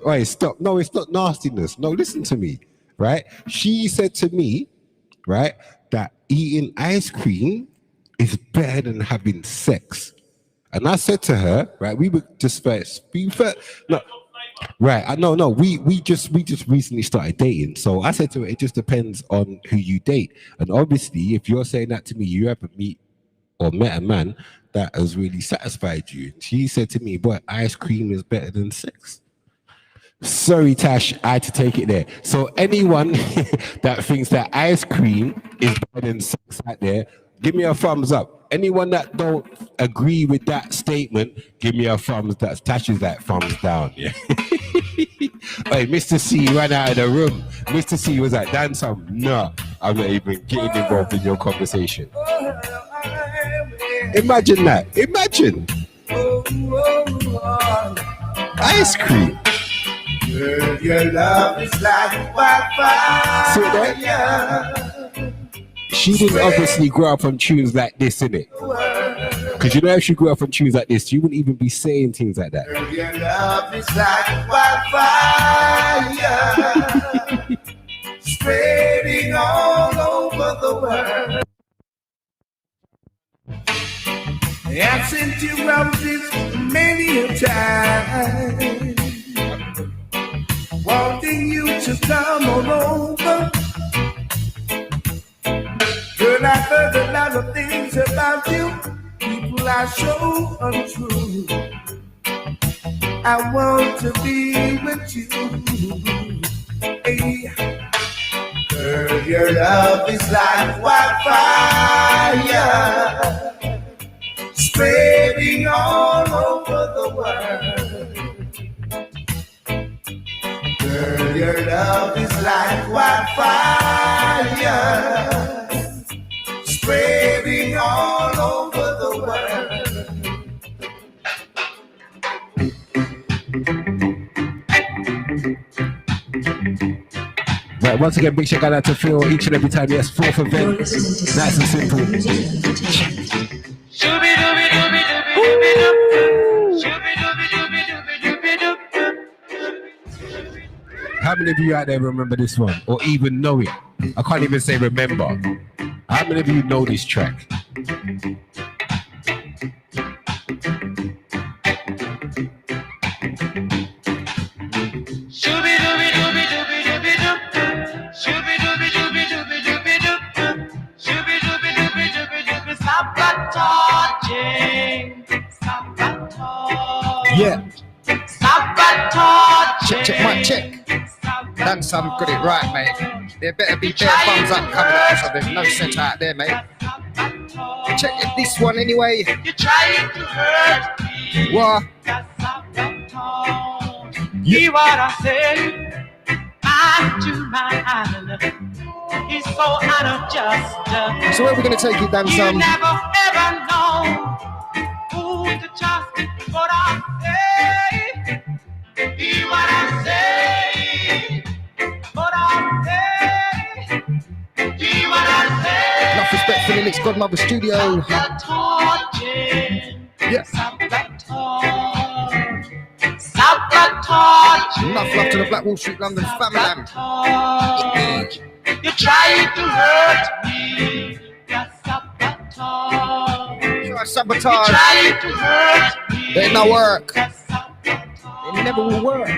Hey, stop. No, it's not nastiness. No, listen to me, right? She said to me, right, that eating ice cream is better than having sex. And I said to her, right, we were just no, right, I know, we just recently started dating. So I said to her, it just depends on who you date. And obviously, if you're saying that to me, you haven't met a man that has really satisfied you. She said to me, boy, ice cream is better than sex. Sorry, Tash, I had to take it there. So anyone that thinks that ice cream is better than sex out there, give me a thumbs up. Anyone that don't agree with that statement, give me a thumbs. That Tasha's that thumbs down. Yeah. Hey, Mr. C ran out of the room. Mr. C was like, Dan Sam, no, I'm not even getting involved in your conversation. Imagine that. Imagine. Ice cream. Girl, your love is like wildfire. See that? She didn't obviously grow up on tunes like this, innit? Because you know, if she grew up on tunes like this, she wouldn't even be saying things like that. Girl, your love is like wildfire. Spreading all over the world. I've sent you roses many a time, wanting you to come on over. Girl, I've heard a lot of things about you. People are so untrue. I want to be with you. Hey. Girl, your love is like wildfire, spreading all over the world. Girl, your love is like wildfire, spreading all over the world. Right, once again, big shout out to Phil each and every time. Yes, fourth event. Nice and simple. How many of you out there remember this one or even know it? I can't even say remember. How many of you know this track? Yeah. Check, mic check. Dan Sam got it right, mate. There better be bare thumbs up coming up, so there's no set out there, mate. Check this one anyway. You're trying to hurt me. What? Hear what I say. I do my honor. He's so unjust. So where are we going to take it, Dan Sam? You never ever know who to trust. What I say. Hear what I say. What I say. Hear what I say. Enough respect for the Licks Godmother Studio. Yeah. Enough love to the Black Wall Street London family. You're trying to hurt me. Sabotage. You're trying to hurt me. It no work. It never will work.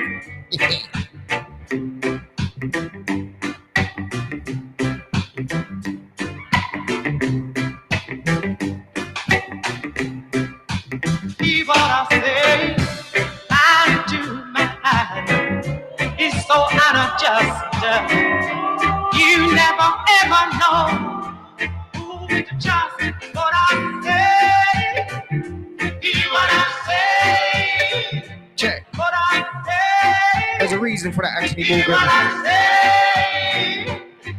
to just what I say. Hear what I say. Check. What I say. There's a reason for that, Anthony Hear Morgan. what I say.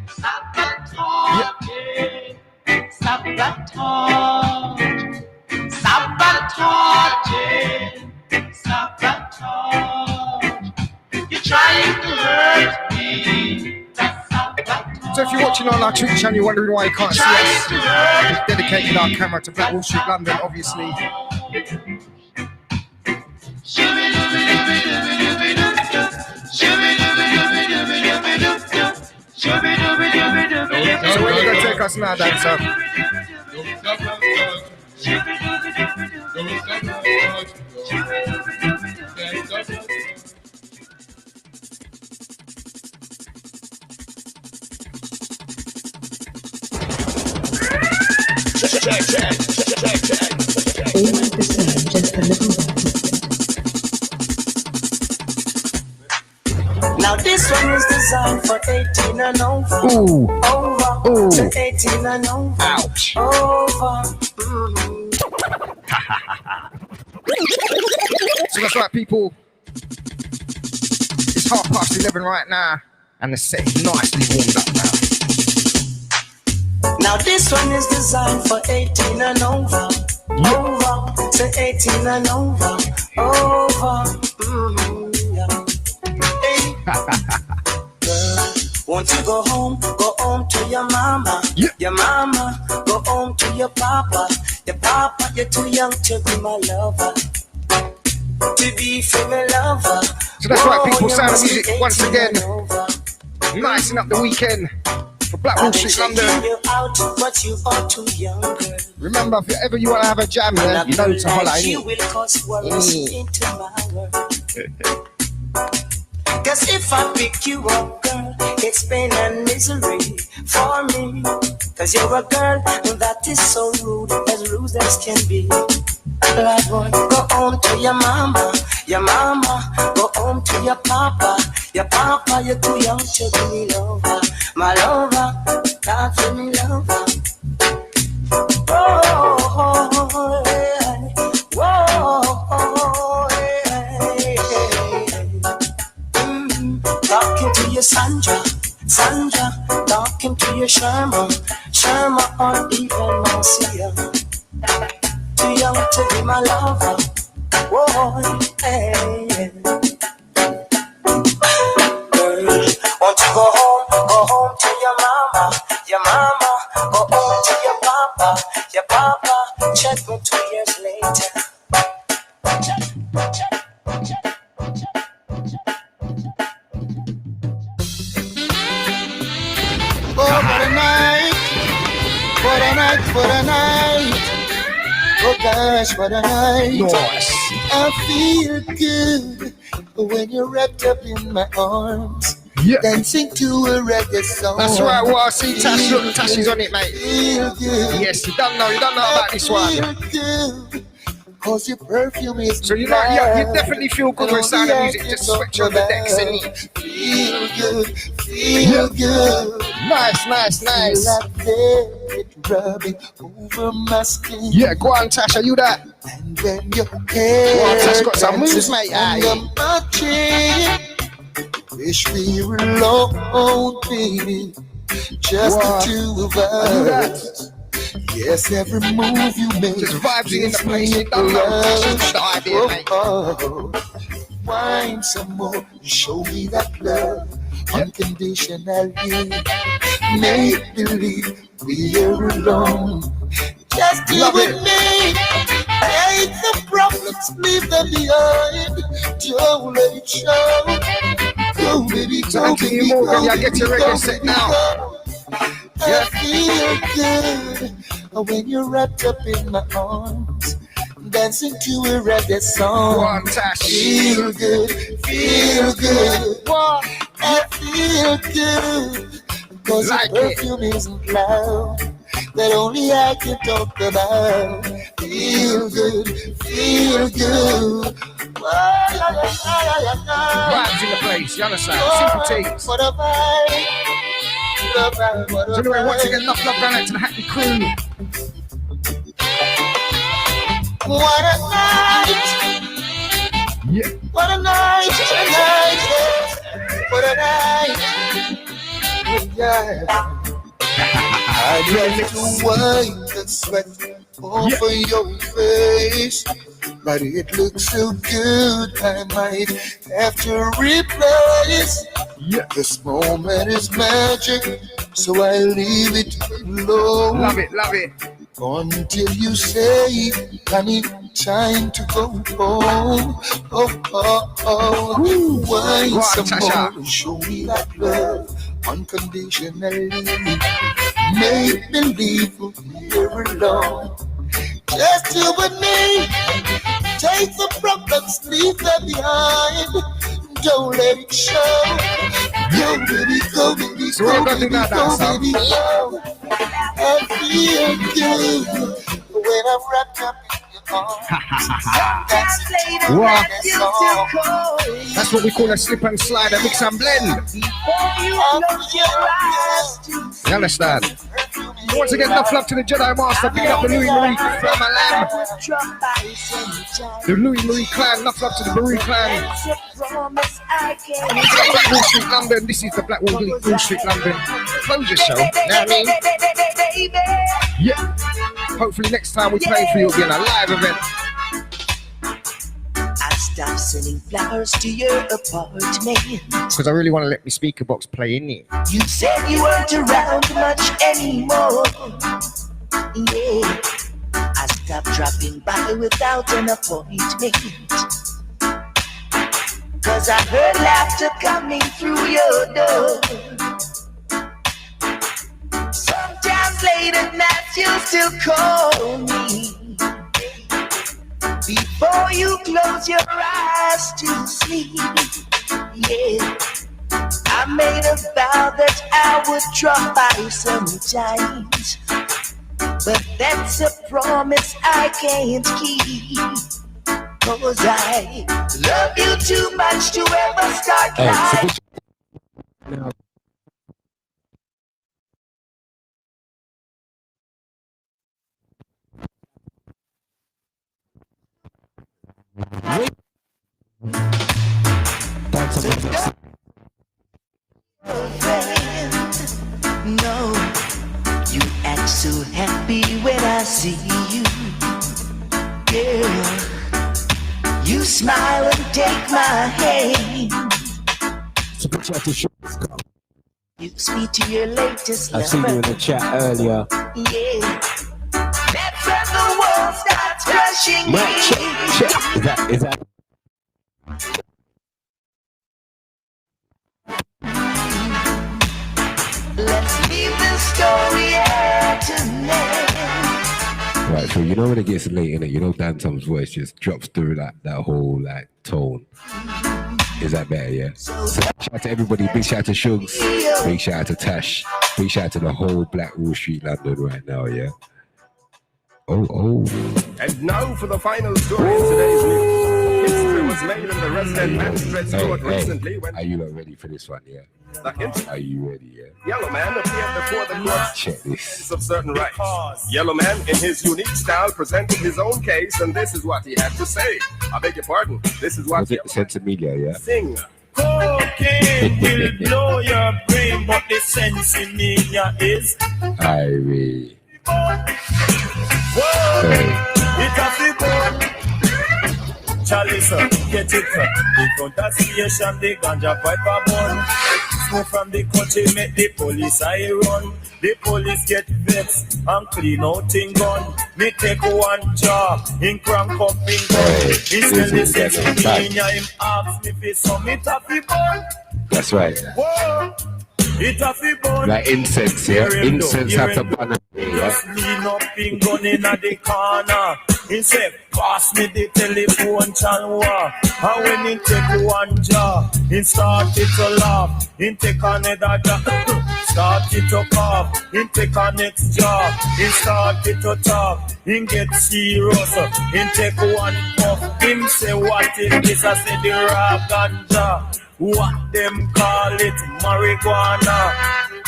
Sabotage. Sabotage. Sabotage. Sabotage. You're trying to hurt me. So if you're watching on our Twitch channel, you're wondering why you can't see us, we've dedicated our camera to Black Wall Street, London, obviously. So where are you going to take us now, dancer? All my concern, just a little Now this one is designed for 18 and over. Ooh. Over. Ooh. To 18 and over. Ouch. Over. So that's right, people. It's 11:30 right now, and the set is nicely warmed up now. Now this one is designed for 18 and over. Over. To 18 and over. Over. Yeah. Hey. Girl, won't you go home to your mama? Yeah. Your mama, go home to your papa. Your papa, you're too young to be my lover. To be my lover. So that's right, people. Sound of music once again. Nicing up the weekend for Black Wall Street, London. You out, but you are too young, girl. Remember, if ever you want to have a jam, yeah, you know to holler at You me. will cause worries into my world. Cause if I pick you up, girl, it's pain and misery for me. Cause you're a girl that is so rude as can be. Like boy, go home to your mama, go home to your papa, you're too young to be me lover, my lover, not to me lover. Whoa, hey, whoa, hey, talking to your Sandra, talking to your Sherma, or even Marcia. Too young to be my lover. Whoa, hey. Girl, won't you go home to your mama, go home to your papa, check me 2 years later. Oh, what a night, what a night, what a night. Oh gosh, what a night. Nice. I feel good when you're wrapped up in my arms. Yeah. Dancing to a reggae song. That's right, well, I see Tash, look, Tash is on it, mate. Feel good. Yes, you don't know about this one. Feel good. Cause your perfume is so you definitely feel good when Sound of Music just switch on the decks and feel good, feel good. Nice. Feel like velvet rubbing over my skin. Yeah, go on, Tash, are you that? And when your hair Tash got some moves, mate. under my chin. Wish we were alone, baby. Just the two of us. Yes, every move you make just vibes in the place. You don't know. That's the idea, mate. Wine some more. Show me that love unconditionally. Make believe we're alone. Just you and me. Hate the problems, leave them behind. Don't let it show. Go, baby, go, baby, go. Yeah, get your record set now. I feel good when you're wrapped up in my arms, dancing to a reggae song. One Tash. Feel good, feel good. I feel good because like your perfume isn't loud, that only I can talk about. Feel good, feel good. Vibes in the place, you understand? Simple teams. What a vibe. So anyway, once again, enough love going out to the Hackney crew. What a night! Yeah. What a night! What a night! Yeah. I'd like to wipe the sweat off of your face, but it looks so good I might have to replace. This moment is magic, so I leave it alone. Love it, love it. Until you say, honey, time to go home. Wine some more, show me that love unconditionally. Make believe we'll be here alone. Just you and me. Take the problems, leave them behind. Don't let it show. Go, baby, go, baby, So go, we're gonna do baby, that go, dance, baby, go. I feel good when I'm wrapped up in your arms. What? That's what we call a slip and slide, a mix and blend. You understand? Once again, enough love to the Jedi Master. Picking up the Louis Marie Flamma Lamb. The Louis Marie clan. Enough love to the Marie clan. Black Wall Street, London. This is the Black Wall Street, London closure show. Know what I mean? Yeah. Hopefully next time we play for you, it'll be in a live event. I stopped sending flowers to your apartment because I really want to let my speaker box play in it. You said you weren't around much anymore. Yeah, I stopped dropping by without an appointment, cause I heard laughter coming through your door. Sometimes late at night you still call me before you close your eyes to sleep. Yeah, I made a vow that I would drop by sometimes, but that's a promise I can't keep, cause I love you too much to ever start lying. No, you act so happy when I see you. Girl, you smile and take my hand. Use me to your latest I seen you in the chat earlier. Yeah, that's when the world starts crushing me. Is that? Let's leave the story at an end. Right, so you know when it gets late in it, you know Dan Tom's voice just drops through that whole like tone. Is that better? Yeah. So shout out to everybody. Big shout out to Shugs. Big shout out to Tash. Big shout out to the whole Black Wall Street London right now. Yeah. Oh. And now for the final story in today's news. History was made in the resident magistrate's court recently when... Are you not ready for this one? Yeah. Are you ready? Yeah. Yellow Man appeared before the court. Check this. Of certain rights. Yellow Man, in his unique style, presented his own case, and this is what he had to say. I beg your pardon. This is what... Was it Sensimilia? Yeah. Sing. Cocaine will blow your brain, but the Sensimilia is... Irie. Whoa, it a people. Chalice, get it. In front of station, the ganja pipe bun. Smoke from the country, make the police I run. The police get vexed and clean out in gun. Me take one job in crank up in gun. Instead they say to me, him ask me for some it a people. That's right. Whoa. It a fi burn. Like incense, yeah. Incense have to burn. Just lean up in gun in the corner. He said, pass me the telephone channel. And when he take one jar, he started to laugh. He take another jar, started to cough. He take a next jar, he started to talk. He get serious, he take one puff. Him say, what is this? I say, the raw ganja. What them call it marijuana.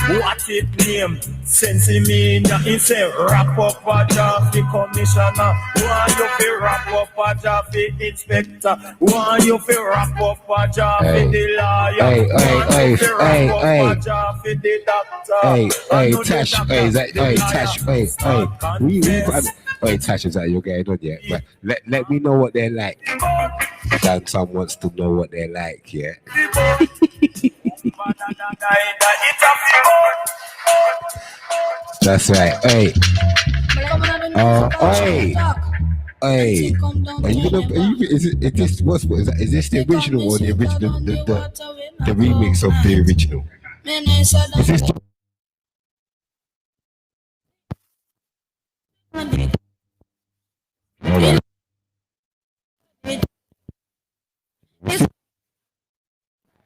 What it name? Sensi mean he say wrap up a job for commissioner. Why you fi wrap up a job for inspector? Why you fi wrap up a job for the lawyer? Why you fi wrap up a job for the doctor? Tash, Tash, is that you're getting on yet? But let me know what they're like. Dan Tom wants to know what they're like, yeah. That's right. Hey. Hey. Are you gonna? Is this what's what is that? Is this the original or the original? The remix of the original? Is this the... Hold on.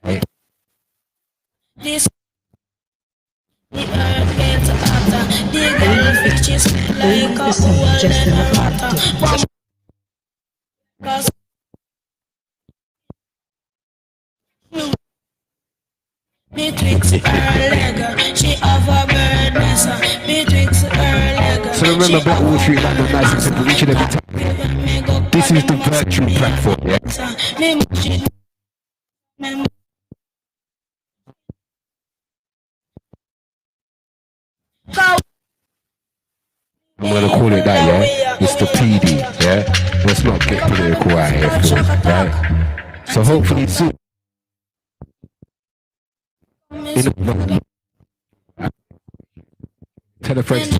Hey. This the earth gets hotter. The girl fishes like a hole in the water. Betwixt her leg, she have a birdness. Betwixt her leg. So remember, Black Wall Street, like the nice and simple, each and every time. This is the virtual platform, yeah? I'm gonna call it that, yeah? It's the PD, yeah? Let's not get political out here, right? So hopefully soon. Tell a friend.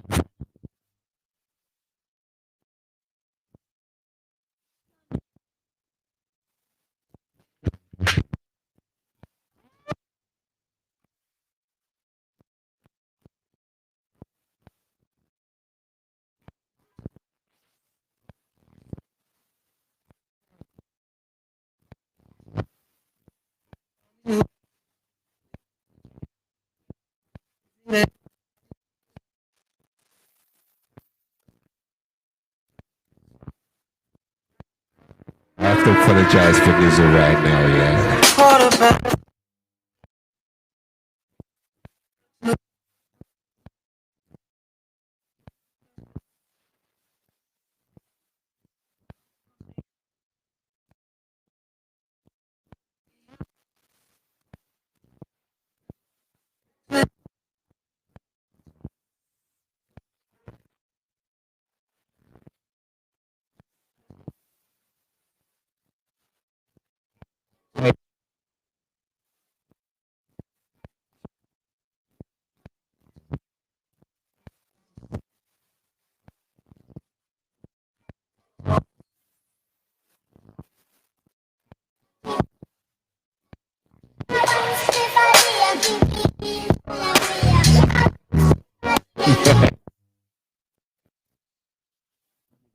I have to apologize for Nizzle right now, yeah.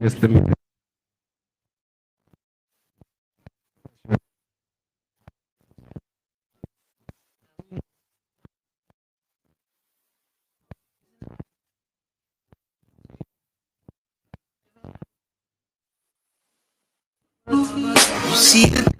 Just a minute. See the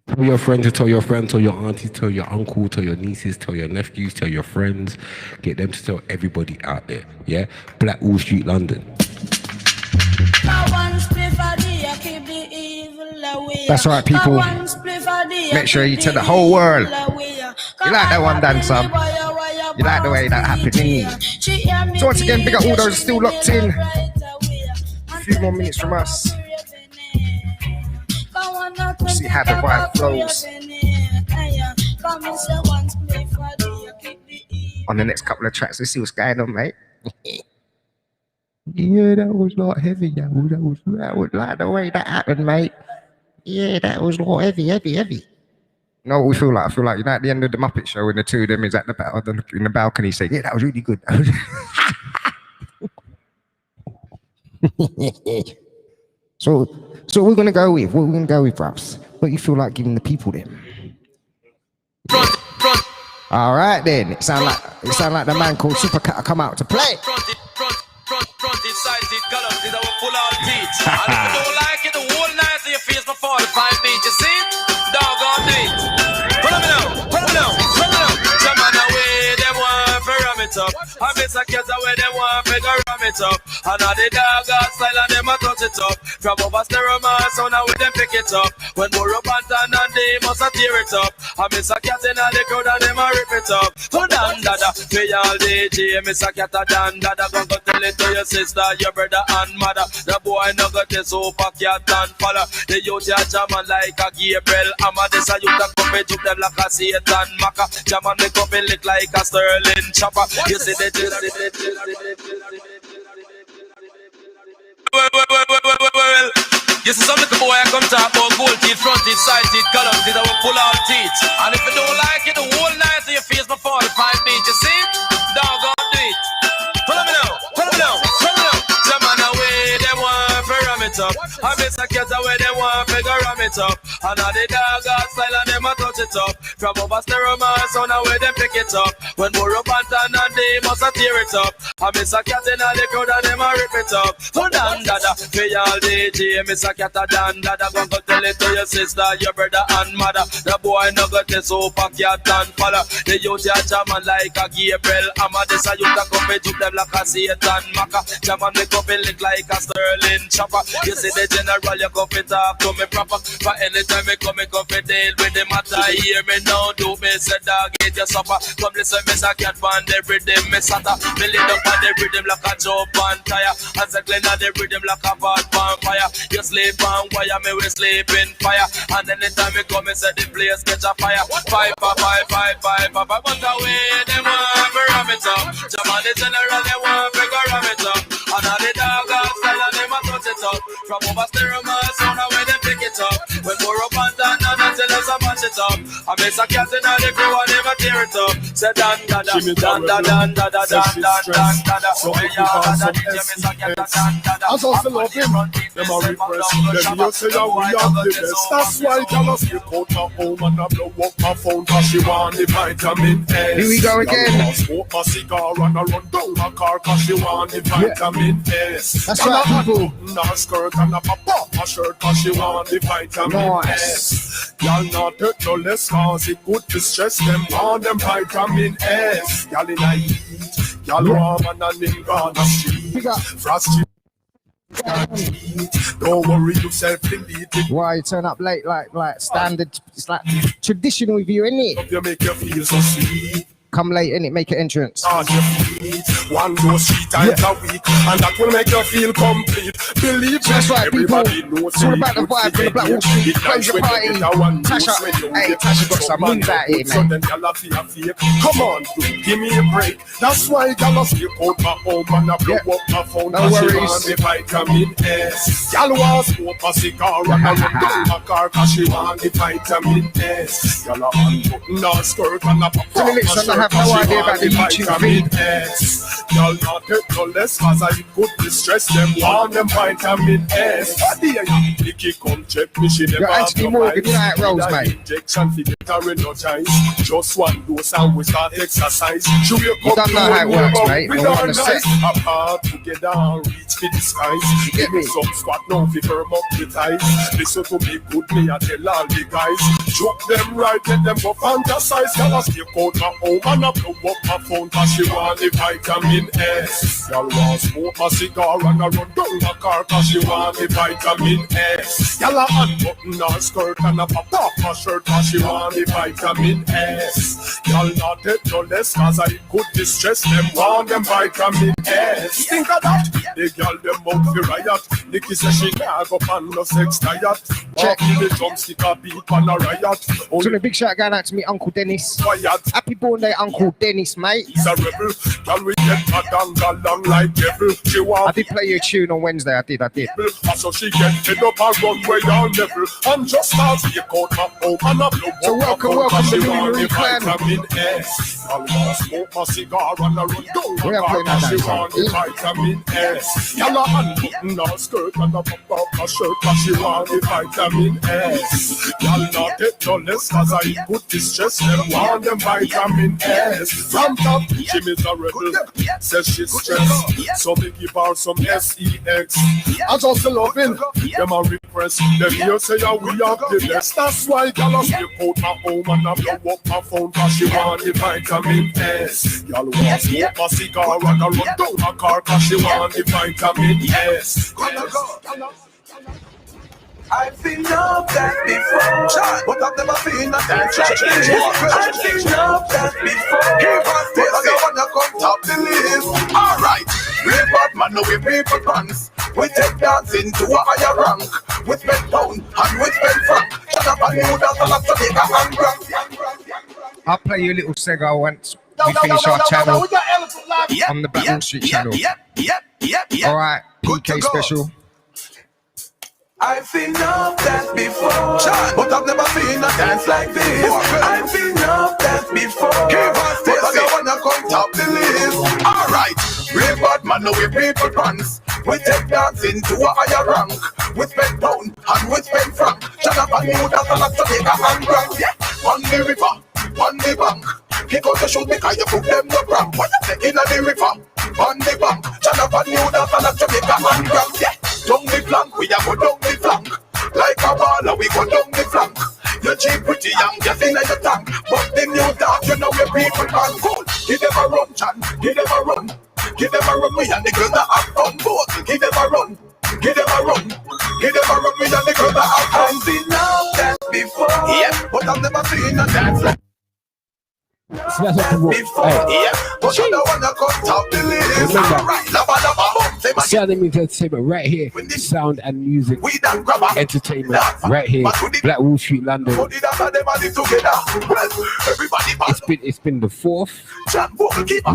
Tell your friend to tell your friend, tell your auntie, tell your uncle, tell your nieces, tell your nephews, tell your friends. Get them to tell everybody out there, yeah? Black Wall Street, London. That's right, people. Make sure you tell the whole world. You like that one, Dan Sam? You like the way that happened? So once again, big up all those still locked in. few more minutes from us. We'll see how the vibe flows on the next couple of tracks. Let's see what's going on, mate. Yeah, that was not heavy. That was like the way that happened, mate. Yeah, that was not heavy. No, what we feel like? I feel like, you know, at the end of the Muppet Show, when the two of them is at in the balcony saying, yeah, that was really good. So what we're gonna go with? What we're gonna go with, bruv? What you feel like giving the people then? All right then. It sound like the man called Supercat come out to play. Fronted, sided, colors, these are full all teeth. And if you don't like it, the whole night so you face my 45 beat, you see? Dog on it. Follow me now. Jam on away, them want to ram it up. I miss a cat away, them want to ram it up. And all the dog style and them a touch it up. From over stereo man, so now with them pick it up. When more up and down and they must a tear it up. I miss a cat in all the crowd and them a rip it up. So dan dada, pay all DJ, miss a cat a dan dada. Go tell it to your sister, your brother and mother. The boy no got this super cat and follow. The youth ya jamming like a Gabriel. Amma this a youth a come and juke them like a Satan Maka. Jamming me come and lick like a Sterling chopper. You see the well. You see some little boy I come talk about gold teeth, front teeth, side teeth, column teeth, I will pull out teeth. And if you don't like it, the whole night so you face my 45 beat, you see? Dog on do it. Follow me now. Jam on away, them want to ram it up. I miss a cat away, them want to ram it up. And all the dog style and them a touch it up. From over stereo man, so now where them pick it up. When more up and down and they must a tear it up. I miss a cat in all the crowd and them a rip it up. So dan dada, pay all DJ, miss a cat a dan dada. Go tell it to your sister, your brother and mother. The boy no got this super cat and follow. The youth ya jamming like a Gabriel. Amma this a youth a come and juke them like a Satan Maka. Jamming me come and lick like a Sterling chopper. You see the general, you come and talk to me proper. For anytime me come and deal with the matter. Hear me now, do me say dog eat your supper. Come listen, me say can't find the rhythm, me sata. Me lead up on the rhythm like a jump on tire. And say clean on the rhythm like a bad vampire. You sleep on wire, me we sleep in fire. And anytime me come and say the place catch a fire. Five, but away, them want to ram it up. Jam on the general, they want to ram it up. And all the dog style and them a touch it up. From over stereo man, so now where they pick it up. When more up and down and until us a match it up. I miss a cat in all the crew and never tear it up. Say dan dada. So me ya dada DJ miss a cat dan dada. As us love him, them a repress. Them you say that we are the best. That's why y'all skip out my home and I blow up my phone 'cause she want the vitamin S. Here we go again. Smoke my cigar and I run down my car 'cause she want the vitamin S. That's right, people. Her skirt and I pop off my shirt 'cause she want the vitamin S. Y'all not hurt no less 'cause it good to stress them on them vitamin S. Y'all in a heat, y'all warm and I live on the street. Frosty. Don't worry yourself, delete. Why you turn up late like standard? It's like traditional with you, isn't it? You make you feel so sweet. Come late, innit? Make an entrance. On your feet, one dose 3 times a week, and that will make you feel complete. Believe me, that's right, people. Knows it's all about the vibe from the Black Wall Street closure party. Tasha, hey, Tasha got some moves out here, man. Come on, dude, give me a break. That's why y'all skip out my home and I blow up my phone. No worries. She want the vitamin S. Y'all want smoke a cigar and I run down my car 'cause she want the vitamin S. Y'all unbutton her skirt and I pop off my shirt. I have no idea about the YouTube feed. Y'all not take no less 'cause I could distress them. Want them vitamin S. Nicky come check me, she never have no Morgan, you know how it rolls, mate. Injection to get her energized. Just one dose and we start exercise. You don't know how it works, mate. We are nice. Apart together and reach for the skies. Give me some squat now, fi firm up the ties. Listen to me good, me I tell all the guys. Choke them right, let them go fantasize. Y'all skip out my home and I blow up my phone, cause she want the vitamin S. Y'all want smoke my cigar and I run down my car, cause she want the vitamin S. Y'all a unbutton her skirt and I pop off my shirt, cause she want the vitamin S. Y'all not take no less, cause I could distress them, want them vitamin S. Think of that, the girl them out the riot. Nikki says she can't go on no sex diet. Check. The drumstick a beat on a riot. So the big shout going out to me Uncle Dennis. Happy born day, Uncle Dennis, mate. He's a rebel. Can we get a dangle long like devil? I did play you a tune on Wednesday. I did. So she get head up and run where y'all level. I'm just now see you caught my home and I blow. So welcome to the Louis clan. Vitamin S. I want smoke my cigar and I run down. We are playing that She dance. want the vitamin S. Y'all are unbutton her skirt and I pop off her shirt, cause she want the vitamin S. Y'all not get no less, cause I put distress them, want them vitamin S. From top, she miserable, says she's stressed, so me give her some SEX. I just love it, them a repress, them here say we have the best. That's why y'all skip out my home and I blow up my phone, cause she want the vitamin S. Y'all want smoke my cigar and I run down my car, cause she want the vitamin S. I've been up that before, but I've never been a dance like this. I've been up that before, but I don't wanna come top the list. Alright, real bad man, no we people pants. We take dancing to a higher rank. We spend pound and we spend franc. Shut up and you dance and that's a nigga and grand. I'll play you a little Sega once we finish our channel on the Black Wall Street channel. Alright, PK special. I've been up that before, but I've never seen a dance like this. I've been up that before, but I don't wanna come top the list. Alright, real bad man, no we people pants. We take dancing to a higher rank. We spend pound and we spend franc. Shut up and you dance and that's a nigga and grand. On the river, on the bank. He goes to shoot because you put them no prank. What you say in the river, on the bank. Shut up and you dance and that's a nigga and grand. Down the flank, we a go down the flank. Like a baller, we go down the flank. You cheap pretty young, just in your tank. But the new dog, you know where people can cool. Give them a run, Chan, give them a run. Give them a run, me and the girls that have fun. Both, give them a run. Give them a run, give them a run, me and the girls that have fun. I've been out that before, yeah, but I've never seen a dance like So that's what people Sound Entertainment right here. Sound and music entertainment right here. Black Wall Street, London. It's been the fourth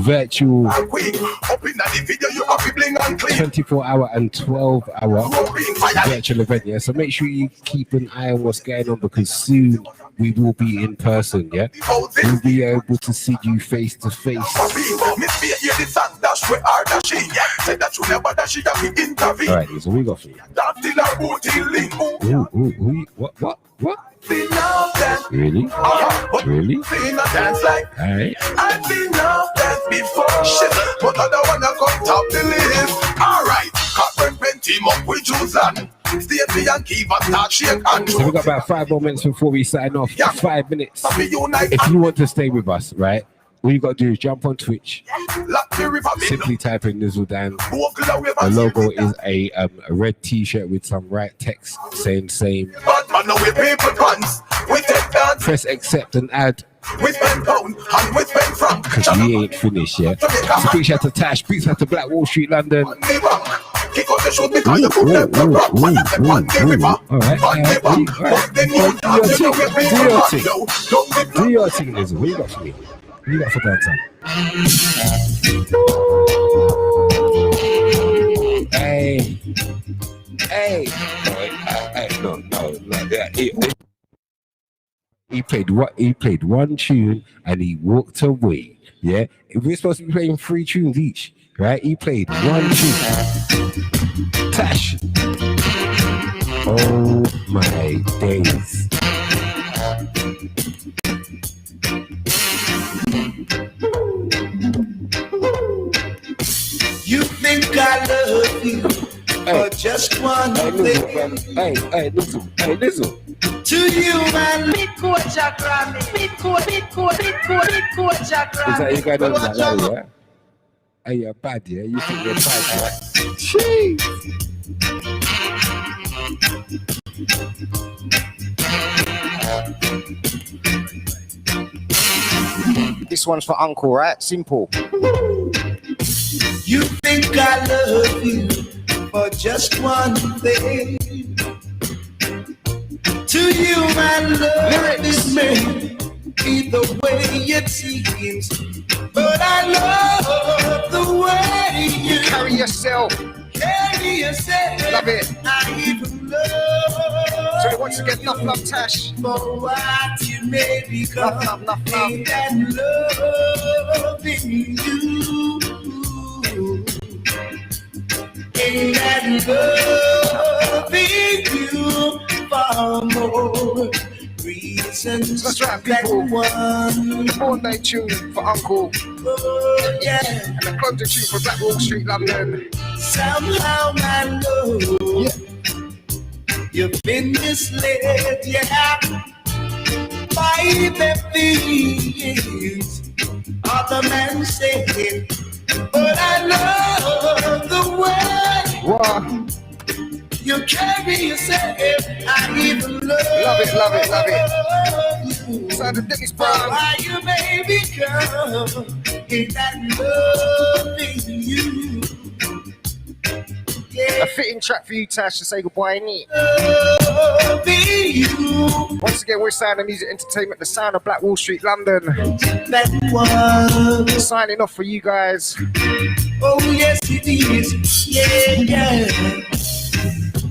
virtual 24-hour and 12-hour virtual event. Yeah, so make sure you keep an eye on what's going on, because soon we will be in person. Yeah, we'll be able to see you face to face. Alright, so we got for you. What? Really? Really? Alright. I've been off that before, but I don't wanna come top the list. Alright, Catherine Pen team up with Juzan. Stacey and Kiva start shake and So we got about 5 more minutes before we sign off. 5 minutes. If you want to stay with us, right? All you got to do is jump on Twitch. Simply type in Nizzle Dan. The logo is a red t-shirt with some right text saying same. Press accept and add. Because we ain't finished yet. So big shout to Tash, big shout to Black Wall Street, London. Alright. Do your thing, Nizzle. What you got for me? What you got for that time? Hey. No. He played one tune and he walked away. Yeah, we're supposed to be playing 3 tunes each, right? He played one tune. Tash. Oh my days. You think I love you for just one one thing. Hey, Nizzle. To you, man. Big coach, Jack Grammy. Big coach, Jack Grammy. Is that you guys on that level, yeah? Hey, you're bad, yeah? You think you're bad, yeah? Jeez. This one's for Uncle, right? Simple. You think I love you for just one thing. To you, my love is made either way it seems. But I love the way you carry yourself. Love it. I even love. So once again, enough love, Tash. For what you may become. Enough. Ain't that loving you? Ain't that loving you far more reasons? That's right, people. The Born Day tune for Uncle. Oh, yeah. And the closing tune for Black Wall Street, London. Somehow, my love, you've been misled, yeah, by the things other men say. But I love the way you carry yourself. I even love it. Sound of Dennis Brown. Why you baby girl, ain't that loving you? A fitting track for you, Tash, to say goodbye, innit? Once again, we're Sound of Music Entertainment, the sound of Black Wall Street, London. Signing off for you guys. Oh, yes, it is. Yeah.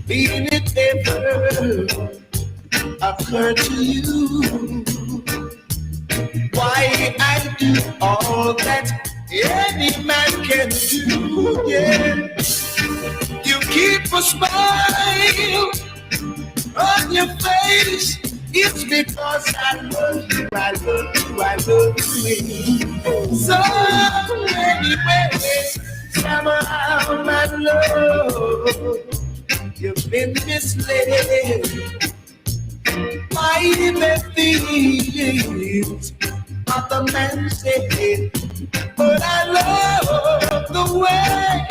Being it ever occurred to you why I do all that any man can do, yeah. You keep a smile on your face. It's because I love you. So anyway, somehow my love, you've been misled by the things other men say. But I love the way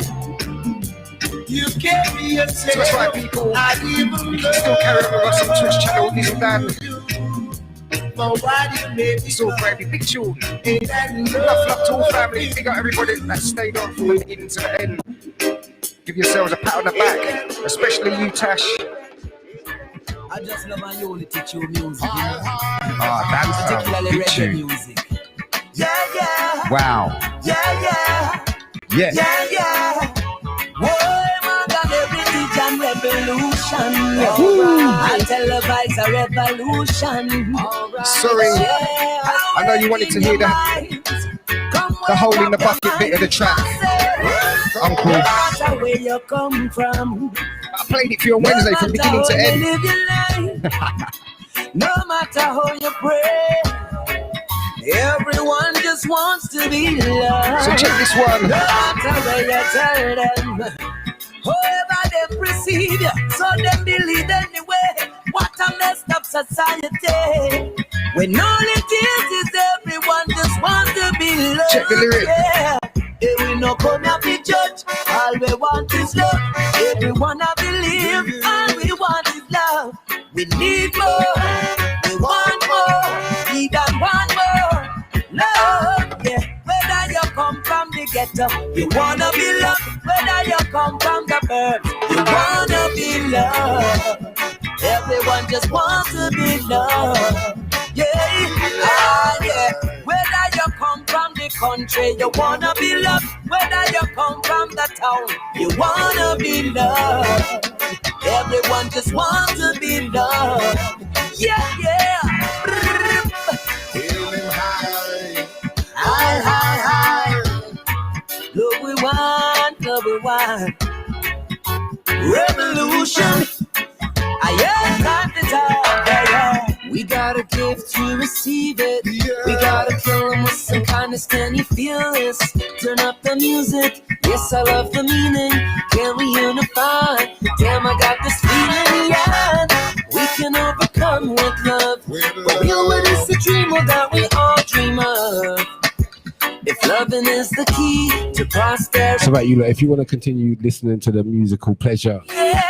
you carry yourself. So that's right, people. You can still carry on with us on Twitch channel, this Dan. It's all very big tune. Enough love to all family. Big up everybody that stayed on from the beginning to the end. Give yourselves a pat on the back, especially you, Tash. I just love my unity tune music. That's particularly big reggae tune. music. Yeah. Wow. Yeah. Boy, man, got heritage and revolution. I televise a revolution. Sorry, I know you wanted to hear the hole in the bucket bit of the track, Uncle. Where you come from. I played it for you on Wednesday from beginning to end. No matter how you pray, everyone just wants to be loved. So check this one. No matter where you tell them, however they proceed, so them believe anyway. What a messed up society. When all it is everyone just wants to be loved. Check the lyric. Yeah. They will not come and be judged. All we want is love. Everyone I believe, all we want is love. We need more. We want more. We don't want more. Love, yeah. Whether you come from the ghetto, you wanna be loved. Whether you come from the burbs, you wanna be loved. Everyone just wants to be loved. Yeah, yeah. Whether you come from the country, you wanna be loved. Whether you come from the town, you wanna be loved. Everyone just wants to be loved. Yeah. Feeling high. High. Love we want. Revolution. I am time to talk, yeah. We gotta give to receive it. Yeah. We gotta kill them with some kindness. Can you feel this? Turn up the music. Yes, I love the meaning. Can we unify? Damn, I got you, it is the dream that we all dream of. If loving is the key to prosperity. So, right, you lot, if you want to continue listening to the musical pleasure,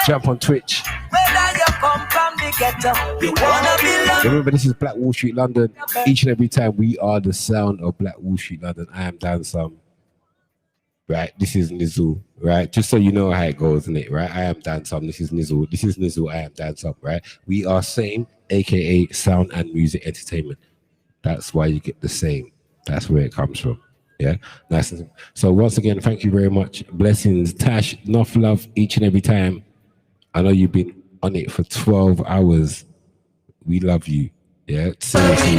jump on Twitch. Whether you come from the ghetto, you wanna be loved. Remember, this is Black Wall Street London. Each and every time, we are the sound of Black Wall Street London. I am Dan Sam. Right, this is Nizzle. Right, just so you know how it goes, isn't it? Right, I am Dan Sam. This is Nizzle. This is Nizzle. I am Dan Sam. Right, we are same, aka Sound and Music Entertainment. That's why you get the same. That's where it comes from. Yeah, nice. So once again, thank you very much. Blessings, Tash. Enough love each and every time. I know you've been on it for 12 hours. We love you. Yeah, seriously,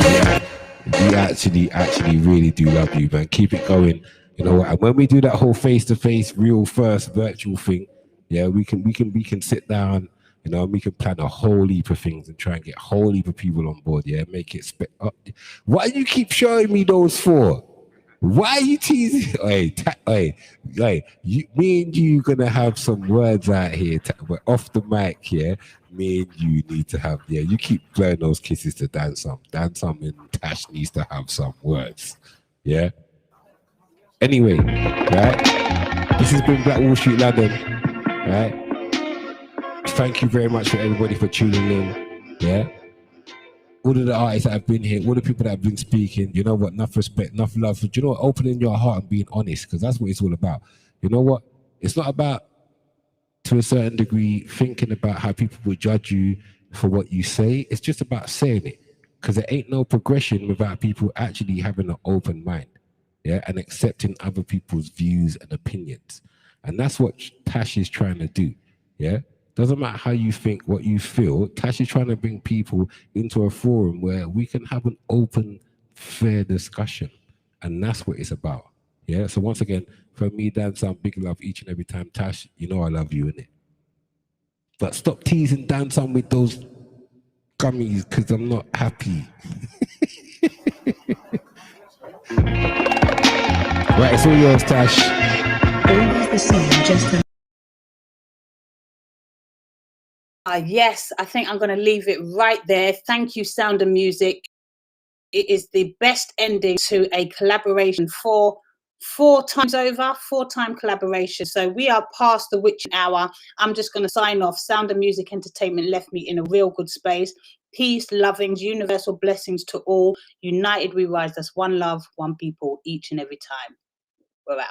we actually really do love you, man. Keep it going. You know, and when we do that whole face-to-face, real first virtual thing, yeah, we can sit down. You know, we can plan a whole heap of things and try and get a whole heap of people on board. Yeah, make it. Why do you keep showing me those for? Why are you teasing? Hey, me and you gonna have some words out here. But off the mic, yeah. Me and you need to have. Yeah, you keep blowing those kisses to dance some. Dance some, and Tash needs to have some words. Yeah. Anyway, right. This has been Black Wall Street London, right. Thank you very much for everybody for tuning in. Yeah. All of the artists that have been here, all the people that have been speaking, you know what, enough respect, enough love. Do you know what, opening your heart and being honest, because that's what it's all about. You know what, it's not about, to a certain degree, thinking about how people will judge you for what you say. It's just about saying it, because there ain't no progression without people actually having an open mind, yeah, and accepting other people's views and opinions. And that's what Tash is trying to do, yeah. Doesn't matter how you think, what you feel. Tash is trying to bring people into a forum where we can have an open, fair discussion. And that's what it's about. Yeah. So once again, for me, Dan Sam, big love each and every time. Tash, you know I love you, innit? But stop teasing Dan Sam with those gummies, because I'm not happy. Right, it's all yours, Tash. Always the same, just a Yes, I think I'm going to leave it right there. Thank you, Sound and Music. It is the best ending to a collaboration for four time collaboration. So we are past the witching hour. I'm just going to sign off. Sound and Music Entertainment left me in a real good space. Peace, lovings, universal blessings to all. United we rise. That's one love, one people, each and every time. We're out.